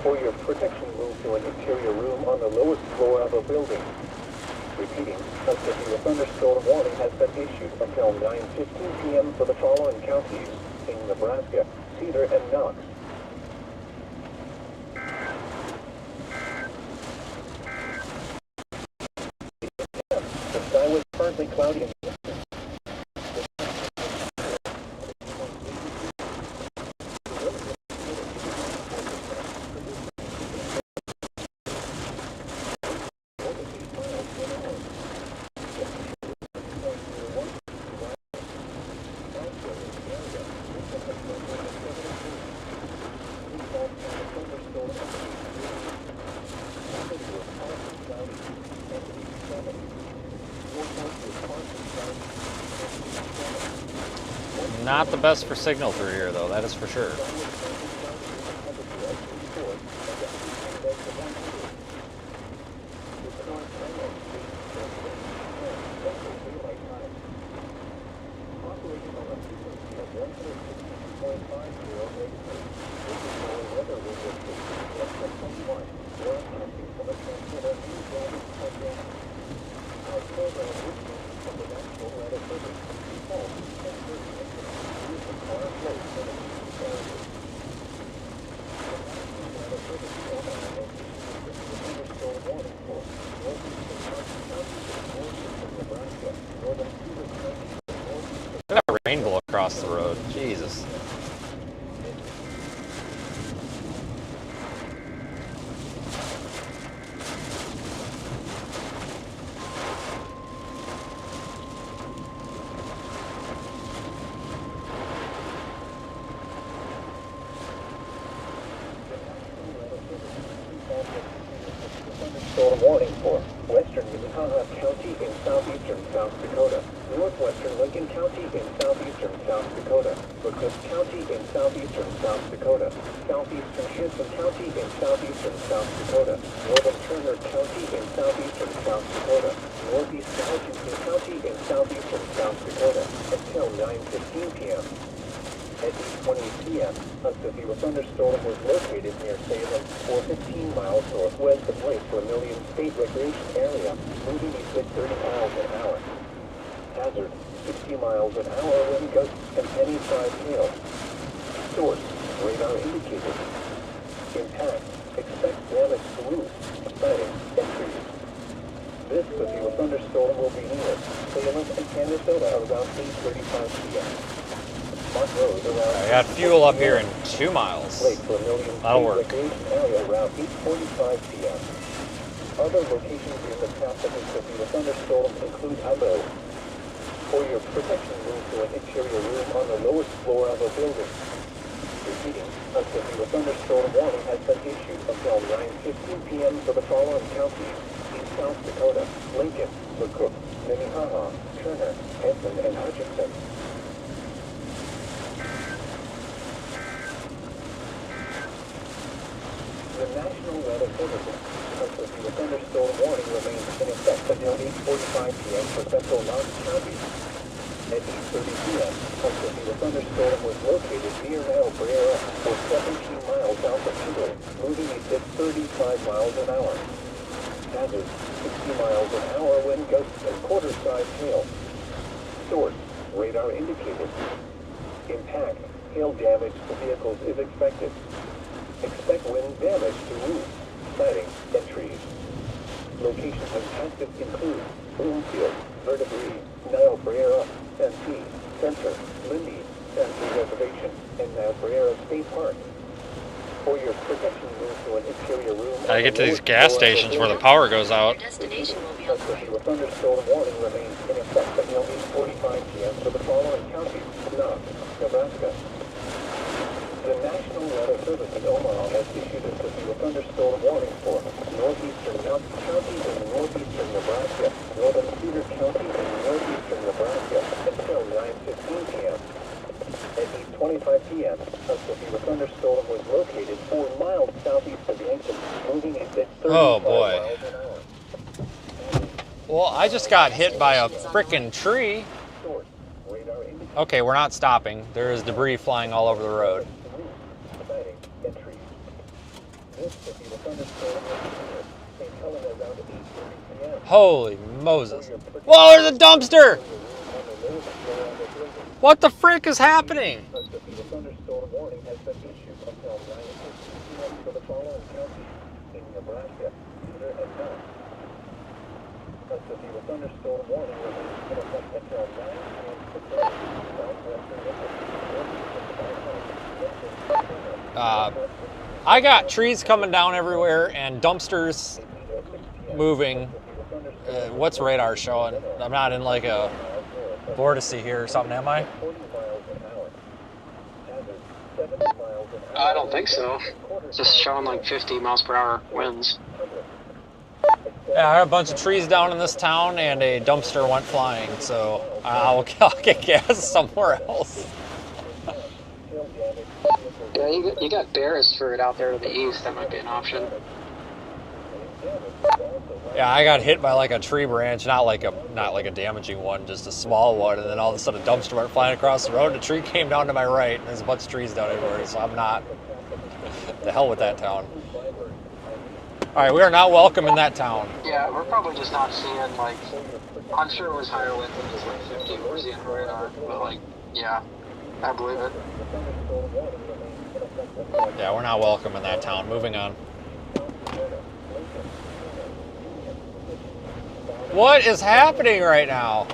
For your protection, move to an interior room on the lowest floor of a building. Repeating, a severe thunderstorm warning has been issued until 9:15 p.m. for the following counties in Nebraska: Cedar and Knox. The sky was partly cloudy and Not the best for signal through here, though, that is for sure. Look at that rainbow across the road. Jesus. Storm warning for western Minnehaha County in southeastern South Dakota, northwestern Lincoln County in southeastern South Dakota, Berkshire County in southeastern South Dakota, southeastern Hanson County in southeastern South Dakota, northern Turner County in southeastern South Dakota, northeastern Hutchinson County in southeastern South Dakota until 9:15 p.m. At 8:20 p.m., a severe thunderstorm was located near Salem, or 15 miles northwest of Lake Vermilion State Recreation Area, moving east at 30 miles an hour. Hazard, 60 miles an hour wind gusts and penny-sized hail. Source, radar indicated. Impact. Expect damage to roof, siding, and trees. This severe thunderstorm will be near Salem and Canastota around 8:35 p.m. Mark Road around... I got fuel up here in 2 miles. Lake Vermilion That'll work. Recreation area around 8:45 p.m. Other locations in the path of this severe thunderstorm include Idaho. For your protection, move to an interior room on the lowest floor of a building. Repeating, a severe thunderstorm warning has been issued until 9:15 p.m. for the following counties: in South Dakota, Lincoln, McCook, Minnehaha, Turner, Henson, and Hutchinson. The National Weather Service, a severe thunderstorm warning remains in effect until 8:45 p.m. for central Mountain counties. At 8:30 p.m., a severe thunderstorm was located near Niobrara for 17 miles south of Kimball, moving at 35 miles an hour. Hazard, 60 miles an hour wind gusts and quarter-size hail. Source, radar indicated. Impact, hail damage to vehicles is expected. Expect wind damage to roofs, siding, and trees. Locations impacted include Bloomfield, Vertebree, Niobrara, Santee, Center, Lindy, Santee Reservation, and Niobrara State Park. For your protection, move to an interior room. Gotta get to these gas stations where the power goes out. Your destination will be on the right. A thunderstorm warning remains in effect until 8:45 p.m. for the following counties: Knox, Nebraska. The National Weather Service in Omaha has issued a severe thunderstorm warning for northeastern Mountain County and northeastern Nebraska, northern Cedar County and northeastern Nebraska until 9:15 p.m. At 8:25 p.m., a severe thunderstorm was located 4 miles southeast of Yankton, moving at 35 Oh, boy. miles an hour. Well, I just got hit by a frickin' tree. Source, radar indicated. Okay, we're not stopping. There is debris flying all over the road. Siding, and trees. This severe thunderstorm will be near St. Helena around 8:30 p.m. Holy Moses. Whoa, there's a dumpster! What the frick is happening? A severe thunderstorm warning has been issued until 9:15 p.m. for the following counties: in Nebraska, Cedar, and Knox. A severe thunderstorm warning remains in effect until 9 p.m. for southwestern Michigan, I got trees coming down everywhere and dumpsters moving. What's radar showing? I'm not in like a vortice here or something, am I? 40 miles an hour. Hazard, 70 miles an hour. I don't think so. It's just showing like 50 miles per hour winds. Yeah, I got a bunch of trees down in this town and a dumpster went flying, so I'll get gas somewhere else. Yeah, you got Beresford out there to the east. That might be an option. Yeah, I got hit by like a tree branch, not like a damaging one, just a small one, and then all of a sudden a dumpster went flying across the road. And a tree came down to my right, and there's a bunch of trees down everywhere. So I'm not. The hell with that town. All right, we are not welcome in that town. Yeah, we're probably just not seeing like. I'm sure it was higher wind than just like 50 we're seeing radar, but like, yeah, I believe it. Yeah, we're not welcome in that town. Moving on. What is happening right now?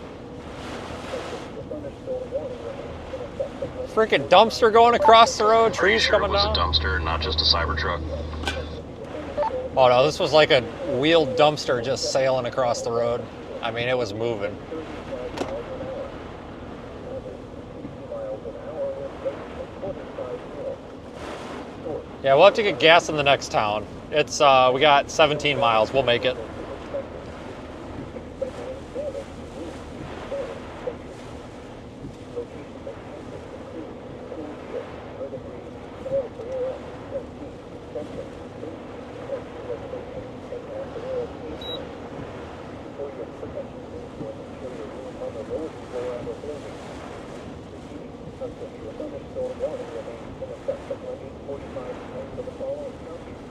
Freaking dumpster going across the road, trees coming down. It was a dumpster, not just a Cybertruck. Oh no, this was like a wheeled dumpster just sailing across the road. I mean, it was moving. Yeah, we'll have to get gas in the next town. It's we got 17 miles. We'll make it.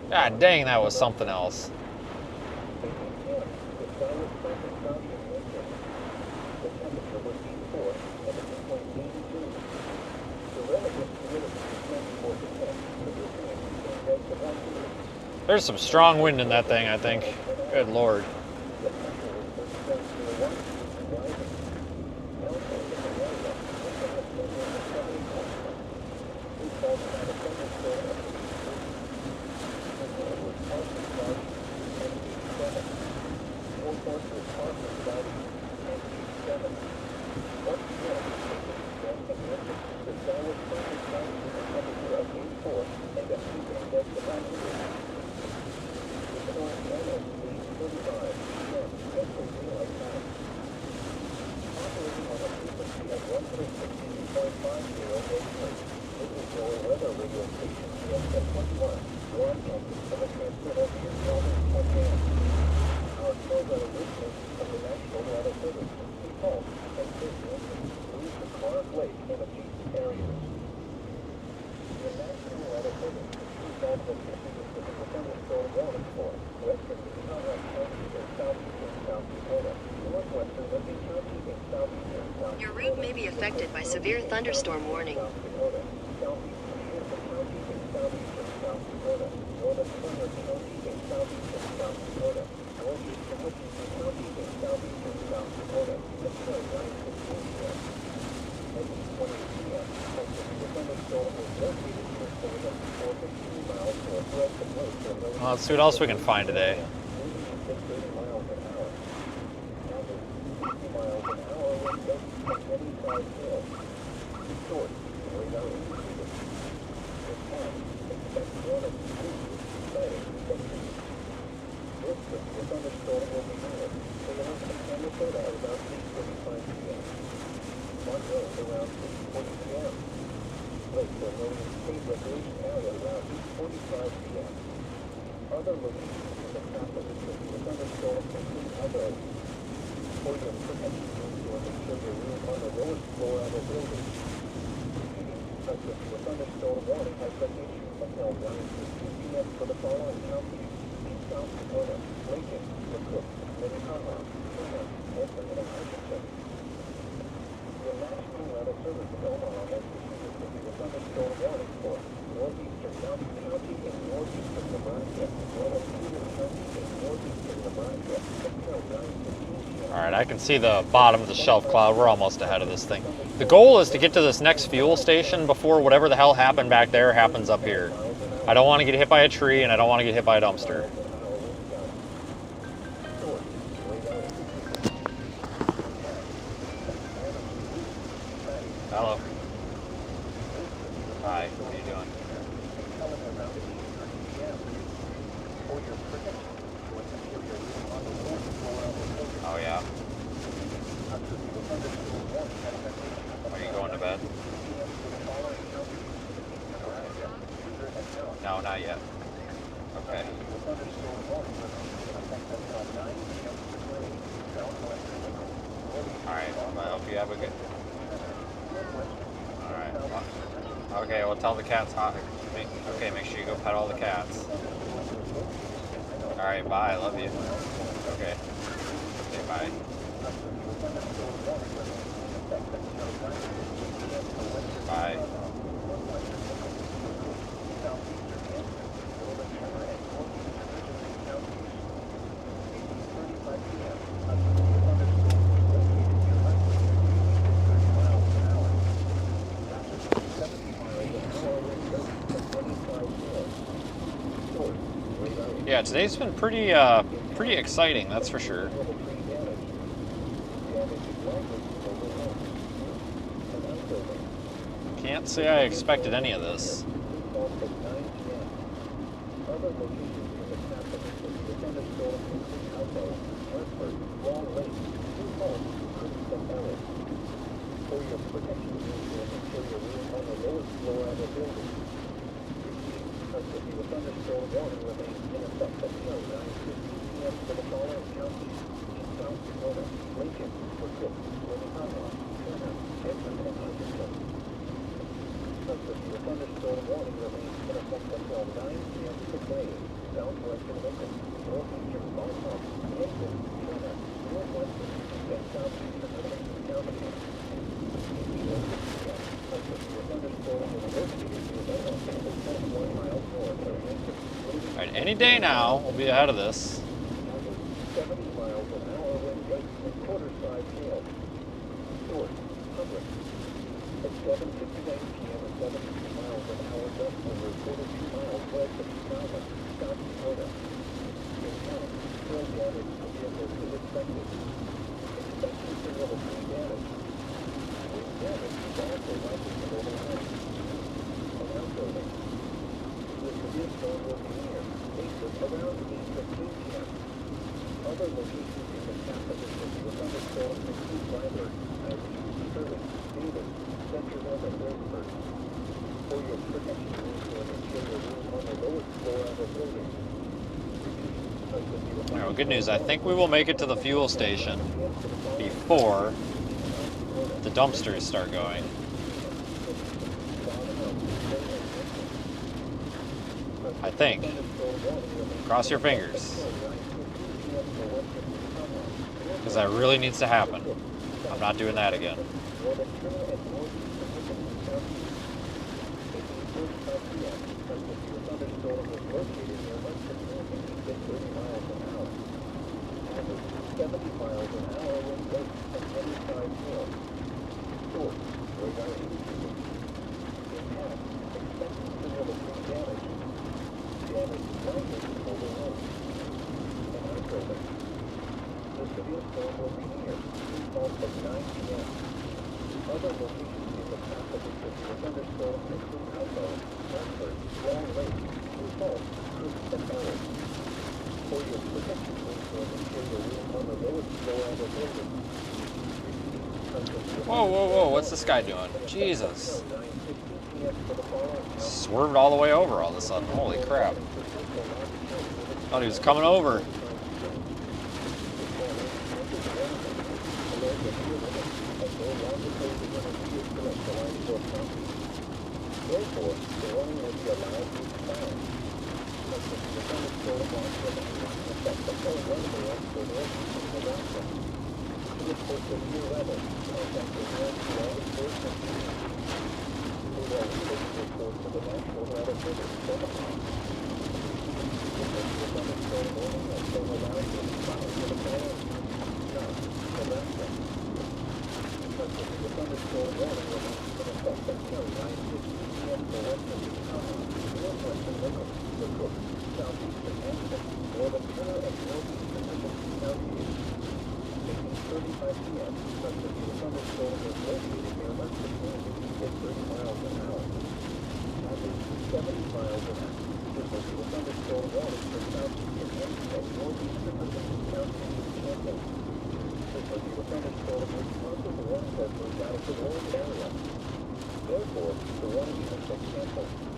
God dang, that was something else. There's some strong wind in that thing, I think. Good lord. Your route may be affected by severe thunderstorm warning. Well, let's see what else we can find today. Alright, I can see the bottom of the shelf cloud. We're almost ahead of this thing. The goal is to get to this next fuel station before whatever the hell happened back there happens up here. I don't want to get hit by a tree, and I don't want to get hit by a dumpster. Hello. Hi, what are you doing? Oh yeah. Are you going to bed? No, not yet. Okay. Alright, well, I hope you have a good... Alright, well, okay, well tell the cats hi. Okay, make sure you go pet all the cats. Alright, bye, love you. Okay. Okay, bye. Bye. Yeah, today's been pretty exciting, that's for sure. Can't say I expected any of this. Alright, Any day now, we'll be ahead of this. 70 miles an hour wind gusts and quarter-side hail. North, Public. At 7:59 p.m. a 72 miles an hour gust was reported 2 miles west of Falmouth, South Dakota. In town, hail damage to vehicles is expected. Expect considerable tree damage. Wind damage is also likely to overhead. An outbuilding. The severe storm will be near, basis around 8:15 p.m. Other locations in the path of the city with thunderstorms include Freiburg, Irene, Sterling, Davis, Centerville, and Williamsburg. For your protection, move to an interior room on the lowest floor of a building. Well, good news. I think we will make it to the fuel station before the dumpsters start going. I think. Cross your fingers. Because that really needs to happen. I'm not doing that again. Whoa, whoa, whoa, what's this guy doing? Jesus. Swerved all the way over all of a sudden. Holy crap. Thought he was coming over.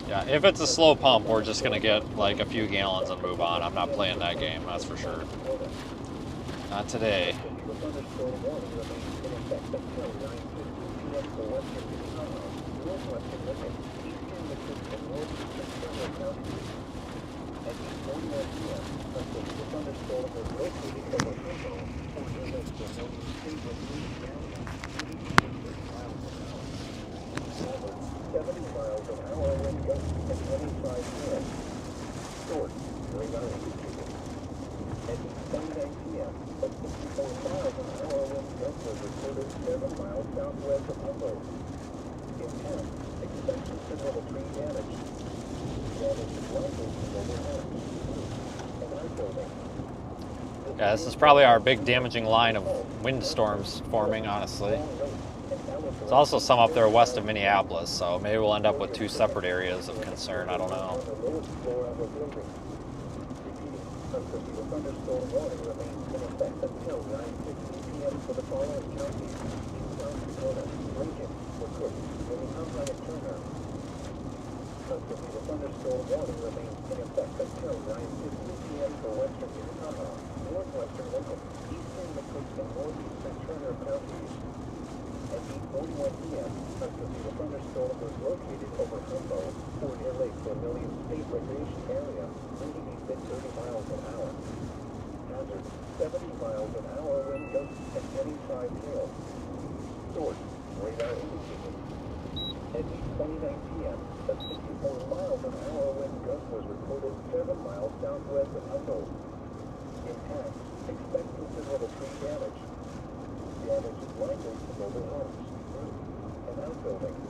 Yeah, if it's a slow pump, we're just gonna get like a few gallons and move on. I'm not playing that game, that's for sure. Not today. Yeah, this is probably our big damaging line of windstorms forming, honestly. There's also some up there west of Minneapolis, so maybe we'll end up with two separate areas of concern, I don't know. At 8:29 p.m., a 64 miles an hour wind gust was reported 7 miles southwest of Hustle. Impact, expect considerable tree damage. Damage is likely to mobile homes, roofs, and outbuildings.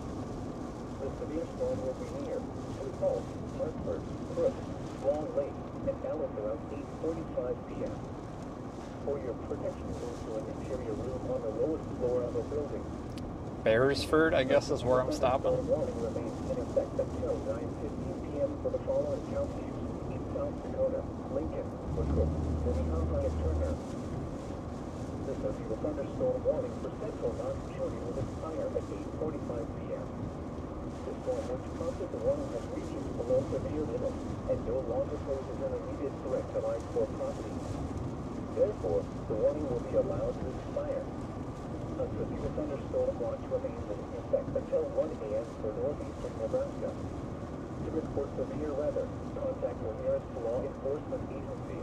The severe storm will be near Sioux Falls, Hartford, Crook, Long Lake, and Alice around 8:45 p.m. For your protection, move to an interior room on the lowest floor of a building. Beresford, I guess, is where I'm stopping. The warning remains in effect until 9:15 p.m. for the following counties: in South Dakota, Lincoln, McCook, Minnehaha, and Turner. This severe thunderstorm warning for central Knox County will expire at 8:45 p.m. The storm which prompted the warning has reached below severe limits and no longer poses an immediate threat to life or property. Therefore, the warning will be allowed to expire. A severe thunderstorm watch remains in effect until 1 a.m. for northeastern Nebraska. To report severe weather, contact your nearest law enforcement agency.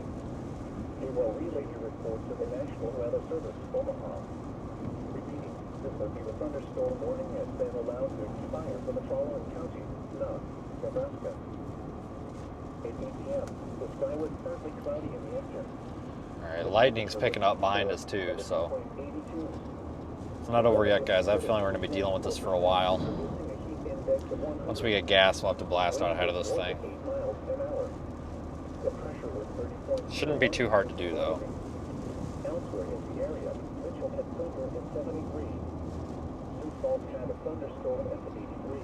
You will relay your report to the National Weather Service, Omaha. Repeating, this severe thunderstorm warning has been allowed to expire for the following counties: Knox, Nebraska. At 8 p.m., the sky was partly cloudy in the eastern. Alright, lightning's picking up behind us too, so it's not over yet, guys. I have a feeling we're going to be dealing with this for a while. Once we get gas, we'll have to blast out ahead of this thing. Shouldn't be too hard to do, though. Elsewhere in the area, Mitchell had silver at 73. Sioux Falls had a thunderstorm at 83.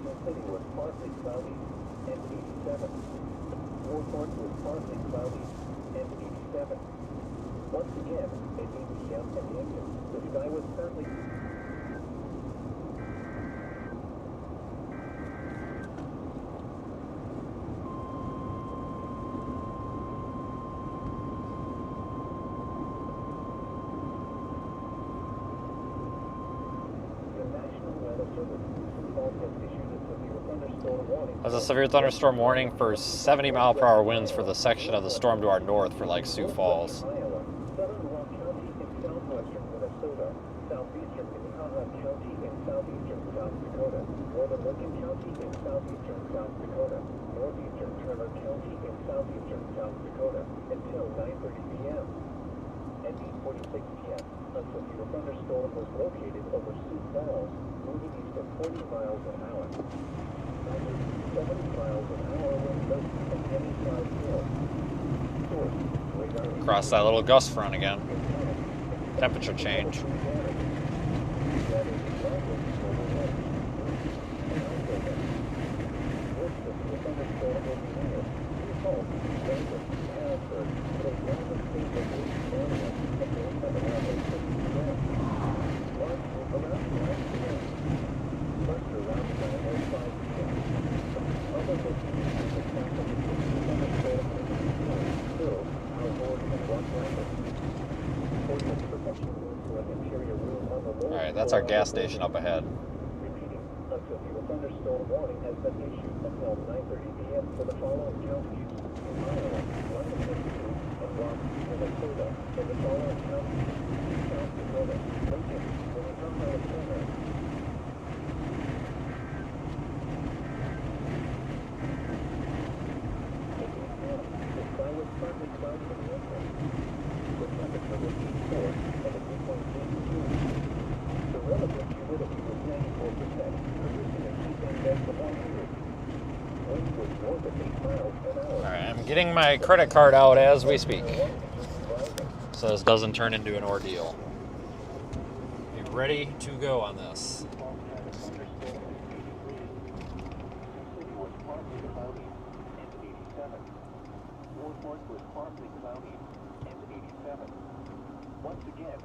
Sioux City was partly cloudy and 87. Warport was partly cloudy and 87. Once again, at 8 p.m. in Lincoln, the sky was partly... There's a severe thunderstorm warning for 70-mile-per-hour winds for the section of the storm to our north for like Sioux Falls. Southern Rock County in southwestern Minnesota, southeastern Minnehaha County in southeastern South Dakota, northern Lincoln County in southeastern South Dakota, northeastern Turner County in southeastern South Dakota, until 9:30 p.m. At 8:46 p.m., a severe thunderstorm was located over Sioux Falls, moving east at 40 miles an hour. 70 miles an hour wind gusts and heavy cloud hail. Across that little gust front again. Temperature change. Alright, that's our gas station up ahead. Repeating, a severe thunderstorm warning has been issued until 9:30 p.m. for the following counties: in Iowa, Wyoming, and Rock, Minnesota, and the following counties: South Dakota, Lincoln, Minnehaha, and Turner. At 8 p.m., the sky was partly cloudy in the eastern. The temperature was 84 and the dew point 82. The relative humidity was 94%, producing a heat index of 100. Wind was north of 8 miles an hour. Alright, I'm getting my credit card out as we speak, so this doesn't turn into an ordeal. Be ready to go on this. Warport was partly cloudy and 87. Once again,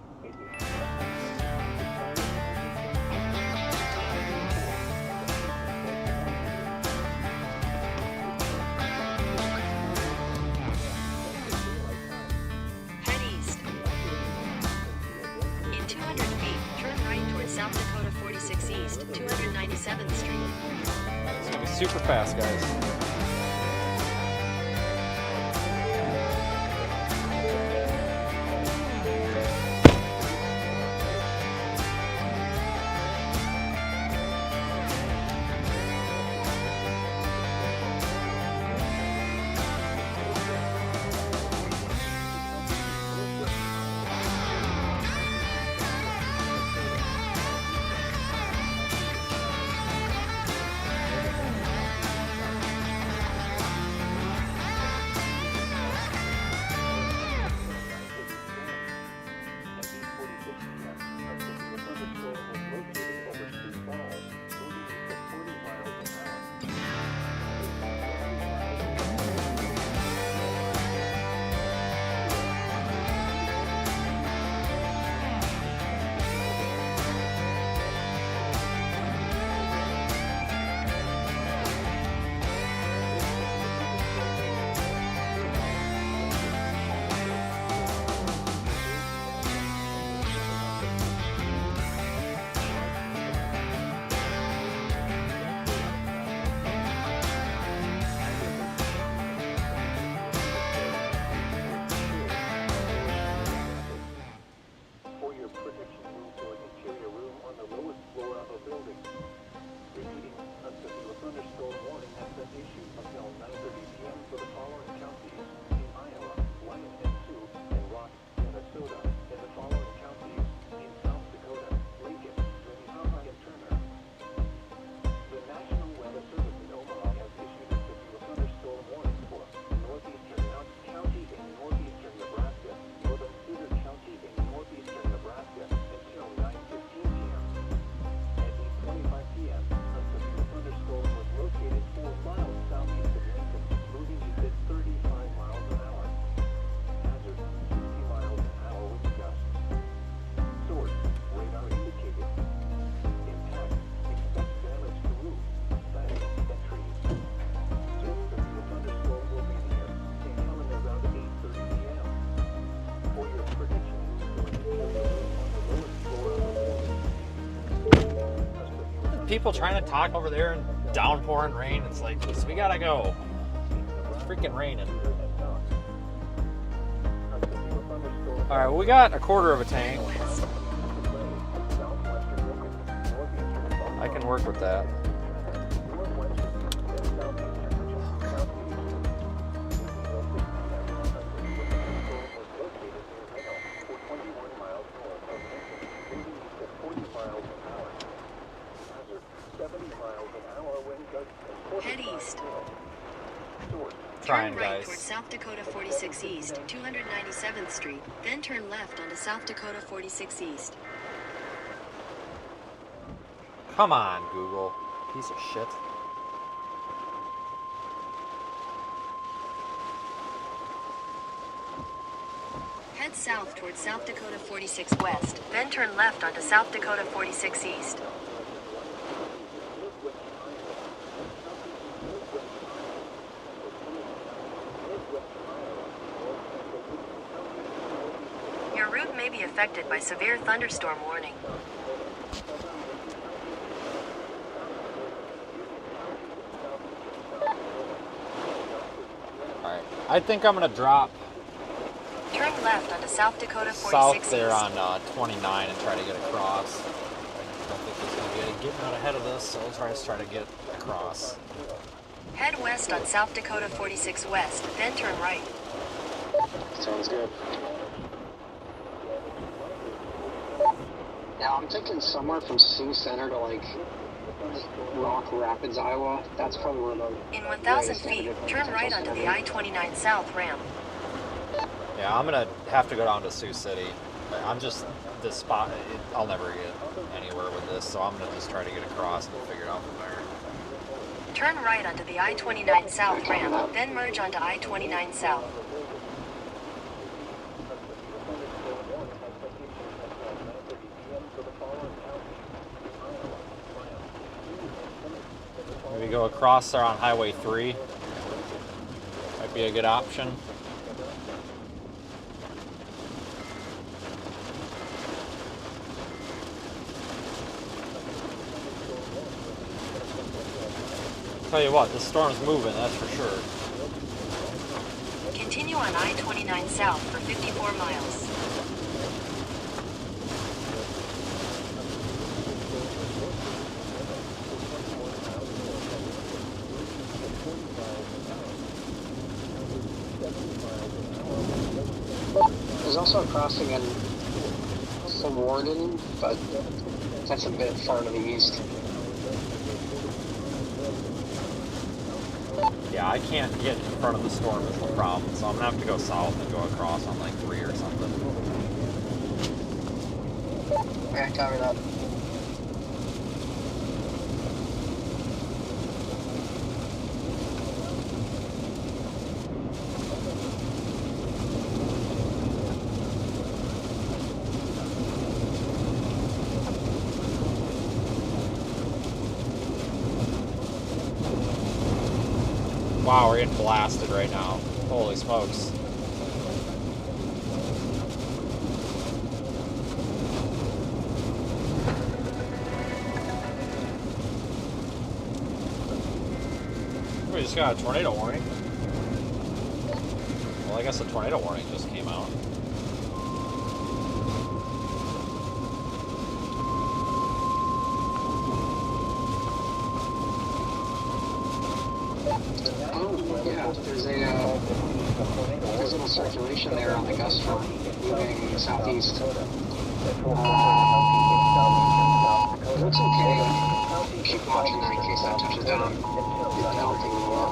Head east. In 200 feet, turn right towards South Dakota 46 East, 297th Street. It's gonna be super fast, guys. people trying to talk over there in downpouring rain. It's like, we gotta go. It's freaking raining. All right, well, we got a quarter of a tank. I can work with that. Head east. Trying, turn right guys. towards South Dakota 46 East, 297th Street, then turn left onto South Dakota 46 East. Come on, Google. Piece of shit. Head south towards South Dakota 46 West, then turn left onto South Dakota 46 East. Your route may be affected by severe thunderstorm warning. Alright, I think I'm gonna drop Turn left onto South Dakota 46 south there East. on 29 and try to get across. I don't think there's gonna be any getting out ahead of this, so I'll try to get across. Head west on South Dakota 46 West, then turn right. Sounds good. Yeah, I'm thinking somewhere from Sioux Center to like Rock Rapids, Iowa. That's probably where the In 1,000 feet, turn right onto the I-29 South ramp. Yeah, I'm gonna have to go down to Sioux City. I'm just, this spot, I'll never get anywhere with this, so I'm gonna just try to get across and figure it out from there. Turn right onto the I-29 South ramp, then merge onto I-29 South. Maybe go across there on Highway 3. Might be a good option. Tell you what, this storm's moving, that's for sure. Continue on I-29 South for 54 miles. There's also a crossing in Warden, but that's a bit far to the east. Yeah, I can't get in front of the storm is the problem, so I'm gonna have to go south and go across on like 3 or something. Okay, copy that. Wow, we're getting blasted right now. Holy smokes. We just got a tornado warning. Well, I guess a tornado warning just came out. There's a little circulation there on the gust front, moving southeast. It looks okay. Keep watching that in case that touches down. I don't think it will.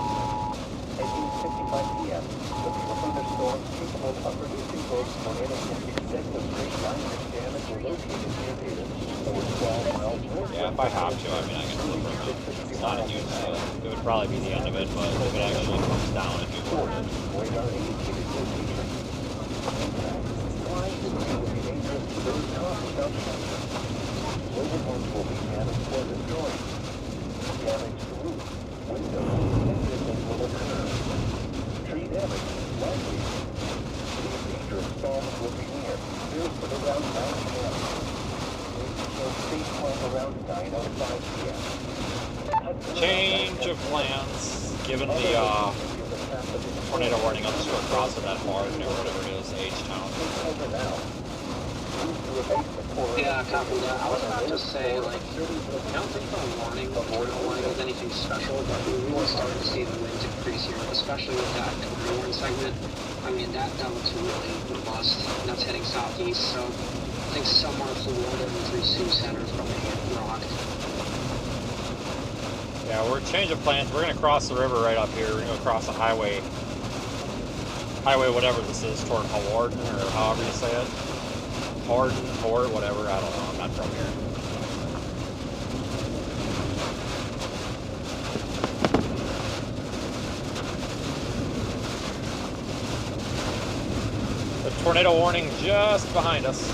At 8:55 p.m., the thunderstorm capable of producing both tornadoes and extensive straight line damage were located near Davis, or 12 miles north. Yeah, if I have to, I mean, I can flip around. It's not a huge deal. It would probably be the end of it, but if it actually comes down and you warn it. Radar indicated location. Flying will be dangerous to those caught without shelter. Mobile homes will be damaged or destroyed. Damage to roofs, windows, and buildings will occur. Tree damage is likely. These dangerous storms will be near. Here's for the round 9 p.m. Safe flight around. around 9:05 p.m. Change of plans, given the tornado warning on the short cross of that bar, or whatever it is, H-Town. Yeah, copy that. I was about to say, like, I don't think the warning, the tornado warning is anything special, but we really started to see the winds increase here, especially with that tornado warning segment. I mean, that looks really robust, and that's heading southeast, so I think somewhere Florida and through Sioux Center is probably getting rocked. Yeah, we're changing plans. We're going to cross the river right up here. We're going to cross the highway whatever this is, toward Hawarden, or however you say it. Horden, Hort, whatever, I don't know. I'm not from here. The tornado warning just behind us.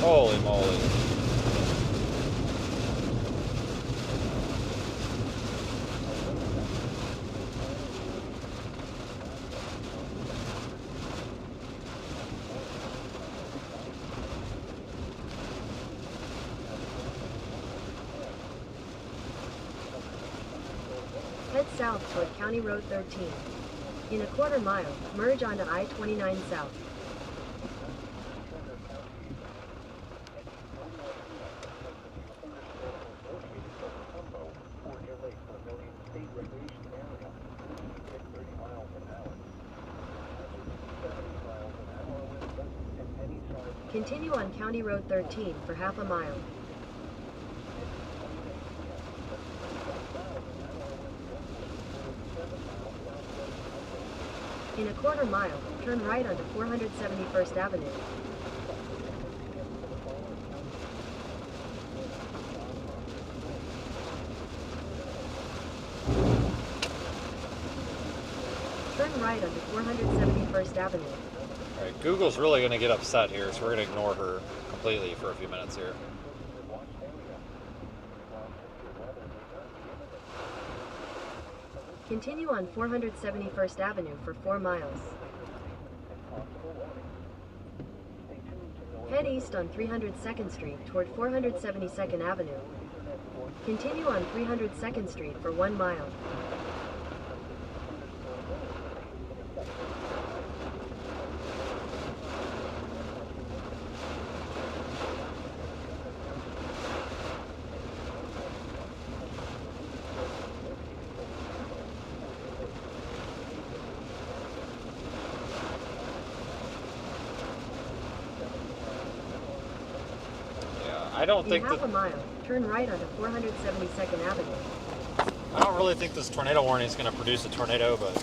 Holy moly. Head south toward County Road 13. In a quarter mile, merge onto I-29 South. Continue on County Road 13 for half a mile. In a quarter mile, turn right onto 471st Avenue. Turn right onto 471st Avenue. Alright, Google's really going to get upset here, so we're going to ignore her completely for a few minutes here. Continue on 471st Avenue for 4 miles. Head east on 302nd Street toward 472nd Avenue. Continue on 302nd Street for 1 mile. I don't think in half a mile, turn right onto 472nd Avenue. I don't really think this tornado warning is going to produce a tornado, but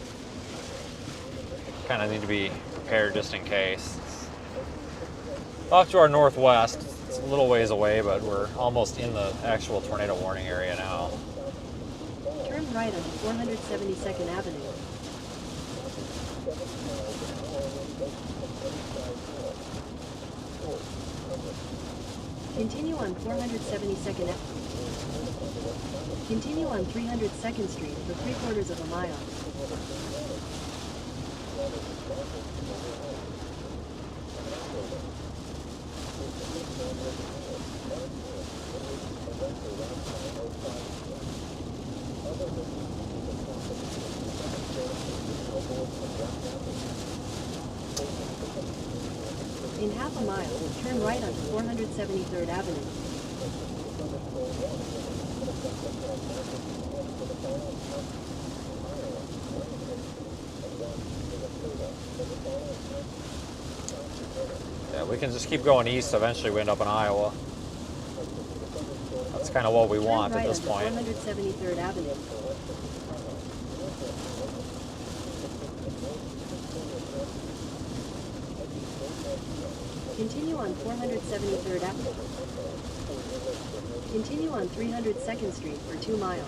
kind of need to be prepared just in case. It's off to our northwest. It's a little ways away, but we're almost in the actual tornado warning area now. Turn right onto 472nd Avenue. Continue on 472nd Avenue. Continue on 302nd Street for 3/4 of a mile. In half a mile, turn right onto 473rd Avenue. Yeah, we can just keep going east. Eventually, we end up in Iowa. That's kind of what we want at this point. 473rd Avenue. Continue on 473rd Avenue. Continue on 302nd Street for 2 miles.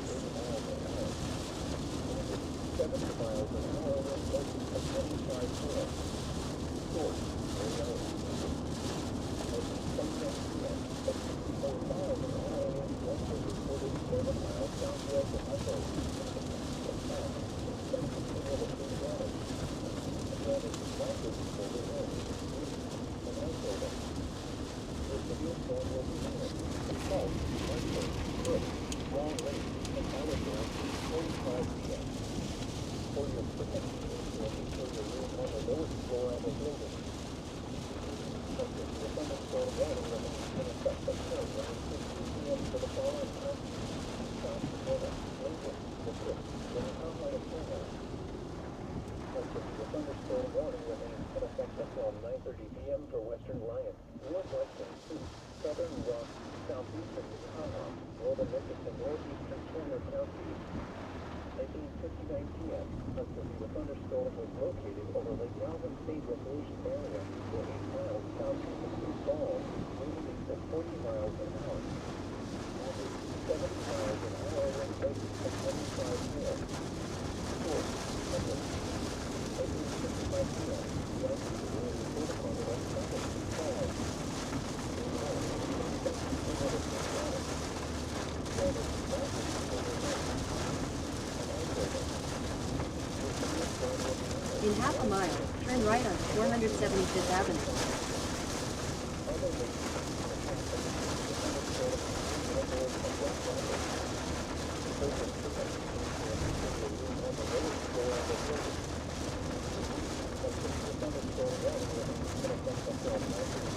In half a mile, turn right on 475th Avenue.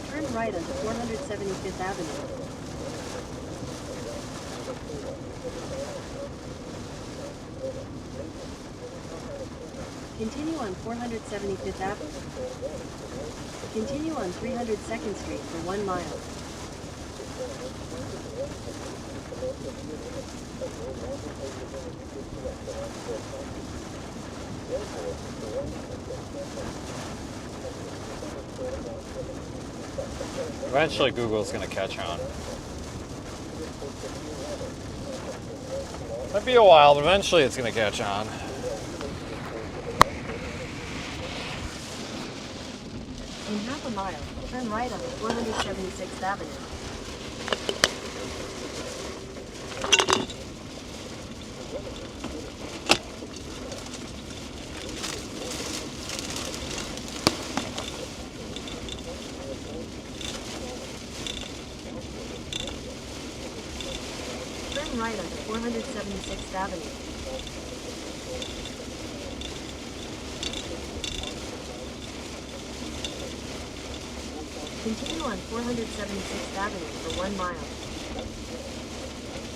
Turn right on 475th Avenue. Continue on 475th Avenue. Continue on 302nd Street for 1 mile. Eventually Google's going to catch on. Might be a while, but eventually it's going to catch on. In half a mile, turn right on 476th Avenue. Turn right onto 476th Avenue. Continue on 476th Avenue for 1 mile.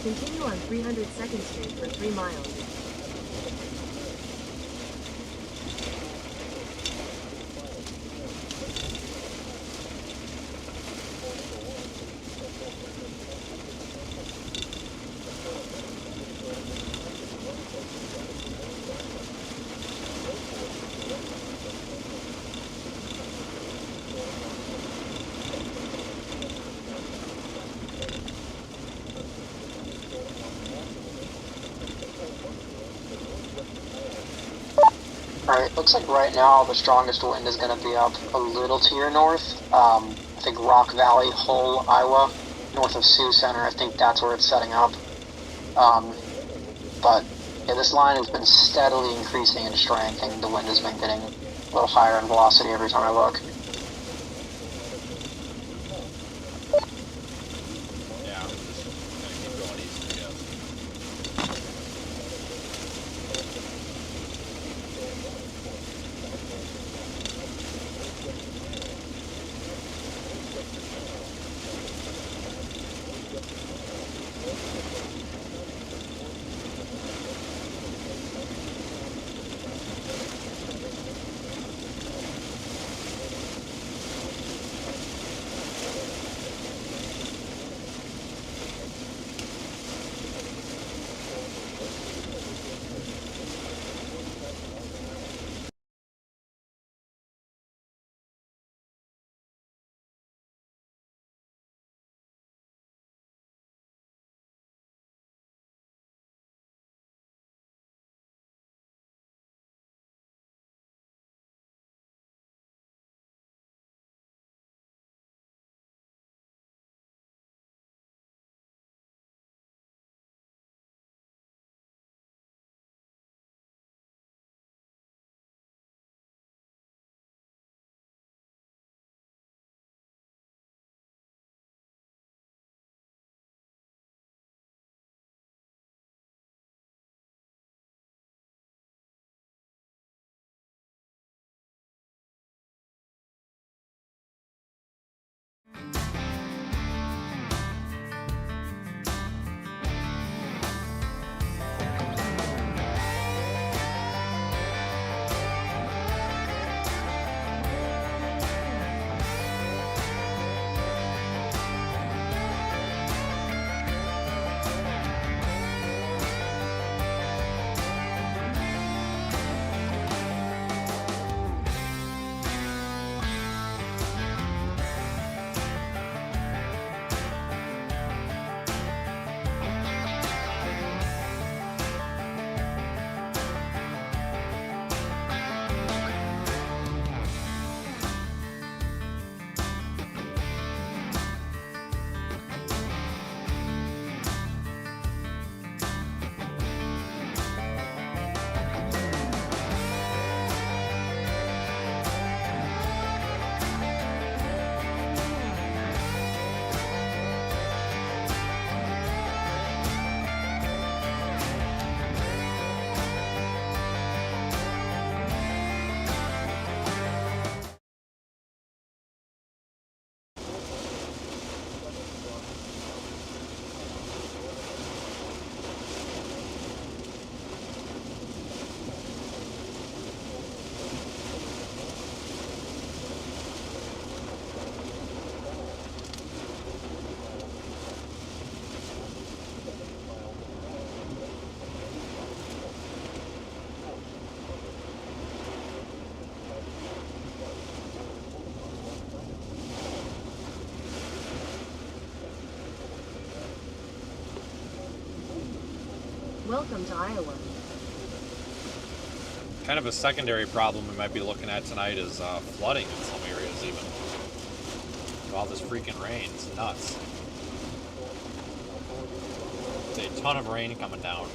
Continue on 302nd Street for 3 miles. Alright, looks like right now the strongest wind is going to be up a little to your north. I think Rock Valley, Hull, Iowa, north of Sioux Center. I think that's where it's setting up. But yeah, this line has been steadily increasing in strength, and the wind has been getting a little higher in velocity every time I look. Welcome to Iowa. Kind of a secondary problem we might be looking at tonight is flooding in some areas even. With all this freaking rain, it's nuts. It's a ton of rain coming down.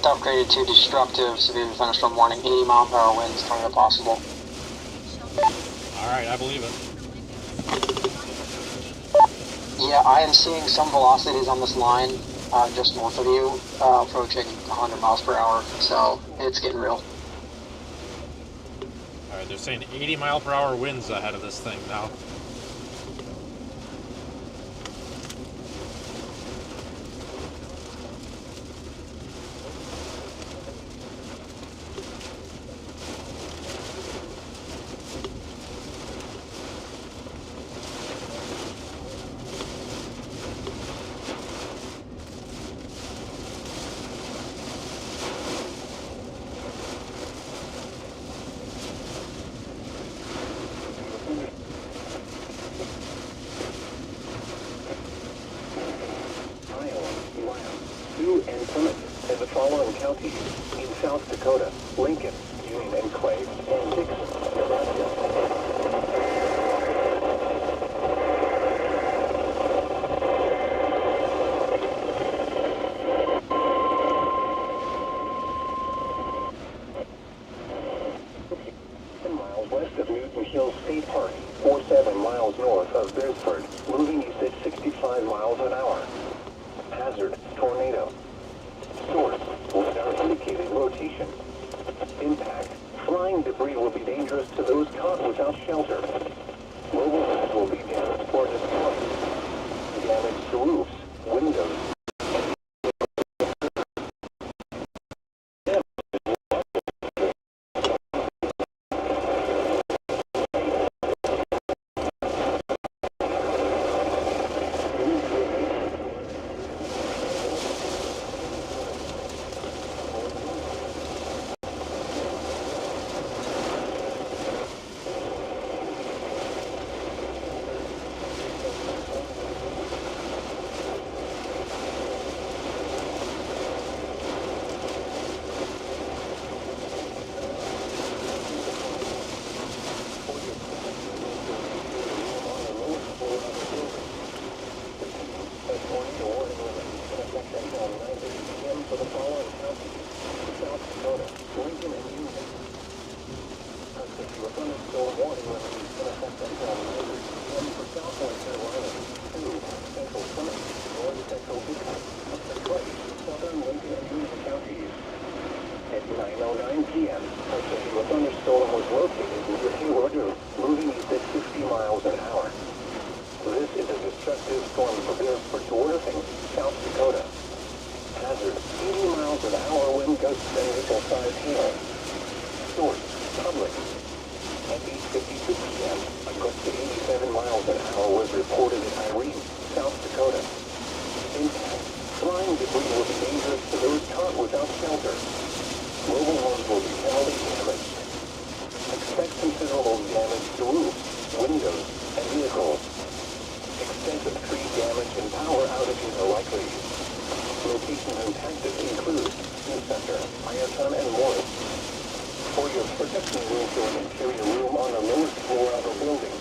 Upgraded to destructive severe thunderstorm warning, 80 mile per hour winds, tornado possible. Alright, I believe it. Yeah, I am seeing some velocities on this line just north of you, approaching 100 miles per hour, so it's getting real. Alright, they're saying 80 mile per hour winds ahead of this thing now. And the following counties in South Dakota: Lincoln, Union Enclave, and Dixon. 10 miles west of Newton Hill State Park, 47 miles north of Bedford, moving east at 65 miles an hour. Hazard: tornado. Source: radar indicated rotation. Impact: flying debris will be dangerous to those caught without shelter. Mobile homes will be damaged or destroyed. Damage to roofs, windows. Hazard: 80 miles an hour wind gusts and missile-sized hail. Source: Republic. At 8:52 p.m., a gust of 87 miles an hour was reported in Irene, South Dakota. Impact. Flying debris will be dangerous to those caught without shelter. Mobile homes will be heavily damaged. Expect considerable damage to roofs, windows, and vehicles. Extensive tree damage and power outages are likely. Locations impacted include New Center, Ironton, and Morris. For your protection, room to an interior room on the lowest floor of a building.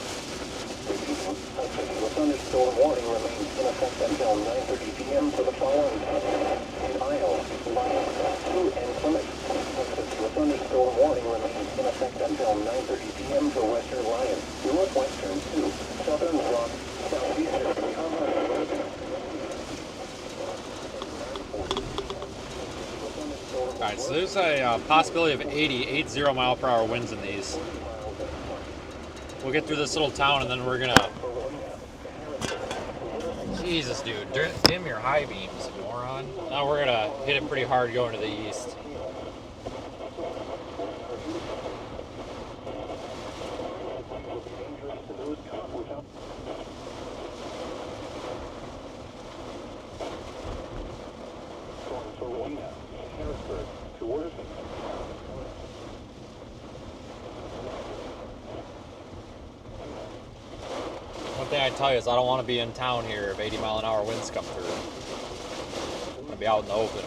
Repeating, a city with thunderstorm warning remains in effect until 9:30 p.m. for the following counties. In Isle, Lyon, Sioux, and Plymouth. A city with thunderstorm warning remains in effect until 9:30 p.m. for Western Lyon, Northwestern Sioux, Southern Rock, Southeastern Alright, so there's a possibility of 80 mile per hour winds in these. We'll get through this little town and then we're gonna... Jesus, dude. Dim your high beams, moron. Now we're gonna hit it pretty hard going to the east. One thing I tell you is I don't want to be in town here if 80 mile an hour winds come through. I'm going to be out in the open.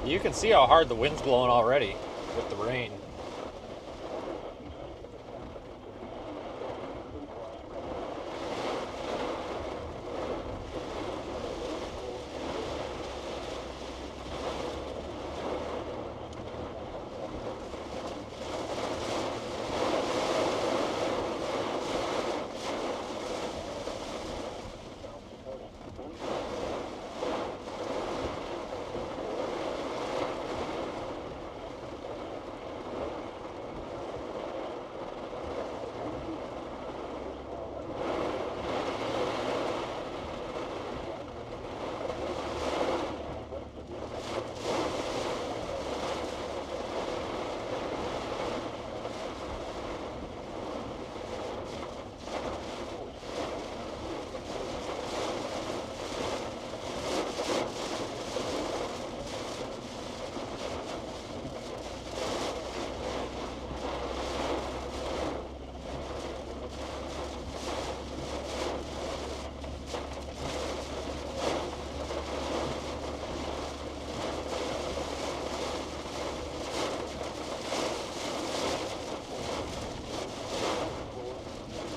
You can see how hard the wind's blowing already with the rain.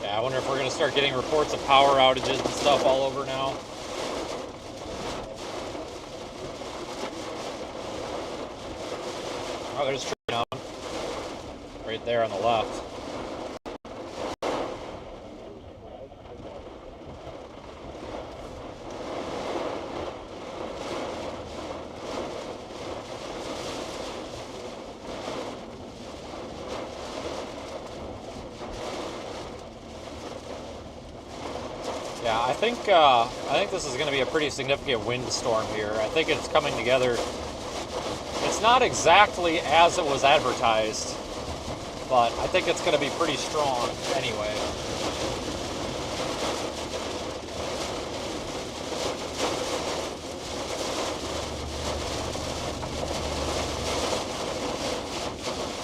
I wonder if we're going to start getting reports of power outages and stuff all over now. Oh, there's a tree down. Right there on the left. Yeah, I think this is going to be a pretty significant windstorm here. I think it's coming together. It's not exactly as it was advertised, but I think it's going to be pretty strong anyway.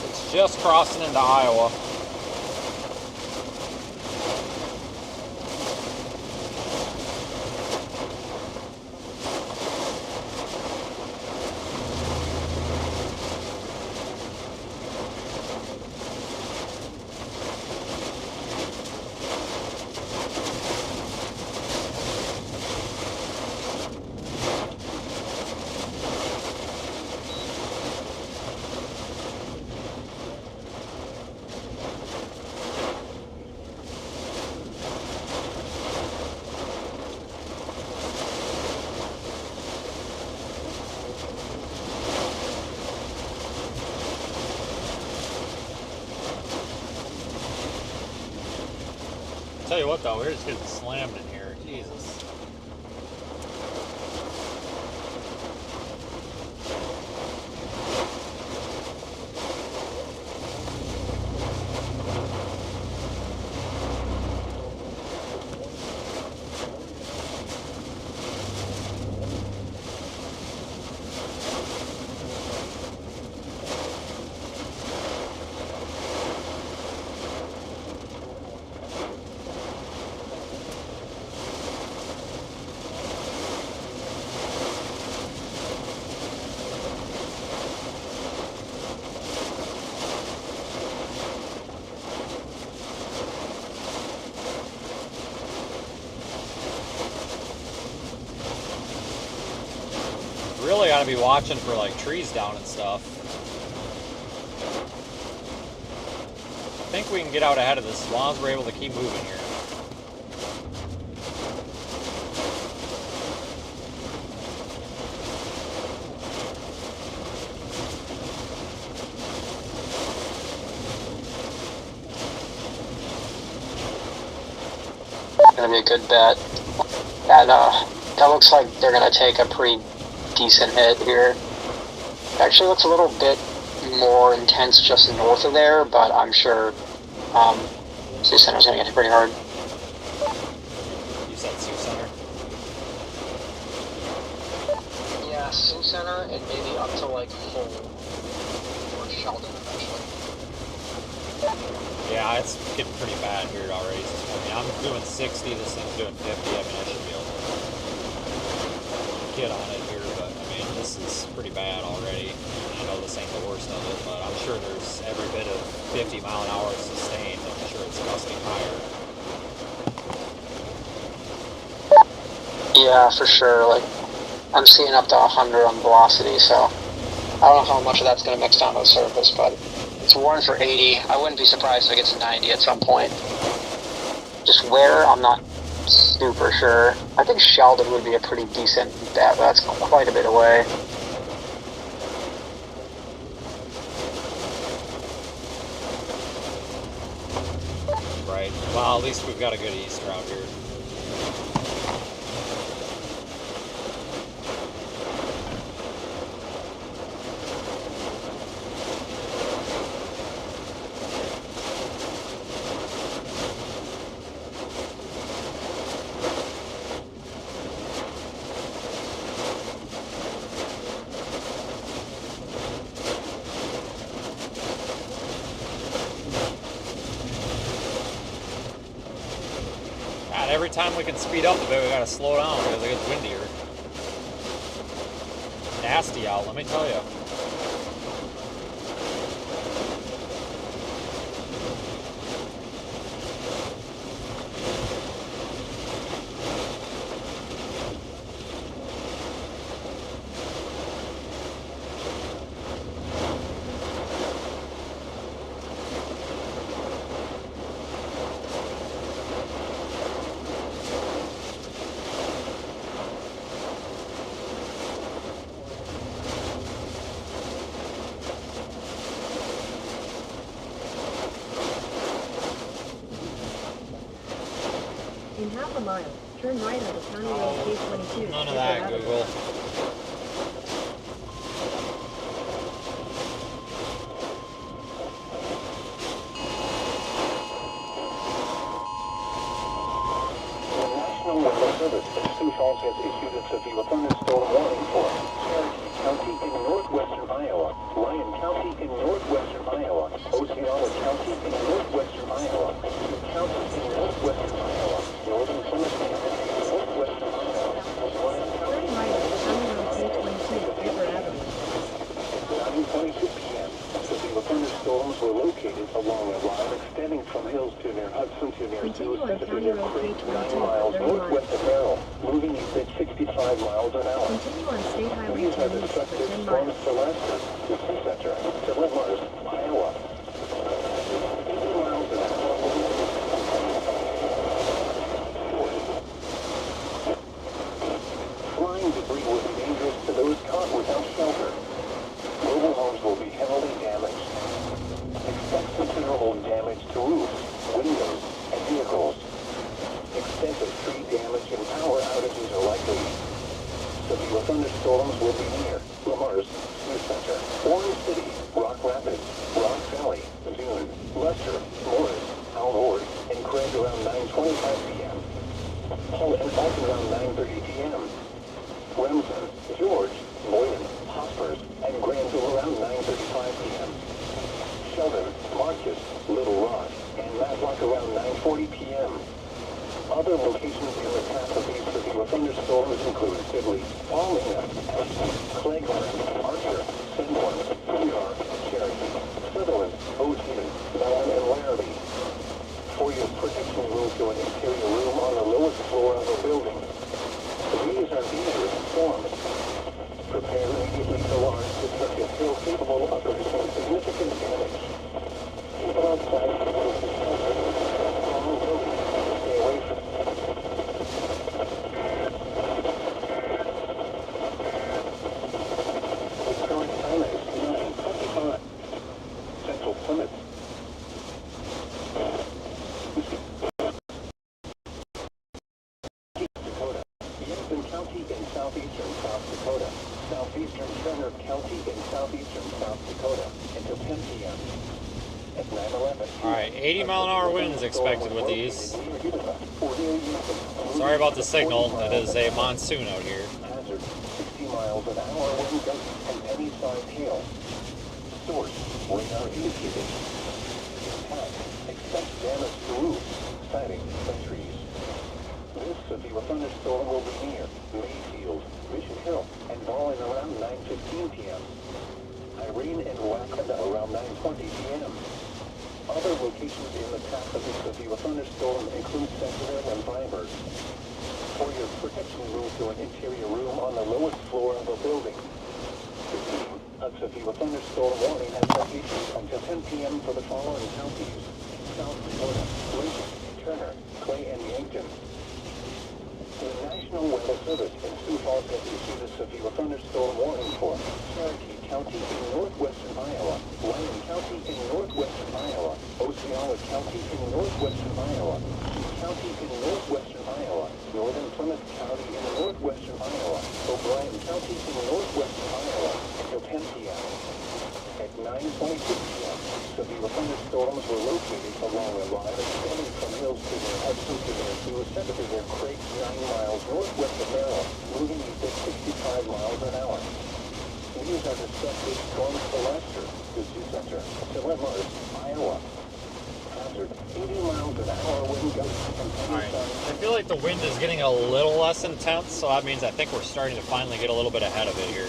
It's just crossing into Iowa. tell you what though, we're just getting slammed in here. Jesus. Really ought to be watching for like trees down and stuff. I think we can get out ahead of this as long as we're able to keep moving here. Gonna be a good bet. That looks like they're gonna take a pretty decent hit here. Actually looks a little bit more intense just north of there, but I'm sure Sioux Center's gonna get hit pretty hard. You said Sioux Center? Yeah, Sioux Center and maybe up to like Hull or Sheldon eventually. Yeah, it's getting pretty bad here already. I mean, I'm doing 60, this thing's doing 50. I mean, I should be able to get on it here, but I mean, this is pretty bad already. I know this ain't the worst of it, but I'm sure there's every bit of 50 mile an hour sustained. I'm sure it's gusting higher. Yeah, for sure. Like, I'm seeing up to 100 on velocity, so I don't know how much of that's going to mix down to the surface, but it's warned for 80. I wouldn't be surprised if it gets to 90 at some point. Just where, I'm not super sure. I think Sheldon would be a pretty decent bet, but that's quite a bit away. Right. Well, at least we've got a good east route here. Every time we can speed up a bit, we gotta slow down because it gets windier. Nasty out, let me tell you. In half a mile, turn right onto County Road K22. None of that, Google. National Weather Service in Sioux Falls has issued a severe thunderstorm warning for Cherokee County in northwestern Iowa, Lyon County in northwestern Iowa, Osceola County in northwestern Iowa, Sioux County in northwestern Iowa, northern Tennessee, northwestern Iowa, Lyon County. 30 miles, County Road K22, River Avenue. At 9:22 p.m., severe thunderstorms were located along a line extending from hills to near Hudson to near Continue on Sioux, to County near Road Creek, 9 K22, miles 30 northwest of Merrill, moving east at 65 miles an hour. Continue on State Highway These are 10 the east for suspects 10 from miles. Celeste to Center, to Lemars, Iowa. 80 miles an hour. Flying debris will be dangerous to those caught without shelter. Mobile homes will be heavily damaged. Expect considerable damage to roofs, windows, and vehicles. Center, Orange City, Rock Rapids, Rock Valley, Dune, Lester, Morris, Alvord, and Craig around 9:25 p.m. Hull and Alton around 9:30 p.m. Remsen, George, Boyden, Hospers, and Granville around 9:35 p.m. Sheldon, Marcus, Little Rock, and Matlock around 9:40 p.m. Other locations in the path of these severe thunderstorms include Sibley, Palmina, Ashton, Cleghorn, Archer, Sanborn, Cedar, Cherokee, Sutherland, Ocean, Bellin, and Larrabee. For your protection, move to an interior room on the lowest floor of the building. These are dangerous storms. Prepare immediately for large destructive hail capable of producing significant damage. Keep outside the strong buildings. Stay away from the current time is 9:25. Central Plymouth. Dakota. Yankton County in southeastern South Dakota. Southeastern Turner County in southeastern South Dakota until 10 p.m. At 9:11. Alright, 80 mile an hour winds expected with these. Sorry about the signal. It is a monsoon out here. Hazard 60 miles an hour wind gusts and penny-sized hail. Source radar indicated. Impact. Expect damage to roofs, siding, and trees. This severe thunderstorm will be near Mayfield, Mission Hill, and Ballin around 9:15 p.m. Irene and Wakanda around 9:20 p.m. Other locations in the path of this severe thunderstorm include Centerville and Vibert. For your protection, move to an interior room on the lowest floor of the building. A severe thunderstorm warning has been issued until 10 p.m. for the following counties: South Dakota, Lincoln, Turner, Clay, and Yankton. The National Weather Service in Sioux Falls has issued a severe thunderstorm warning for Cherokee County in northwestern Iowa, Lyon County in northwestern Iowa, Osceola County in northwestern Iowa, Sioux County in northwestern Iowa, Northern Plymouth County in northwestern Iowa, O'Brien County in northwestern Iowa until 10 p.m. At 9:26 p.m., severe thunderstorms were located along a line extending from Hills to the Hudson to the Center to their Craig 9 miles northwest of Merrill, moving east at 65 miles an hour. These are destructive storms to Lester, to Sioux Center, to Lemars, Iowa. Hazard 80 miles an hour wind gusts and Alright, I feel like the wind is getting a little less intense, so that means I think we're starting to finally get a little bit ahead of it here.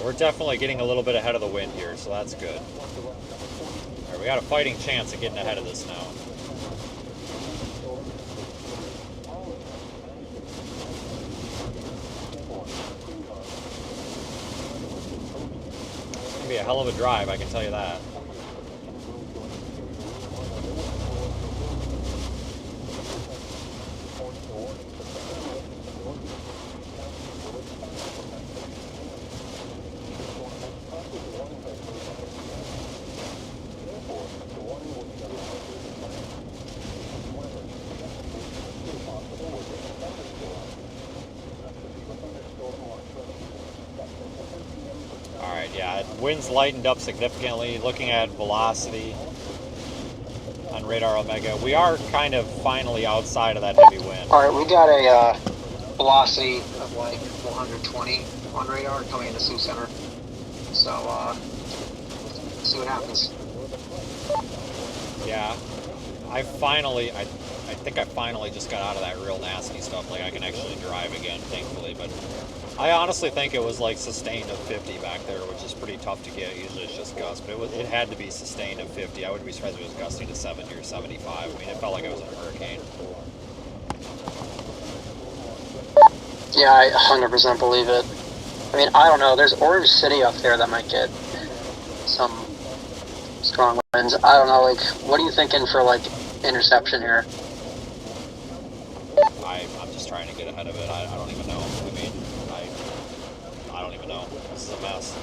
We're definitely getting a little bit ahead of the wind here, so that's good. All right, we got a fighting chance of getting ahead of this now. It's gonna be a hell of a drive, I can tell you that. Wind's lightened up significantly. Looking at velocity on radar Omega, we are kind of finally outside of that heavy wind. Alright, we got a velocity of like 120 on radar coming into Sioux Center. So, see what happens. Yeah, I think I finally just got out of that real nasty stuff. Like, I can actually drive again, thankfully, but I honestly think it was like sustained of 50 back there, which is pretty tough to get. Usually it's just gusts, but it had to be sustained of 50. I wouldn't be surprised if it was gusting to 70 or 75. I mean, it felt like it was a hurricane. Yeah, I 100% believe it. I mean, I don't know. There's Orange City up there that might get some strong winds. I don't know. Like, what are you thinking for like interception here? I'm just trying to get ahead of it. I don't even know. I mean, I don't even know. This is a mess.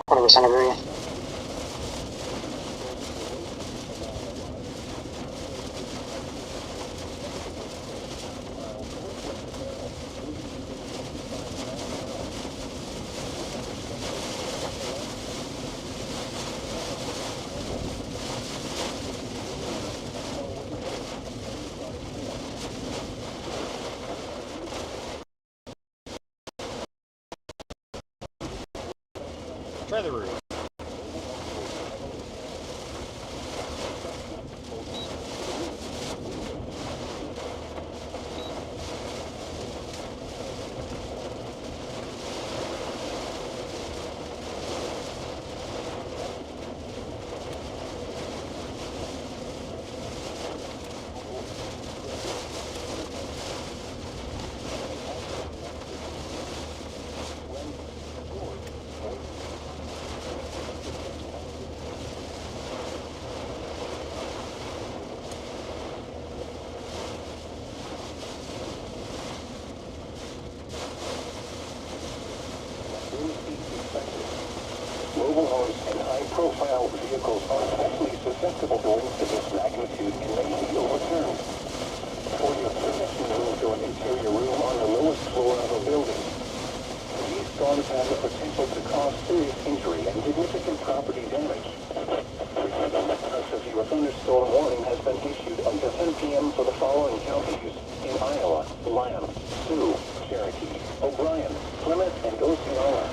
100% agree. Try the roof. Mobile homes and high-profile vehicles are especially susceptible to winds of this magnitude and may be overturned. For your permission to move to an interior room on the lowest floor of a building. These storms have the potential to cause serious injury and significant property damage. A severe thunderstorm warning has been issued until 10 p.m. for the following counties in Iowa: Lamb, Sioux, Cherokee, O'Brien, Plymouth, and Osceola.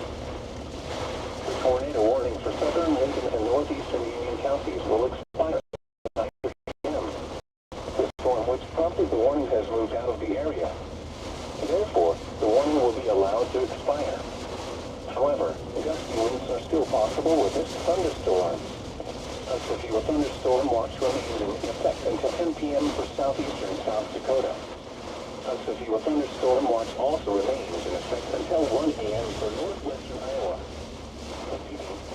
The tornado warning for southern Lincoln and northeastern Union counties will expire at 9 p.m. The storm which prompted the warning has moved out of the area. Therefore, the warning will be allowed to expire. However, gusty winds are still possible with this thunderstorm. A severe thunderstorm watch remains in effect until 10 p.m. for southeastern South Dakota. A severe thunderstorm watch also remains in effect until 1 a.m. for northwestern Iowa.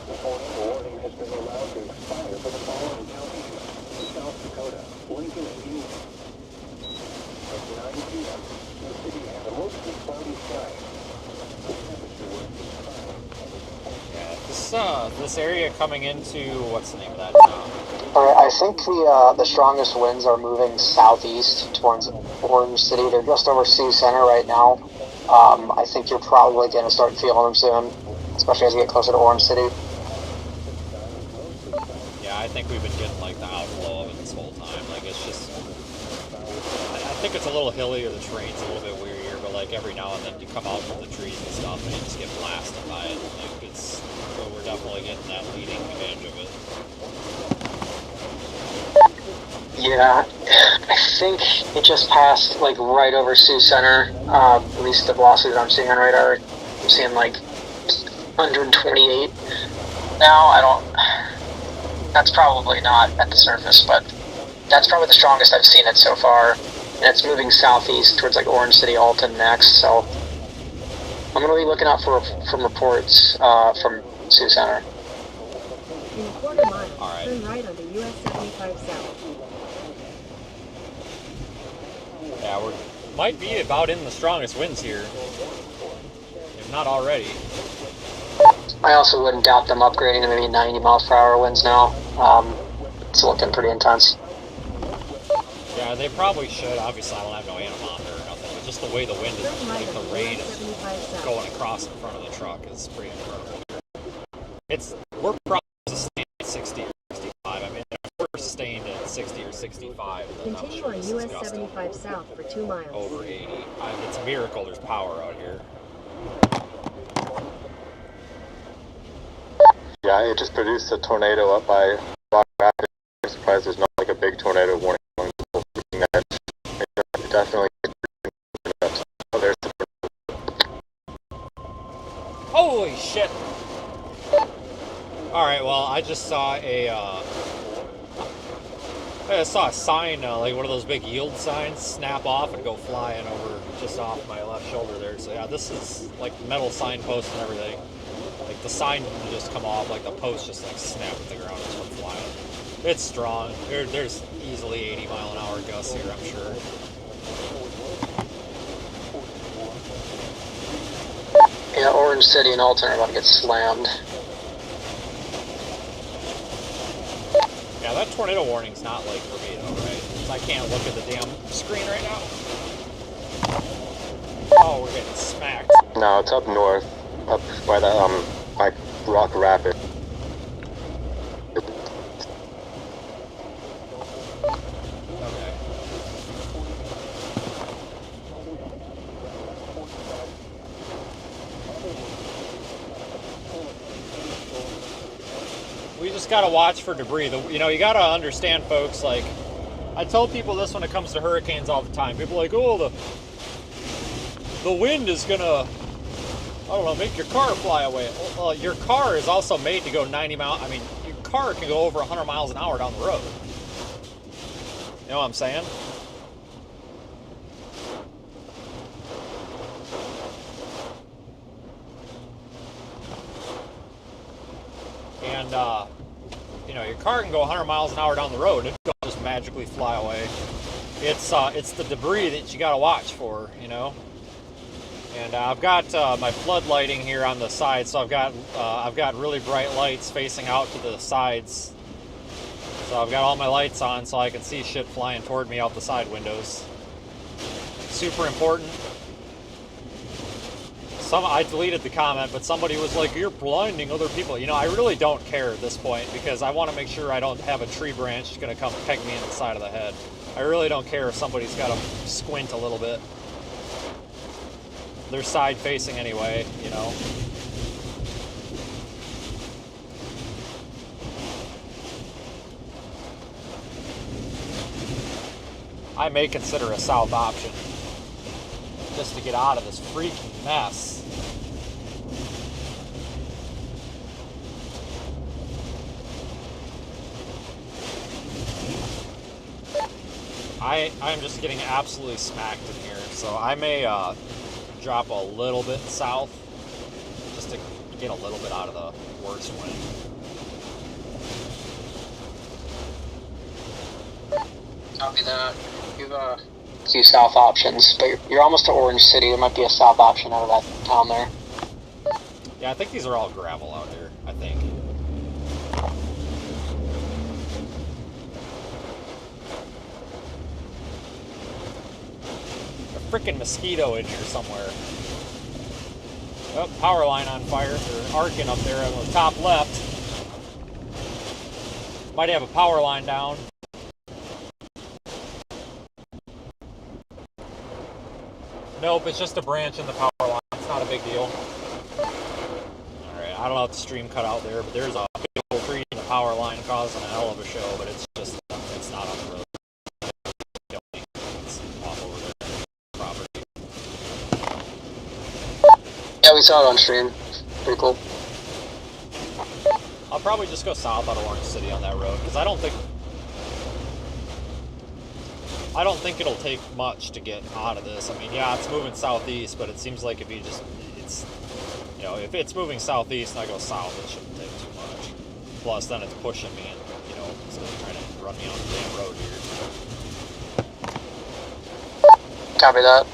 The tornado warning has been allowed to expire for the following counties in South Dakota, Lincoln, and Union. At 9 p.m., the city has a mostly cloudy sky. The temperature will be Yeah, this area coming into, what's the name of that town? Alright, I think the strongest winds are moving southeast towards Orange City. They're just over Sioux Center right now. I think you're probably going to start feeling them soon, especially as you get closer to Orange City. Yeah, I think we've been getting like the outflow of it this whole time. Like it's just, I think it's a little hilly or the terrain's a little bit weirder, but like every now and then you come out from the trees and stuff and you just get blasted by it. Like it's, we're definitely getting that leading edge of it. Yeah, I think it just passed like right over Sioux Center. At least the velocities I'm seeing on radar, I'm seeing like 128 now. That's probably not at the surface, but that's probably the strongest I've seen it so far. And it's moving southeast towards like Orange City, Alton next. So I'm going to be looking out for reports from Sioux Center. In a quarter mile, turn right onto US 75 South. Yeah, we might be about in the strongest winds here, if not already. I also wouldn't doubt them upgrading to maybe 90 miles per hour winds now. It's looking pretty intense. Yeah, they probably should. Obviously, I don't have no anemometer or nothing, but just the way the wind is, like the rain is going across in front of the truck is pretty incredible. We're probably sustained at 60 or 65. I mean, if we're sustained at 60 or 65, then Continue sure on US 75 South for 2 miles. Over 80. It's a miracle there's power out here. Yeah, it just produced a tornado up by Rock Rapids. I'm surprised there's not like a big tornado warning along the whole edge. It definitely. Oh, there's the... Holy shit! Alright, well, I just saw I saw a sign, like one of those big yield signs, snap off and go flying over just off my left shoulder there. So yeah, this is like metal signpost and everything. Like the sign will just come off, like the post just like snap at the ground and start flying. It's strong. There's easily 80-mile-an-hour gusts here, I'm sure. Yeah, Orange City and Alton are about to get slammed. Yeah, that tornado warning's not like for me though, right? 'Cause I can't look at the damn screen right now. Oh, we're getting smacked. No, it's up north, up by the by Rock Rapid. Okay. We just gotta watch for debris. You know, you gotta understand, folks. Like, I tell people this when it comes to hurricanes all the time. People are like, oh, the wind is gonna, I don't know, make your car fly away. Well, your car is also made to go 90 miles. I mean, your car can go over 100 miles an hour down the road. You know what I'm saying? And, you know, your car can go 100 miles an hour down the road. It don't just magically fly away. It's the debris that you got to watch for, you know. And I've got my flood lighting here on the side, so I've got really bright lights facing out to the sides. So I've got all my lights on so I can see shit flying toward me out the side windows. Super important. I deleted the comment, but somebody was like, you're blinding other people. You know, I really don't care at this point because I want to make sure I don't have a tree branch going to come peg me in the side of the head. I really don't care if somebody's got to squint a little bit. They're side facing anyway, you know. I may consider a south option just to get out of this freaking mess. I'm just getting absolutely smacked in here, so I may drop a little bit south just to get a little bit out of the worst wind. Copy that. You've few south options, but you're almost to Orange City. There might be a south option out of that town there. Yeah, I think these are all gravel out here, I think. A freaking mosquito in here somewhere. Oh, power line on fire. They're arcing up there on the top left. Might have a power line down. Nope, it's just a branch in the power line. It's not a big deal. Alright, I don't know if the stream cut out there, but there's a big old tree in the power line causing a hell of a show, but it's just, it's not on the road. It's off over there. Property. Yeah, we saw it on stream. Pretty cool. I'll probably just go south out of Orange City on that road, because I don't think it'll take much to get out of this. I mean, yeah, it's moving southeast, but it seems like if you just, it's, you know, if it's moving southeast and I go south, it shouldn't take too much. Plus, then it's pushing me and, you know, instead of trying to run me on the damn road here. Copy that.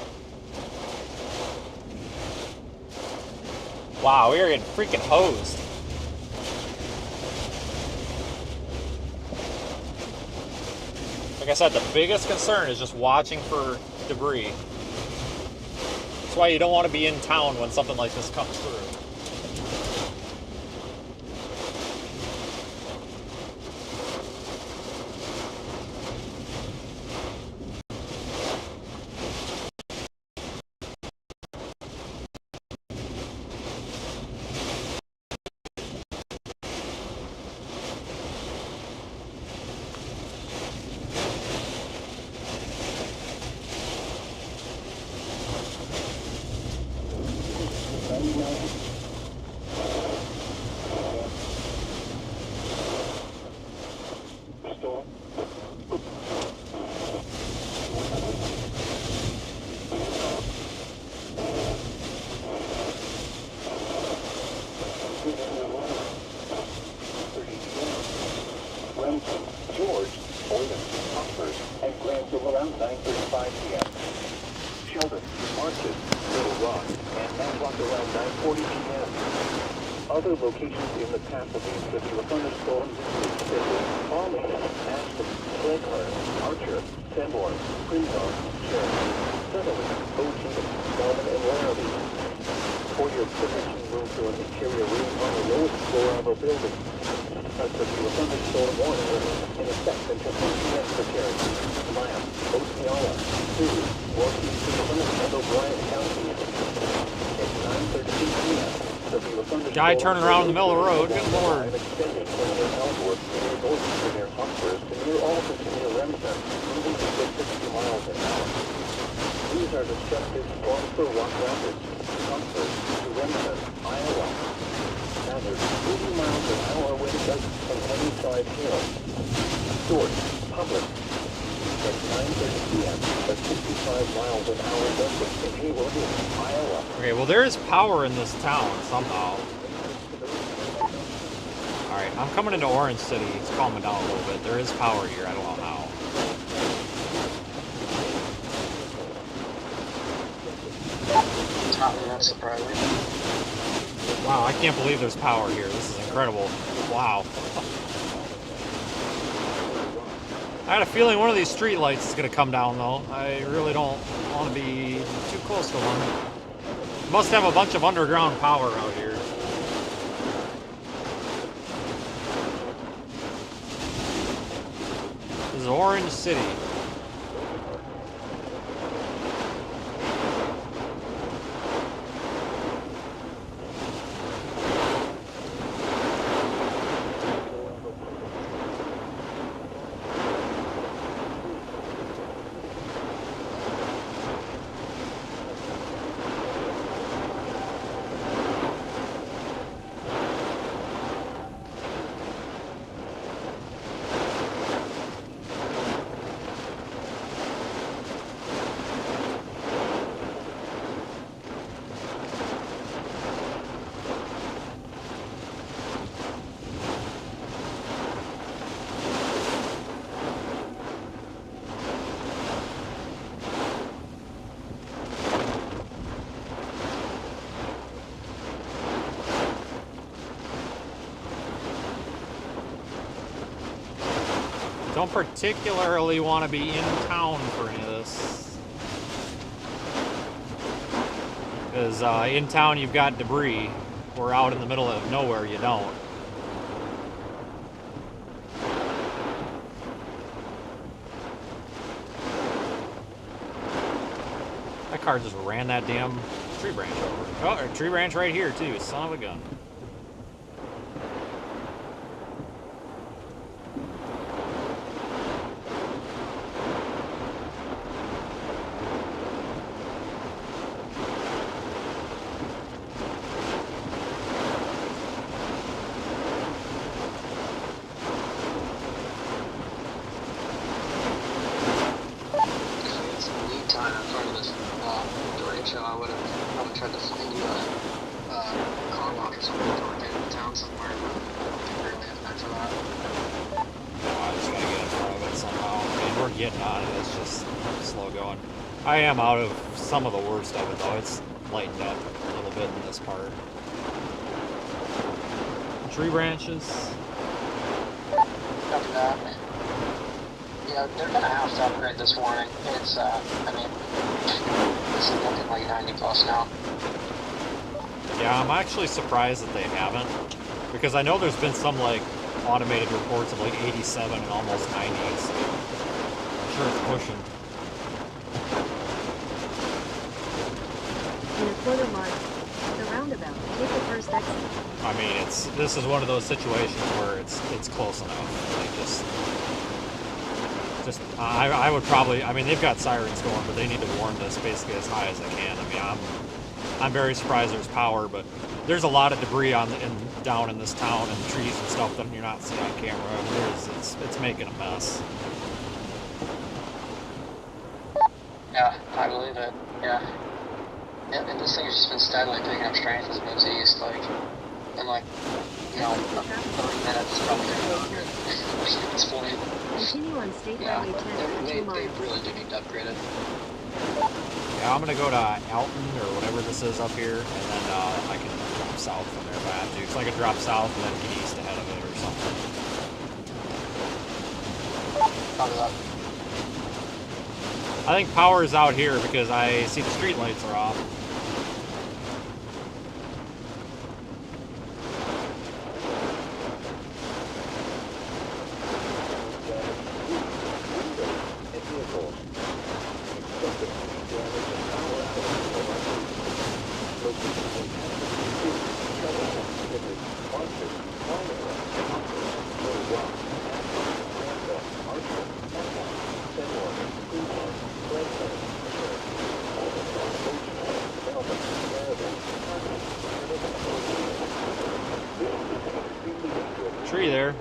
Wow, we are getting freaking hosed. Like I said, the biggest concern is just watching for debris. That's why you don't want to be in town when something like this comes through. George, Boyden, Hopkers, and Granville around 9:35 p.m. Sheldon, Marcus, Little Rock, and Matlock around 9:40 p.m. Other locations in the path of these severe thunderstorms include Sidley, Pauline, Ashton, Cleghorn, Archer, Sanborn, Fremont, Sharon, Sutherland, Ocean, Melvin, and Larrabee. For your protection, move to an interior room on the lowest floor of a building. A severe thunderstorm warning is in effect until 10 p.m. for Terry, Lamb, Osceola, Sioux, Washington, and O'Brien counties. At 9:32 p.m. Guy turning around in the middle of the road. Good lord. Extending from near Ellsworth to near Norton to near Hopkers to near Alton to near Remsen, moving to 60 miles an hour. These are destructive storms for Rock Rapids, Hopkers to Remsen, Iowa. Hazard 80 miles an hour wind gusts from heavy side hail. Source, public. At 9:30 p.m. at 65 miles an hour gust in Hayward, Iowa. Okay, well there is power in this town somehow. Alright, I'm coming into Orange City. It's calming down a little bit. There is power here. I don't know how. That's surprising. Wow, I can't believe there's power here. This is incredible. Wow. I had a feeling one of these street lights is going to come down, though. I really don't want to be too close to one. Must have a bunch of underground power out here. This is Orange City. Don't particularly want to be in town for any of this. Because in town you've got debris. We're out in the middle of nowhere, you don't. That car just ran that damn tree branch over. Oh, a tree branch right here too, son of a gun. Derecho, I would have tried to find you a car wash or something to get into town somewhere, but I don't think we really have time for that. No, I just gotta get in front of it somehow. I mean, we're getting on it, it's just slow going. I am out of some of the worst of it though. It's lightened up a little bit in this part. Tree branches. Copy that. Yeah, they're gonna have to upgrade this warning. It's, I mean, this is looking like 90 plus now. Yeah, I'm actually surprised that they haven't, because I know there's been some like automated reports of like 87 and almost 90s. So I'm sure it's pushing. In a quarter mile, the roundabout, take the first exit. I mean, this is one of those situations where it's close enough. Like I would probably, I mean, they've got sirens going, but they need to warn this basically as high as they can. I mean, I'm very surprised there's power, but there's a lot of debris down in this town and trees and stuff that you're not seeing on camera. It's making a mess. Yeah, I believe it. Yeah. Yeah, and this thing's just been steadily picking up strength as it moves east, like, in like, you know, 30 minutes, it's probably going to go 100. It's full on State Yeah, Highway 10 for 2 they miles. really do need to upgrade it. Yeah, I'm gonna go to Alton or whatever this is up here, and then I can drop south from there if I have to. So I can drop south and then get east ahead of it or something. Copy that. I think power is out here because I see the street lights are off. Tree there.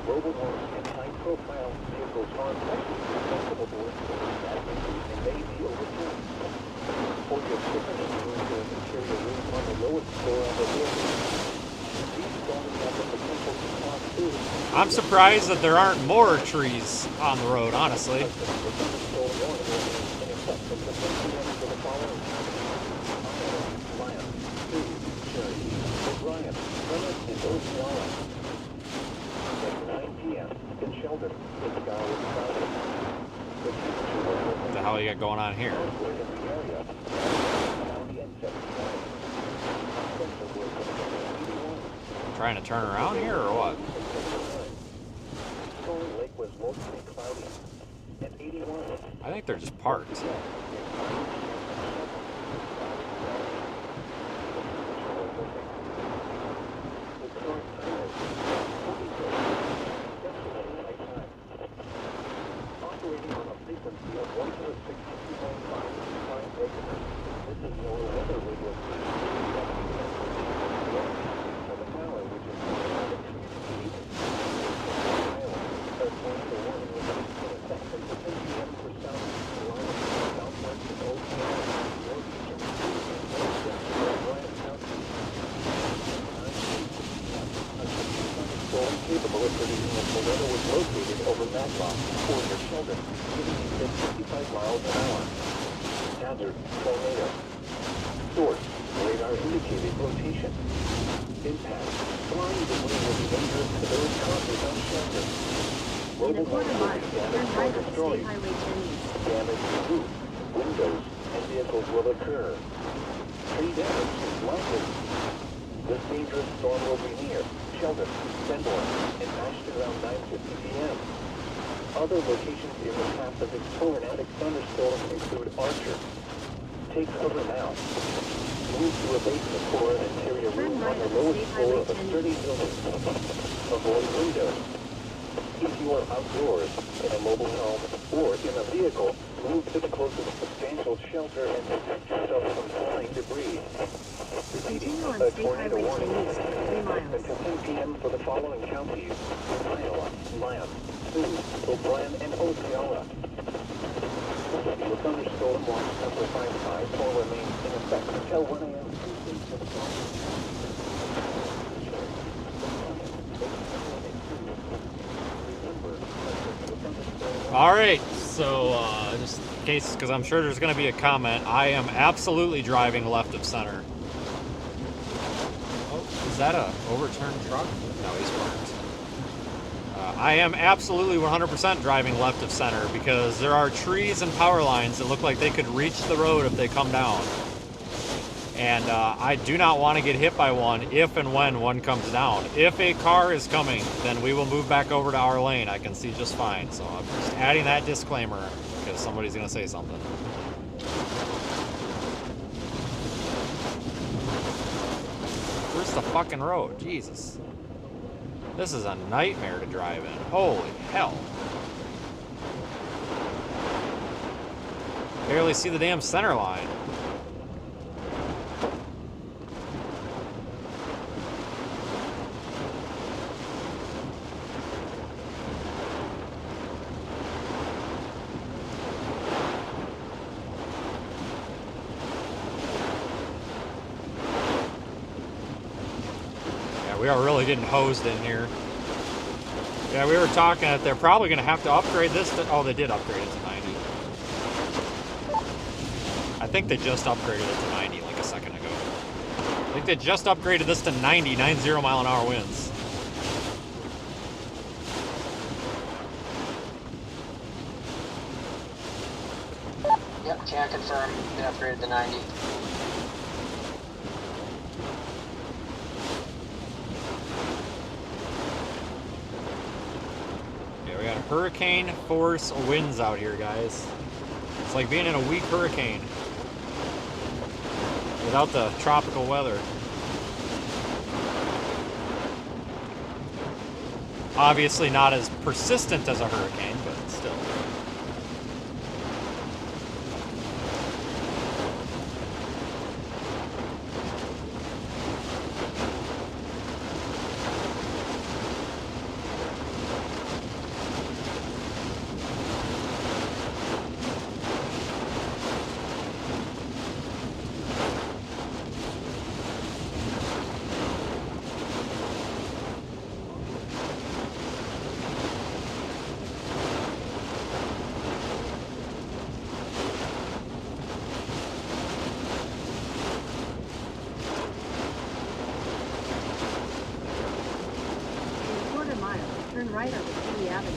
Global warming and high-profile vehicles are acceptable and may be overturned. For your different interior room on the lowest floor of the building, these buildings have the potential to cause food. I'm surprised that there aren't more trees on the road, honestly. What the hell you got going on here? Trying to turn around here or what? I think they're just parked. Capable of producing a tornado was located over Matlock, toward your shoulder, giving you 55 miles an hour. Hazard, tornado. Source, radar indicated rotation. Impact, flying debris will be dangerous to those caught without shelter. In a quarter mile, turn right on destroyed. State Highway 10 east. Damage to roof, windows, and vehicles will occur. Tree damage is likely. This dangerous storm will be near Sheldon, Senborn, and Ashton around 9:50 p.m. Other locations in the path of this tornadic thunderstorm include Archer. Take cover now. Move to a basement for an interior room on the lowest floor of a sturdy building. Avoid windows. If you are outdoors, in a mobile home, or in a vehicle, move to the closest substantial shelter and protect yourself from flying debris. Continue on State Highway 10 east for 3 miles. Until 10 p.m. for the following counties: Iowa, Lamb, Sioux, O'Brien, and Osceola. The thunderstorm watch number 55 will remain in effect until 1 a.m. All right, so just in case, because I'm sure there's going to be a comment, I am absolutely driving left of center. Oh, is that a overturned truck? No, he's parked. I am absolutely 100% driving left of center because there are trees and power lines that look like they could reach the road if they come down. And I do not want to get hit by one if and when one comes down. If a car is coming, then we will move back over to our lane. I can see just fine. So I'm just adding that disclaimer because somebody's going to say something. Where's the fucking road? Jesus. This is a nightmare to drive in. Holy hell. Barely see the damn center line. We are really getting hosed in here. Yeah, we were talking that they're probably going to have to upgrade this to... Oh, they did upgrade it to 90. I think they just upgraded it to 90 like a second ago. I think they just upgraded this to 90 mile-an-hour winds. Yep, can confirm. They upgraded to 90. Yeah, we got hurricane force winds out here, guys. It's like being in a weak hurricane without the tropical weather. Obviously not as persistent as a hurricane, but still. Turn right onto Kiwi Avenue.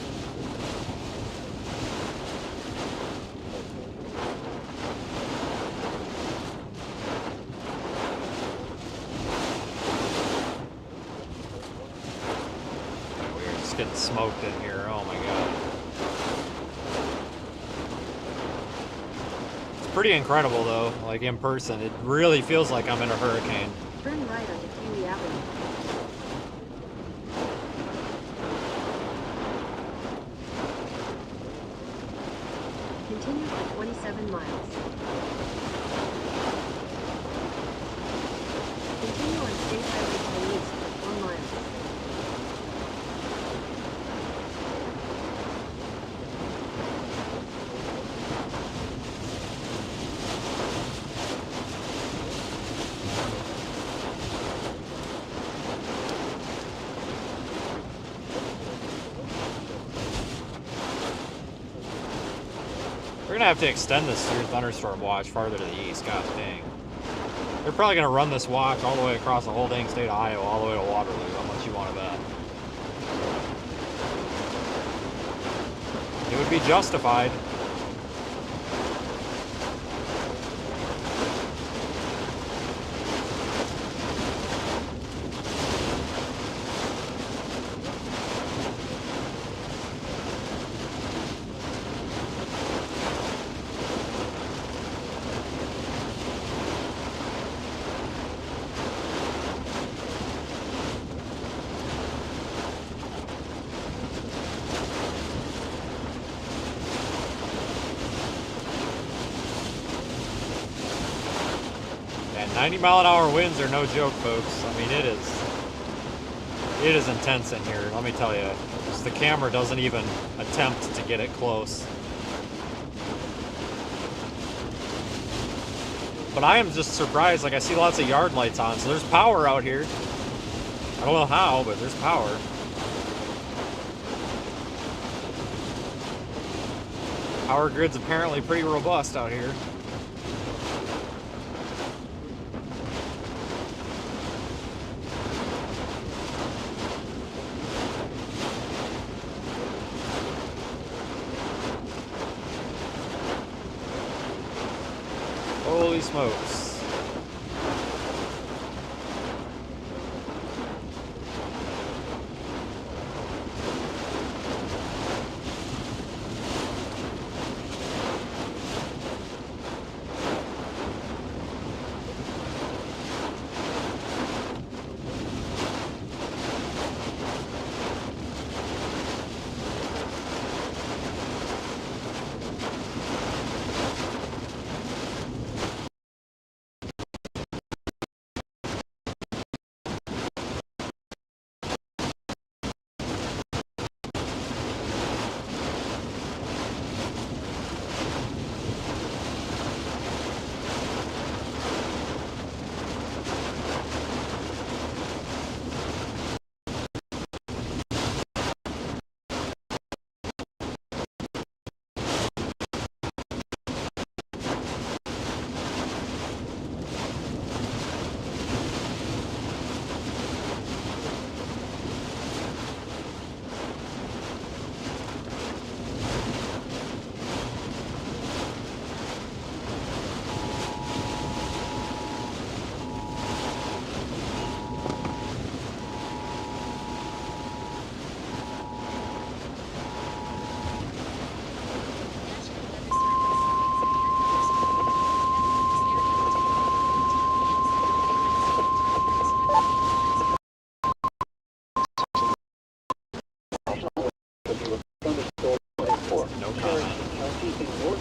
We're just getting smoked in here. Oh my god. It's pretty incredible though, like in person. It really feels like I'm in a hurricane. Turn right onto Kiwi Avenue. Continue for 27 miles. Continue on State Highway to the east for 4 miles. We're gonna have to extend this severe thunderstorm watch farther to the east. God dang. They're probably gonna run this watch all the way across the whole dang state of Iowa, all the way to Waterloo. How much you want to bet? It would be justified. And 90-mile-an-hour winds are no joke, folks. I mean, it is intense in here, let me tell you. Just the camera doesn't even attempt to get it close. But I am just surprised, like I see lots of yard lights on, so there's power out here. I don't know how, but there's power. Power grid's apparently pretty robust out here. Holy smokes.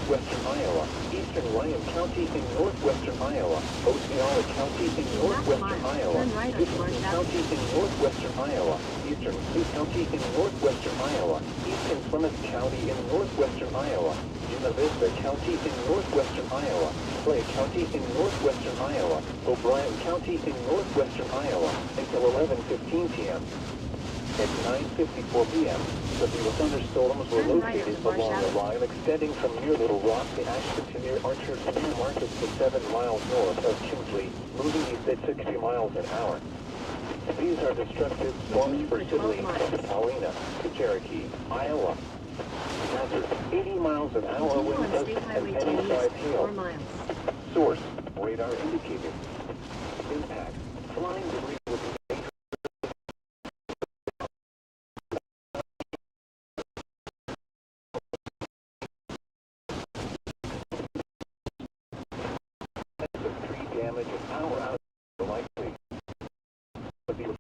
northwestern Iowa. Eastern Lyon County in northwestern Iowa. Osceola County in northwestern Iowa. Dickinson County in northwestern Iowa. Eastern Sioux County in northwestern Iowa. Eastern Plymouth County in northwestern Iowa. Chula Vista County in northwestern Iowa. Clay County in northwestern Iowa. O'Brien County in northwestern Iowa until 11:15 p.m. At 9:54 p.m., the fuel thunderstorms were located along the line extending from near Little Rock to Ashton to near Archer to near Marcus to 7 miles north of Kinsley, moving east at 60 miles an hour. These are destructive storms for Sidley to Paulina to Cherokee, Iowa. Hazard 80 miles an hour wind gusts and penny-sized hail. Source, radar indicated. Impact, flying debris will be damage and power out likely. But the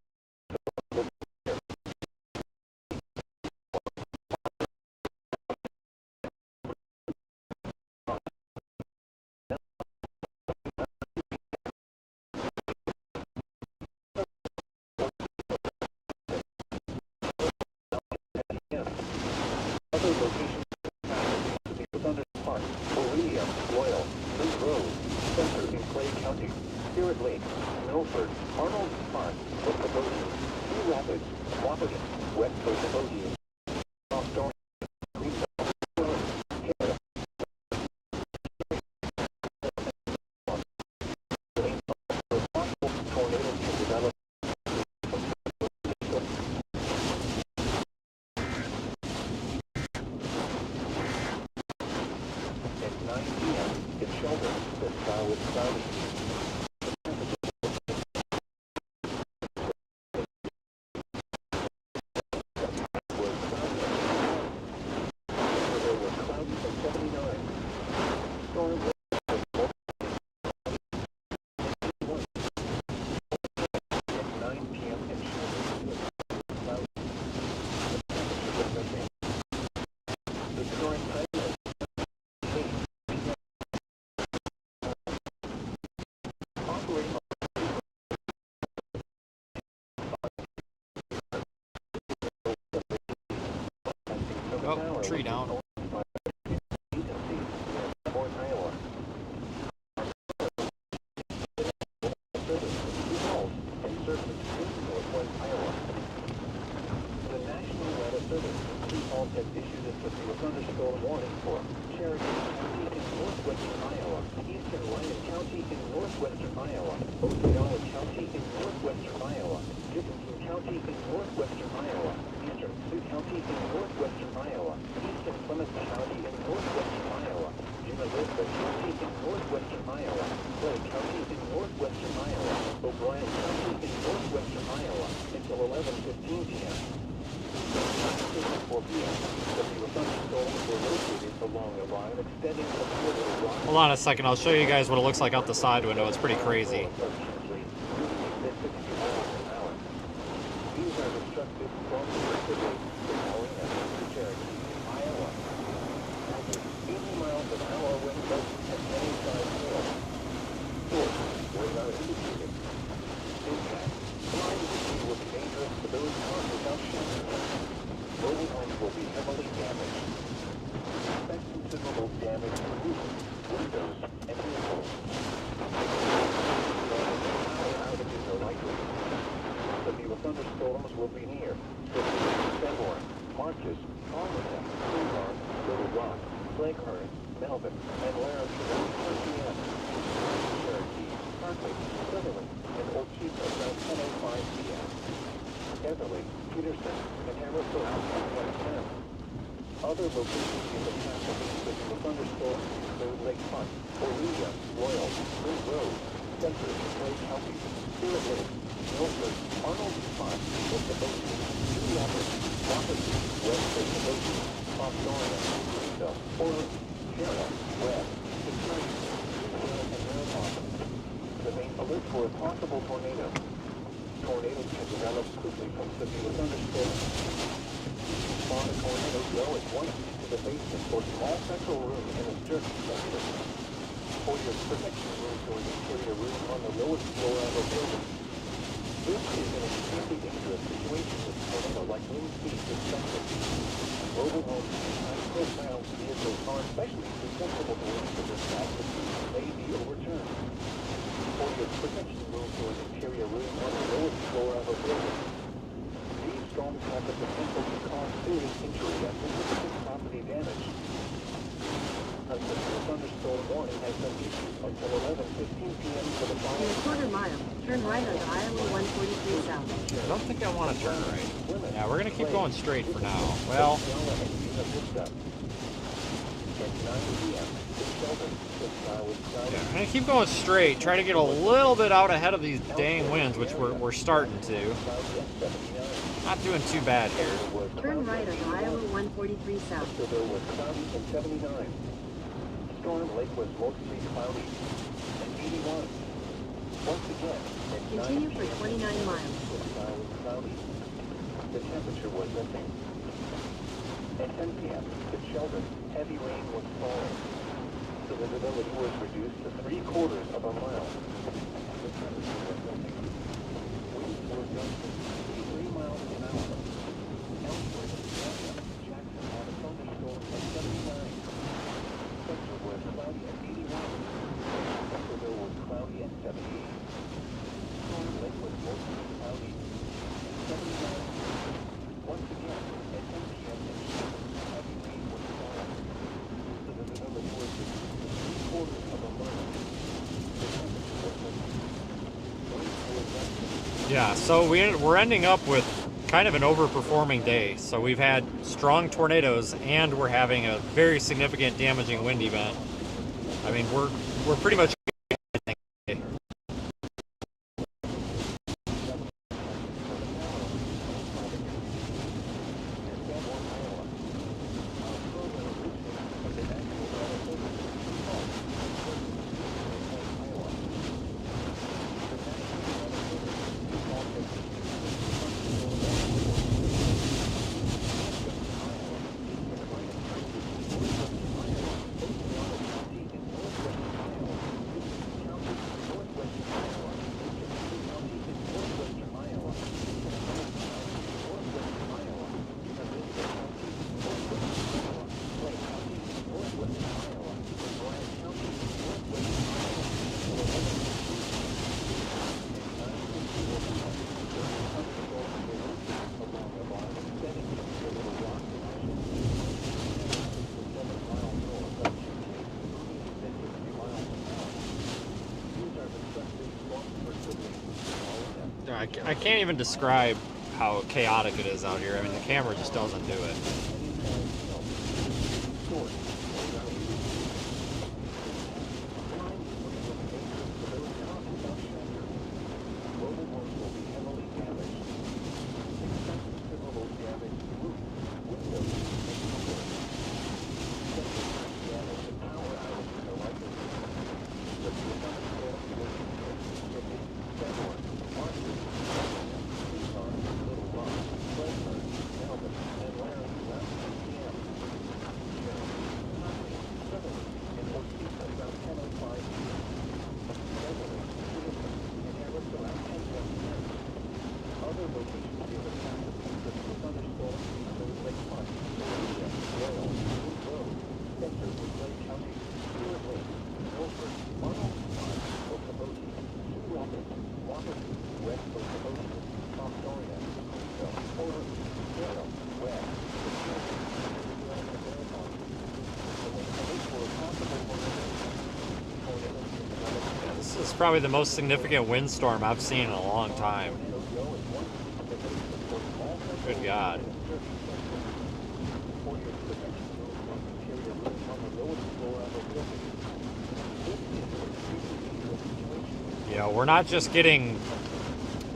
other locations the Thunder Park, Aurelia, Royal, Lake Road, Center in Clay County, Spirit Lake, Milford, Arnold Park, West Avonia, New Rapids, Wapagan, West Coast Avonia, South Storm, Greenville, Canada. Possible tornadoes can develop. At 9 p.m. in Shelburne, the sky was cloudy. There were clouds at 79. Storm was at 9 p.m. in Shelburne, cloudy. The current time is 8 p.m. Operating Oh, tree down. The National Weather Service has issued a severe thunderstorm warning for Cherokee County in northwestern Iowa, Eastern Lyon County in northwestern Iowa, Osceola County in northwestern Iowa, Dickinson County in northwestern Iowa, Eastern Sioux County in northwestern Iowa, Eastern Plymouth County in northwestern Iowa, Chula Vista County in northwestern Iowa, Clay County in northwestern Iowa, O'Brien County in northwestern Iowa until 11:15 p.m. 9:54 p.m. The fuel thunderstorms were located along a line extending from near Little Rock. Hold on a second, I'll show you guys what it looks like out the side window. It's pretty crazy. These are destructive storms for Sidley to Paulina to Cherokee, Iowa. Hazard 80 miles an hour wind gusts and penny-sized hail. Source, radar indicated. Impact, flying debris will be dangerous for those caught without shelter. Mobile homes will be heavily damaged. Expect considerable damage to roofs, windows, and vehicles. Power outages are likely. Severe thunderstorms will be near Sanborn, Marcus, Arlington, Fremont, Little Rock, Blakehurst, Melvin, and Laramie around 10 p.m. Cherokee, Berkeley, Sutherland, and Old Chief around 10:05 p.m. Beverly, Peterson, and Harrisville around 1 p.m. Other locations in the Pacific with the thunderstorms include Lake Hunt, Aurelia, Royal, Lake Road, Center, Clay County, Spirit Lake, Milford, Arnold Park, West Avonia, New Rapids, Wapagan, West Coast Avonia, South Florida, Greenville, Orland, Canada, West, Detroit, Greenville, and Mariposa. Remain alert for a possible tornado. Tornadoes can develop quickly from severe thunderstorms. Spawn a tornado grow at 1 to into the basement or small central room in a certain structure. For your protection rooms or interior room on the lowest floor of a building. This is an extremely dangerous situation with tornado like wind speeds of sections. Mobile homes and high-profile vehicles are especially susceptible to winds of this magnitude and may be overturned. For your protection rooms or interior room on the lowest floor of a building. These storms have the potential to cause serious injury and significant property damage. A severe thunderstorm warning has been issued until 11:15 p.m. for the In following. a quarter mile, turn right onto Iowa 143 South. I don't think I want to turn right. Yeah, we're going to keep going straight for now. Well, yeah, I'm going to keep going straight. Try to get a little bit out ahead of these dang winds, which we're starting to. Not doing too bad here. Turn right onto Iowa 143 South. Storm Lake was mostly cloudy and 81. Once again, Continue for 29 miles. cloudy. The temperature was missing. At 10 p.m., in Sheldon, heavy rain was falling. The visibility was reduced to 3/4 of a mile. The temperature was missing. Winds were gusting 83 miles an hour. Elsewhere in the area, Jackson had a thunderstorm at 79. Spencer was cloudy at 81. Centerville was cloudy at 78. Storm Lake was mostly cloudy at 79. Once again, at 10 p.m. in Sheldon, heavy rain was falling. The visibility was reduced to 3/4 of a mile. The temperature was missing. Winds were gusting. Yeah, so we're ending up with kind of an overperforming day. So we've had strong tornadoes and we're having a very significant damaging wind event. I mean, we're pretty much I can't even describe how chaotic it is out here. I mean, the camera just doesn't do it. This is probably the most significant windstorm I've seen in a long time. Good God. You know, we're not just getting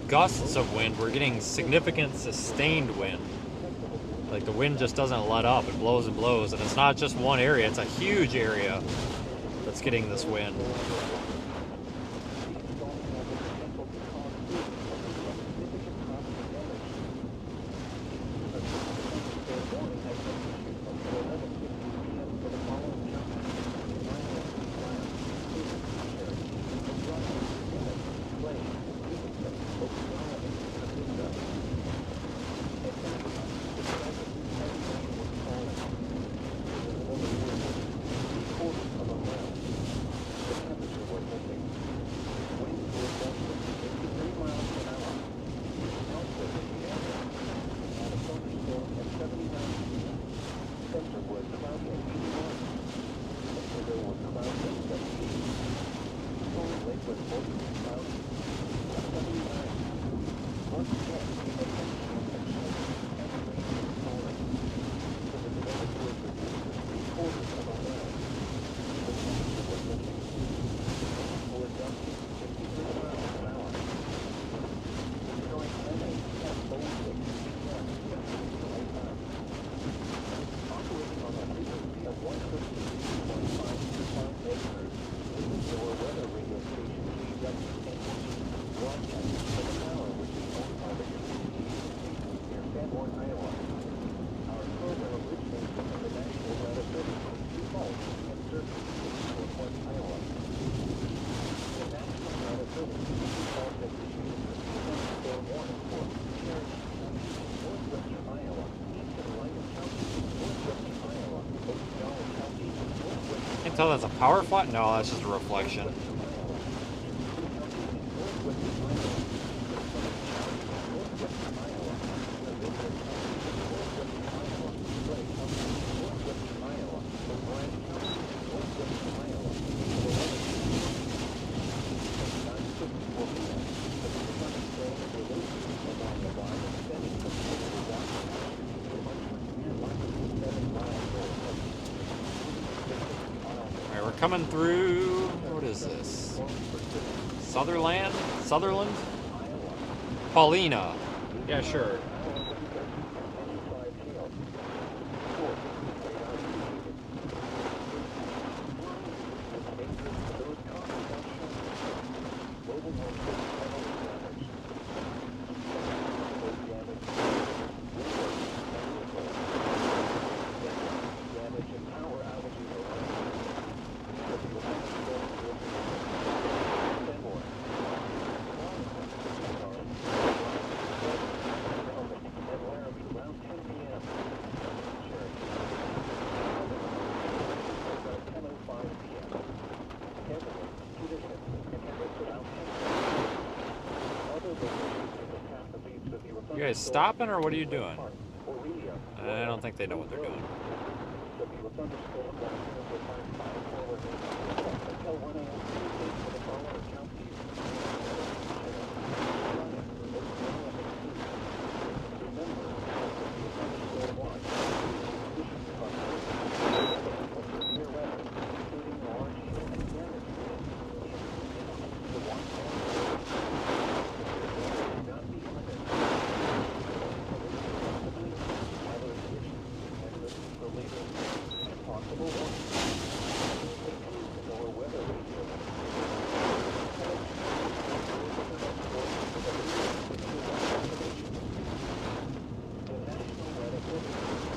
gusts of wind, we're getting significant sustained wind. Like the wind just doesn't let up, it blows and blows, and it's not just one area, it's a huge area that's getting this wind. tell that's a power flash? No, that's just a reflection. Coming through, what is this? Sutherland? Paulina. Yeah, sure. You guys stopping or what are you doing? I don't think they know what they're doing.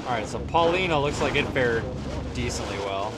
Alright, so Paulina looks like it fared decently well.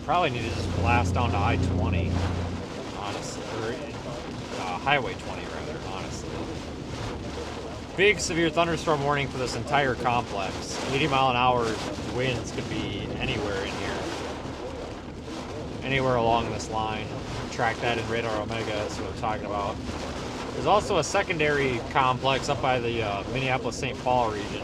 Probably need to just blast down to I-20, honestly, or Highway 20 rather, honestly. Big severe thunderstorm warning for this entire complex. 80-mile-an-hour winds could be anywhere in here. Anywhere along this line. Track that in Radar Omega, that's what we're talking about. There's also a secondary complex up by the Minneapolis-St. Paul region.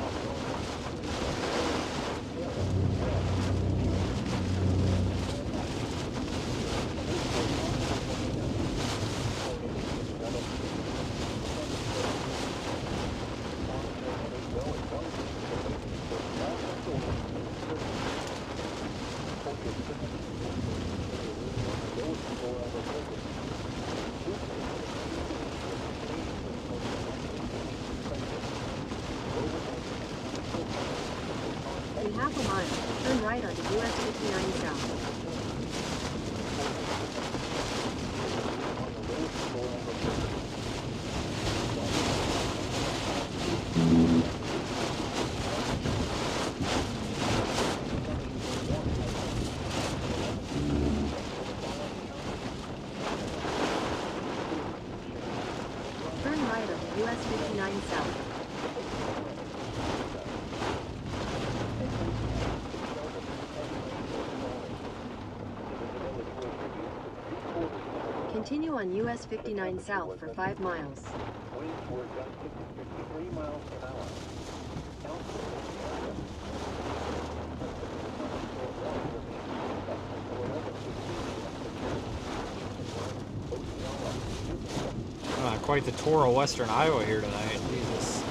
In half a mile, turn right onto US 59 South. Turn right onto US 59 South. Continue on US 59 South for 5 miles. Winds were gusting to 53 miles an hour. Quite the tour of Western Iowa here tonight. Jesus.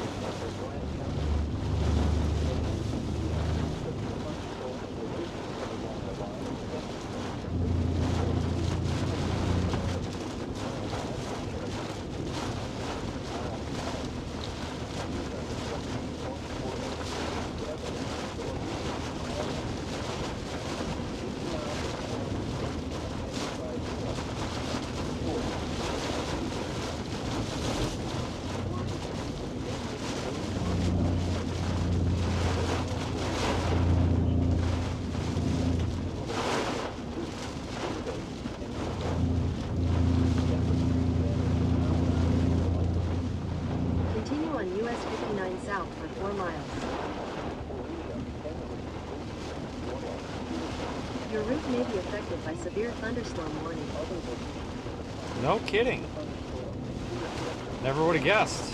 South for 4 miles. Your route may be affected by severe thunderstorm warning. No kidding. Never would have guessed.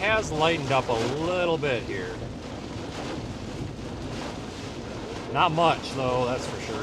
Has lightened up a little bit here. Not much though, that's for sure.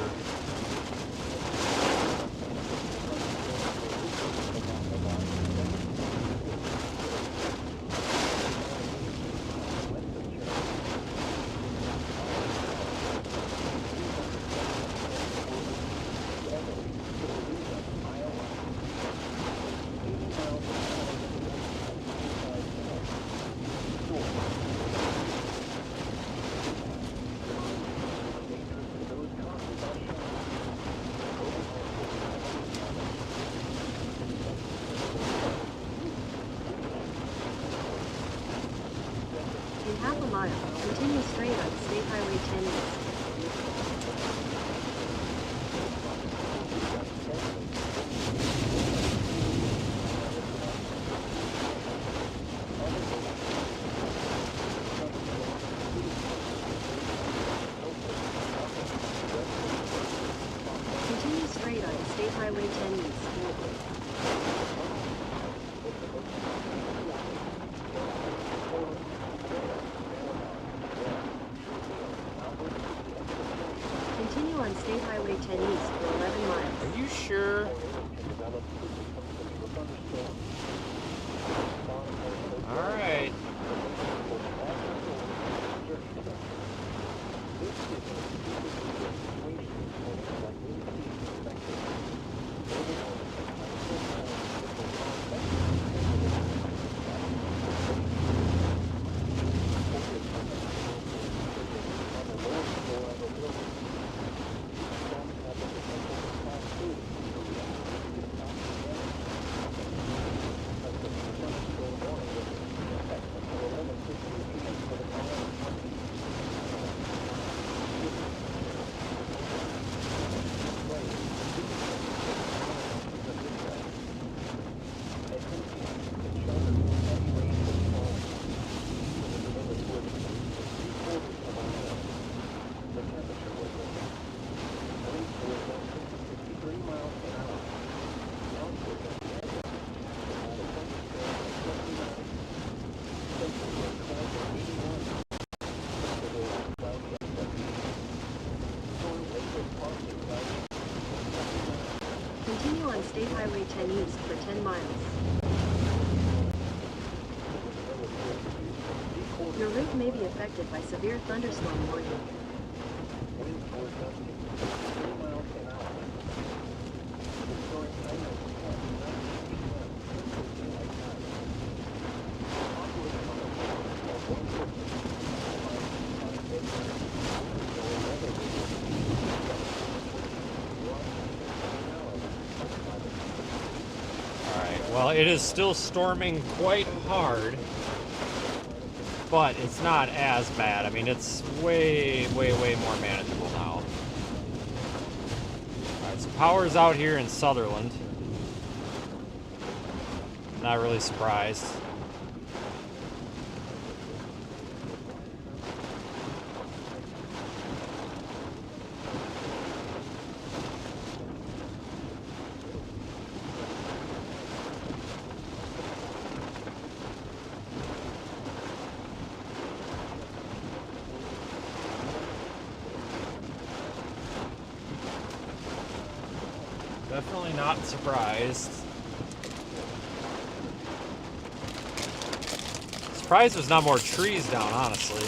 Half a mile, continue straight on State Highway 10 East. Continue straight on State Highway 10 East. State Highway 10 East for 10 miles. Your route may be affected by severe thunderstorm warning. Well, it is still storming quite hard, but it's not as bad. I mean, it's way more manageable now. Alright, so power's out here in Sutherland. Not really surprised. Definitely not surprised. Surprised there's not more trees down, honestly.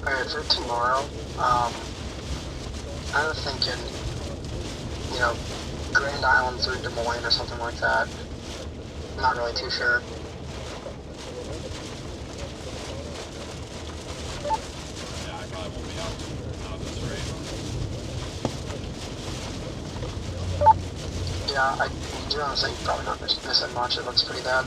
Alright, for tomorrow, I was thinking, you know, Grand Island through Des Moines or something like that. I'm not really too sure. Yeah, I probably won't be out this rate. Yeah, I do honestly probably not missing much. It looks pretty bad.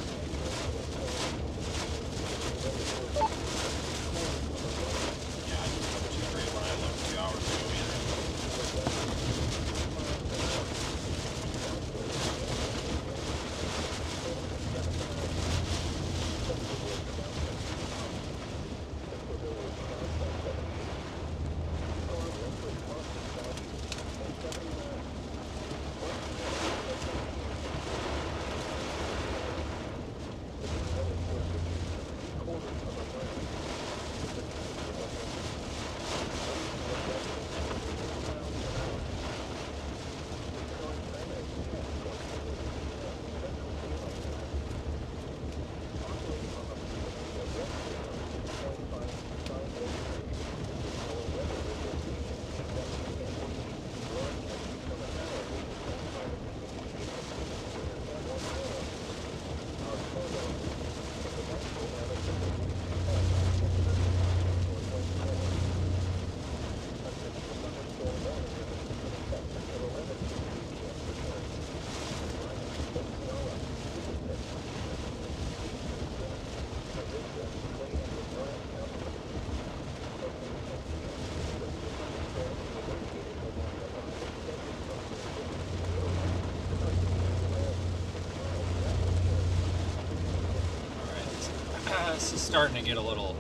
This is starting to get a little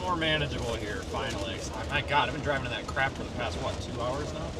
more manageable here, finally. My God, I've been driving in that crap for the past, what, 2 hours now?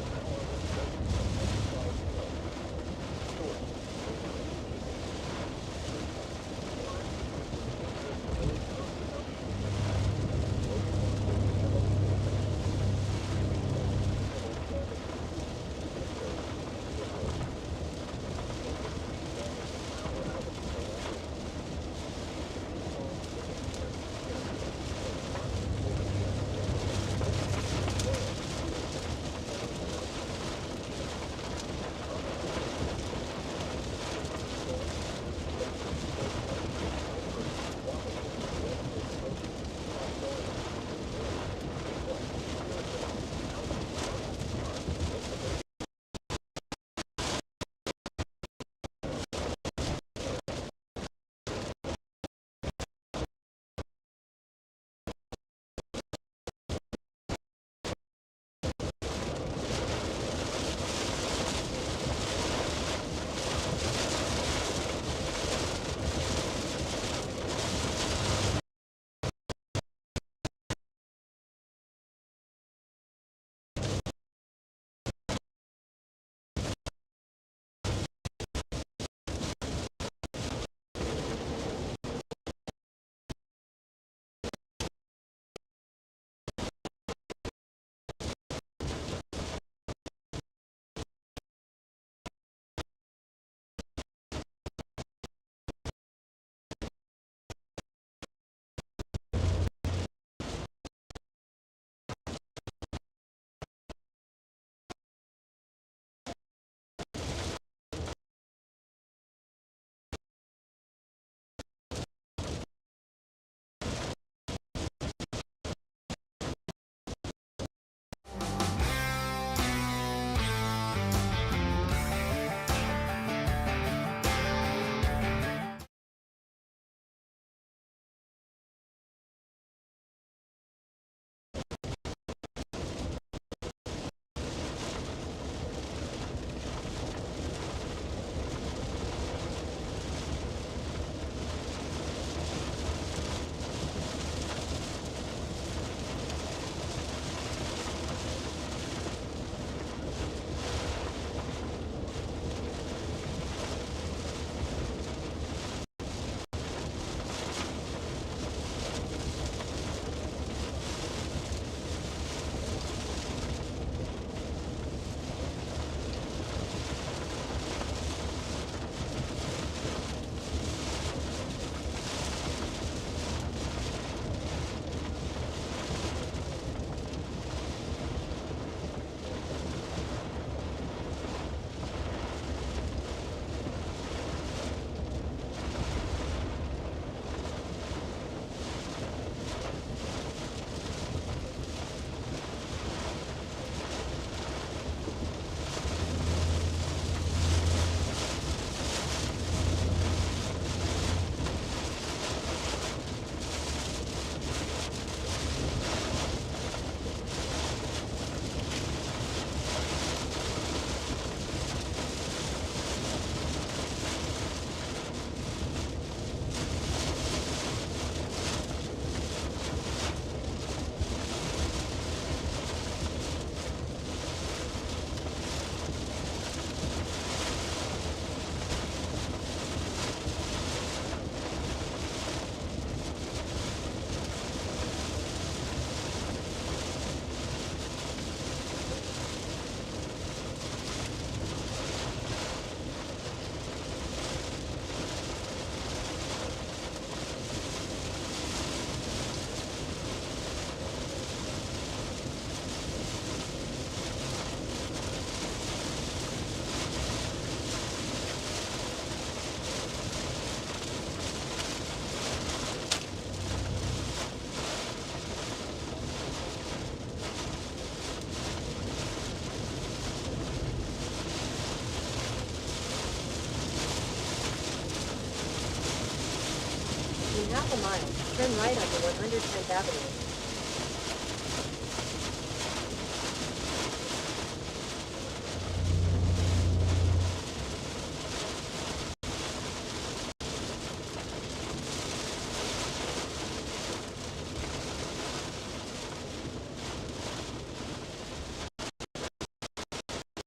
In half a mile, turn right onto 110th Avenue.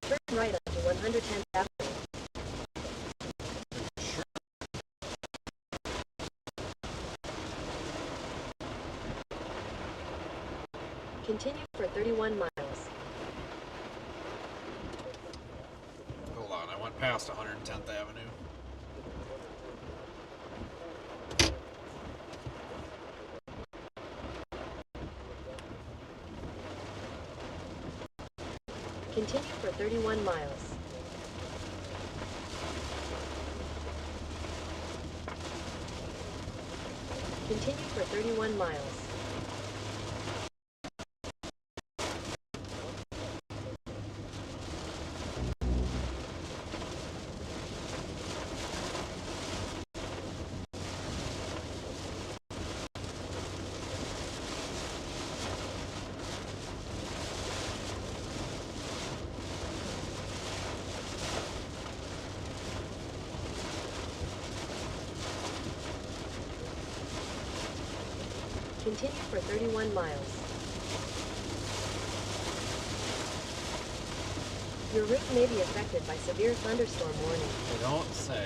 Turn right onto 110th Avenue. Continue for 31 miles. Hold on, I went past 110th Avenue. Continue for 31 miles. Continue for 31 miles. Continue for 31 miles. Your route may be affected by severe thunderstorm warning. They don't say.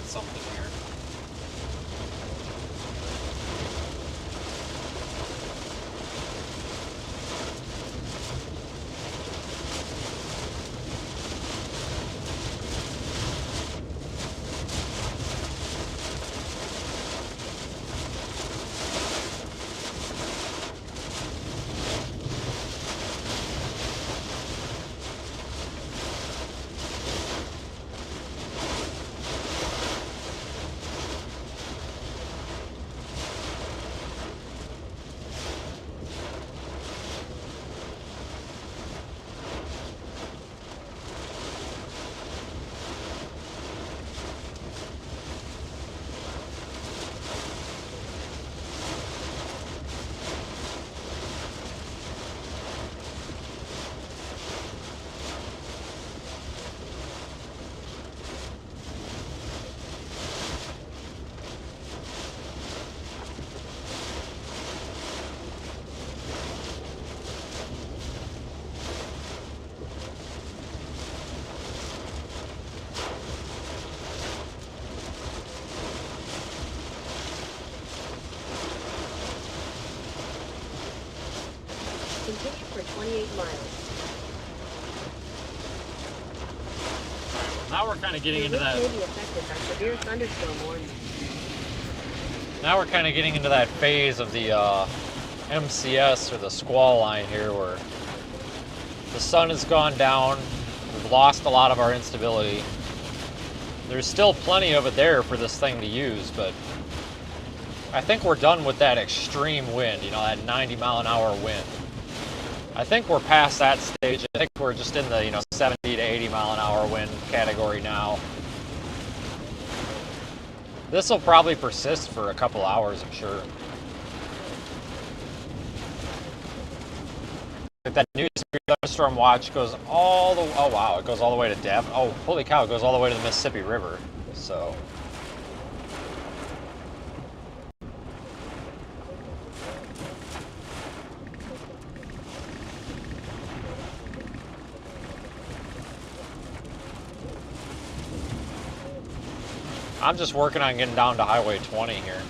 Something here. Continue for 28 miles. Now we're kind of getting into that. May be affected by severe thunderstorm warning. Now we're kind of getting into that phase of the MCS or the squall line here where the sun has gone down. We've lost a lot of our instability. There's still plenty of it there for this thing to use, but I think we're done with that extreme wind, you know, that 90 mile an hour wind. I think we're past that stage. I think we're just in the 70 to 80 mile an hour wind category now. This will probably persist for a couple hours, I'm sure. That new thunderstorm watch goes all the it goes all the way to Dev. Oh, holy cow, it goes all the way to the Mississippi River. So I'm just working on getting down to Highway 20 here.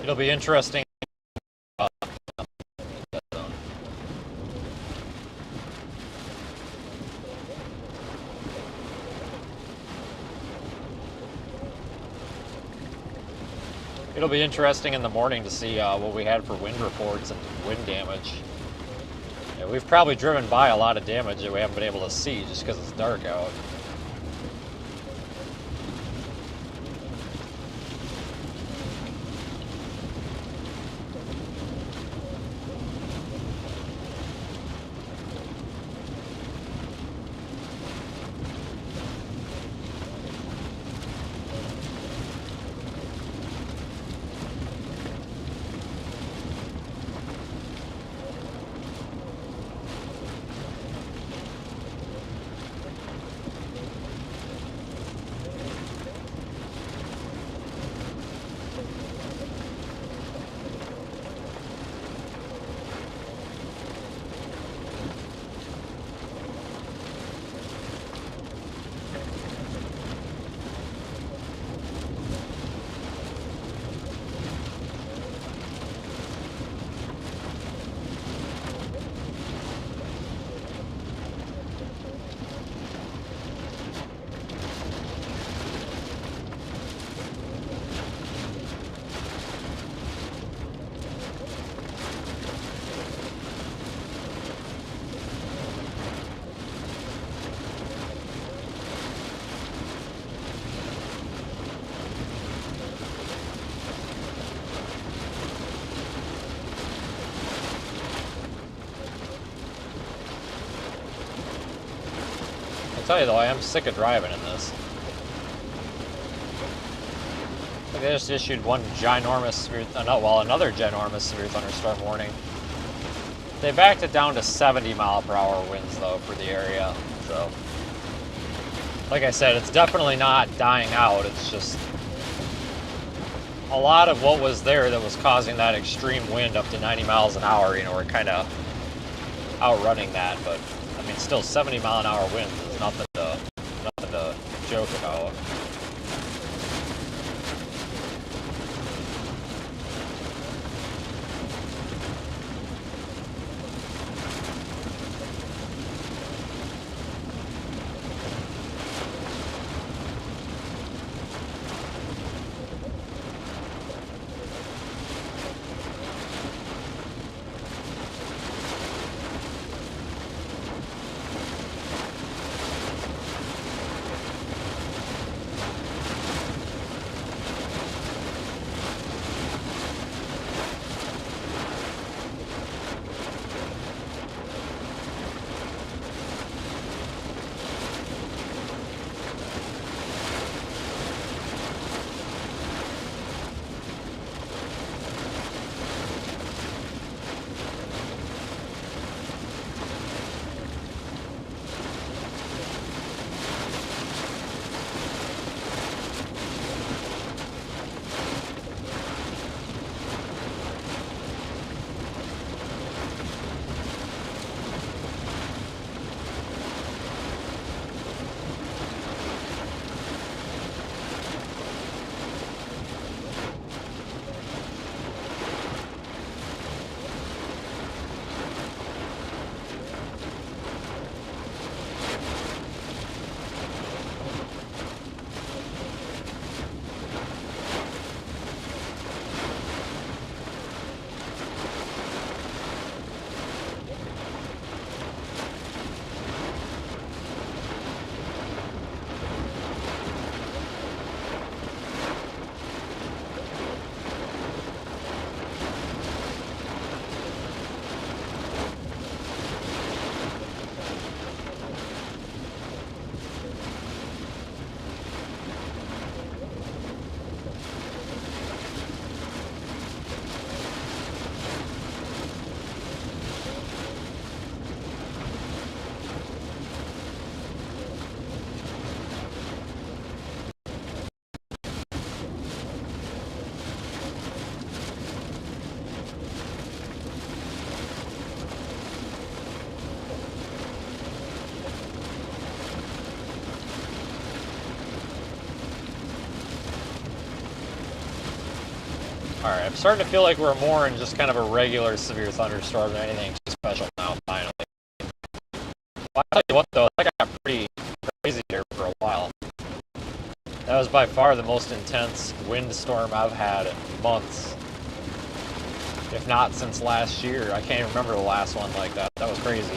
It'll be interesting. It'll be interesting in the morning to see what we had for wind reports and wind damage. Yeah, we've probably driven by a lot of damage that we haven't been able to see just because it's dark out. I'll tell you though, I am sick of driving in this. Like they just issued one ginormous severe, another ginormous severe thunderstorm warning. They backed it down to 70 mile per hour winds though for the area. So, like I said, it's definitely not dying out. It's just a lot of what was there that was causing that extreme wind up to 90 miles an hour. We're kind of outrunning that, but I mean, still 70 mile an hour winds is nothing to joke about. Alright, I'm starting to feel like we're more in just kind of a regular severe thunderstorm than anything too special now, finally. Well, I'll tell you what though, that got pretty crazy there for a while. That was by far the most intense windstorm I've had in months. If not since last year. I can't even remember the last one like that. That was crazy.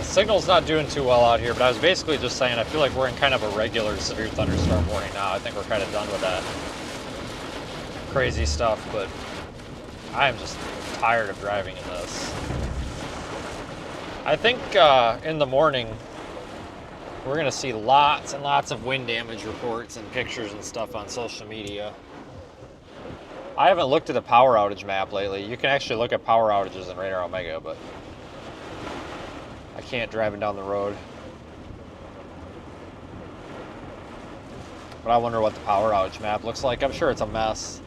Signal's not doing too well out here, but I was basically just saying I feel like we're in kind of a regular severe thunderstorm warning now. I think we're kind of done with that crazy stuff, but I am just tired of driving in this. I think in the morning we're going to see lots and lots of wind damage reports and pictures and stuff on social media. I haven't looked at a power outage map lately. You can actually look at power outages in Radar Omega, but I can't driving down the road. But I wonder what the power outage map looks like. I'm sure it's a mess.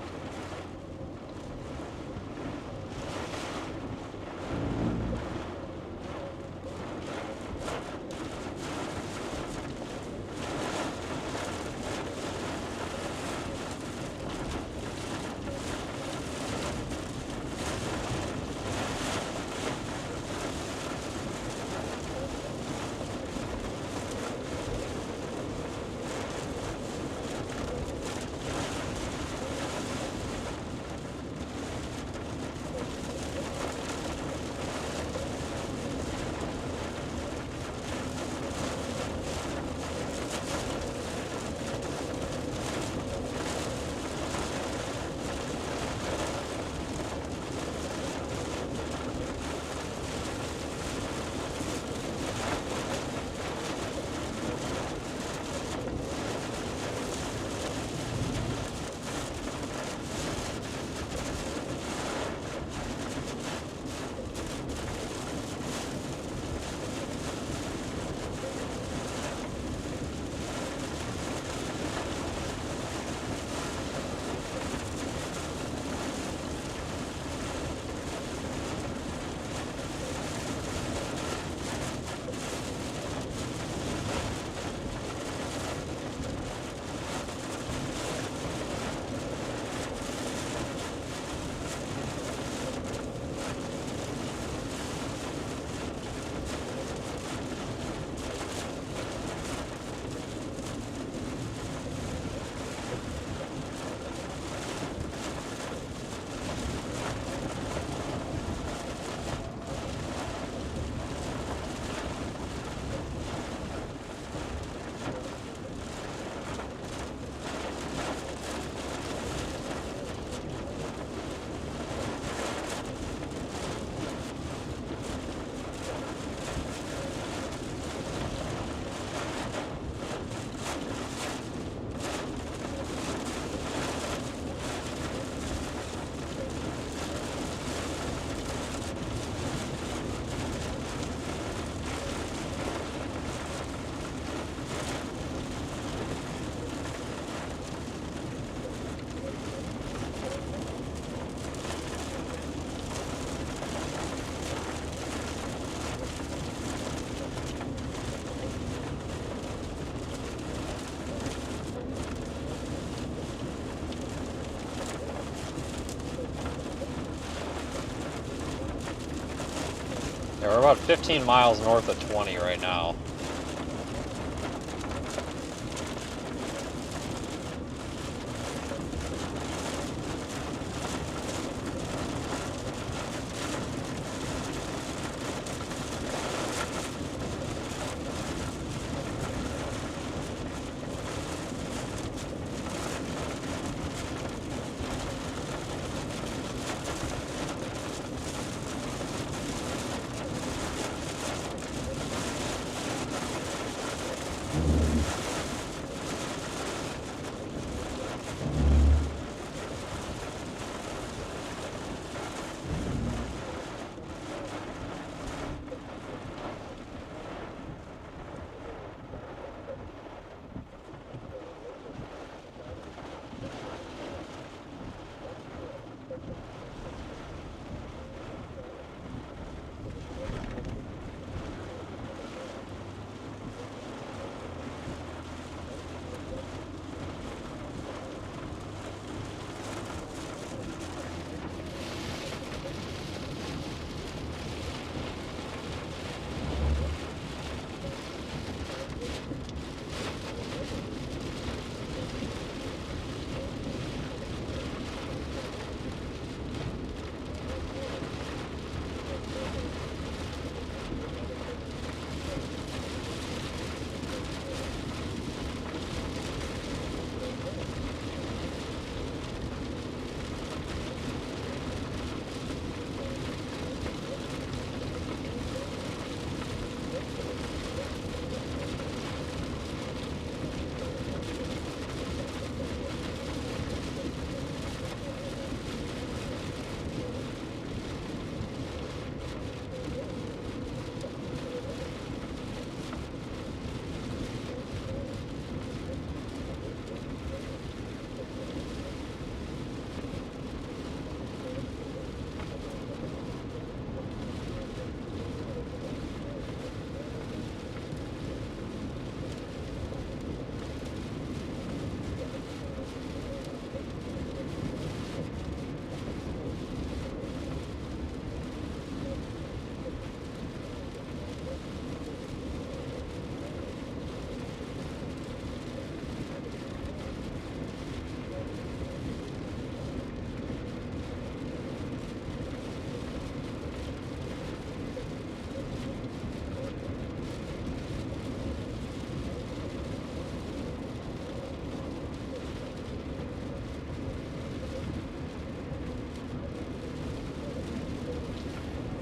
we're about 15 miles north of 20 right now.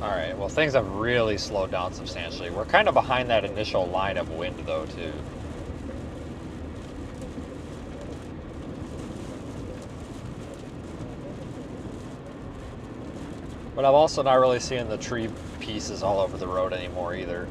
Alright, well things have really slowed down substantially. We're kind of behind that initial line of wind though too. But I'm also not really seeing the tree pieces all over the road anymore either.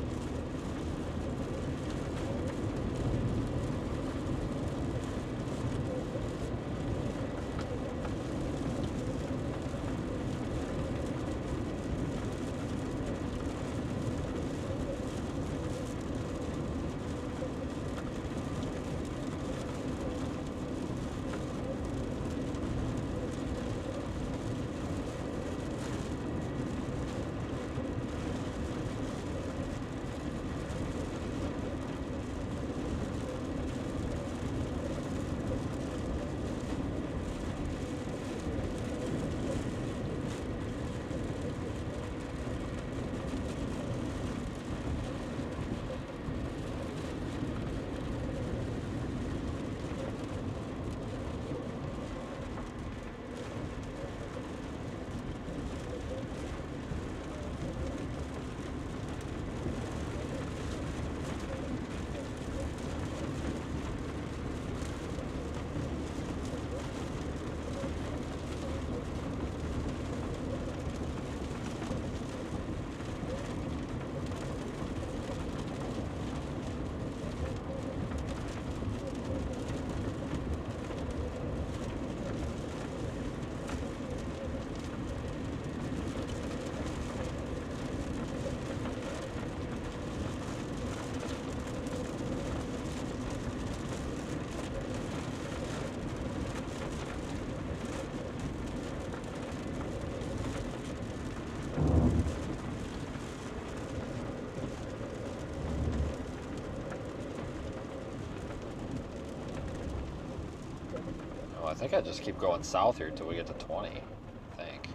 think I just keep going south here until we get to 20, I think.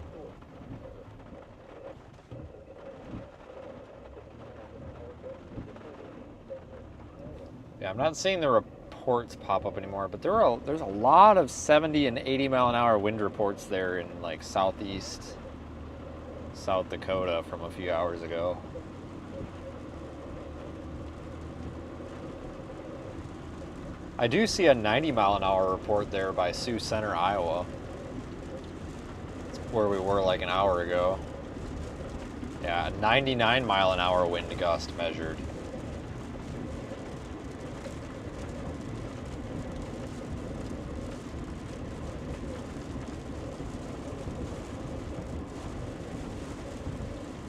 Yeah, I'm not seeing the reports pop up anymore, but there's a lot of 70 and 80 mile an hour wind reports there in like southeast South Dakota from a few hours ago. I do see a 90 mile an hour report there by Sioux Center, Iowa. It's where we were like an hour ago. Yeah, 99 mile an hour wind gust measured.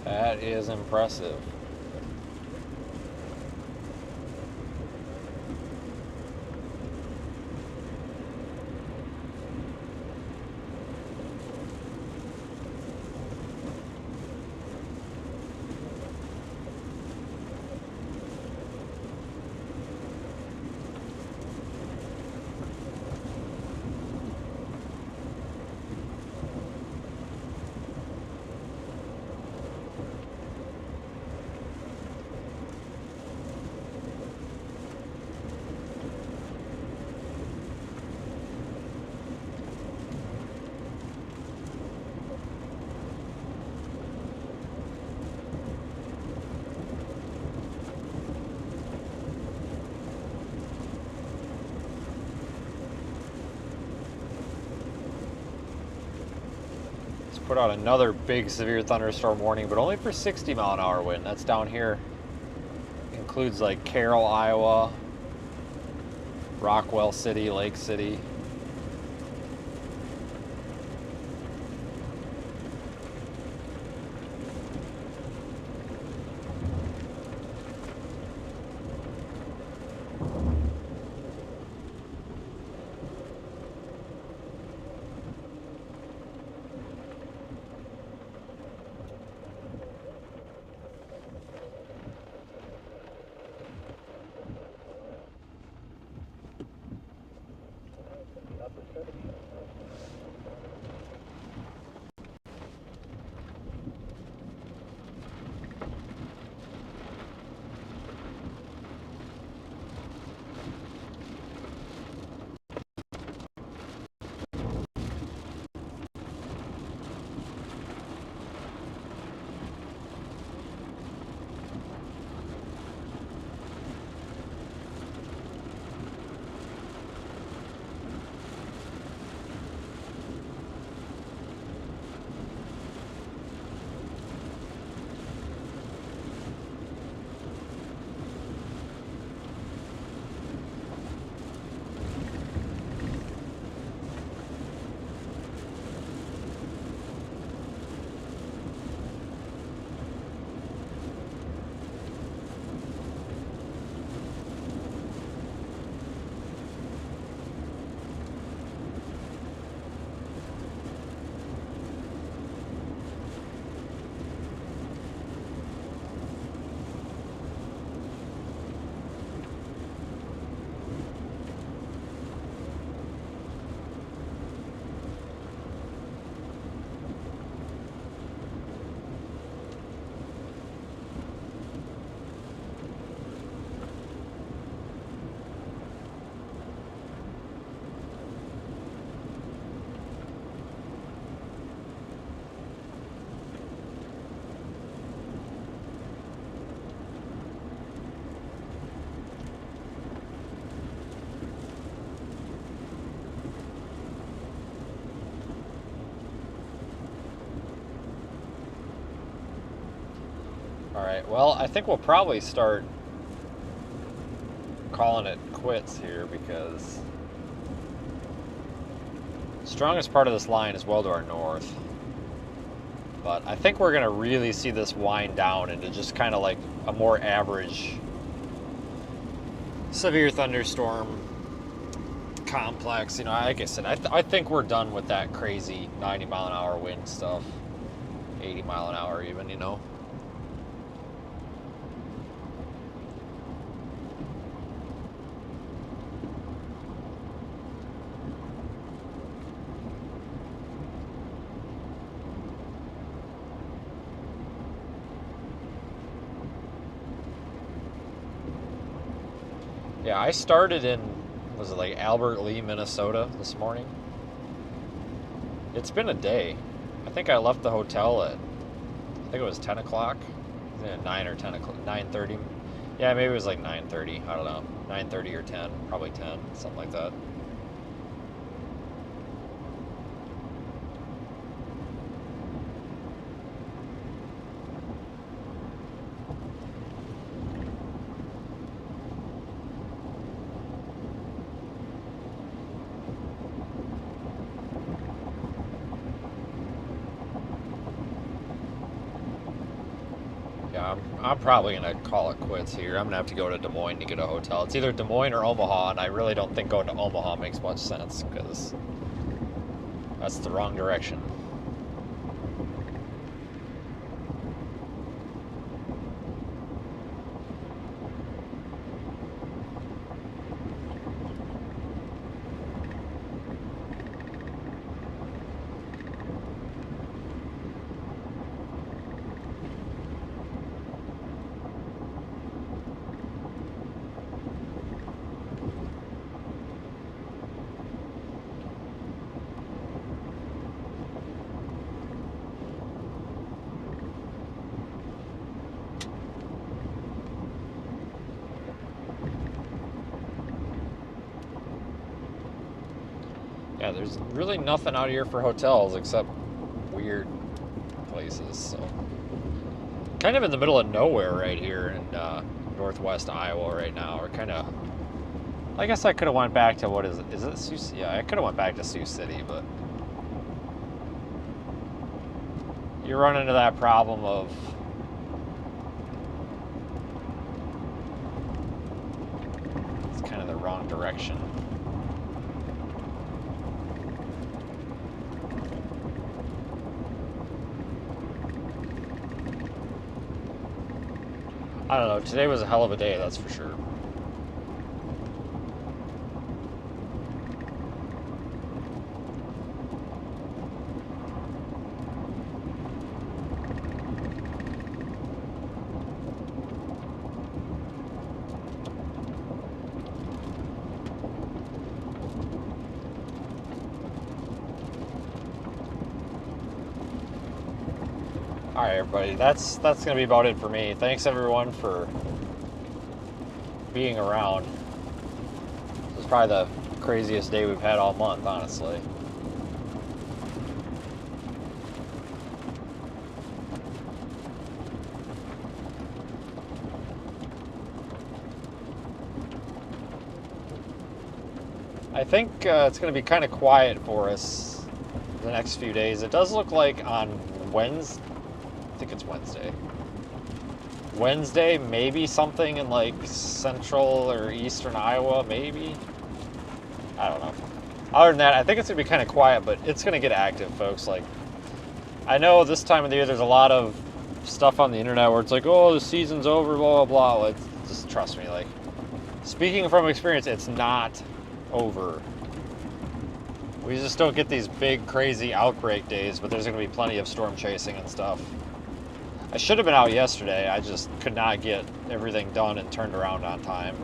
That is impressive. Put out another big severe thunderstorm warning, but only for 60 mile an hour wind. That's down here. Includes like Carroll, Iowa, Rockwell City, Lake City. Alright, well, I think we'll probably start calling it quits here because the strongest part of this line is well to our north. But I think we're going to really see this wind down into just kind of like a more average severe thunderstorm complex. You know, like I said, I think we're done with that crazy 90 mile an hour wind stuff. 80 mile an hour even, you know. Yeah, I started in, was it like Albert Lee, Minnesota this morning? It's been a day. I think I left the hotel at, I think it was 10 o'clock. 9 or 10 o'clock, 9:30. Yeah, maybe it was like 9:30. I don't know. 9:30 or 10, probably 10, something like that. Yeah, I'm probably going to call it quits here. I'm going to have to go to Des Moines to get a hotel. It's either Des Moines or Omaha, and I really don't think going to Omaha makes much sense because that's the wrong direction. Yeah, there's really nothing out here for hotels except weird places. So, kind of in the middle of nowhere right here in northwest Iowa right now. Or kind of, I guess I could have went back to, what is it? Is it Sioux? Yeah, I could have went back to Sioux City, but you run into that problem of it's kind of the wrong direction. I don't know, today was a hell of a day, that's for sure. All right, everybody, that's gonna be about it for me. Thanks everyone for being around. This is probably the craziest day we've had all month, honestly. I think it's going to be kind of quiet for us the next few days. It does look like on Wednesday, I think it's Wednesday. Wednesday, maybe something in like central or eastern Iowa, maybe. I don't know. Other than that, I think it's going to be kind of quiet, but it's going to get active, folks. Like, I know this time of the year there's a lot of stuff on the internet where it's like, oh, the season's over, blah, blah, blah. Well, just trust me. Like, speaking from experience, it's not over. We just don't get these big, crazy outbreak days, but there's going to be plenty of storm chasing and stuff. I should have been out yesterday. I just could not get everything done and turned around on time.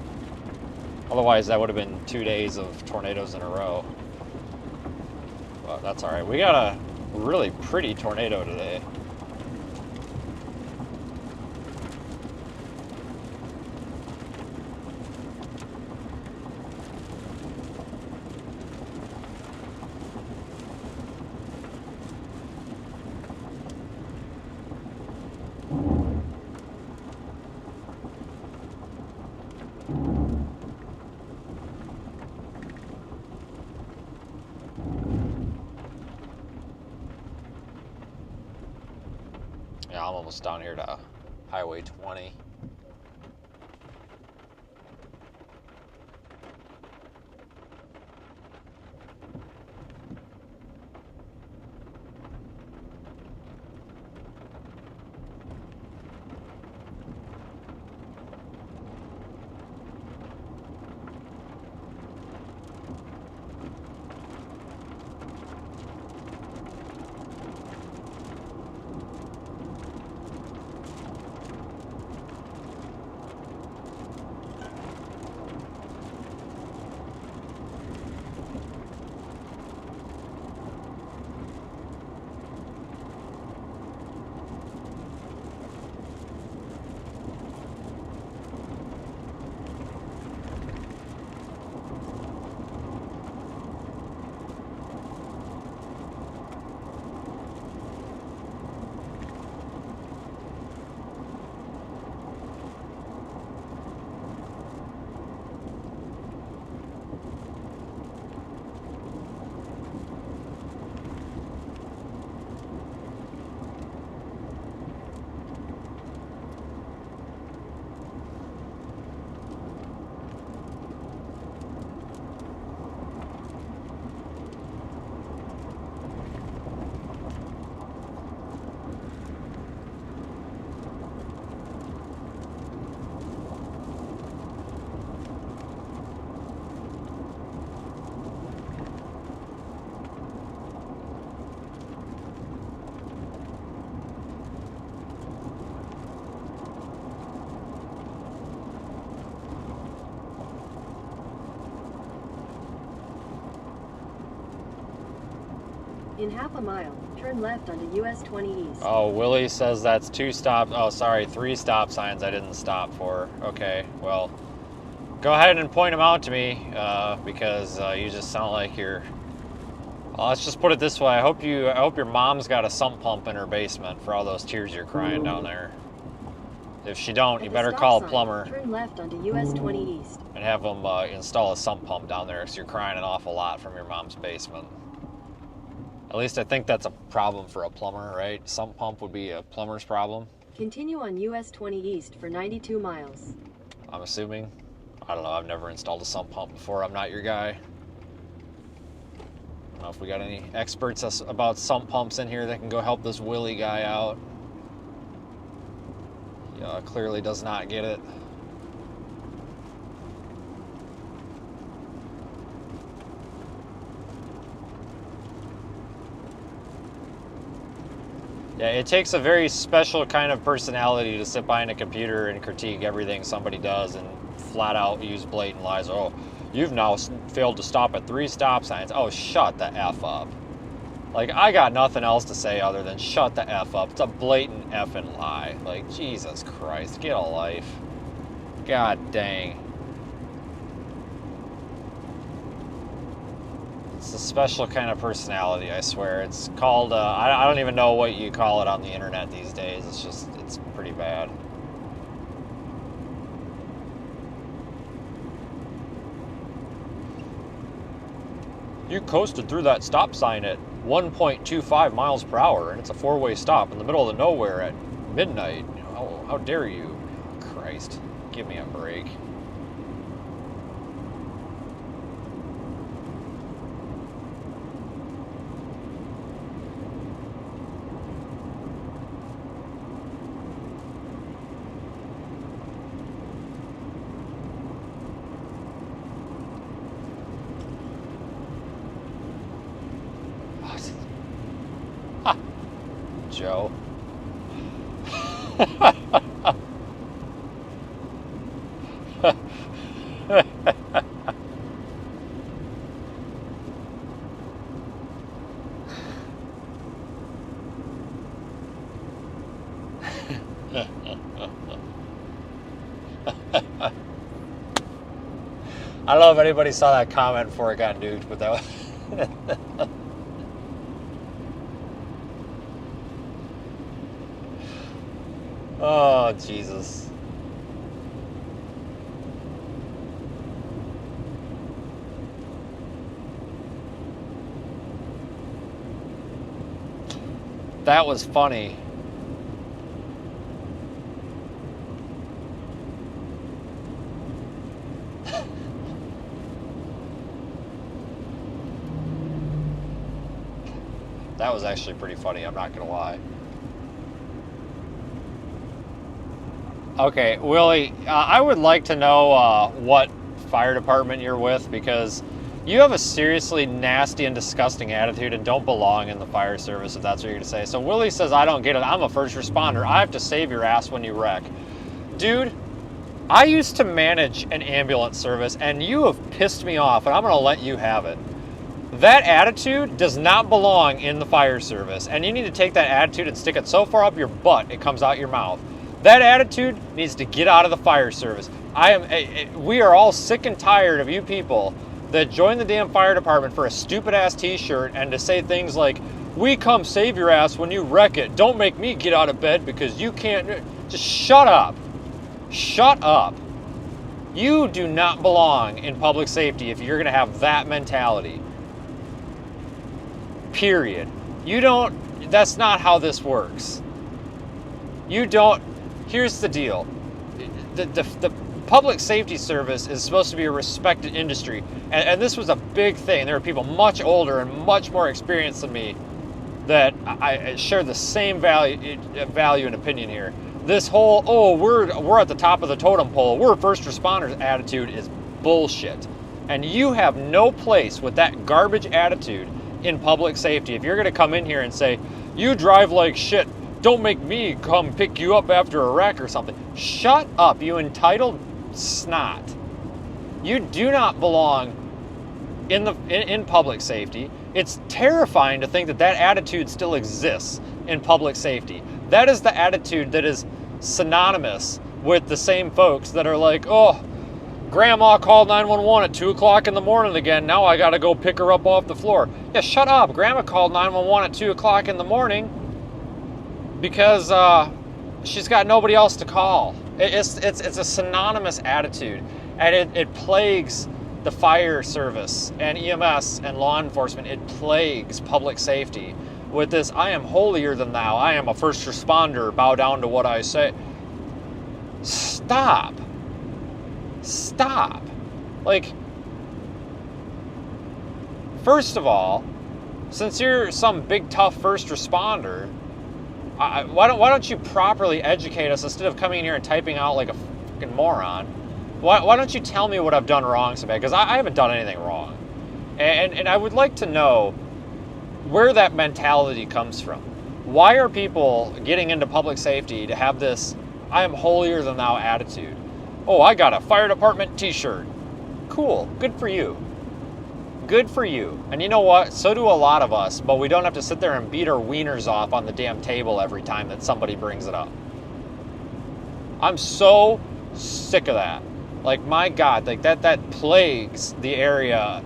Otherwise, that would have been 2 days of tornadoes in a row. But that's all right. We got a really pretty tornado today. Yeah, I'm almost down here to Highway 20. In half a mile, turn left onto US 20 East. Oh, Willie says that's 2 stops. Oh, sorry, 3 stop signs I didn't stop for. Okay, well, go ahead and point them out to me because you just sound like you're. Well, let's just put it this way. I hope your mom's got a sump pump in her basement for all those tears you're crying down there. If she don't, you better call a plumber. Turn left onto US 20 East. And have them install a sump pump down there because you're crying an awful lot from your mom's basement. At least I think that's a problem for a plumber, right? Sump pump would be a plumber's problem. Continue on US 20 East for 92 miles. I'm assuming. I don't know. I've never installed a sump pump before. I'm not your guy. I don't know if we got any experts about sump pumps in here that can go help this Willie guy out. Yeah, clearly does not get it. Yeah, it takes a very special kind of personality to sit behind a computer and critique everything somebody does and flat out use blatant lies. Oh, you've now failed to stop at 3 stop signs. Oh, shut the F up. Like, I got nothing else to say other than shut the F up. It's a blatant effing lie. Like, Jesus Christ, get a life. God dang. It's a special kind of personality, I swear. It's called, I don't even know what you call it on the internet these days. It's pretty bad. You coasted through that stop sign at 1.25 miles per hour, and it's a 4-way stop in the middle of nowhere at midnight. How dare you? Christ, give me a break. Joe. I don't know if anybody saw that comment before it got nuked, but that was oh, Jesus. That was funny. That was actually pretty funny, I'm not gonna lie. Okay, Willie, I would like to know what fire department you're with, because you have a seriously nasty and disgusting attitude and don't belong in the fire service, if that's what you're gonna say. So Willie says, I don't get it, I'm a first responder, I have to save your ass when you wreck. Dude, I used to manage an ambulance service and you have pissed me off, and I'm gonna let you have it. That attitude does not belong in the fire service, and you need to take that attitude and stick it so far up your butt it comes out your mouth. That attitude needs to get out of the fire service. We are all sick and tired of you people that join the damn fire department for a stupid ass t-shirt and to say things like, we come save your ass when you wreck it. Don't make me get out of bed because you can't. Just shut up. Shut up. You do not belong in public safety if you're gonna have that mentality. Period. You don't, that's not how this works. You don't, here's the deal. The public safety service is supposed to be a respected industry, and this was a big thing. There are people much older and much more experienced than me that I share the same value and opinion here. This whole, oh, we're at the top of the totem pole, we're first responders attitude is bullshit. And you have no place with that garbage attitude in public safety. If you're gonna come in here and say, you drive like shit, don't make me come pick you up after a wreck or something. Shut up, you entitled snot. You do not belong in public safety. It's terrifying to think that that attitude still exists in public safety. That is the attitude that is synonymous with the same folks that are like, oh, grandma called 911 at 2 o'clock in the morning again. Now I got to go pick her up off the floor. Yeah, shut up. Grandma called 911 at 2 o'clock in the morning because she's got nobody else to call. It's a synonymous attitude, and it plagues the fire service and EMS and law enforcement. It plagues public safety with this, I am holier than thou. I am a first responder. Bow down to what I say. Stop. Stop. Like, first of all, since you're some big tough first responder, why don't you properly educate us instead of coming in here and typing out like a fucking moron? Why don't you tell me what I've done wrong so bad? Because I haven't done anything wrong. And I would like to know where that mentality comes from. Why are people getting into public safety to have this I am holier than thou attitude? Oh, I got a fire department t-shirt. Cool, good for you. Good for you. And you know what? So do a lot of us, but we don't have to sit there and beat our wieners off on the damn table every time that somebody brings it up. I'm so sick of that. Like, my God, like that plagues the area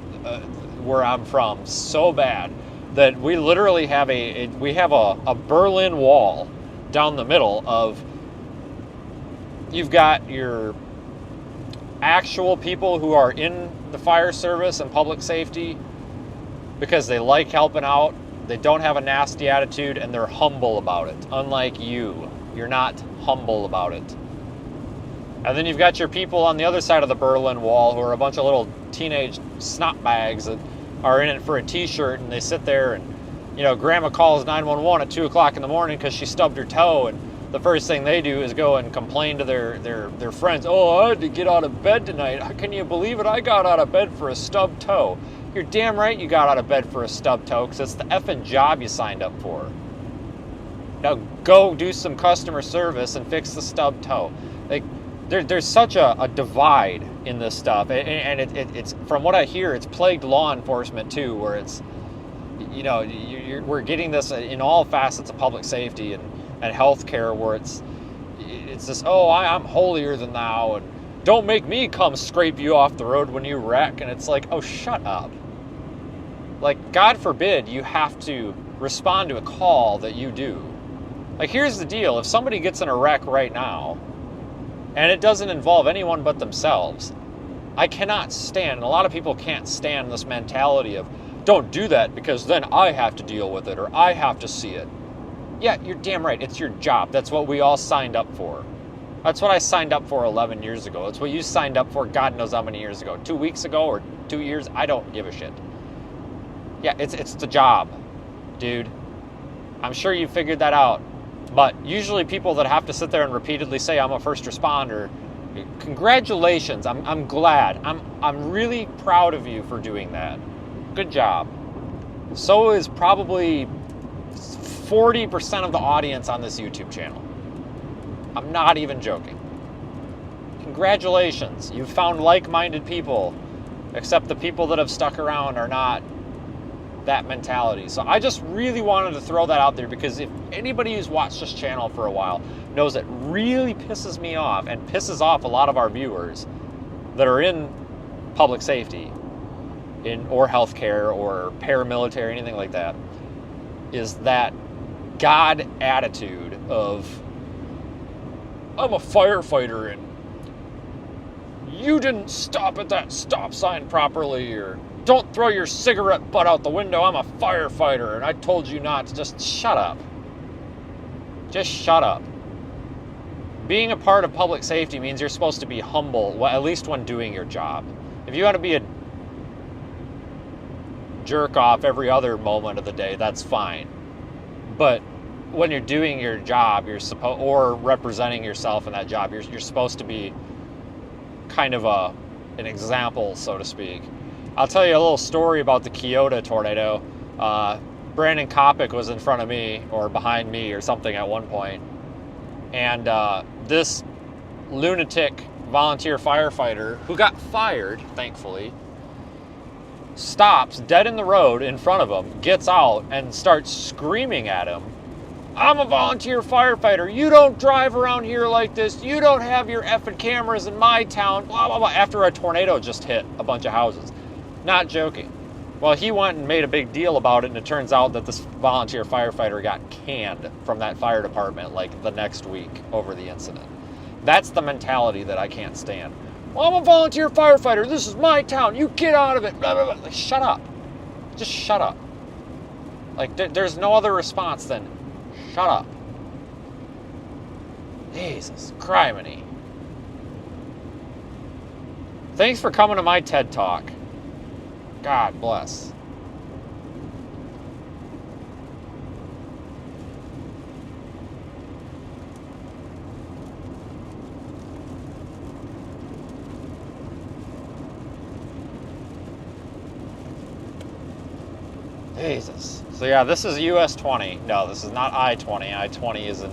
where I'm from so bad that we literally have a Berlin Wall down the middle of, you've got your actual people who are in the fire service and public safety because they like helping out, they don't have a nasty attitude, and they're humble about it. Unlike you, you're not humble about it. And then you've got your people on the other side of the Berlin Wall who are a bunch of little teenage snot bags that are in it for a t-shirt, and they sit there and, you know, grandma calls 911 at 2 o'clock in the morning because she stubbed her toe, and the first thing they do is go and complain to their friends. Oh, I had to get out of bed tonight. Can you believe it? I got out of bed for a stubbed toe. You're damn right you got out of bed for a stubbed toe, because it's the effing job you signed up for. Now go do some customer service and fix the stubbed toe. Like, there's such a divide in this stuff, and it's from what I hear, it's plagued law enforcement too, where it's, you know, we're getting this in all facets of public safety and healthcare, where it's this, oh, I'm holier than thou, and don't make me come scrape you off the road when you wreck. And it's like, oh, shut up. Like, God forbid you have to respond to a call that you do. Like, here's the deal. If somebody gets in a wreck right now, and it doesn't involve anyone but themselves, I cannot stand, and a lot of people can't stand this mentality of, don't do that because then I have to deal with it, or I have to see it. Yeah, you're damn right. It's your job. That's what we all signed up for. That's what I signed up for 11 years ago. That's what you signed up for God knows how many years ago. 2 weeks ago or 2 years, I don't give a shit. Yeah, it's the job, dude. I'm sure you figured that out. But usually people that have to sit there and repeatedly say, I'm a first responder, congratulations. I'm glad. I'm really proud of you for doing that. Good job. So is probably 40% of the audience on this YouTube channel. I'm not even joking. Congratulations. You've found like-minded people, except the people that have stuck around are not that mentality. So I just really wanted to throw that out there, because if anybody who's watched this channel for a while knows it really pisses me off and pisses off a lot of our viewers that are in public safety or healthcare or paramilitary, anything like that, is that God attitude of, I'm a firefighter and you didn't stop at that stop sign properly, or don't throw your cigarette butt out the window, I'm a firefighter and I told you not to. Just shut up. Just shut up. Being a part of public safety means you're supposed to be humble, at least when doing your job. If you want to be a jerk off every other moment of the day, that's fine. But when you're doing your job, you're supposed, or representing yourself in that job, you're supposed to be kind of an example, so to speak. I'll tell you a little story about the Kyoto tornado. Brandon Kopic was in front of me or behind me or something at one point, and this lunatic volunteer firefighter who got fired, thankfully, stops dead in the road in front of him, gets out, and starts screaming at him, I'm a volunteer firefighter. You don't drive around here like this. You don't have your effing cameras in my town, blah, blah, blah, after a tornado just hit a bunch of houses. Not joking. Well, he went and made a big deal about it, and it turns out that this volunteer firefighter got canned from that fire department like the next week over the incident. That's the mentality that I can't stand. Well, I'm a volunteer firefighter. This is my town. You get out of it. Blah, blah, blah. Like, shut up. Just shut up. Like, there's no other response than shut up. Jesus, criminy. Thanks for coming to my TED Talk. God bless. Jesus. So yeah, this is US 20. No, this is not I-20. I-20 is in...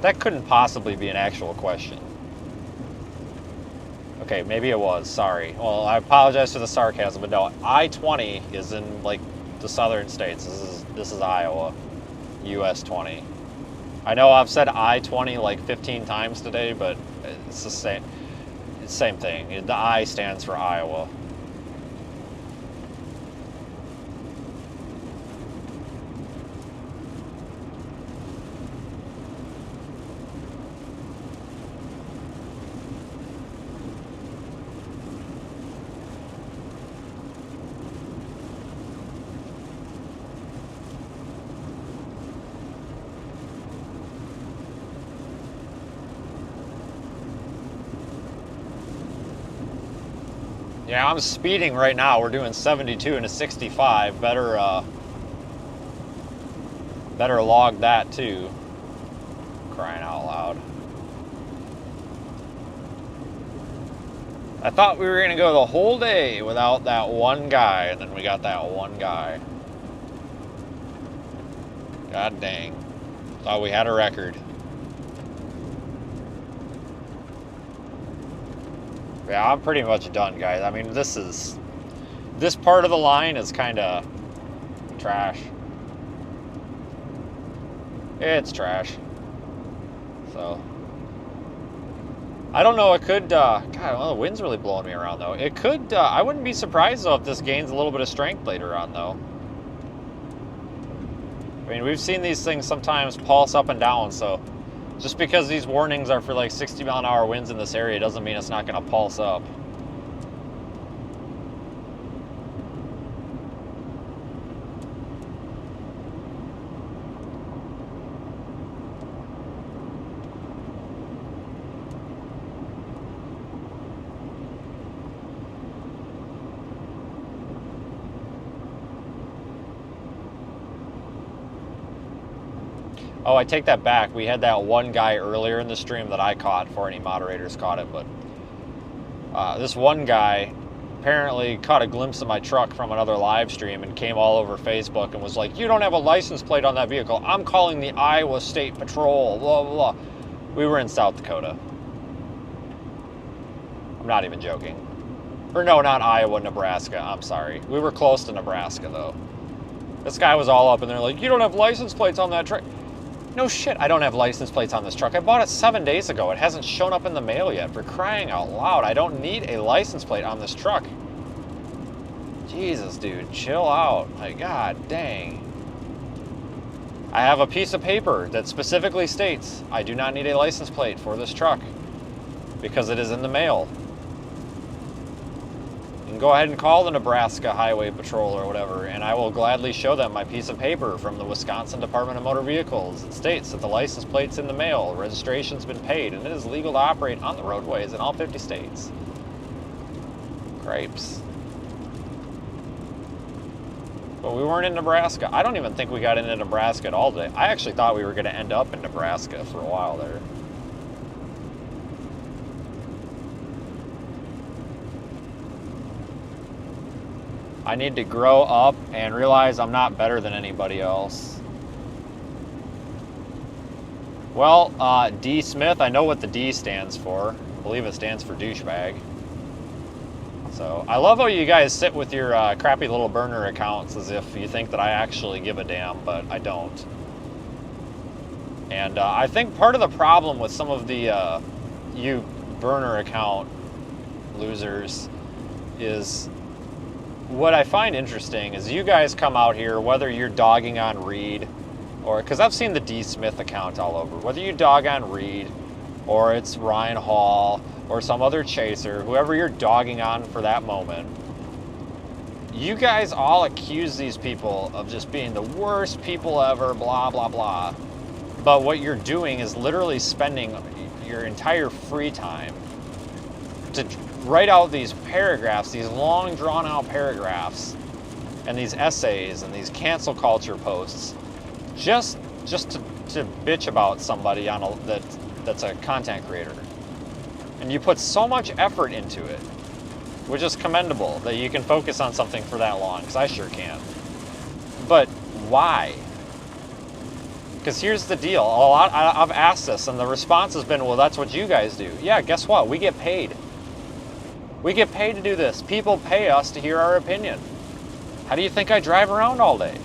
That couldn't possibly be an actual question. Okay, maybe it was. Sorry. Well, I apologize for the sarcasm, but no, I-20 is in like the southern states. This is Iowa. US 20. I know I've said I-20 like 15 times today, but it's the same. It's the same thing. The I stands for Iowa. Yeah, I'm speeding right now. We're doing 72 and a 65. Better log that too. Crying out loud. I thought we were gonna go the whole day without that one guy, and then we got that one guy. God dang. Thought we had a record. Yeah, I'm pretty much done, guys. I mean, this part of the line is kind of trash. It's trash. So, I don't know, it could, God, well, the wind's really blowing me around, though. It could, I wouldn't be surprised, though, if this gains a little bit of strength later on, though. I mean, we've seen these things sometimes pulse up and down, so just because these warnings are for like 60-mile-an-hour winds in this area doesn't mean it's not going to pulse up. Oh, I take that back. We had that one guy earlier in the stream that I caught before any moderators caught it, but this one guy apparently caught a glimpse of my truck from another live stream and came all over Facebook and was like, you don't have a license plate on that vehicle. I'm calling the Iowa State Patrol, blah, blah, blah. We were in South Dakota. I'm not even joking. Or no, not Iowa, Nebraska. I'm sorry. We were close to Nebraska, though. This guy was all up and they're like, you don't have license plates on that truck. No shit, I don't have license plates on this truck. I bought it 7 days ago. It hasn't shown up in the mail yet. For crying out loud, I don't need a license plate on this truck. Jesus, dude, chill out. My God, dang. I have a piece of paper that specifically states I do not need a license plate for this truck because it is in the mail. You can go ahead and call the Nebraska Highway Patrol or whatever, and I will gladly show them my piece of paper from the Wisconsin Department of Motor Vehicles. It states that the license plate's in the mail, registration's been paid, and it is legal to operate on the roadways in all 50 states. Grapes. But we weren't in Nebraska. I don't even think we got into Nebraska at all today. I actually thought we were going to end up in Nebraska for a while there. I need to grow up and realize I'm not better than anybody else. Well, D. Smith, I know what the D stands for. I believe it stands for douchebag. So I love how you guys sit with your crappy little burner accounts as if you think that I actually give a damn, but I don't. And I think part of the problem with some of the you burner account losers is what I find interesting is you guys come out here, whether you're dogging on Reed or, because I've seen the D Smith account all over, whether you dog on Reed or it's Ryan Hall or some other chaser, whoever you're dogging on for that moment, you guys all accuse these people of just being the worst people ever, blah, blah, blah. But what you're doing is literally spending your entire free time to write out these paragraphs, these long drawn out paragraphs, and these essays and these cancel culture posts, just to bitch about somebody on that's a content creator. And you put so much effort into it, which is commendable that you can focus on something for that long, because I sure can. But why? Because here's the deal. I've asked this, and the response has been, well, that's what you guys do. Yeah, guess what? We get paid. We get paid to do this. People pay us to hear our opinion. How do you think I drive around all day?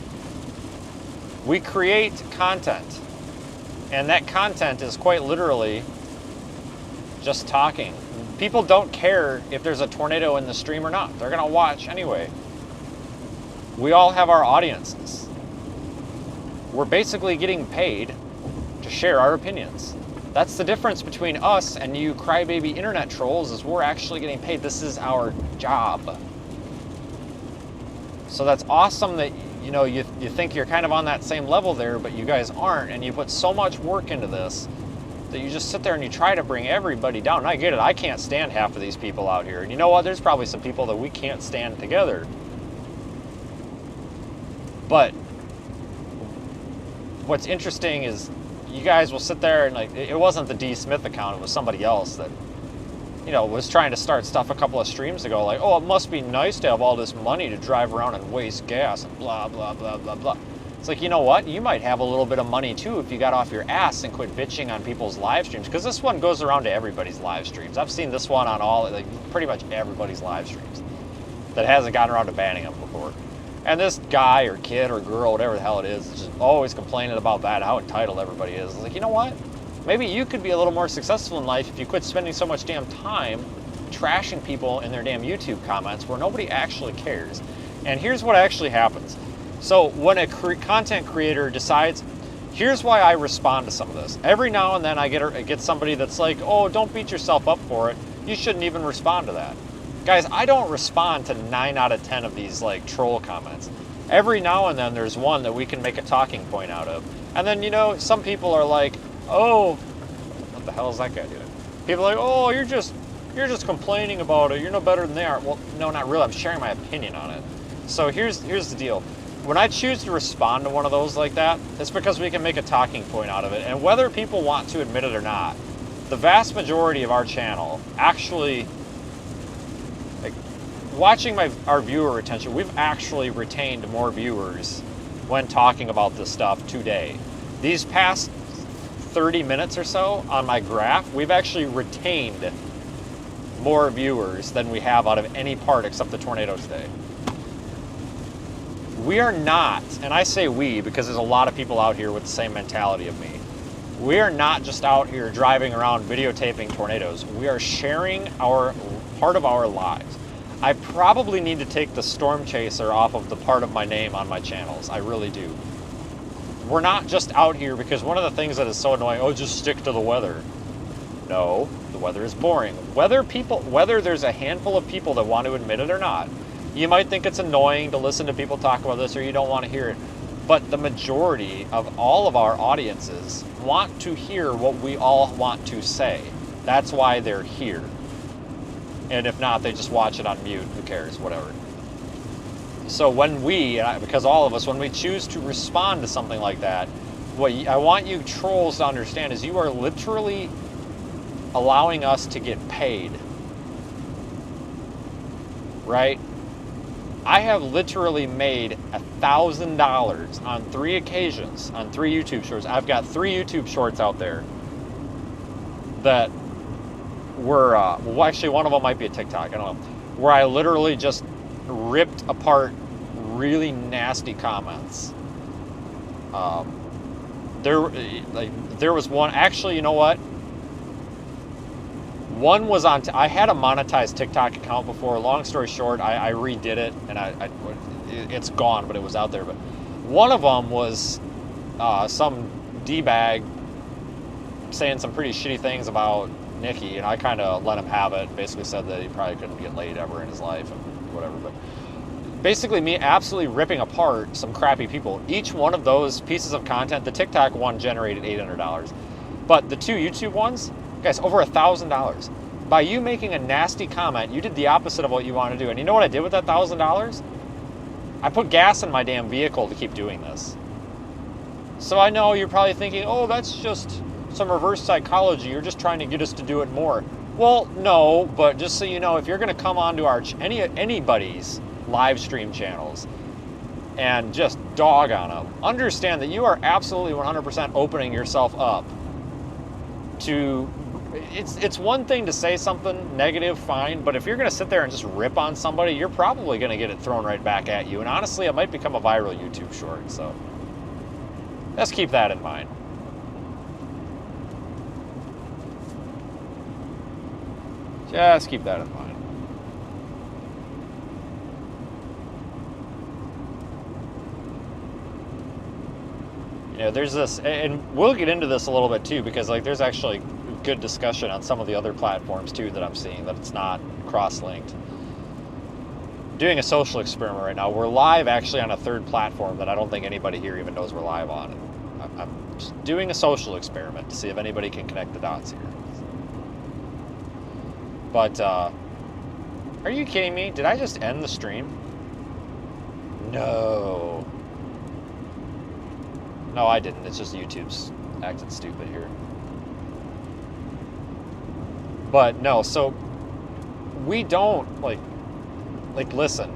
We create content. And that content is quite literally just talking. People don't care if there's a tornado in the stream or not. They're going to watch anyway. We all have our audiences. We're basically getting paid to share our opinions. That's the difference between us and you crybaby internet trolls, is we're actually getting paid. This is our job. So that's awesome that you think you're kind of on that same level there, but you guys aren't, and you put so much work into this that you just sit there and you try to bring everybody down. And I get it, I can't stand half of these people out here. And you know what? There's probably some people that we can't stand together. But what's interesting is you guys will sit there and, like, it wasn't the D Smith account, it was somebody else that, was trying to start stuff a couple of streams ago, like, oh, it must be nice to have all this money to drive around and waste gas and blah, blah, blah, blah, blah. It's like, you know what? You might have a little bit of money too if you got off your ass and quit bitching on people's live streams, because this one goes around to everybody's live streams. I've seen this one on pretty much everybody's live streams that hasn't gotten around to banning them before. And this guy or kid or girl, whatever the hell it is just always complaining about that, how entitled everybody is. It's like, you know what? Maybe you could be a little more successful in life if you quit spending so much damn time trashing people in their damn YouTube comments where nobody actually cares. And here's what actually happens. So when a content creator decides, here's why I respond to some of this. Every now and then I get somebody that's like, oh, don't beat yourself up for it. You shouldn't even respond to that. Guys, I don't respond to 9 out of 10 of these troll comments. Every now and then there's one that we can make a talking point out of. And then, some people are like, oh, what the hell is that guy doing? People are like, oh, you're just complaining about it. You're no better than they are. Well, no, not really. I'm sharing my opinion on it. So here's the deal. When I choose to respond to one of those like that, it's because we can make a talking point out of it. And whether people want to admit it or not, the vast majority of our channel actually, watching our viewer retention, we've actually retained more viewers when talking about this stuff today. These past 30 minutes or so on my graph, we've actually retained more viewers than we have out of any part except the tornado today. We are not, and I say we because there's a lot of people out here with the same mentality of me. We are not just out here driving around videotaping tornadoes. We are sharing part of our lives. I probably need to take the storm chaser off of the part of my name on my channels. I really do. We're not just out here because one of the things that is so annoying, oh, just stick to the weather. No, the weather is boring. Whether there's a handful of people that want to admit it or not, you might think it's annoying to listen to people talk about this or you don't want to hear it. But the majority of all of our audiences want to hear what we all want to say. That's why they're here. And if not, they just watch it on mute. Who cares? Whatever. So because all of us, when we choose to respond to something like that, what I want you trolls to understand is you are literally allowing us to get paid. Right? I have literally made $1,000 on 3 occasions, on 3 YouTube shorts. I've got 3 YouTube shorts out there that were, well, actually one of them might be a TikTok, I don't know. where I literally just ripped apart really nasty comments. There was one, actually, you know what? One was on, I had a monetized TikTok account before. Long story short, I redid it, and it's gone, but it was out there. But one of them was some D-bag saying some pretty shitty things about Nikki, and I kind of let him have it. Basically said that he probably couldn't get laid ever in his life and whatever. But basically me absolutely ripping apart some crappy people. Each one of those pieces of content, the TikTok one generated $800. But the 2 YouTube ones, guys, over $1,000. By you making a nasty comment, you did the opposite of what you want to do. And you know what I did with that $1,000? I put gas in my damn vehicle to keep doing this. So I know you're probably thinking, oh, that's just some reverse psychology. You're just trying to get us to do it more. Well, no, but just so you know, if you're going to come onto our anybody's live stream channels and just dog on them, understand that you are absolutely 100% opening yourself up to, it's one thing to say something negative, fine, but if you're going to sit there and just rip on somebody, you're probably going to get it thrown right back at you. And honestly, it might become a viral YouTube short, so let's keep that in mind. Just keep that in mind. You know, there's this, and we'll get into this a little bit too, because like there's actually good discussion on some of the other platforms too that I'm seeing that it's not cross-linked. Doing a social experiment right now. We're live actually on a third platform that I don't think anybody here even knows we're live on. I'm just doing a social experiment to see if anybody can connect the dots here. But, are you kidding me? Did I just end the stream? No. No, I didn't. It's just YouTube's acting stupid here. But no, so we don't, like listen,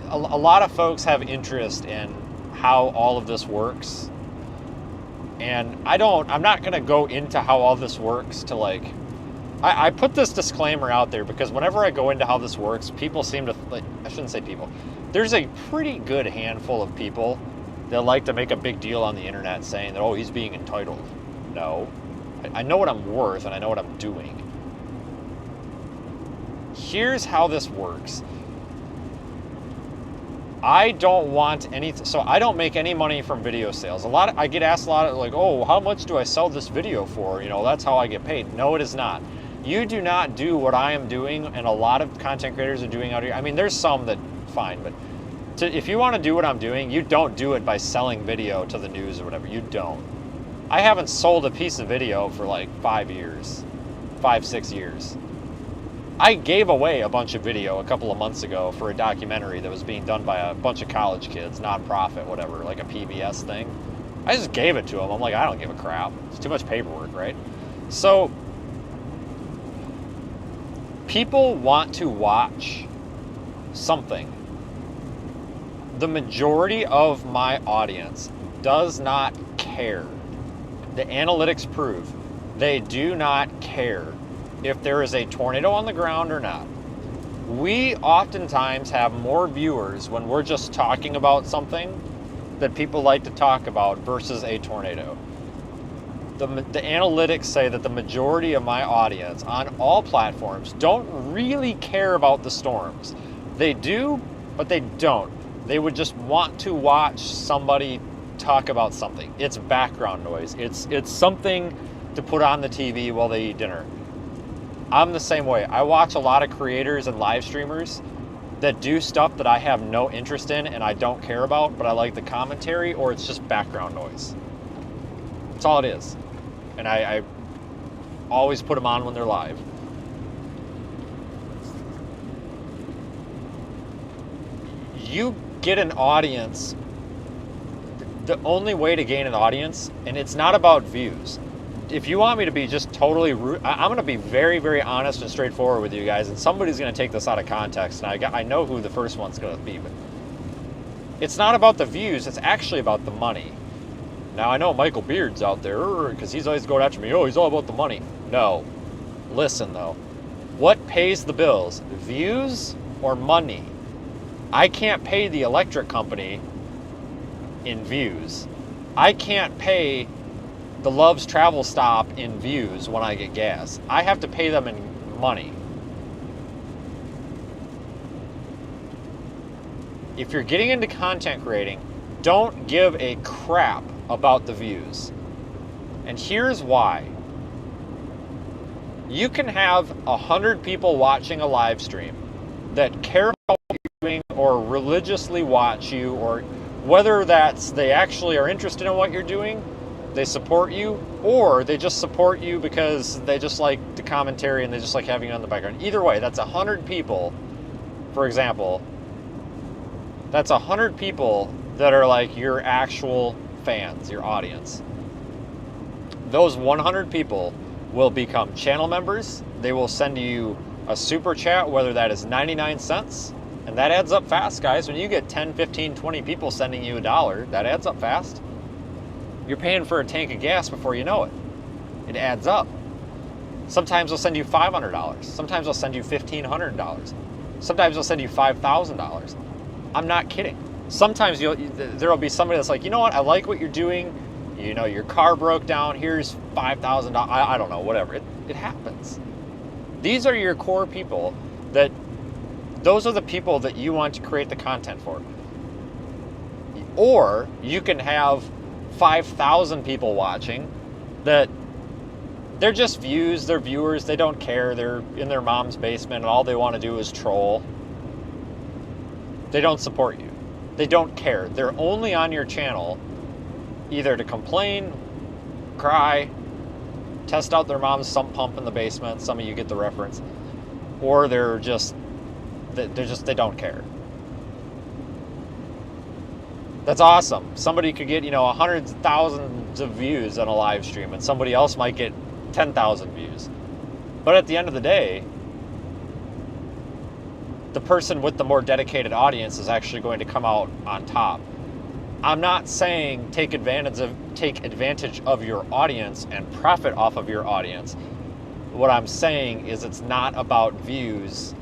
a lot of folks have interest in how all of this works. And I'm not going to go into how all this works to like, I put this disclaimer out there because whenever I go into how this works, people seem to, like, I shouldn't say people, there's a pretty good handful of people that like to make a big deal on the internet saying that, oh, he's being entitled. No. I know what I'm worth and I know what I'm doing. Here's how this works. I don't want anything, so I don't make any money from video sales. I get asked a lot of like, oh, how much do I sell this video for? You know, that's how I get paid. No, it is not. You do not do what I am doing, and a lot of content creators are doing out here. I mean, there's some that, fine, but if you want to do what I'm doing, you don't do it by selling video to the news or whatever. You don't. I haven't sold a piece of video for like 5 years, 5-6 years. I gave away a bunch of video a couple of months ago for a documentary that was being done by a bunch of college kids, nonprofit, whatever, like a PBS thing. I just gave it to them. I'm like, I don't give a crap. It's too much paperwork, right? So people want to watch something. The majority of my audience does not care. The analytics prove they do not care if there is a tornado on the ground or not. We oftentimes have more viewers when we're just talking about something that people like to talk about versus a tornado. The analytics say that the majority of my audience on all platforms don't really care about the storms. They do, but they don't. They would just want to watch somebody talk about something. It's background noise. It's something to put on the TV while they eat dinner. I'm the same way. I watch a lot of creators and live streamers that do stuff that I have no interest in and I don't care about, but I like the commentary, or it's just background noise. That's all it is. And I always put them on when they're live. You get an audience. The only way to gain an audience, and it's not about views. If you want me to be just totally rude, I'm going to be very, very honest and straightforward with you guys, and somebody's going to take this out of context, and I know who the first one's going to be, but it's not about the views, it's actually about the money. Now, I know Michael Beard's out there, because he's always going after me, oh, he's all about the money. No. Listen, though. What pays the bills? Views or money? I can't pay the electric company in views. I can't pay the Love's Travel Stop in views when I get gas. I have to pay them in money. If you're getting into content creating, don't give a crap about the views. And here's why. You can have 100 people watching a live stream that care about what you're doing or religiously watch you, or whether that's they actually are interested in what you're doing, they support you, or they just support you because they just like the commentary and they just like having you on the background. Either way, that's 100 people, for example. That's 100 people that are like your actual fans, your audience. Those 100 people will become channel members. They will send you a super chat, whether that is 99 cents. And that adds up fast, guys. When you get 10, 15, 20 people sending you $1, that adds up fast. You're paying for a tank of gas before you know it. It adds up. Sometimes they'll send you $500. Sometimes they'll send you $1,500. Sometimes they'll send you $5,000. I'm not kidding. Sometimes there'll be somebody that's like, you know what, I like what you're doing. You know, your car broke down. Here's $5,000. I don't know, whatever. It happens. These are your core people those are the people that you want to create the content for. Or you can have 5,000 people watching that they're just views, they're viewers, they don't care. They're in their mom's basement and all they want to do is troll. They don't support you. They don't care. They're only on your channel either to complain, cry, test out their mom's sump pump in the basement. Some of you get the reference. Or they don't care. That's awesome. Somebody could get, hundreds of thousands of views on a live stream, and somebody else might get 10,000 views. But at the end of the day, the person with the more dedicated audience is actually going to come out on top. I'm not saying take advantage of your audience and profit off of your audience. What I'm saying is it's not about views.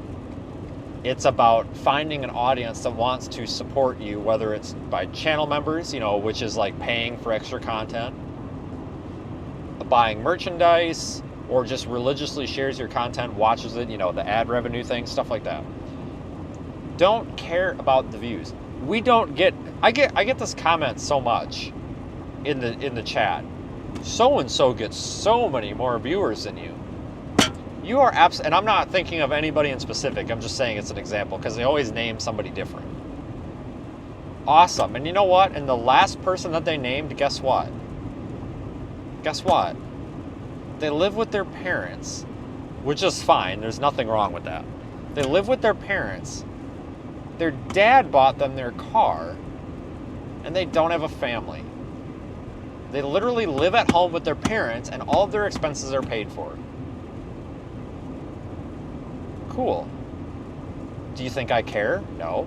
It's about finding an audience that wants to support you, whether it's by channel members, which is like paying for extra content, buying merchandise, or just religiously shares your content, watches it, the ad revenue thing, stuff like that. Don't care about the views. I get this comment so much in the chat. So and so gets so many more viewers than you. You are and I'm not thinking of anybody in specific. I'm just saying it's an example because they always name somebody different. Awesome. And you know what? And the last person that they named, guess what? Guess what? They live with their parents, which is fine. There's nothing wrong with that. They live with their parents. Their dad bought them their car, and they don't have a family. They literally live at home with their parents, and all of their expenses are paid for. Cool. Do you think I care? No.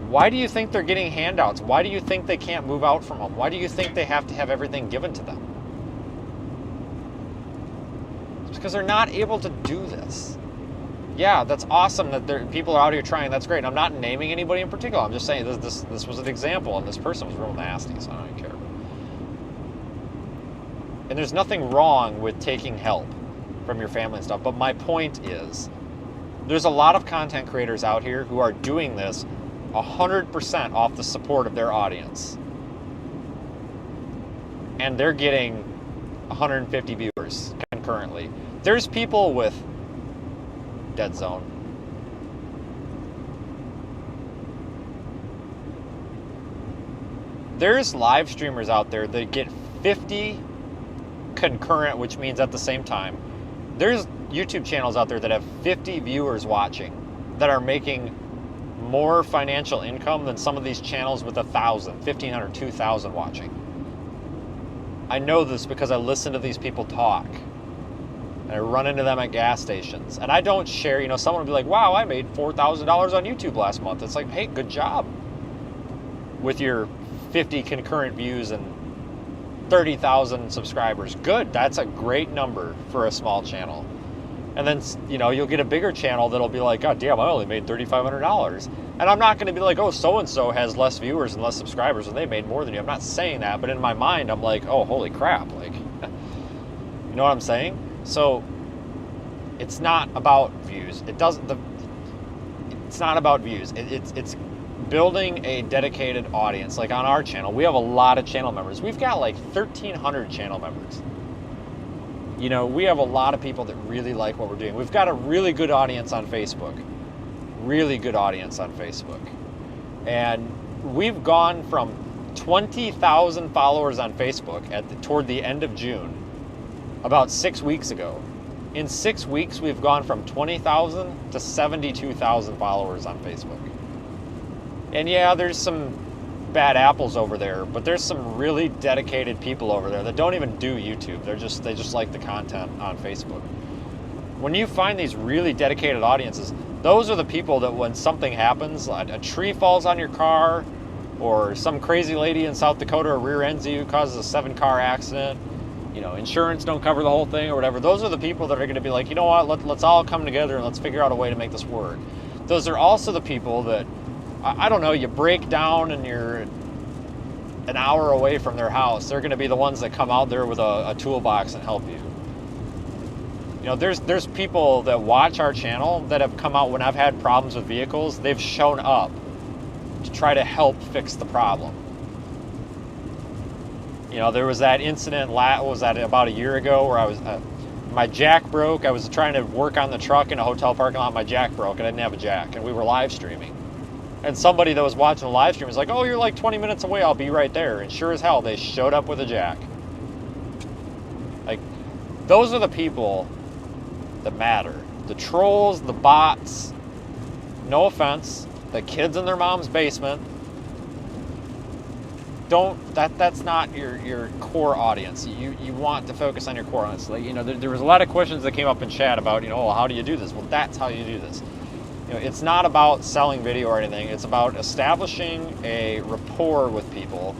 Why do you think they're getting handouts? Why do you think they can't move out from home? Why do you think they have to have everything given to them? It's because they're not able to do this. Yeah, that's awesome that people are out here trying. That's great. I'm not naming anybody in particular. I'm just saying this was an example, and this person was real nasty, so I don't even care. And there's nothing wrong with taking help from your family and stuff. But my point is, there's a lot of content creators out here who are doing this 100% off the support of their audience. And they're getting 150 viewers concurrently. There's people with dead zone. There's live streamers out there that get 50 concurrent, which means at the same time. There's YouTube channels out there that have 50 viewers watching that are making more financial income than some of these channels with 1,000, 1,500, 2,000 watching. I know this because I listen to these people talk. And I run into them at gas stations. And I don't share, someone will be like, wow, I made $4,000 on YouTube last month. It's like, hey, good job with your 50 concurrent views and 30,000 subscribers. Good, that's a great number for a small channel. And then, you know, you'll get a bigger channel that'll be like, God damn, I only made $3,500. And I'm not going to be like, oh, so-and-so has less viewers and less subscribers and they made more than you. I'm not saying that, but in my mind, I'm like, oh, holy crap. Like, you know what I'm saying? So it's not about views. It's not about views. It's building a dedicated audience. Like on our channel, we have a lot of channel members. We've got like 1,300 channel members. You know, we have a lot of people that really like what we're doing. We've got a really good audience on Facebook. Really good audience on Facebook. And we've gone from 20,000 followers on Facebook toward the end of June, about 6 weeks ago. In 6 weeks, we've gone from 20,000 to 72,000 followers on Facebook. And yeah, there's some bad apples over there, but there's some really dedicated people over there that don't even do YouTube. They just like the content on Facebook. When you find these really dedicated audiences, those are the people that when something happens, a tree falls on your car, or some crazy lady in South Dakota rear ends you, causes a 7-car accident, you know, insurance don't cover the whole thing or whatever. Those are the people that are going to be like, you know what, let's all come together and let's figure out a way to make this work. Those are also the people that, I don't know, you break down and you're an hour away from their house. They're going to be the ones that come out there with a toolbox and help you. You know, there's people that watch our channel that have come out when I've had problems with vehicles. They've shown up to try to help fix the problem. You know, there was that incident, was that about a year ago, where I was, my jack broke. I was trying to work on the truck in a hotel parking lot. My jack broke, and I didn't have a jack, and we were live streaming. And somebody that was watching the live stream was like, oh, you're like 20 minutes away, I'll be right there. And sure as hell, they showed up with a jack. Like, those are the people that matter. The trolls, the bots, no offense, the kids in their mom's basement, that's not your core audience. You want to focus on your core audience. Like, you know, there was a lot of questions that came up in chat about, you know, well, how do you do this? Well, that's how you do this. You know, it's not about selling video or anything. It's about establishing a rapport with people.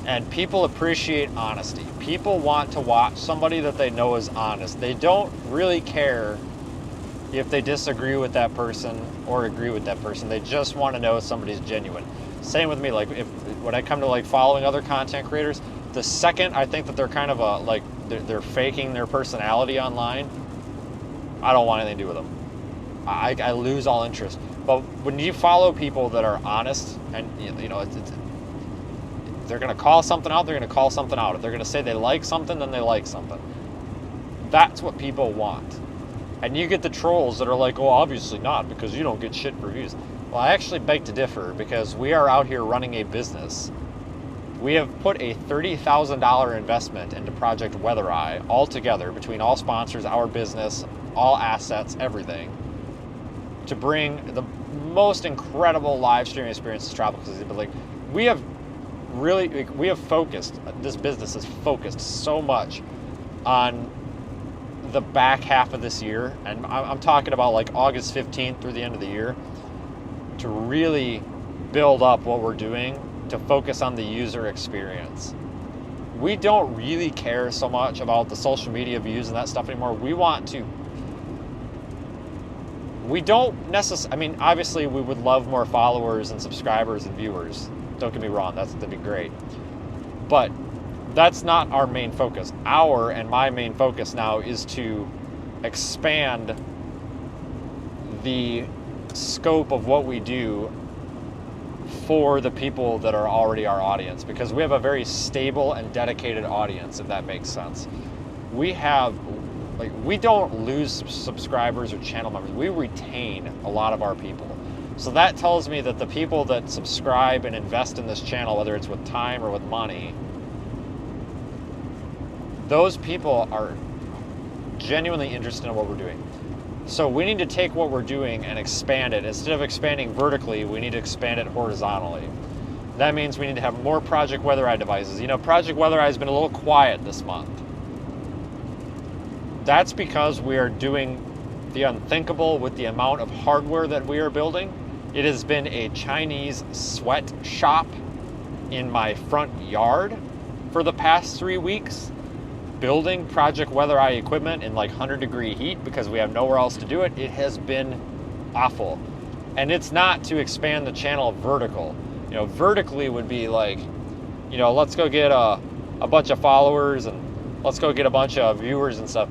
And people appreciate honesty. People want to watch somebody that they know is honest. They don't really care if they disagree with that person or agree with that person. They just want to know if somebody's genuine. Same with me. Like, when I come to like following other content creators, the second I think that they're kind of they're faking their personality online, I don't want anything to do with them. I lose all interest. But when you follow people that are honest, and you know, if they're going to call something out, they're going to call something out. If they're going to say they like something, then they like something. That's what people want. And you get the trolls that are like, oh, obviously not, because you don't get shit for views. Well, I actually beg to differ, because we are out here running a business. We have put a $30,000 investment into Project Weather Eye altogether, between all sponsors, our business, all assets, everything, to bring the most incredible live streaming experiences to tropical cities. But like, we have focused, this business is focused so much on the back half of this year, and I'm talking about like August 15th through the end of the year, to really build up what we're doing to focus on the user experience. We don't really care so much about the social media views and that stuff anymore. We don't necessarily, I mean, obviously we would love more followers and subscribers and viewers. Don't get me wrong, that'd be great. But that's not our main focus. Our and my main focus now is to expand the scope of what we do for the people that are already our audience, because we have a very stable and dedicated audience, if that makes sense. We don't lose subscribers or channel members. We retain a lot of our people. So that tells me that the people that subscribe and invest in this channel, whether it's with time or with money, those people are genuinely interested in what we're doing. So we need to take what we're doing and expand it. Instead of expanding vertically, we need to expand it horizontally. That means we need to have more Project Weather Eye devices. You know, Project Weather Eye has been a little quiet this month. That's because we are doing the unthinkable with the amount of hardware that we are building. It has been a Chinese sweatshop in my front yard for the past 3 weeks building Project Weather Eye equipment in like 100-degree heat because we have nowhere else to do it. It has been awful. And it's not to expand the channel vertical. You know, vertically would be like, you know, let's go get a bunch of followers and let's go get a bunch of viewers and stuff.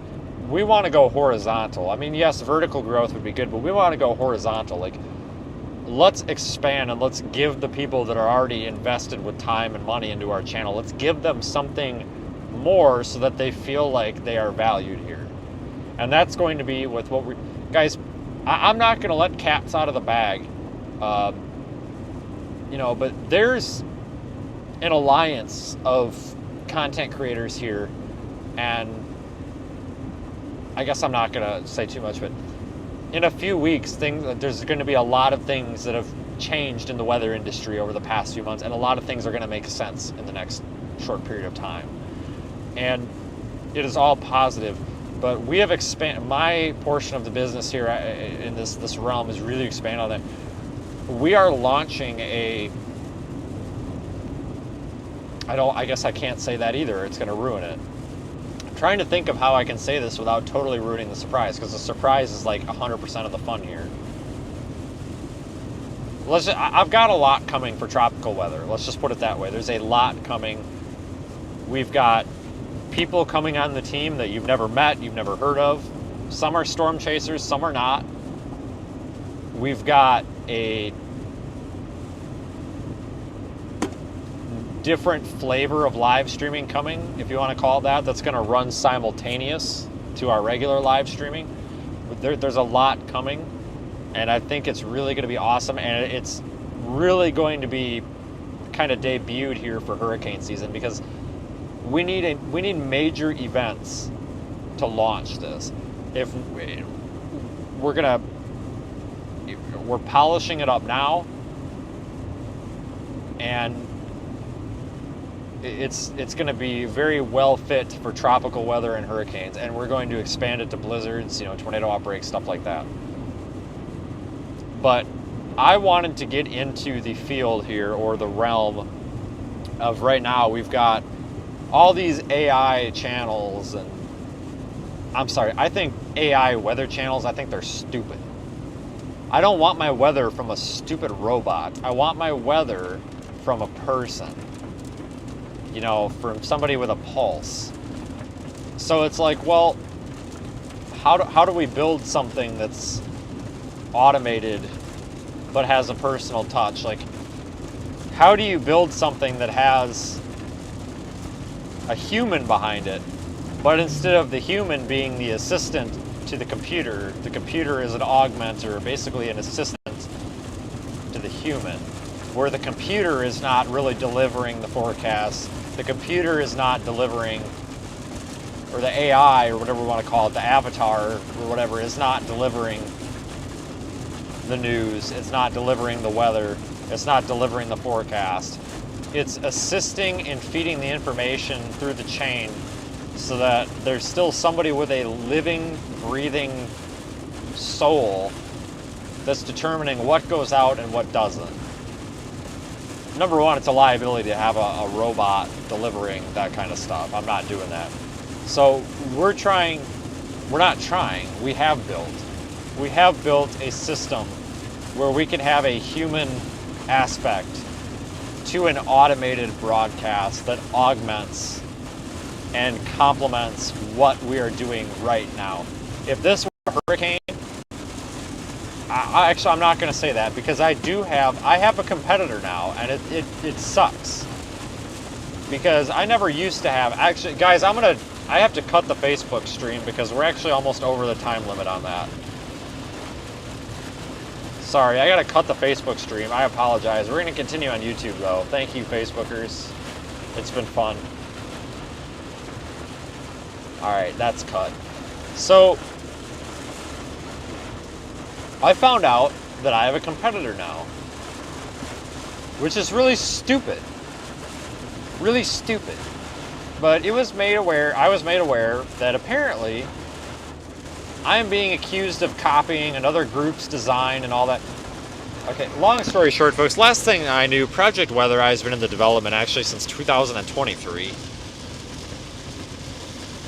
We want to go horizontal. I mean, yes, vertical growth would be good, but we want to go horizontal. Like, let's expand and let's give the people that are already invested with time and money into our channel, let's give them something more so that they feel like they are valued here. And that's going to be with what we, guys, I'm not going to let cats out of the bag, you know, but there's an alliance of content creators here, and I guess I'm not going to say too much, but in a few weeks, there's going to be a lot of things that have changed in the weather industry over the past few months, and a lot of things are going to make sense in the next short period of time. And it is all positive, but we have expanded. My portion of the business here in this realm is really expanded on that. We are launching I guess I can't say that either. It's going to ruin it. I'm trying to think of how I can say this without totally ruining the surprise, because the surprise is like 100% of the fun here. I've got a lot coming for tropical weather. Let's just put it that way. There's a lot coming. We've got people coming on the team that you've never met, you've never heard of. Some are storm chasers, some are not. We've got a different flavor of live streaming coming, if you want to call it that, that's going to run simultaneous to our regular live streaming. There's a lot coming, and I think it's really going to be awesome, and it's really going to be kind of debuted here for hurricane season, because we need major events to launch this. If we're polishing it up now, and it's going to be very well fit for tropical weather and hurricanes, and we're going to expand it to blizzards, you know, tornado outbreaks, stuff like that. But I wanted to get into the field here, or the realm of, right now we've got all these AI channels, and I'm sorry, I think AI weather channels, I think they're stupid. I don't want my weather from a stupid robot. I want my weather from a person. You know, from somebody with a pulse. So it's like, well, how do we build something that's automated but has a personal touch? Like, how do you build something that has a human behind it, but instead of the human being the assistant to the computer is an augmenter, basically an assistant to the human, where the computer is not really delivering the forecast, the computer is not delivering, or the AI, or whatever we want to call it, the avatar, or whatever, is not delivering the news, it's not delivering the weather, it's not delivering the forecast. It's assisting in feeding the information through the chain so that there's still somebody with a living, breathing soul that's determining what goes out and what doesn't. Number one, it's a liability to have a robot delivering that kind of stuff. I'm not doing that. So we have built a system where we can have a human aspect to an automated broadcast that augments and complements what we are doing right now. If this were a hurricane, I'm not going to say that, because I have a competitor now, and it sucks, because I never used to have. Actually, guys, I have to cut the Facebook stream because we're actually almost over the time limit on that. Sorry, I gotta cut the Facebook stream. I apologize. We're gonna continue on YouTube though. Thank you, Facebookers. It's been fun. Alright, that's cut. So, I found out that I have a competitor now, which is really stupid. Really stupid. But I was made aware that apparently I am being accused of copying another group's design and all that. Okay, long story short, folks, last thing I knew, Project Weather Eye has been in the development actually since 2023.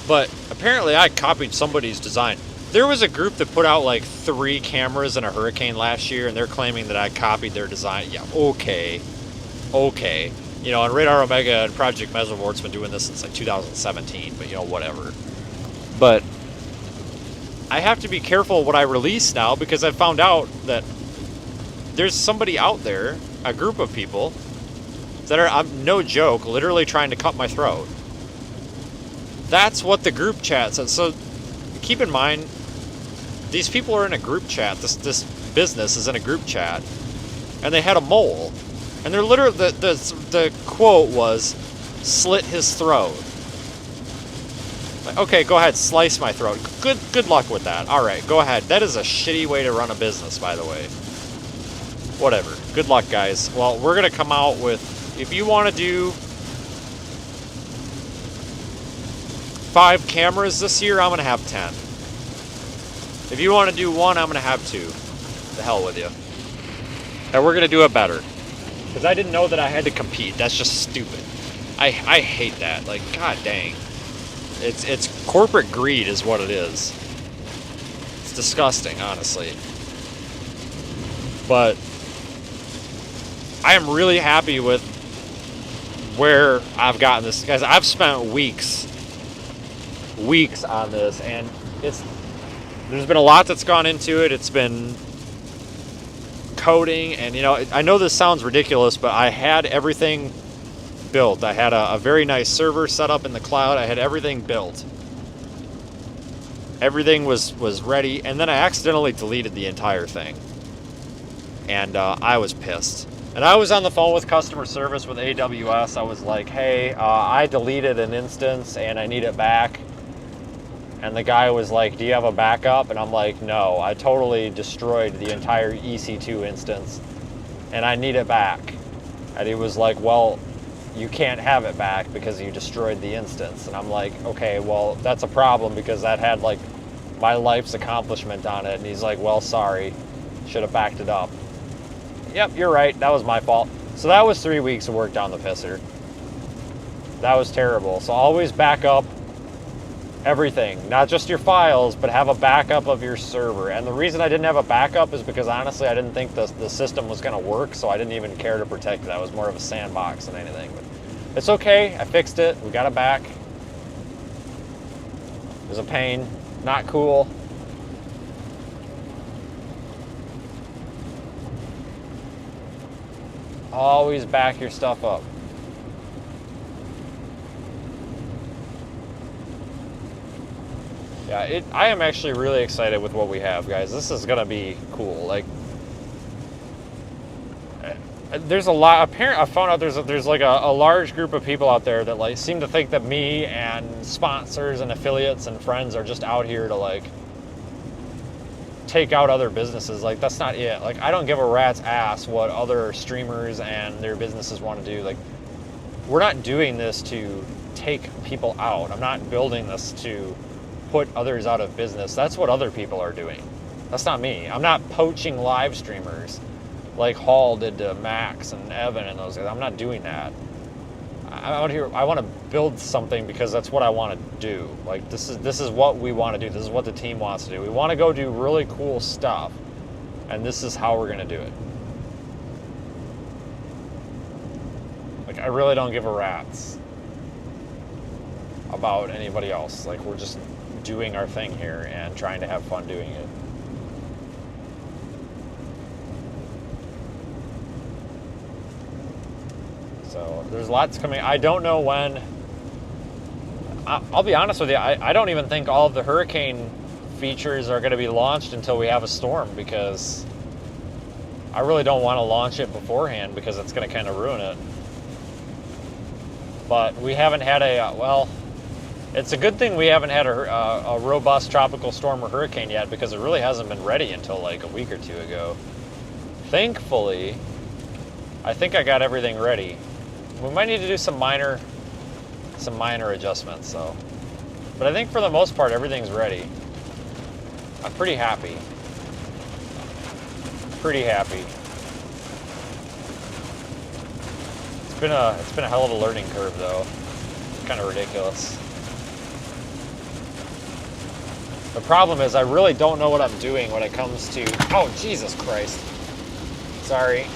But apparently I copied somebody's design. There was a group that put out like 3 cameras in a hurricane last year, and they're claiming that I copied their design. Yeah, okay. Okay. You know, and Radar Omega and Project Mesovort's been doing this since like 2017, but you know, whatever. But I have to be careful what I release now, because I found out that there's somebody out there, a group of people, that are, I'm no joke, literally trying to cut my throat. That's what the group chat says. So keep in mind, these people are in a group chat. This business is in a group chat, and they had a mole, and they're literally the quote was, "Slit his throat." Like, okay, go ahead, slice my throat. Good luck with that. All right, go ahead. That is a shitty way to run a business, by the way. Whatever. Good luck, guys. Well, we're gonna come out with, if you want to do 5 cameras this year, I'm gonna have 10. If you want to do 1, I'm gonna have 2. The hell with you. And we're gonna do it better. Because I didn't know that I had to compete. That's just stupid. I hate that. Like, god dang. It's corporate greed is what it is. It's disgusting, honestly. But I am really happy with where I've gotten this. Guys, I've spent weeks on this, and there's been a lot that's gone into it. It's been coding, and you know, I know this sounds ridiculous, but I had everything built. I had a very nice server set up in the cloud. I had everything built. Everything was ready, and then I accidentally deleted the entire thing. And I was pissed. And I was on the phone with customer service with AWS. I was like, hey, I deleted an instance and I need it back. And the guy was like, do you have a backup? And I'm like, no, I totally destroyed the entire EC2 instance and I need it back. And he was like, well, you can't have it back because you destroyed the instance. And I'm like, okay, well, that's a problem because that had like my life's accomplishment on it. And he's like, well, sorry, should have backed it up. Yep, you're right, that was my fault. So that was 3 weeks of work down the pisser. That was terrible. So always back up everything, not just your files, but have a backup of your server. And the reason I didn't have a backup is because honestly, I didn't think the system was gonna work, so I didn't even care to protect it. I was more of a sandbox than anything. But it's okay, I fixed it, we got it back. It was a pain, not cool. Always back your stuff up. Yeah, I am actually really excited with what we have, guys. This is gonna be cool. Like, there's a lot. Apparently, I found out there's like a large group of people out there that like seem to think that me and sponsors and affiliates and friends are just out here to like take out other businesses. Like, that's not it. Like, I don't give a rat's ass what other streamers and their businesses want to do. Like, we're not doing this to take people out. I'm not building this to put others out of business. That's what other people are doing. That's not me. I'm not poaching live streamers like Hall did to Max and Evan and those guys. I'm not doing that. I'm out here, I want to build something because that's what I want to do. Like, this is what we want to do. This is what the team wants to do. We want to go do really cool stuff, and this is how we're going to do it. Like, I really don't give a rat's about anybody else. Like, we're just doing our thing here and trying to have fun doing it. So there's lots coming. I don't know when. I'll be honest with you, I don't even think all of the hurricane features are going to be launched until we have a storm, because I really don't want to launch it beforehand because it's going to kind of ruin it. But we haven't had well, it's a good thing we haven't had a robust tropical storm or hurricane yet, because it really hasn't been ready until like a week or two ago. Thankfully, I think I got everything ready. We might need to do some minor adjustments, so. But I think for the most part, everything's ready. I'm pretty happy. Pretty happy. It's been a hell of a learning curve, though. It's kind of ridiculous. The problem is I really don't know what I'm doing when it comes to... Oh, Jesus Christ. Sorry.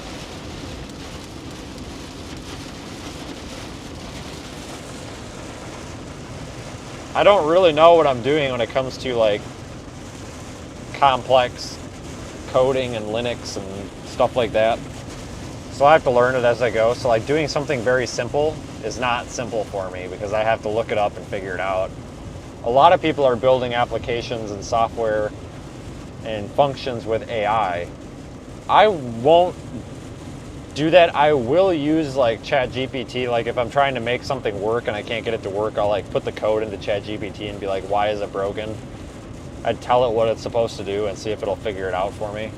I don't really know what I'm doing when it comes to, like, complex coding and Linux and stuff like that. So I have to learn it as I go. So, like, doing something very simple is not simple for me because I have to look it up and figure it out. A lot of people are building applications and software and functions with AI. I won't do that. I will use like ChatGPT. Like if I'm trying to make something work and I can't get it to work, I'll like put the code into ChatGPT and be like, why is it broken? I'd tell it what it's supposed to do and see if it'll figure it out for me.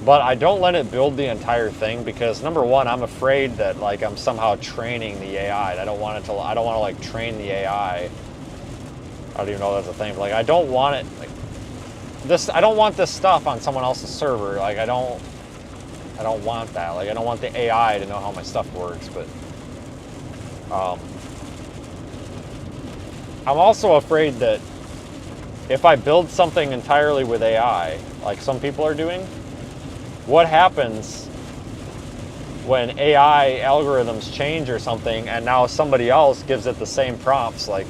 But I don't let it build the entire thing because number one, I'm afraid that like I'm somehow training the AI. I don't want to like train the AI. I don't even know that's a thing. But like I don't want it like this. I don't want this stuff on someone else's server. Like I don't want that. Like I don't want the AI to know how my stuff works. But I'm also afraid that if I build something entirely with AI, like some people are doing, what happens when AI algorithms change or something and now somebody else gives it the same prompts like,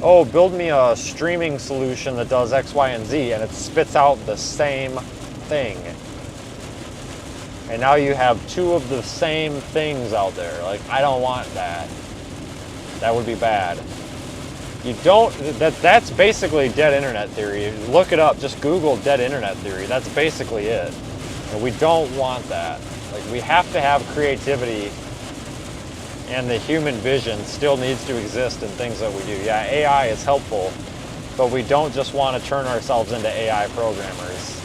oh, build me a streaming solution that does X, Y, and Z, and it spits out the same thing. And now you have two of the same things out there. Like, I don't want that. That would be bad. You don't, that's basically dead internet theory. Look it up, just Google dead internet theory. That's basically it. And we don't want that. Like, we have to have creativity, and the human vision still needs to exist in things that we do. Yeah, AI is helpful, but we don't just want to turn ourselves into AI programmers.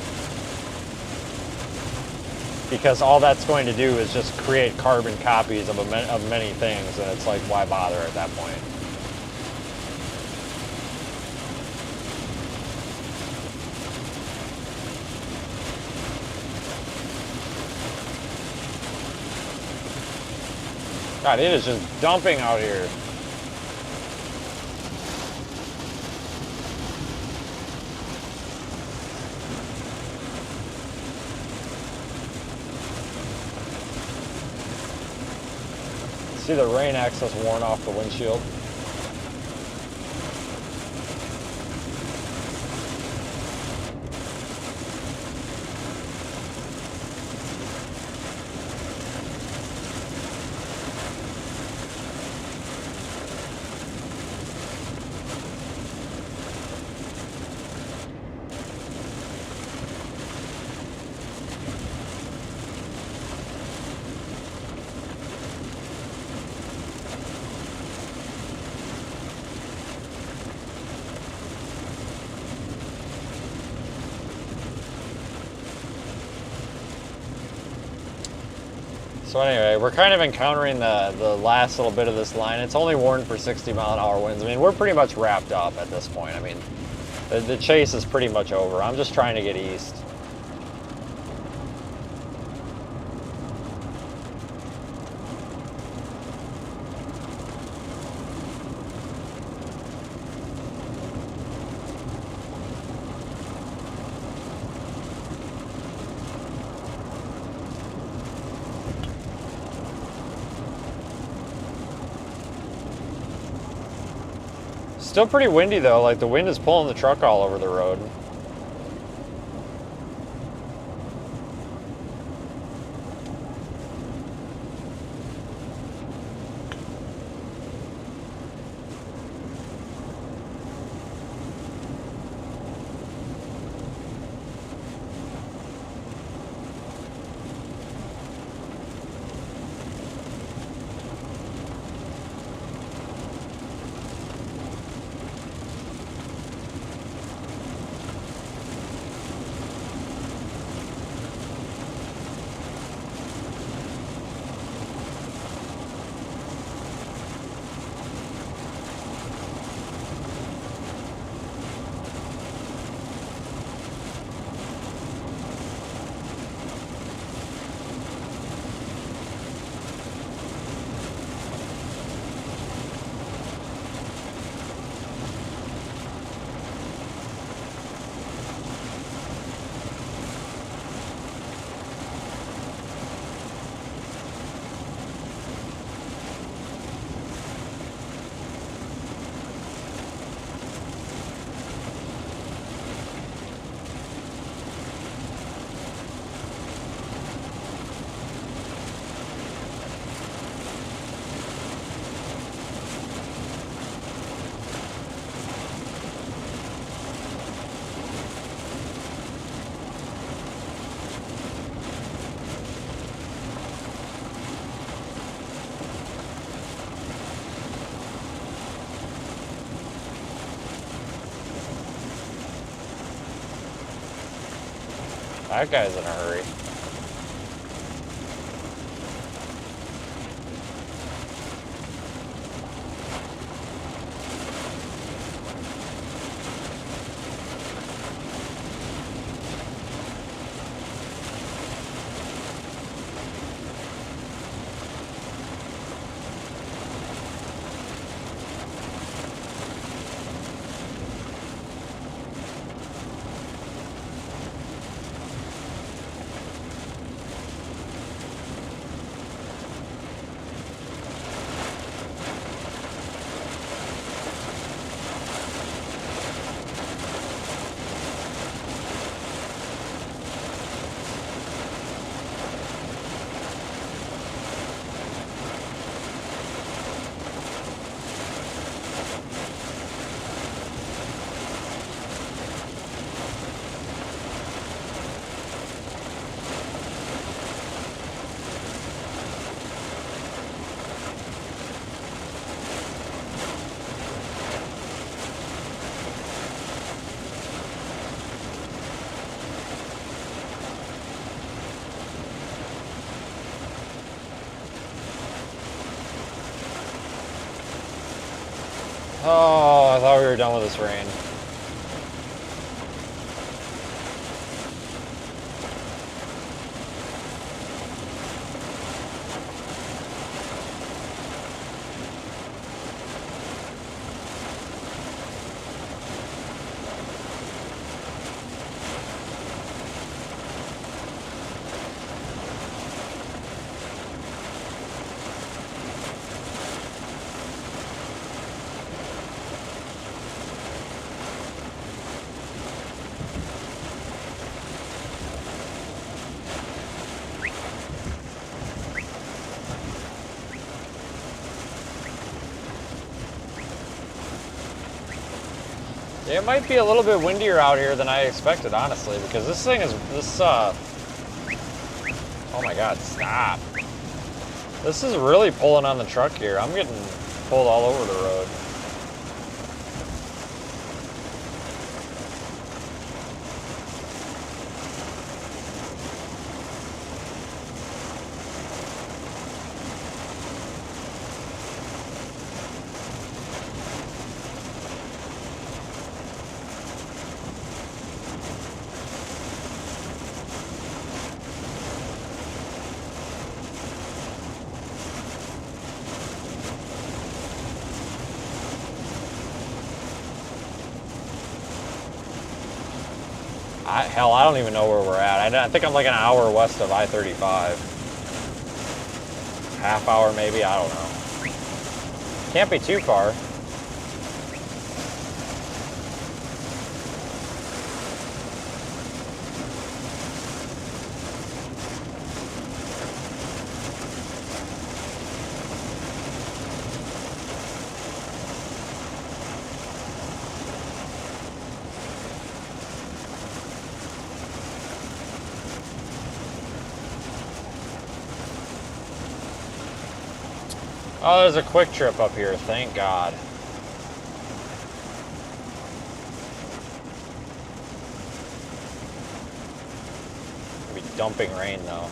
Because all that's going to do is just create carbon copies of many things, and it's like, why bother at that point? God, it is just dumping out here. See the rain access worn off the windshield. So anyway, we're kind of encountering the last little bit of this line. It's only warned for 60-mile-an-hour winds. I mean, we're pretty much wrapped up at this point. I mean, the chase is pretty much over. I'm just trying to get east. Still pretty windy though, like the wind is pulling the truck all over the road. That guy's in a hurry. Oh, I thought we were done with this rain. It might be a little bit windier out here than I expected, honestly, because this thing is, oh my God, stop. This is really pulling on the truck here. I'm getting pulled all over the road. Hell, I don't even know where we're at. I think I'm like an hour west of I-35. Half hour maybe, I don't know. Can't be too far. Oh, there's a quick trip up here, thank God. It'll be dumping rain though.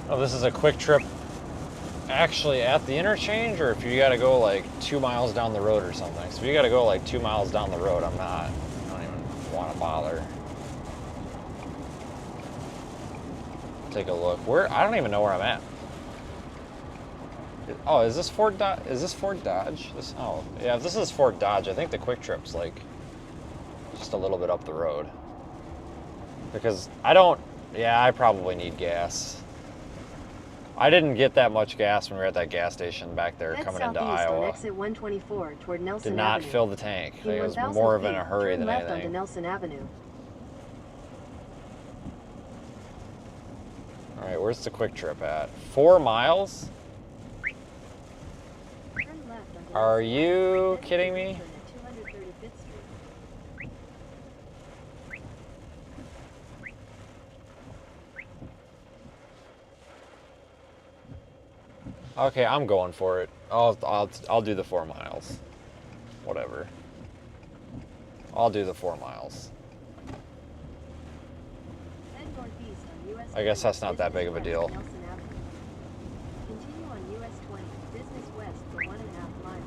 Oh, this is a quick trip actually at the interchange, or if you gotta go like 2 miles down the road or something. So if you gotta go like 2 miles down the road, I don't even want to bother. Take a look. I don't even know where I'm at. Oh, is this Fort Dodge? Is this Fort Dodge? This, oh, yeah, if this is Fort Dodge, I think the Quick Trip's like just a little bit up the road. Because I don't, yeah, I probably need gas. I didn't get that much gas when we were at that gas station back there Head coming into southeast on Iowa. exit 124 toward Nelson Did not Avenue. fill the tank. I think In it was 1,000 more of in a feet, hurry turn than left onto anything. Nelson Avenue. All right, where's the Quick Trip at? 4 miles? Turn left onto Are Nelson you Avenue, kidding then me? turn at 235th Street. Okay, I'm going for it. I'll do the 4 miles. Whatever. I'll do the 4 miles. Head northeast on US I guess 20, that's not that big of a business deal. west, Nelson Avenue. Continue on US 20, business west for 1.5 miles.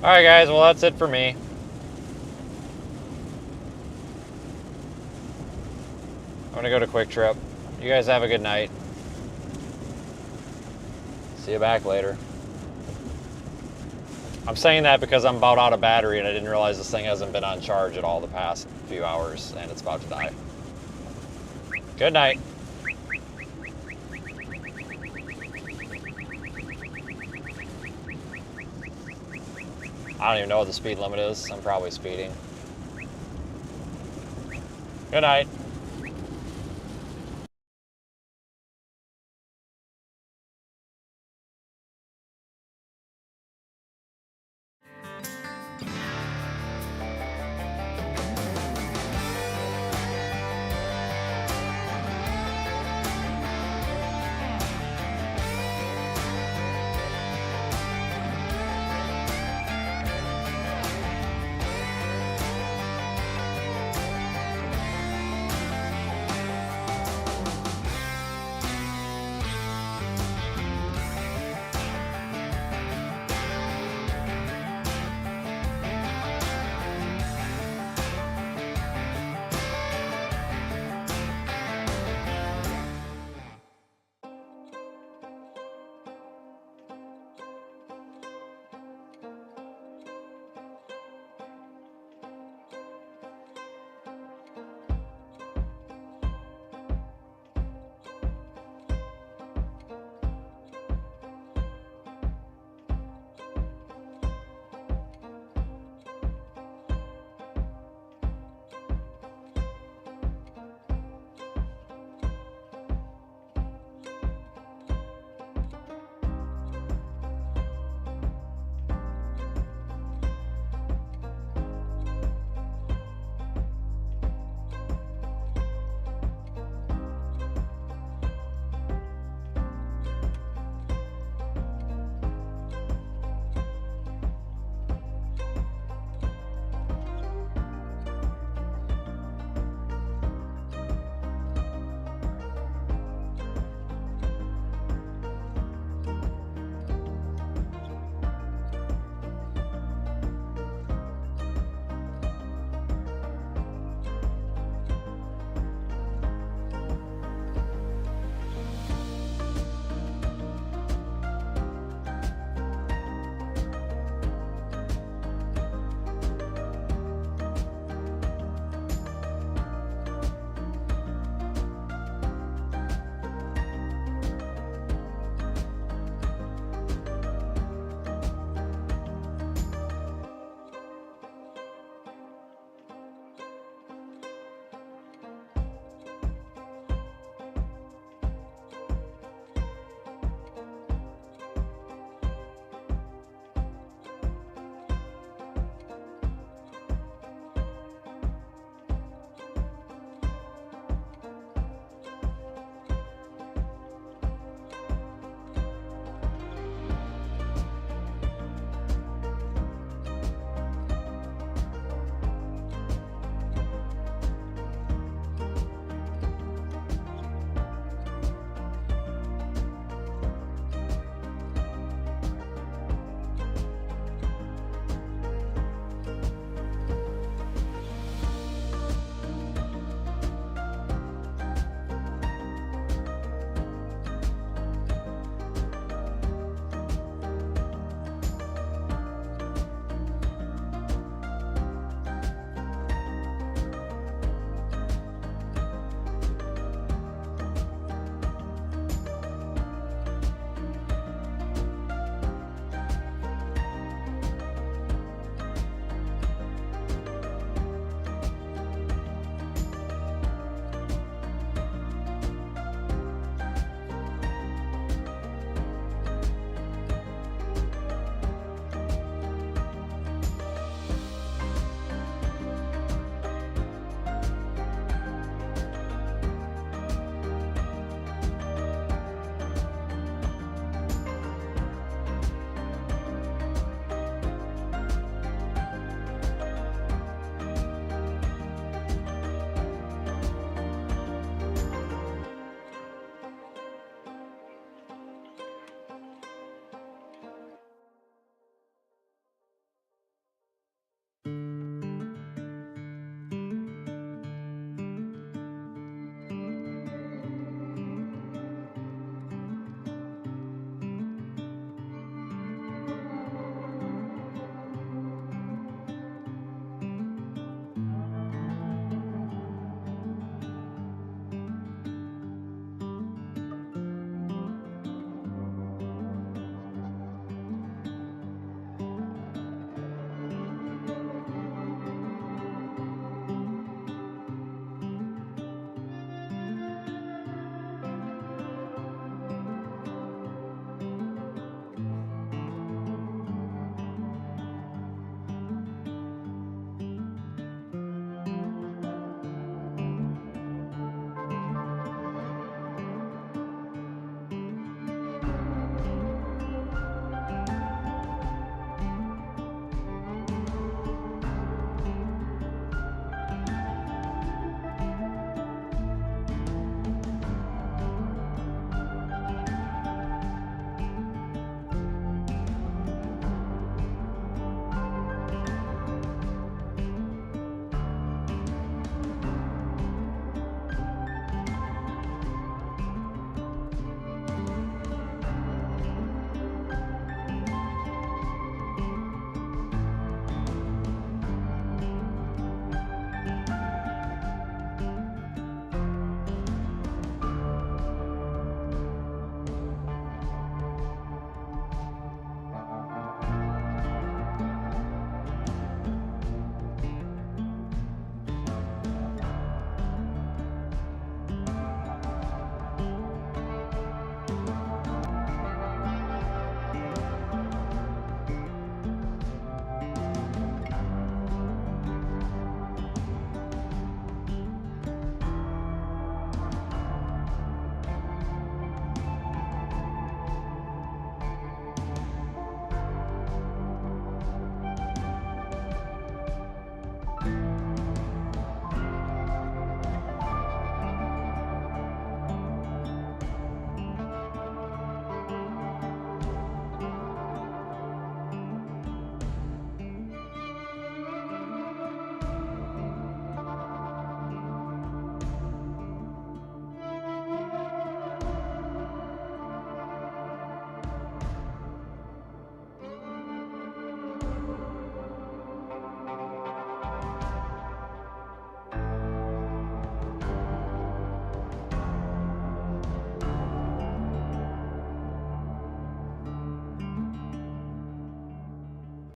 All right, guys. Well, that's it for me. I'm gonna go to Quick Trip. You guys have a good night. See you back later. I'm saying that because I'm about out of battery and I didn't realize this thing hasn't been on charge at all the past few hours and it's about to die. Good night. I don't even know what the speed limit is. I'm probably speeding. Good night.